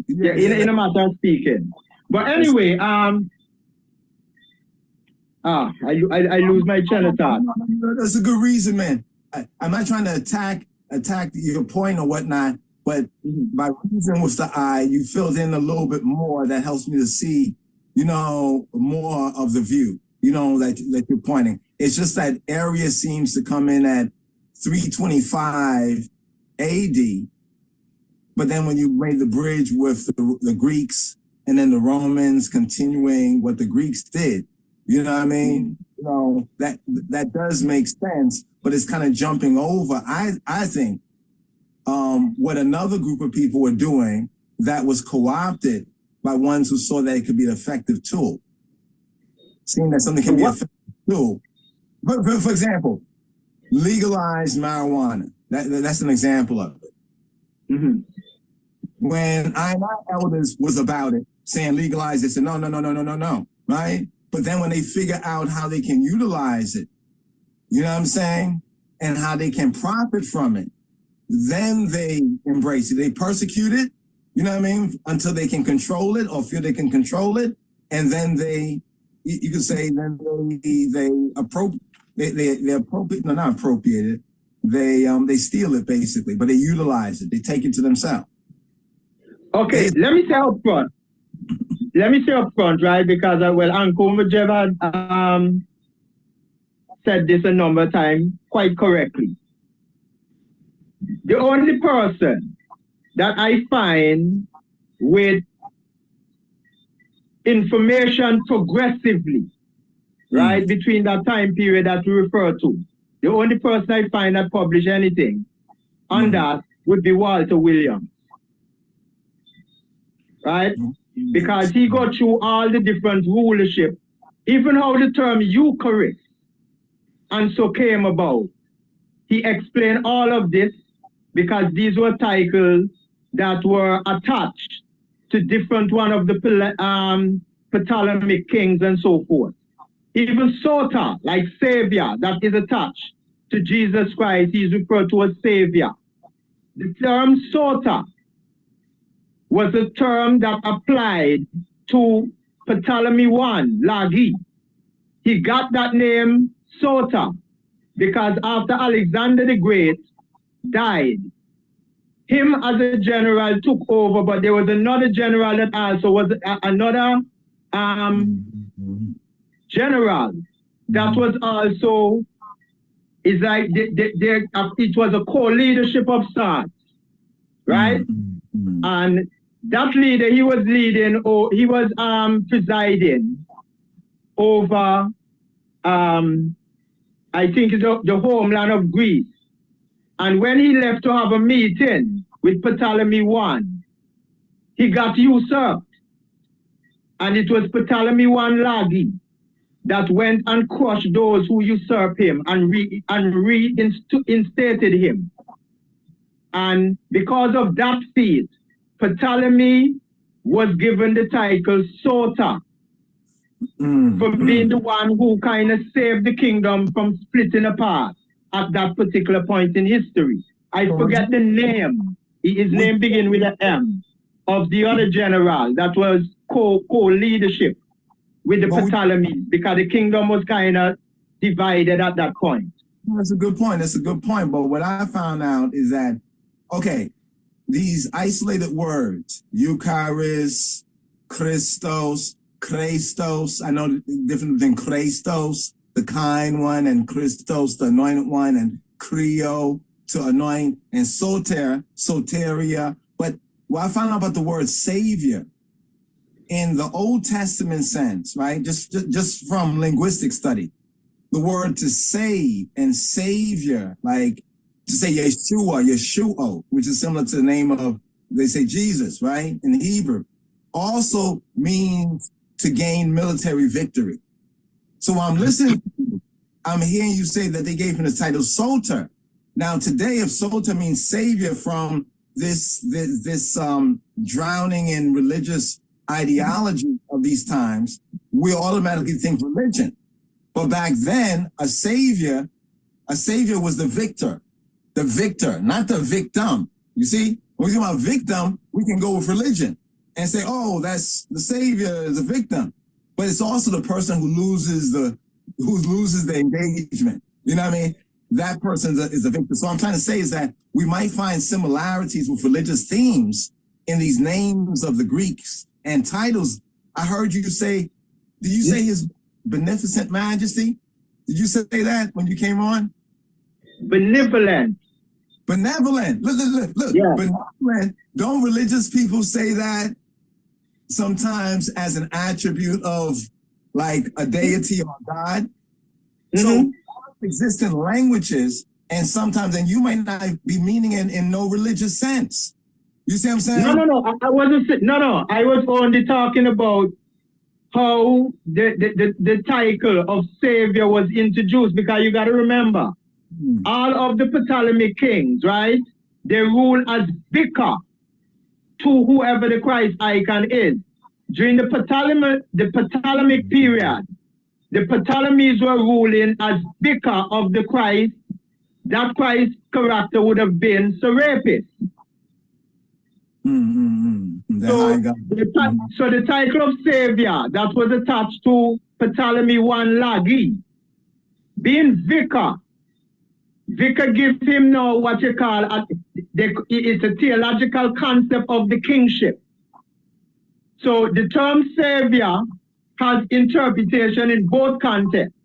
In a matter of speaking. But anyway, I lose my train of thought. That's a good reason, man. I'm not trying to attack your point or whatnot, but by reason with the eye, you filled in a little bit more that helps me to see, you know, more of the view, you know, that you're pointing. It's just that area seems to come in at 325 AD, but then when you made the bridge with the Greeks and then the Romans continuing what the Greeks did, you know what I mean? You know, that does make sense, but it's kind of jumping over, I think, what another group of people were doing that was co-opted by ones who saw that it could be an effective tool. Seeing that something can be an effective tool. For example, legalize marijuana. That's an example of it. Mm-hmm. When our elders was about it, saying legalize, they said, no, right? But then when they figure out how they can utilize it, you know what I'm saying? And how they can profit from it, then they embrace it. They persecute it, you know what I mean? Until they can control it or feel they can control it. And then you could say, then they steal it basically, but they utilize it. They take it to themselves. Okay, let me say up front, right? Because Uncle Mujeva said this a number of times quite correctly. The only person that I find with information progressively, right, between that time period that we refer to, the only person I find that published anything on that would be Walter Williams, right? Because he got through all the different rulership, even how the term Eucharist and so came about. He explained all of this because these were titles that were attached to different one of the Ptolemaic kings and so forth. Even Sota, like Savior, that is attached to Jesus Christ, he is referred to as Savior. The term Sota was a term that applied to Ptolemy I, Lagi. He got that name Sota because after Alexander the Great died, him as a general took over, but there was another general that also was another general that was also, it's like it was a co-leadership of sorts, right? And that leader, he was leading, or he was presiding over, I think it's the homeland of Greece. And when he left to have a meeting with Ptolemy I, he got usurped. And it was Ptolemy I Lagi that went and crushed those who usurped him and reinstated him. And because of that feat, Ptolemy was given the title Sota for being the one who kind of saved the kingdom from splitting apart at that particular point in history. I forget the name. His name begins with an M, of the other general that was co-leadership with the Ptolemies, because the kingdom was kind of divided at that point. That's a good point. But what I found out is that, okay, these isolated words, Eucharist, Christos, Christos. I know different than Christos, the kind one, and Christos, the anointed one, and Creo, to anoint, and Soter, Soteria. But what I found out about the word Savior in the Old Testament sense, right? Just from linguistic study, the word to save and Savior, like to say Yeshua, Yeshuo, which is similar to the name of, they say Jesus, right? In Hebrew, also means to gain military victory. So while I'm listening to you, I'm hearing you say that they gave him the title Soter. Now today, if Soter means savior from this drowning in religious ideology of these times, we automatically think religion. But back then, a savior was the victor, not the victim. You see, when we talk about victim, we can go with religion and say, oh, that's the savior is a victim. But it's also the person who loses the engagement. You know what I mean? That person is a victim. So I'm trying to say is that we might find similarities with religious themes in these names of the Greeks and titles. I heard you say, did you say his beneficent majesty? Did you say that when you came on? Benevolent. Benevolent. Look. Yeah. Benevolent. Don't religious people say that sometimes as an attribute of like a deity or God? Mm-hmm. So exist in languages, and sometimes, and you might not be meaning in no religious sense. You see what I'm saying? No. I wasn't. No. I was only talking about how the title of Savior was introduced, because you got to remember, all of the Ptolemaic kings, right? They rule as vicar to whoever the Christ icon is. During the Ptolemaic period, the Ptolemies were ruling as vicar of the Christ. That Christ character would have been Serapis. So the title of Savior that was attached to Ptolemy I Lagi, being vicar gives him now what you call it's a theological concept of the kingship. So the term Savior has interpretation in both contexts,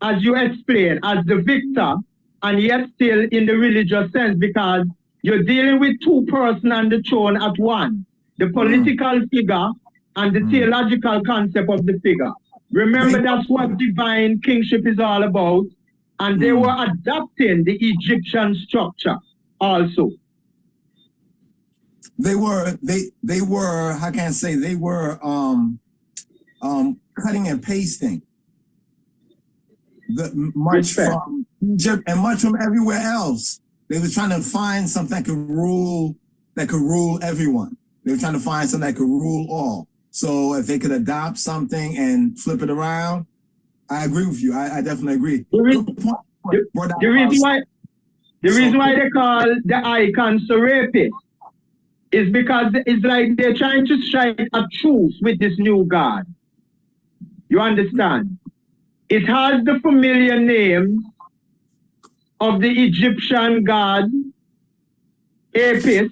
as you explained, as the victor, and yet still in the religious sense, because you're dealing with two persons on the throne at once, the political figure and the theological concept of the figure. Remember, that's what divine kingship is all about, and they were adopting the Egyptian structure also. They were, how can I say, they were cutting and pasting much from Egypt and much from everywhere else. They were trying to find something that could rule everyone. They were trying to find something that could rule all. So if they could adopt something and flip it around, I agree with you. I definitely agree. The reason why they call the icon Serapis is because it's like they're trying to strike a truce with this new God. You understand? It has the familiar name of the Egyptian god Apis,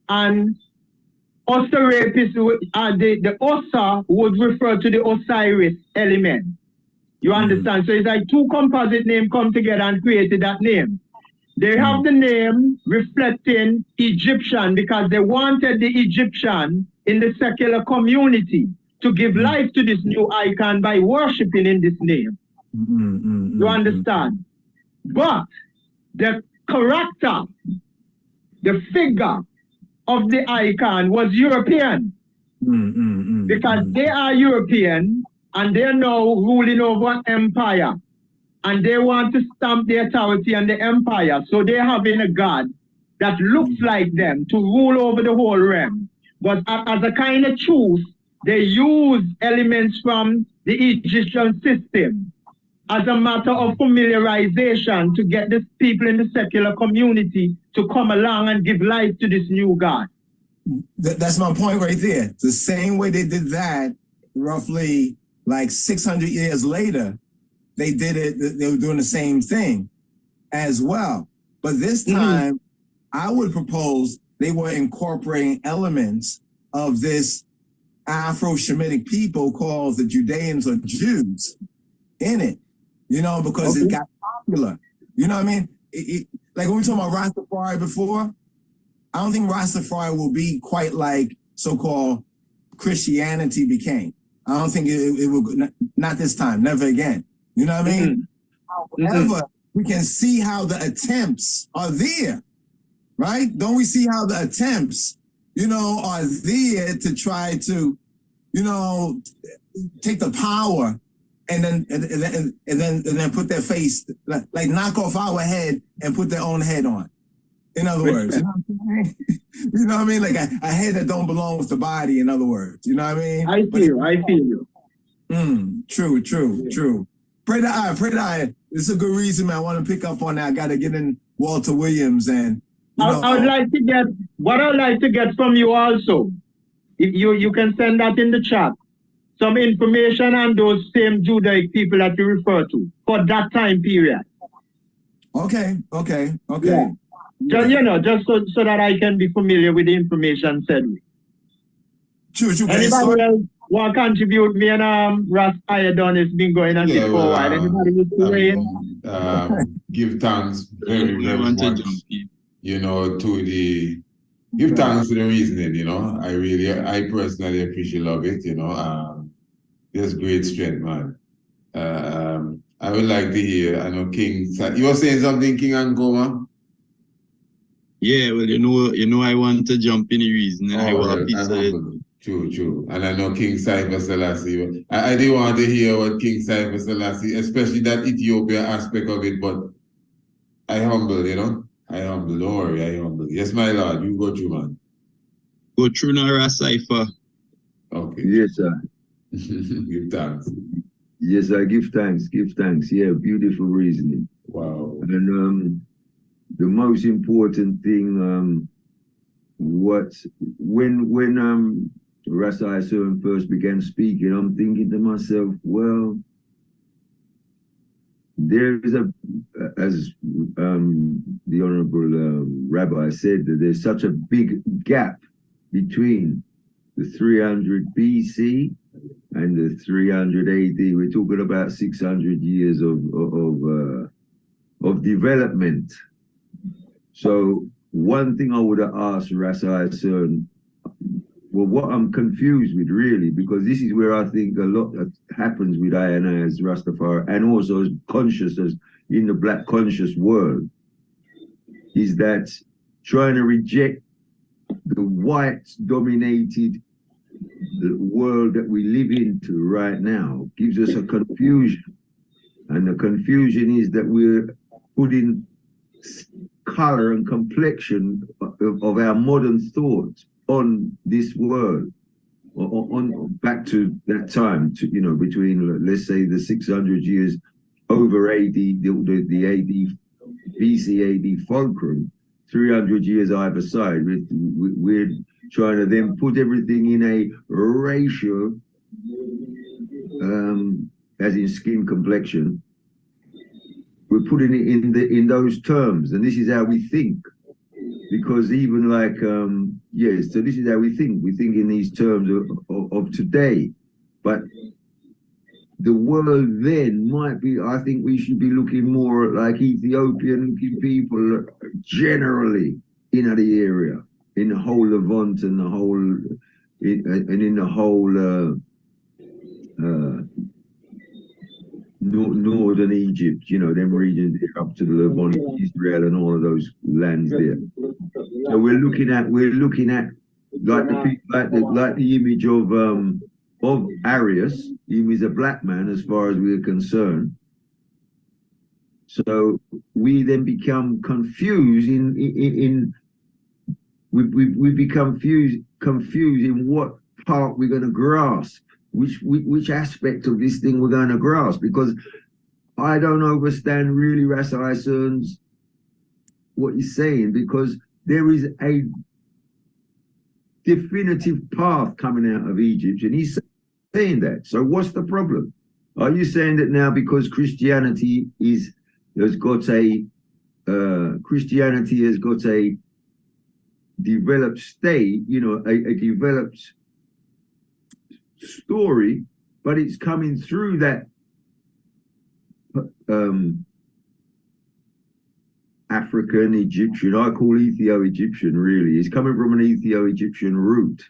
and Osirapis, the Osa would refer to the Osiris element. You understand? So it's like two composite names come together and created that name. They have the name reflecting Egyptian because they wanted the Egyptian in the secular community to give life to this new icon by worshiping in this name. You understand? But the character, the figure of the icon was European. Because they are European and they're now ruling over an empire. And they want to stamp the authority on the empire. So they're having a god that looks like them to rule over the whole realm. But as a kind of truce, they use elements from the Egyptian system as a matter of familiarization to get the people in the secular community to come along and give life to this new God. That's my point right there. The same way they did that roughly like 600 years later, they did it, they were doing the same thing as well. But this time, I would propose they were incorporating elements of this Afro-Shemitic people called the Judeans or Jews in it, you know, because it got popular. You know what I mean? Like when we talking about Rastafari before, I don't think Rastafari will be quite like so-called Christianity became. I don't think it will, not this time, never again. You know what I mean? However, we can see how the attempts are there, right? Don't we see how the attempts, you know, are there to try to, you know, take the power and then put their face, like knock off our head and put their own head on. In other words, you know what I'm saying? You know what I mean? Like a head that don't belong with the body, in other words. You know what I mean? I feel you. True. Pray the eye. It's a good reason, man. I want to pick up on that. I got to get in Walter Williams and I would like to get what I'd like to get from you also. If you can send that in the chat. Some information on those same Judaic people that you refer to for that time period. Okay. Yeah. Just, you know, just so that I can be familiar with the information said. True. Anybody else want to contribute? Me and Ras Iodon has been going on for a while. Anybody wish to weigh in? Give thanks very much, you know, give thanks to the reasoning, you know. I personally appreciate love it, you know. There's great strength, man. I would like to hear, I know King, you were saying something, King Angoma? Yeah, well, you know, I want to jump in the reason. True. And I know King Cypher Selassie. I do want to hear what King Cypher Selassie, especially that Ethiopia aspect of it, but I humble, you know. Don't worry, I humble. Yes, my lord, you go through, man. Go through now, Cypher. Okay. Yes, sir. Give thanks. Yes, I give thanks. Yeah, beautiful reasoning. Wow. And the most important thing, when Ras Ison first began speaking, I'm thinking to myself, well, there is as the Honorable Rabbi said, that there's such a big gap between the 300 BC and the 300 AD. We're talking about 600 years of development. So one thing I would have asked Ras Ison, well, what I'm confused with really, because this is where I think a lot happens with I as Rastafari, and also as conscious as in the black conscious world, is that trying to reject the white dominated world that we live into right now gives us a confusion. And the confusion is that we're putting color and complexion of our modern thought on this world, on back to that time, to, you know, between, let's say, the 600 years over AD, the AD, BC AD fulcrum, 300 years either side. We're trying to then put everything in a ratio, as in skin complexion. We're putting it in those terms, and this is how we think. Because even like, so this is how we think. We think in these terms of today. But the world then might be, I think we should be looking more like Ethiopian looking people generally in the area, in the whole Levant and the whole, and in the whole northern Egypt, you know, them regions up to the Levant, Israel, and all of those lands there. So we're looking at like the image of Arius. He was a black man as far as we're concerned. So we then become confused we become confused in what part we're going to grasp. Which aspect of this thing we're going to grasp, because I don't understand really Ras Ison's what he's saying, because there is a definitive path coming out of Egypt, and he's saying that. So what's the problem? Are you saying that now because Christianity has got a developed state, you know, a developed story, but it's coming through that African Egyptian, I call Ethio-Egyptian really, it's coming from an Ethio-Egyptian root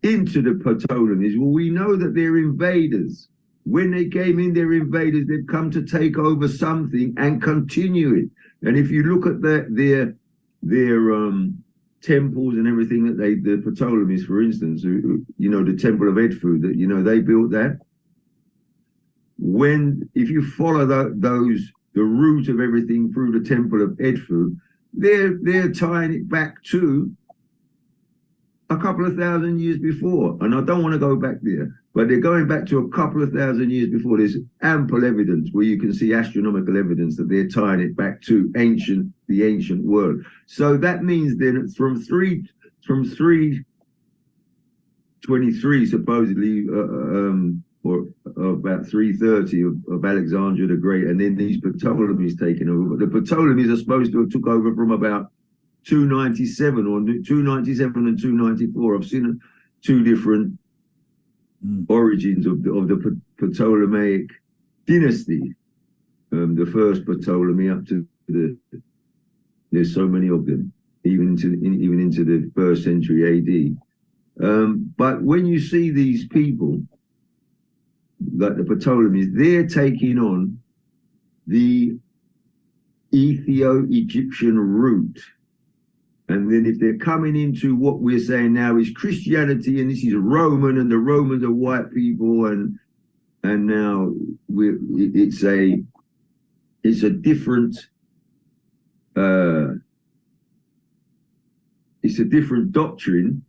into the Ptolemies. Well, we know that they're invaders. When they came in, they're invaders. They've come to take over something and continue it. And if you look at their temples and everything that the Ptolemies, for instance, you know, the Temple of Edfu, that, you know, they built that. If you follow the root of everything through the Temple of Edfu, they're tying it back to a couple of thousand years before. And I don't want to go back there, but they're going back to a couple of thousand years before. There's ample evidence where you can see astronomical evidence that they're tying it back to the ancient world. So that means then from 323 supposedly, or about 330 of Alexander the Great, and then these Ptolemies taking over. But the Ptolemies are supposed to have took over from about 297 or 297 and 294. I've seen two different origins of the Ptolemaic dynasty. The first Ptolemy up to there's so many of them, even into the 1st century AD. But when you see these people, like the Ptolemies, they're taking on the Ethio-Egyptian root. And then if they're coming into what we're saying now is Christianity, and this is Roman, and the Romans are white people, and now it's a different doctrine.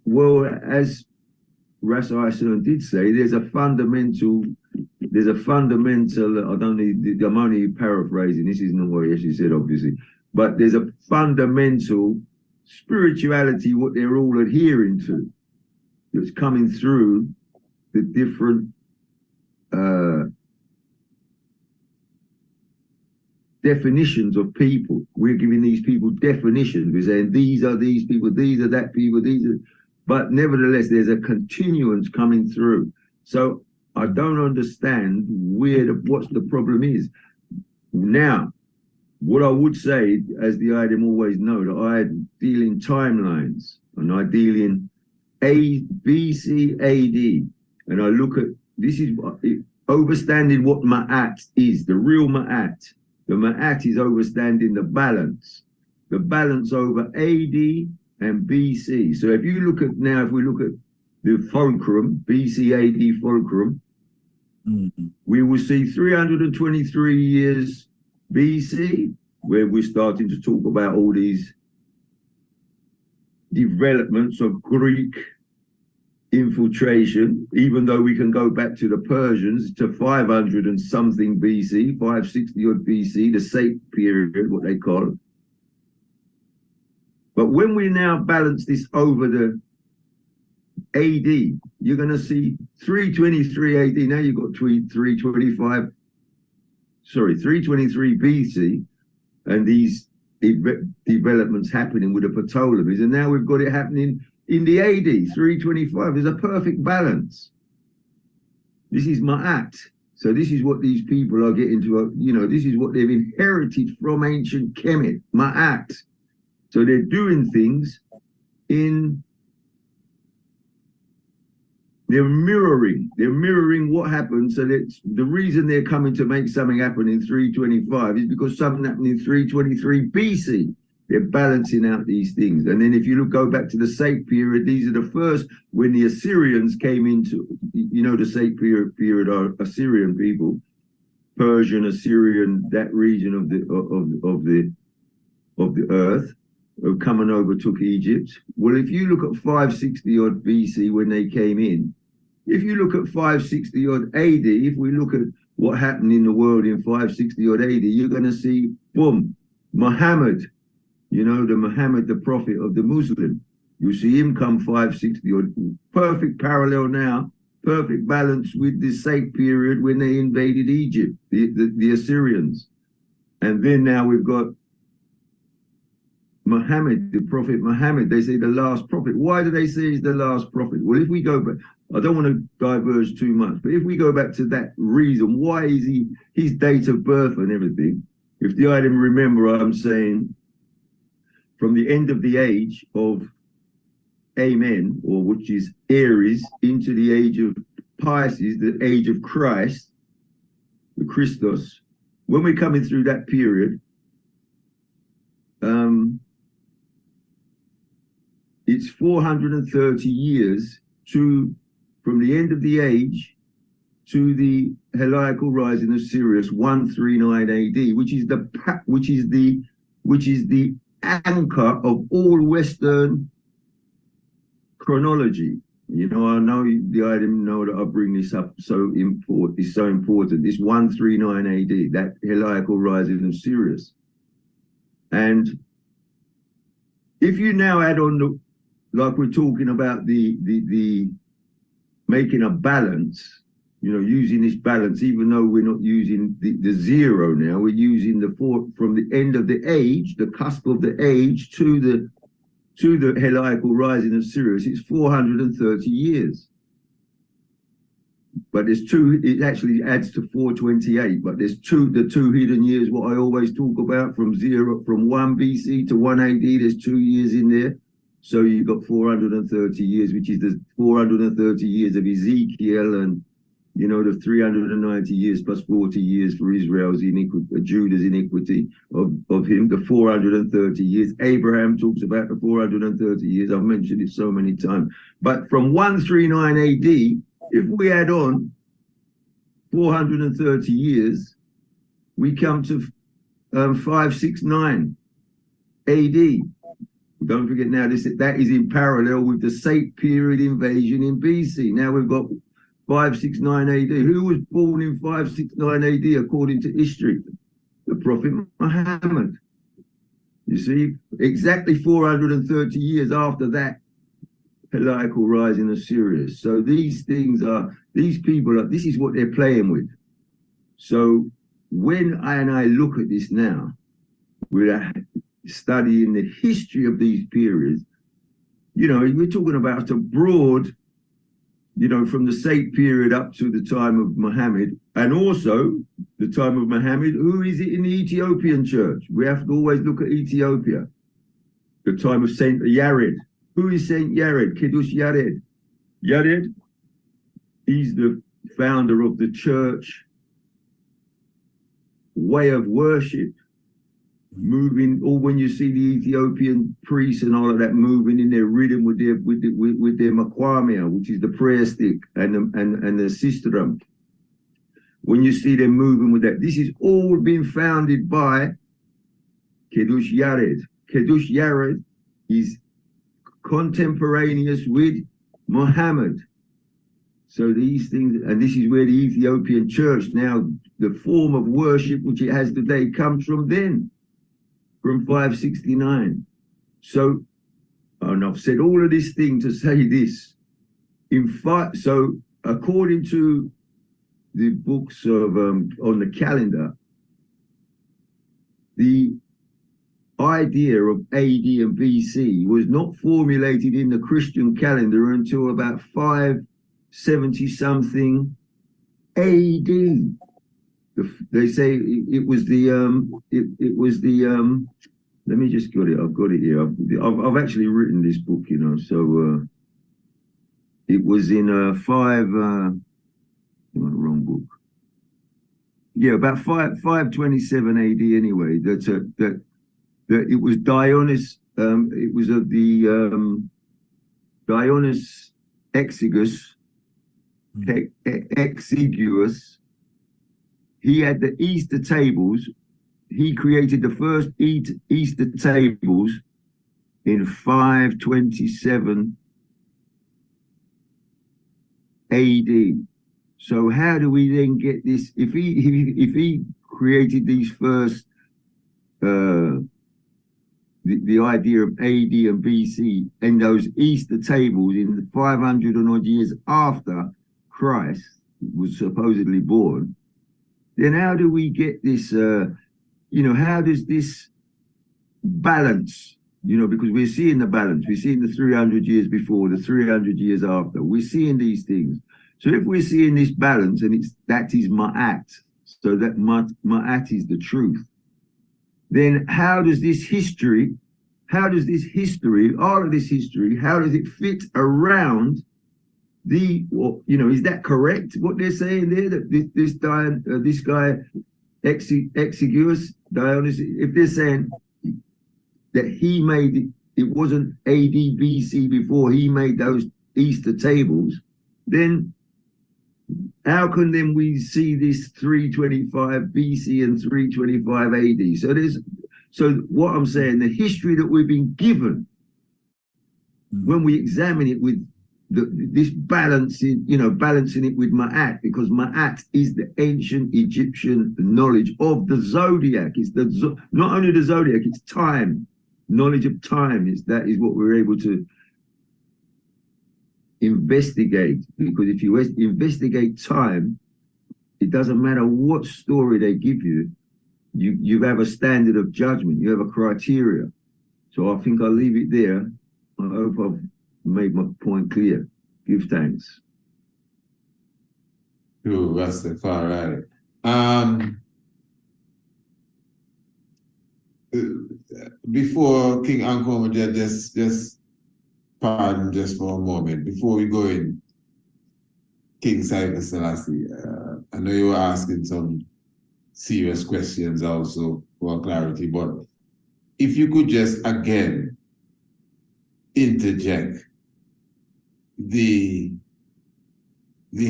Well, as Ras Isaac did say, there's a fundamental, I'm only paraphrasing, this is not what he actually said, obviously, but there's a fundamental spirituality, what they're all adhering to, that's coming through the different definitions of people. We're giving these people definitions. We're saying these are these people, these are that people, but nevertheless, there's a continuance coming through. So I don't understand what the problem is. Now, what I would say, as the IDEM always know, that I deal in timelines, and I deal in BC AD, and I look at, this is overstanding what Ma'at is, the real Ma'at. The Ma'at is overstanding the balance over AD and BC. So if you look at now, if we look at the fulcrum, BC AD fulcrum, we will see 323 years BC, where we're starting to talk about all these developments of Greek infiltration, even though we can go back to the Persians to 500 and something BC, 560 odd BC, the Sate period, what they call it. But when we now balance this over the AD, you're going to see 323 AD. Now you've got 323 BC, and these developments happening with the Ptolemies, and now we've got it happening in the AD 325. There's a perfect balance. This is Ma'at. So this is what these people are getting to. You know, this is what they've inherited from ancient Kemet, Ma'at. So they're doing things they're mirroring what happened. So that's the reason they're coming to make something happen in 325 is because something happened in 323 BC. They're balancing out these things. And then if you go back to the Sate period, these are the first, when the Assyrians came into, you know, the Sate period are Assyrian people, Persian, Assyrian, that region of the earth, come and overtook Egypt. Well, if you look at 560 odd BC when they came in, if you look at 560 odd AD, if we look at what happened in the world in 560 odd AD, you're going to see, boom, Muhammad, you know, the Muhammad, the prophet of the Muslim. You see him come 560 odd, perfect parallel now, perfect balance with the Sate period when they invaded Egypt, the Assyrians. And then now we've got Muhammad, the Prophet Muhammad, they say the last prophet. Why do they say he's the last prophet? Well, if we go back, I don't want to diverge too much, but if we go back to that reason, why is he, his date of birth and everything, if the item remember, I'm saying from the end of the age of Amen, or which is Aries, into the age of Pisces, the age of Christ, the Christos, when we're coming through that period, it's 430 years from the end of the age to the heliacal rising of Sirius 139 AD, which is the anchor of all Western chronology. You know, I know the item know that I bring this up it's so important. This 139 AD, that heliacal rising of Sirius. And if you now add on the, like we're talking about the making a balance, you know, using this balance, even though we're not using the zero now, we're using the from the end of the age, the cusp of the age to the heliacal rising of Sirius, it's 430 years. But there's two, it actually adds to 428, but there's the two hidden years, what I always talk about, from 1 BC to 1 AD, there's 2 years in there. So you've got 430 years, which is the 430 years of Ezekiel, and, you know, the 390 years plus 40 years for Israel's iniquity, Judah's iniquity of him, the 430 years. Abraham talks about the 430 years. I've mentioned it so many times. But from 139 AD, if we add on 430 years, we come to 569 AD. Don't forget now, that is in parallel with the Sate period invasion in BC. Now we've got 569 AD. Who was born in 569 AD according to history? The Prophet Muhammad. You see, exactly 430 years after that heliacal rising of Sirius. So these things are, these people are, this is what they're playing with. So when I look at this now, we're studying the history of these periods, you know, we're talking about a broad, you know, from the Sate period up to the time of Muhammad, and also the time of Muhammad, who is it in the Ethiopian church? We have to always look at Ethiopia. The time of Saint Yared. Who is Saint Yared? Kiddush Yared. Yared, he's the founder of the church way of worship, moving, or when you see the Ethiopian priests and all of that moving in their rhythm with their makwamia, which is the prayer stick, and the sistrum. When you see them moving with that, this is all been founded by Kiddush Yared. Kiddush Yared is contemporaneous with Muhammad. So these things, and this is where the Ethiopian church now, the form of worship which it has today, comes from then. From 569. So, and I've said all of this thing to say this. So according to the books of on the calendar, the idea of AD and BC was not formulated in the Christian calendar until about 570 something AD. They say it was the let me just get it. I've got it here. I've actually written this book, you know. So it was in the wrong book. Yeah, about 527 AD anyway. That it was Dionysus. It was of the Dionysus Exiguus. He had the Easter tables. He created the first Easter tables in 527 AD. So how do we then get this? If he created these first, the idea of AD and BC and those Easter tables in the 500 and odd years after Christ was supposedly born, then how do we get this, you know, how does this balance you know, because we're seeing the balance. We're seeing the 300 years before, the 300 years after. We're seeing these things. So if we're seeing this balance, and that is Ma'at, so that Ma'at is the truth, then how does this history, all of this history, how does it fit around you know, is that correct, what they're saying there, that this guy, Exiguus, Dionysius, if they're saying that he made it wasn't AD BC before he made those Easter tables, then how can then we see this 325 BC and 325 AD? So what I'm saying, the history that we've been given, when we examine it with this balancing, you know, balancing it with Ma'at, because Ma'at is the ancient Egyptian knowledge of the zodiac. It's not only the zodiac, it's time, knowledge of time. That is what we're able to investigate, because if you investigate time, it doesn't matter what story they give you, you have a standard of judgment, you have a criteria. So I think I'll leave it there. I hope I've made my point clear. Give thanks. True, Rastafari. Before King Ankomaja, just pardon just for a moment. Before we go in, King Haile Selassie, I know you were asking some serious questions also for clarity, but if you could just again interject the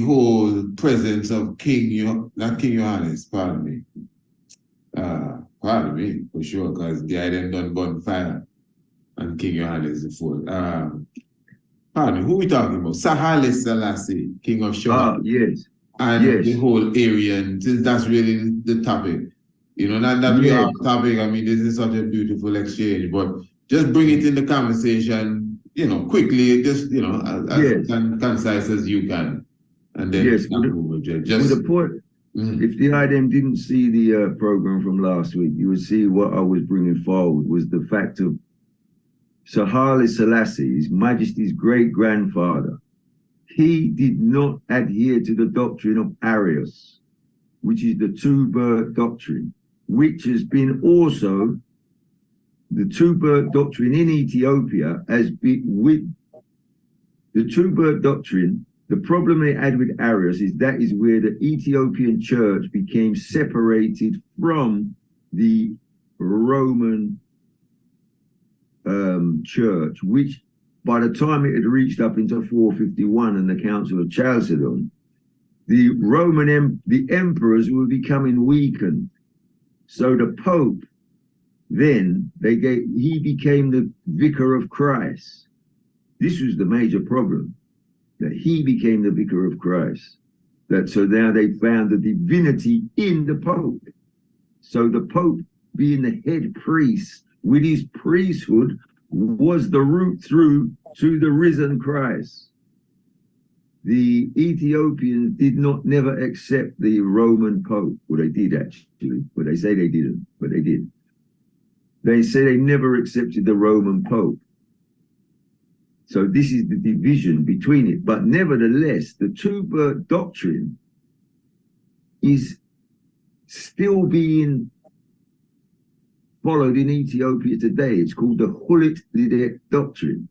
whole presence of not King Johannes, pardon me, for sure, because the guy then done bonfire and King Johannes the Fourth. Pardon me, who are we talking about? Haile Selassie, King of Showa. Yes. And yes. the whole area, and since that's really the topic, you know, not that we have a topic, I mean, this is such a beautiful exchange, but just bring it in the conversation, you know, quickly, just, you know, as concise as you can. And then just the point, if the IDM didn't see the program from last week, you would see what I was bringing forward was the fact of Sir Haile Selassie, His Majesty's great-grandfather. He did not adhere to the doctrine of Arius, which is the two-birth doctrine, which has been also the two-birth doctrine in Ethiopia has been with the two-birth doctrine. The problem they had with Arius is that is where the Ethiopian church became separated from the Roman church, which by the time it had reached up into 451 and the Council of Chalcedon, the emperors were becoming weakened. So the Pope then, he became the vicar of Christ. This was the major problem, that he became the vicar of Christ. So now they found the divinity in the Pope. So the Pope, being the head priest with his priesthood, was the route through to the risen Christ. The Ethiopians did never accept the Roman Pope. Well, they did actually, but they say they didn't, but they did. They say they never accepted the Roman Pope. So this is the division between it. But nevertheless, the two-birth doctrine is still being followed in Ethiopia today. It's called the Hulit Lidet doctrine.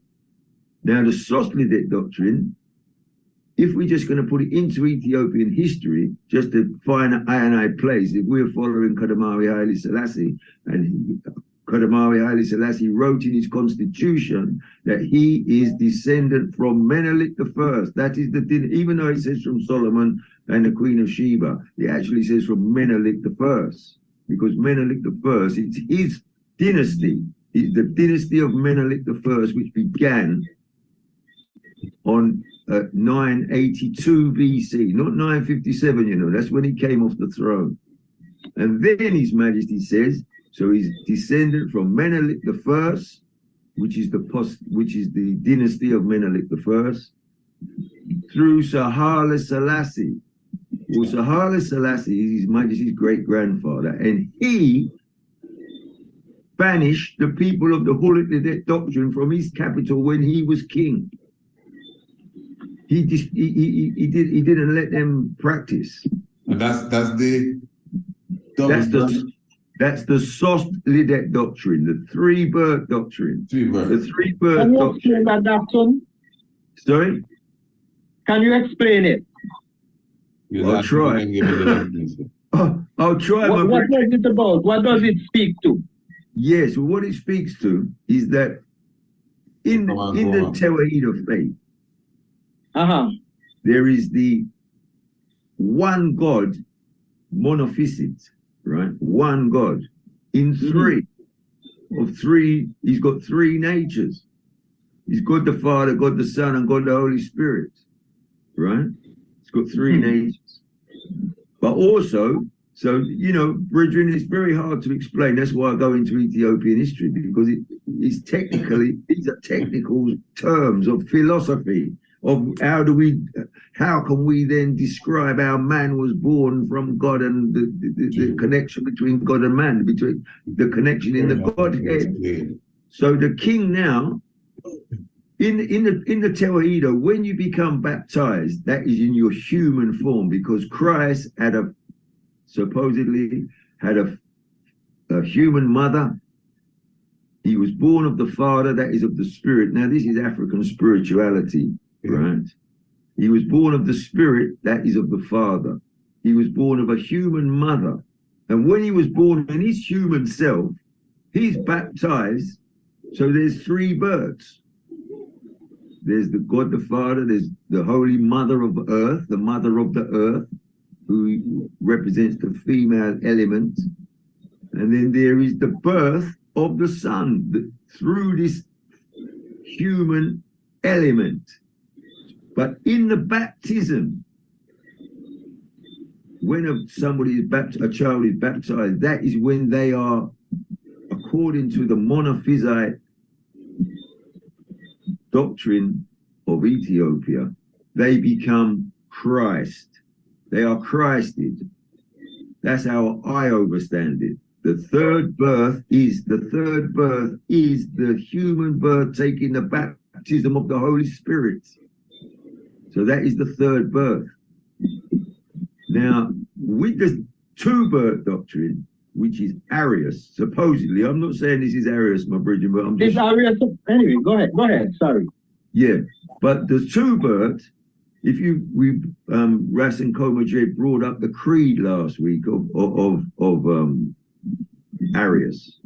Now, the Sos Lidet doctrine, if we're just going to put it into Ethiopian history, just to find an I place, if we're following Kadamawi Haile Selassie, and Kadamawi Haile Selassie wrote in his constitution that he is descendant from Menelik I. That is even though it says from Solomon and the Queen of Sheba, it actually says from Menelik I. Because Menelik I, it's his dynasty. It's the dynasty of Menelik I, which began on 982 BC, not 957, you know, that's when he came off the throne. And then His Majesty says, so he's descended from Menelik I, which is the dynasty of Menelik I, through Sir Haile Selassie. Well, Sir Haile Selassie is His Majesty's great-grandfather, and he banished the people of the Holocaust doctrine from his capital when he was king. He didn't let them practice. And that's the Sost Lidet doctrine, the three birth doctrine. The three birth Can you doctrine. explain that doctrine? Sorry? Can you explain it? I'll try. I'll try. What is it about? What does it speak to? Yes, well, what it speaks to is that in the Tawhid of faith, there is the one God, monophysite, right? One God in three. Of three, he's got three natures. He's God the Father, God the Son, and God the Holy Spirit, right? He's got three natures. But also, so, you know, brethren, it's very hard to explain. That's why I go into Ethiopian history, because it's technically, these are technical terms of philosophy of how can we then describe how man was born from God and the connection between God and man, between the connection in the Godhead. So the king now, in the Tewahedo, when you become baptized, that is in your human form, because Christ supposedly had a human mother. He was born of the Father, that is of the Spirit. Now this is African spirituality, right? He was born of the Spirit, that is of the Father. He was born of a human mother. And when he was born in his human self, he's baptized. So there's three births. There's the God the Father, there's the Holy Mother of Earth, the Mother of the Earth, who represents the female element. And then there is the birth of the Son through this human element. But in the baptism, when a child is baptized, that is when they are, according to the monophysite doctrine of Ethiopia, they become Christ. They are Christed. That's how I understand it. The third birth is the human birth taking the baptism of the Holy Spirit. So that is the third birth. Now, with the two birth doctrine, which is Arius, supposedly, I'm not saying this is Arius, my brethren, but I'm just... It's Arius. Anyway, go ahead, sorry. Yeah, but the two birth, Ras and Komajay brought up the creed last week of Arius,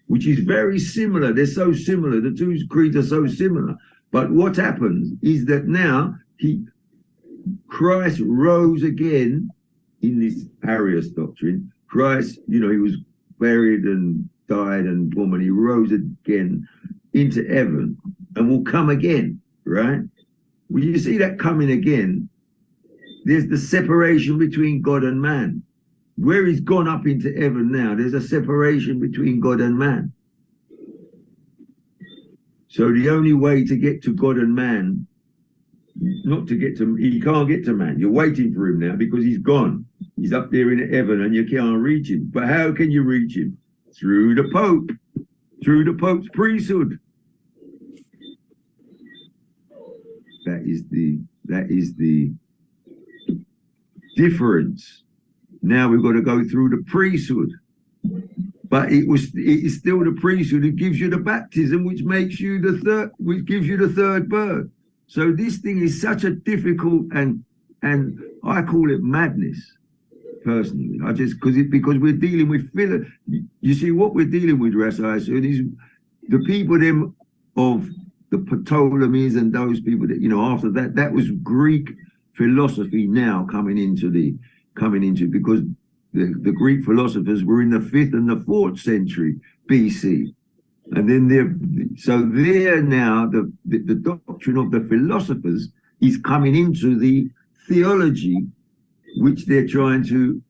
which is very similar. They're so similar. The two creeds are so similar. But what happens is that now Christ rose again in this Arius doctrine. Christ, he was buried and died and boom, and he rose again into heaven and will come again, right? When you see that coming again, there's the separation between God and man. Where he's gone up into heaven now, there's a separation between God and man. So the only way to get to God and man, he can't get to man. You're waiting for him now because he's gone. He's up there in heaven and you can't reach him. But how can you reach him? Through the Pope, through the Pope's priesthood. That is the difference. Now we've got to go through the priesthood. But it is still the priesthood that gives you the baptism, which gives you the third birth. So this thing is such a difficult and I call it madness, personally. Because we're dealing with you see what we're dealing with, Rasai, so is the people of the Ptolemies and those people that, after that was Greek philosophy now coming into because the Greek philosophers were in the 5th and the 4th century BC. And then they're now the doctrine of the philosophers is coming into the theology, which they're trying to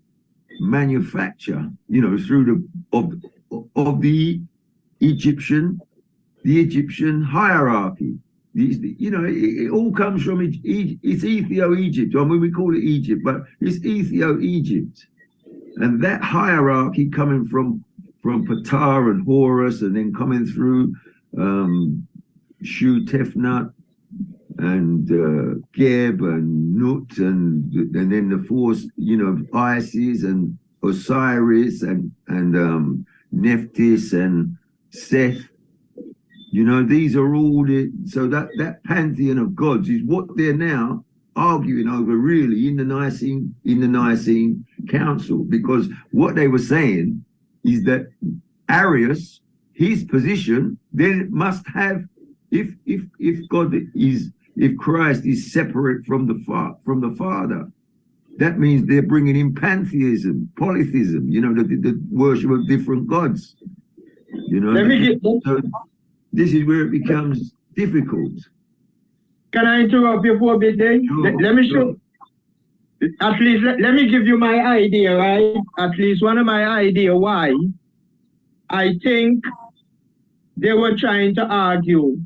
manufacture, through the Egyptian hierarchy. It all comes from it's Ethio-Egypt. I mean, we call it Egypt, but it's Ethio-Egypt. And that hierarchy coming from from Patar and Horus, and then coming through Shu Tefnut and Geb and Nut, and then the force, you know, Isis and Osiris and Nephthys and Seth. You know, these are all so that pantheon of gods is what they're now arguing over, really, in the Nicene Council, because what they were saying is that Arius, his position, then must have, if Christ is separate from the Father, that means they're bringing in pantheism, polytheism, you know, the worship of different gods. You know, so this is where it becomes difficult. Can I interrupt you for a bit then? Sure, let me show, at least let me give you my idea, right? At least one of my idea why I think they were trying to argue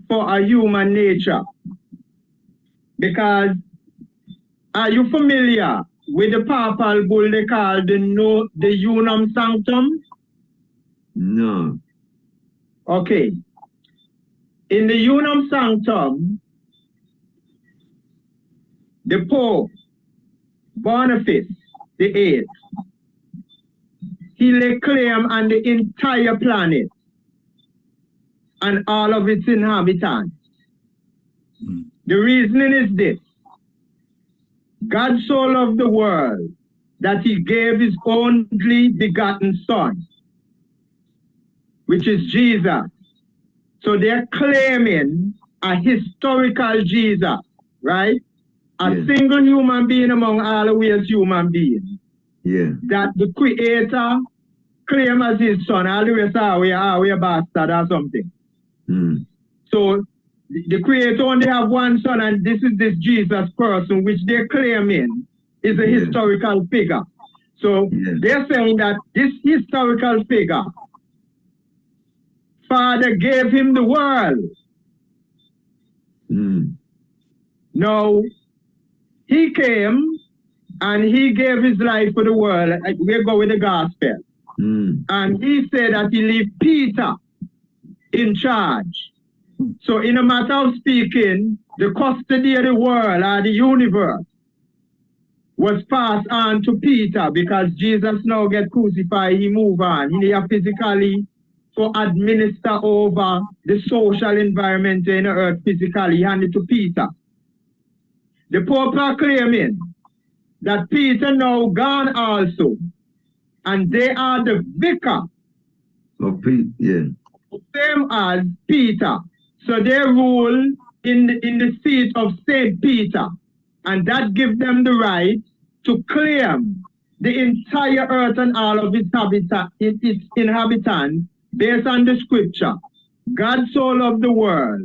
for a human nature. Because are you familiar with the papal bull they call the Unum Sanctum? No. Okay. In the Unum Sanctum, the Pope, Boniface VIII, he laid claim on the entire planet and all of its inhabitants. The reasoning is this: God so loved the world that he gave his only begotten Son, which is Jesus. So they're claiming a historical Jesus, right? A single human being among all the ways human beings. Yeah. That the Creator claim as his Son, all the way are we a bastard or something. So the Creator only have one Son, and this is this Jesus person, which they're claiming is a historical figure. So they're saying that this historical figure, Father gave him the world. Now, he came and he gave his life for the world. We go with the gospel. And he said that he left Peter in charge. So in a matter of speaking, the custody of the world or the universe was passed on to Peter, because Jesus now get crucified, he move on. He have physically to administer over the social environment in the earth physically, hand it to Peter. The Pope are claiming that Peter now gone also, and they are the vicar of Peter, same as Peter. So they rule in the seat of Saint Peter, and that gives them the right to claim the entire earth and all of its inhabitants. Based on the scripture, God so loved the world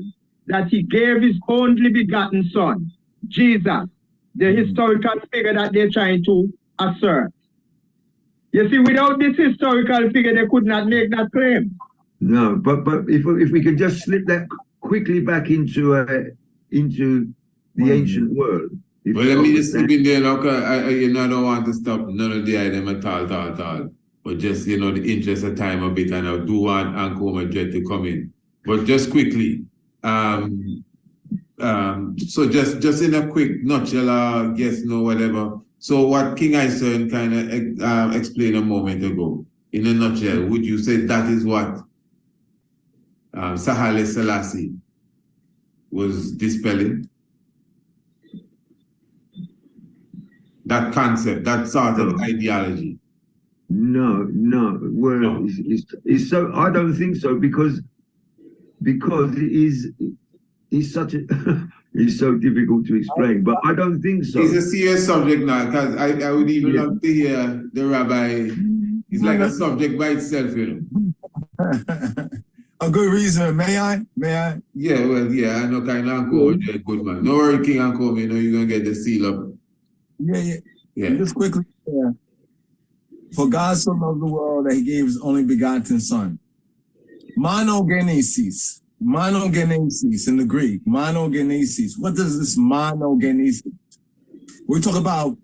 that he gave his only begotten Son, Jesus, the historical figure that they're trying to assert. You see, without this historical figure, they could not make that claim. No, but if we could just slip that quickly back into the ancient world. Well, let me just slip in there, look, I don't want to stop none of the item at all. But just, you know, the interest of time a bit, and I do want Uncle Madrid to come in. But just quickly, so just in a quick nutshell, yes, no, whatever. So what King Ison kind of explained a moment ago, in a nutshell, would you say that is what Haile Selassie was dispelling? That concept, that sort of ideology? No. Well, it's so. I don't think so, because it is such a. It's so difficult to explain, but I don't think so. It's a serious subject now, because I would even love to hear the rabbi. It's like a subject by itself, you know. A good reason, may I? Yeah, well, yeah, I know kind of Uncle, good man. No worry, King Uncle, you know you're gonna get the seal up. Yeah. Just quickly, for God so loved the world that he gave his only begotten Son. Monogenesis in the Greek. Monogenesis. What does this monogenesis? We talk about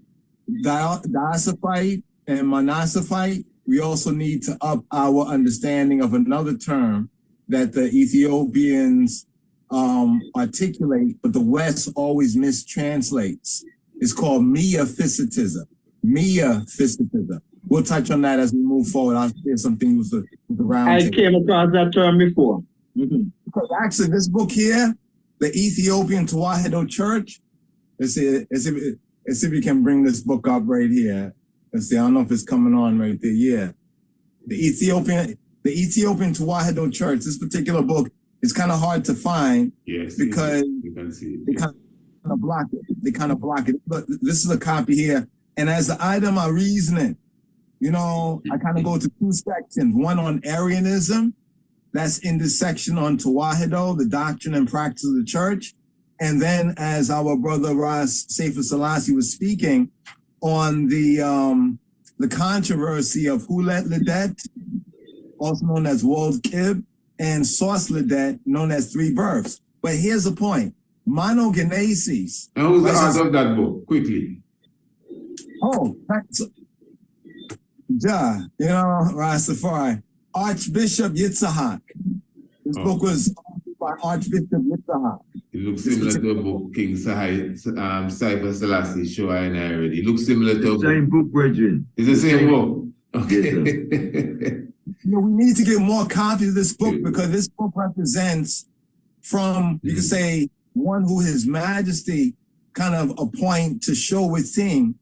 diasophite and monosophite. we also need to up our understanding of another term that the Ethiopians articulate, but the West always mistranslates. It's called Miaphysitism. Miaphysitism. We'll touch on that as we move forward. I'll share some things with the round I table. came across that term before. Because actually, this book here, the Ethiopian Tewahedo Church, let's see if we can bring this book up right here. Let's see, I don't know if it's coming on right there. Yeah. The Ethiopian Tewahedo Church, this particular book is kind of hard to find because you can see they kind of block it. They kind of block it. But this is a copy here. And as the item of reasoning, you know, I kind of go to two sections. One on Arianism, that's in this section on Tewahedo, the doctrine and practice of the church. And then as our brother Ras Sefer Selassie was speaking on the controversy of Hulet Ledet, also known as Wold Kib, and Sos Ledet, known as three births. But here's the point. Monogenesis. And who's the author of that book? Quickly. Oh, yeah, you know, Rastafari. Archbishop Yitzhak. This book was by Archbishop Yitzhak. It looks similar to a book King Cypher Selassie show I already. It looks similar to a same book, Brethren. It's the same book. Okay. You know, we need to get more copies of this book because this book represents from, you could say, one who His Majesty kind of appoint to show within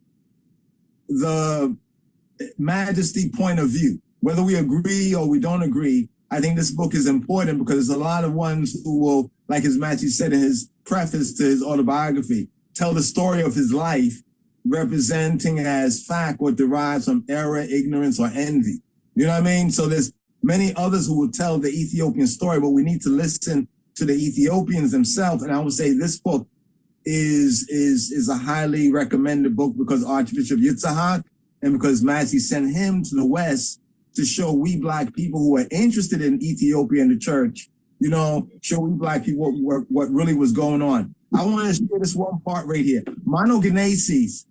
the Majesty point of view. Whether we agree or we don't agree, I think this book is important because there's a lot of ones who will, like His Majesty said in his preface to his autobiography, tell the story of his life, representing as fact what derives from error, ignorance, or envy. You know what I mean? So there's many others who will tell the Ethiopian story, but we need to listen to the Ethiopians themselves. And I would say this book is a highly recommended book because Archbishop Yitzhak and because Massey sent him to the West to show we Black people who are interested in Ethiopia and the church, you know, show we Black people what really was going on. I want to share this one part right here. Monogenesis.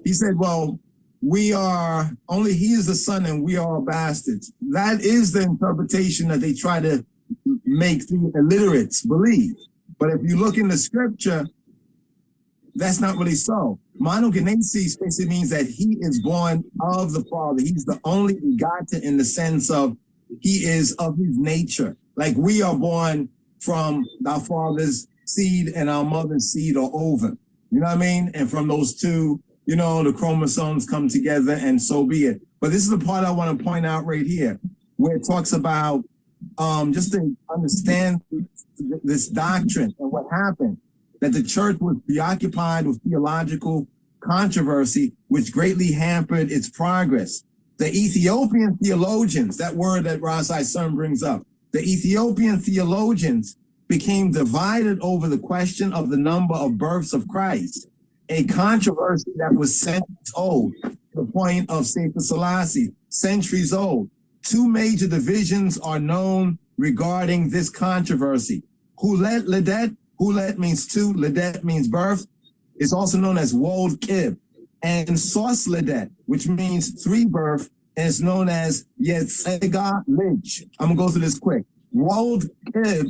He said, well, we are, only He is the Son and we are bastards. That is the interpretation that they try to make the illiterates believe. But if you look in the scripture, that's not really so. Monogenesis basically means that He is born of the Father. He's the only begotten in the sense of He is of His nature. Like we are born from our father's seed and our mother's seed or ovum. You know what I mean? And from those two, you know, the chromosomes come together and so be it. But this is the part I want to point out right here, where it talks about just to understand this doctrine and what happened, that the church was preoccupied with theological controversy, which greatly hampered its progress. The Ethiopian theologians, that word that Rasai's son brings up, the Ethiopian theologians became divided over the question of the number of births of Christ, a controversy that was centuries old, to the point of Sefer Selassie, centuries old. Two major divisions are known regarding this controversy. Hulet Ledet, Hulet means two, Ledet means birth. It's also known as Wold Kib. And Sos Ledet, which means three birth, and it's known as Yetzega Lij. I'm gonna go through this quick. Wold Kib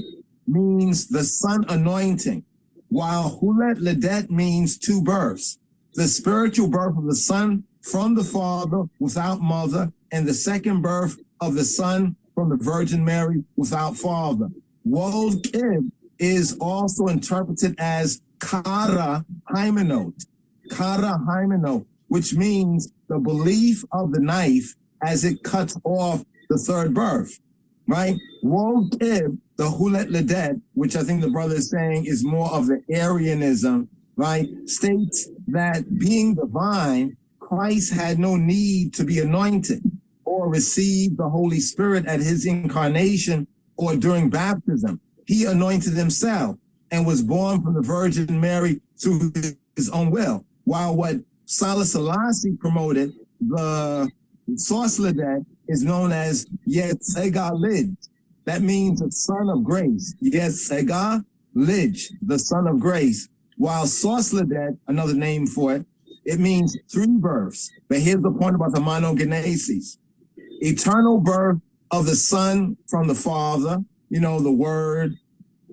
means the sun anointing, while Hulet Ledet means two births. The spiritual birth of the Son from the Father without mother, and the second birth of the Son from the Virgin Mary without father. Wold Kib is also interpreted as Kara Hymenot. Kara Hymenot, which means the belief of the knife as it cuts off the third birth, right? Wold Kib, the Hulet Ledet, which I think the brother is saying is more of the Arianism, right? States that being divine, Christ had no need to be anointed or receive the Holy Spirit at His incarnation or during baptism. He anointed Himself and was born from the Virgin Mary through His own will. While what Salah Selassie promoted, the Sos Ledet, is known as Yetzega Lij. That means the Son of Grace. Yetzega Lij, the Son of Grace. While Sos Ledet, another name for it, it means three births. But here's the point about the monogenesis. eternal birth of the Son from the Father, you know, the Word.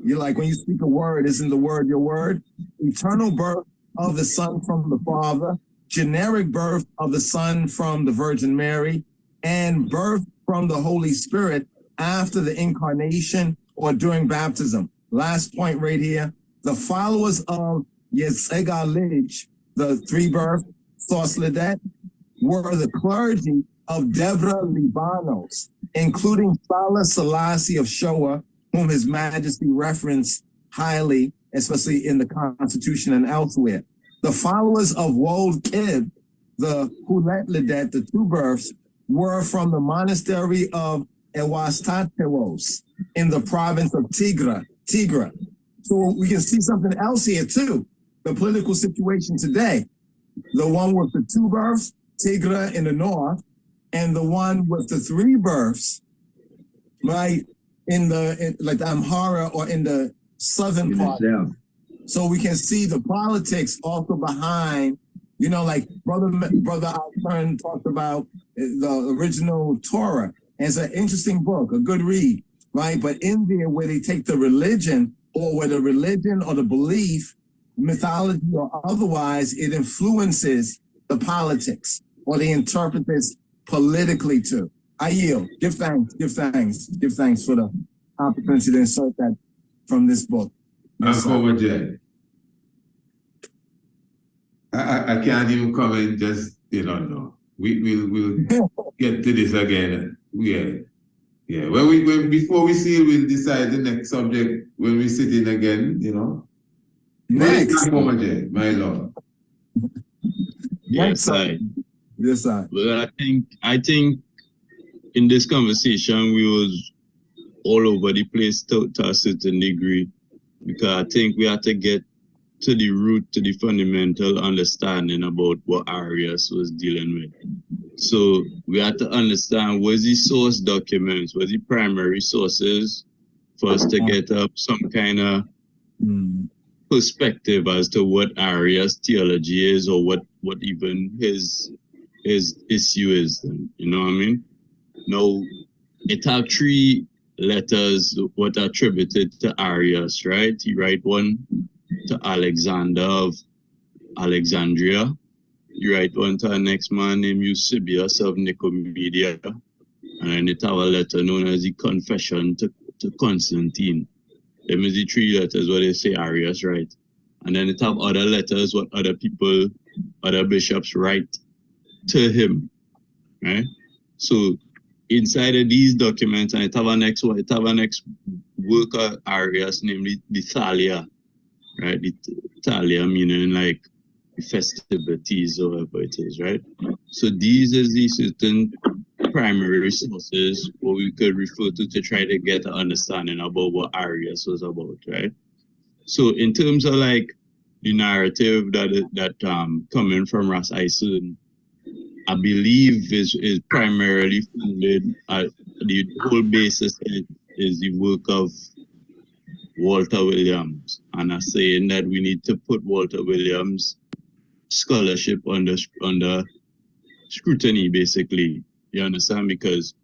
You're like, when you speak a word, isn't the word your word? Eternal birth of the Son from the Father, generic birth of the Son from the Virgin Mary, and birth from the Holy Spirit after the incarnation or during baptism. Last point right here. The followers of Yesega Lidge, the three-birth Sorcelet, were the clergy of Devra Libanos, including Salah Selassie of Shoa, whom His Majesty referenced highly, especially in the Constitution and elsewhere. The followers of Wold Kib, the Hulet Ledet, the two births, were from the monastery of Ewastateros in the province of Tigra. So we can see something else here too. The political situation today. The one with the two births, Tigra in the north, and the one with the three births, right, like the Amhara or in the southern part. So we can see the politics also behind, you know, like Brother Alpern talked about the original Torah. And it's an interesting book, a good read, right? But in there where they take the religion or where the religion or the belief, mythology or otherwise, it influences the politics or they interpret this politically too. I yield. Give thanks for the opportunity to insert that from this book. I can't even comment, just, you know, no. We'll get to this again. Yeah. When before we see, we'll decide the next subject when we sit in again, you know. Next. My Lord. Yes, I. Yes, I. Well, I think in this conversation we was all over the place to a certain degree, because I think we have to get to the root, to the fundamental understanding about what Arius was dealing with. So we have to understand what's the source documents, what's the primary sources for us to get up some kind of perspective as to what Arius' theology is, or what even his issue is. You know what I mean? Now, it have three letters what are attributed to Arius, right? He write one to Alexander of Alexandria. You write one to our next man named Eusebius of Nicomedia. And then it have a letter known as the Confession to Constantine. Them is the three letters what they say Arius write. And then it have other letters what other people, other bishops write to him. Right? So inside of these documents, and it have a next work of Arius, namely the Thalia. Right? The Thalia meaning like the festivities or whatever it is, right? So these is the certain primary sources what we could refer to try to get an understanding about what Arius was about, right? So in terms of like the narrative that coming from Ras Eisen, I believe is primarily funded the whole basis is the work of Walter Williams, and I'm saying that we need to put Walter Williams' scholarship under scrutiny, basically. You understand? Because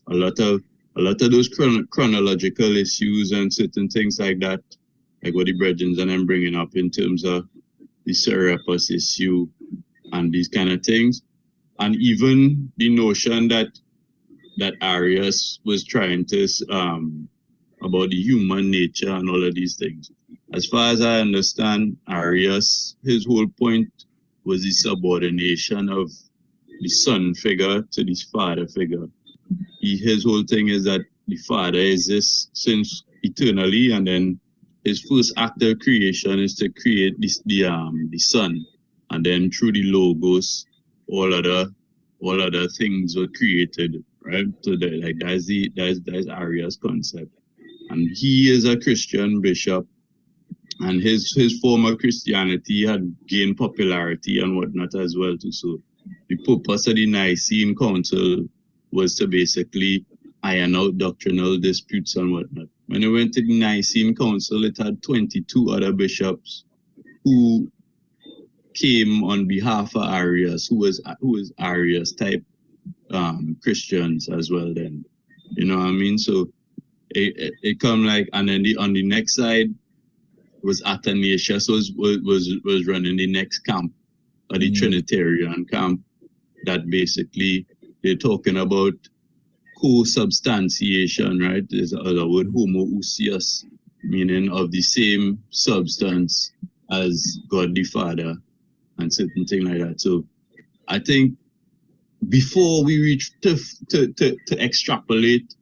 a lot of those chronological issues and certain things like that, like what the brethren and I'm bringing up in terms of the Serapis issue and these kind of things, and even the notion that Arius was trying to about the human nature and all of these things. As far as I understand, Arius, his whole point was the subordination of the son figure to the father figure. His whole thing is that the father exists since eternally, and then his first act of creation is to create the son, and then through the logos, all other things were created, right? So that's Arius' concept. And he is a Christian bishop, and his form of Christianity had gained popularity and whatnot as well too. So the purpose of the Nicene Council was to basically iron out doctrinal disputes and whatnot. When it went to the Nicene Council, it had 22 other bishops who came on behalf of Arius, who was Arius type Christians as well then. You know what I mean? So it come like, and then on the next side was Athanasius was running the next camp, or the Trinitarian camp, that basically they're talking about co-substantiation, right? There's another word, homoousios, meaning of the same substance as God the Father and certain thing like that. So I think before we reach to extrapolate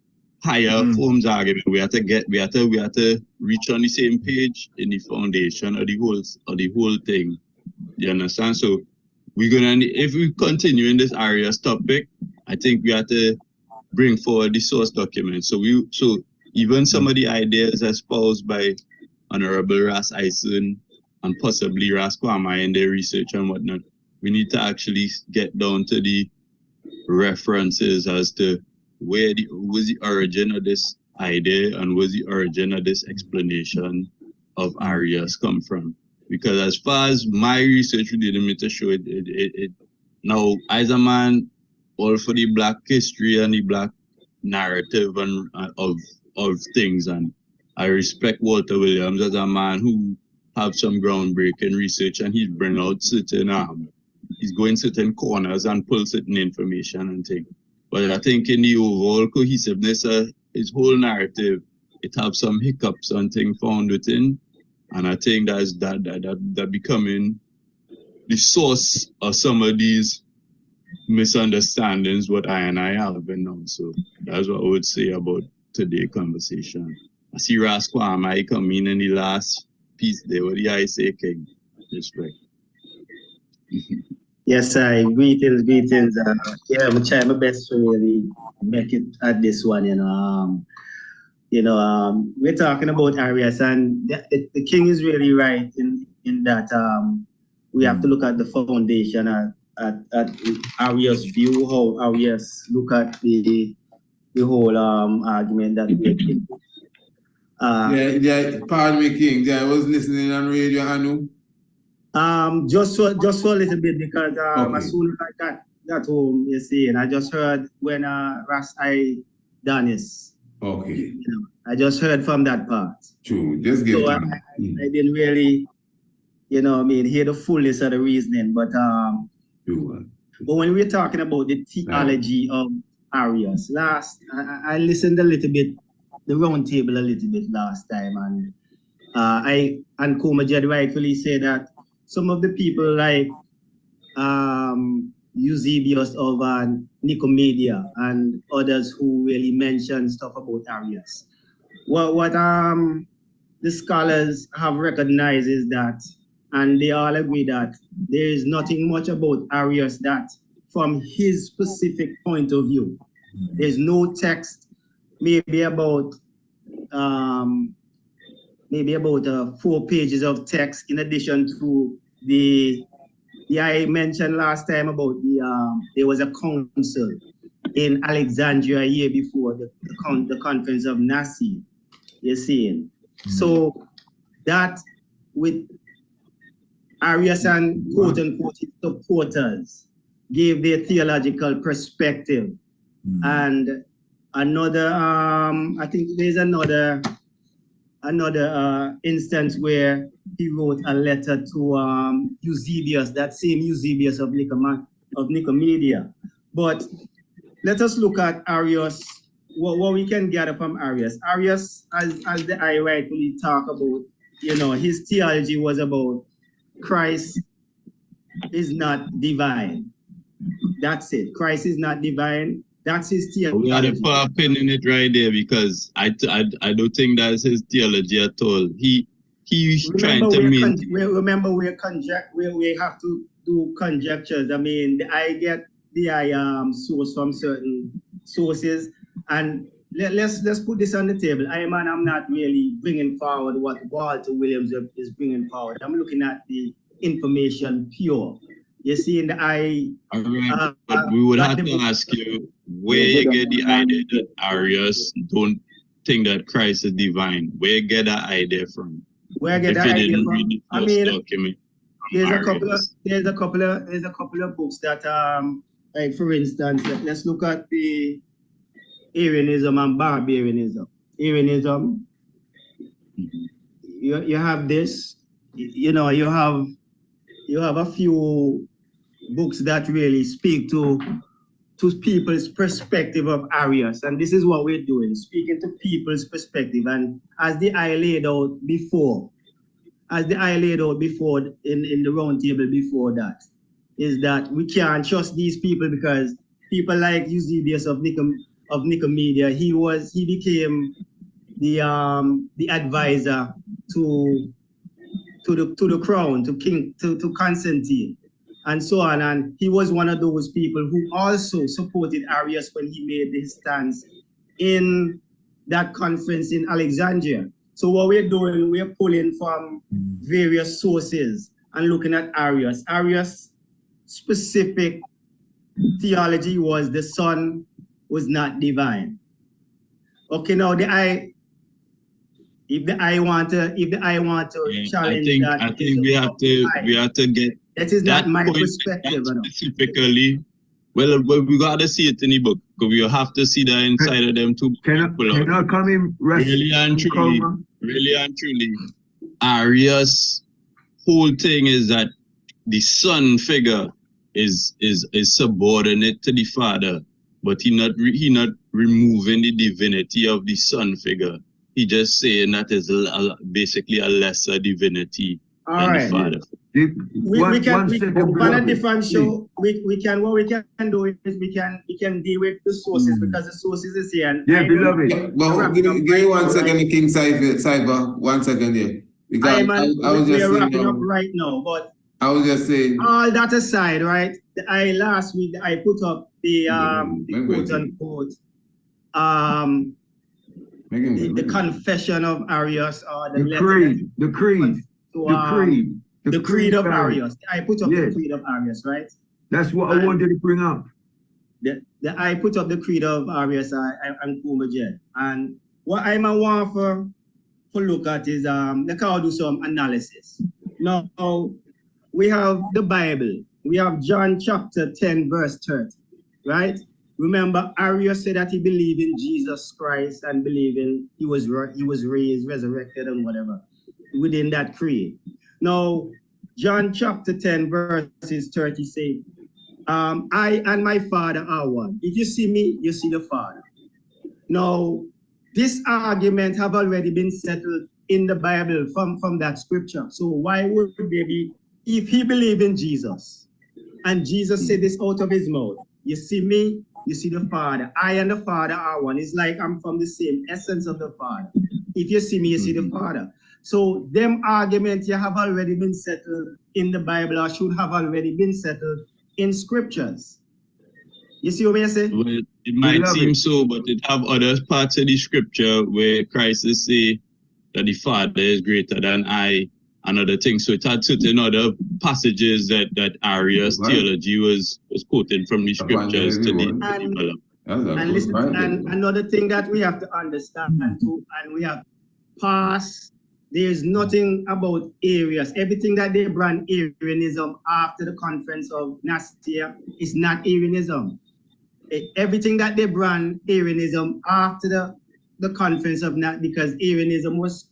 higher forms argument, we have to reach on the same page in the foundation of the whole thing. You understand? So we're gonna, if we continue in this Arius topic, I think we have to bring forward the source document. So even some of the ideas espoused by Honorable Ras Eisen and possibly Ras Kwame in their research and whatnot, we need to actually get down to the references as to where was the origin of this idea and was the origin of this explanation of Arius come from. Because as far as my research did me to show it now, as a man, all for the Black history and the Black narrative and of things, and I respect Walter Williams as a man who have some groundbreaking research, and he's bring out certain he's going certain corners and pull certain information and things. But I think in the overall cohesiveness of his whole narrative, it have some hiccups and things found within. And I think that becoming the source of some of these misunderstandings what I have been now. So that's what I would say about today's conversation. I see Ras Kwame come in the last piece there. What do I say, King? Respect. Yes, greetings. Yeah, I'm trying my best to really make it at this one, we're talking about Arius, and the king is really right in that we have to look at the foundation at Arius' view, how Arius look at the whole argument that we're making. Pardon me, King. I was listening on radio, Anu. Just for a little bit, because as soon as I got home, you see, and I just heard when Ras I Danis. Okay. I just heard from that part. True. Just give so time. I didn't really, hear the fullness of the reasoning. But when we're talking about the theology of Arius, I listened a little bit, the round table a little bit last time, and and Komajed rightfully said that some of the people like Eusebius of Nicomedia and others who really mention stuff about Arius. What the scholars have recognized is that, and they all agree that there is nothing much about Arius that from his specific point of view. There's no text, maybe about 4 pages of text in addition to I mentioned last time about there was a council in Alexandria a year before the conference of Nicaea. You see, so that with Arius and quote unquote his supporters gave their theological perspective, and another I think there's another instance where he wrote a letter to Eusebius, that same Eusebius of Nicomedia. But let us look at Arius, what we can gather from Arius. Arius, as the I rightfully talk about, his theology was about Christ is not divine. That's it. Christ is not divine. That's his theology. We had to put a pin in it right there, because I don't think that's his theology at all. He's trying to mean. Remember, we have to do conjectures. I mean, I get the source from certain sources, and let's put this on the table. I'm not really bringing forward what Walter Williams is bringing forward. I'm looking at the information pure. You see, in the but we would have to ask you where you get the idea that Arius don't think that Christ is divine. Where you get that idea from? Where I get that idea from? I mean, there's a couple of books that like for instance, let's look at the Arianism and barbarianism. Arianism, you have this, you know, you have a few books that really speak to people's perspective of Arius, and this is what we're doing, speaking to people's perspective. And as I laid out before in the round table before that, is that we can't trust these people, because people like Eusebius of Nicomedia, he became the advisor to the crown, to Constantine, and so on. And he was one of those people who also supported Arius when he made his stance in that conference in Alexandria. So what we're doing, we're pulling from various sources and looking at Arius. Arius' specific theology was the Son was not divine. Okay, now if the I want to challenge that, I think we have to get that is not my point, perspective. Specifically, well, we gotta see it in the book, because we have to see the inside of them too. Can I come in? Really and truly, Arius' whole thing is that the Son figure is subordinate to the Father, but he not removing the divinity of the Son figure. He just saying that is basically a lesser divinity than the Father. We can on a different show. We can do is we can deal with the sources, because the sources is here. Yeah, beloved. But give me 1 second, King Cyber. 1 second here. Because I was just wrapping up right now, but I was just saying. All that aside, right? Last week I put up the quote unquote the confession of Arius, or the creed of Arius. I put up the creed of Arius, right? That's what I wanted to bring up. I put up the creed of Arius and Kumajet. And what I want for look at is let's do some analysis. Now we have the Bible. We have John chapter 10, verse 30, right? Remember, Arius said that he believed in Jesus Christ and believed in he was raised, resurrected, and whatever within that creed. Now, John chapter 10, verses 30 say, I and my Father are one. If you see me, you see the Father. Now, this argument have already been settled in the Bible from that scripture. So why would there be, if he believed in Jesus, and Jesus said this out of his mouth, you see me, you see the Father. I and the Father are one. It's like I'm from the same essence of the Father. If you see me, you see the Father. So them arguments you have already been settled in the Bible, or should have already been settled in scriptures. You see what I say? Well, it might seem so, but it have other parts of the scripture where Christ is say that the Father is greater than I, and other things. So it had certain other passages that Arius' theology was quoting from the scriptures to develop. And listen, and another thing that we have to understand too, and we have passed, there's nothing about Arius. Everything that they brand Arianism after the conference of Nicaea is not Arianism. Everything that they brand Arianism after the conference of Nicaea, because Arianism was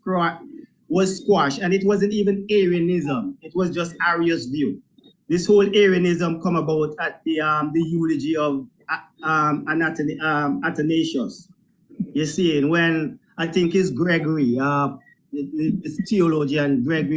squashed, and it wasn't even Arianism. It was just Arius' view. This whole Arianism come about at the eulogy of Athanasius. You see, when I think it's Gregory, the theologian Gregory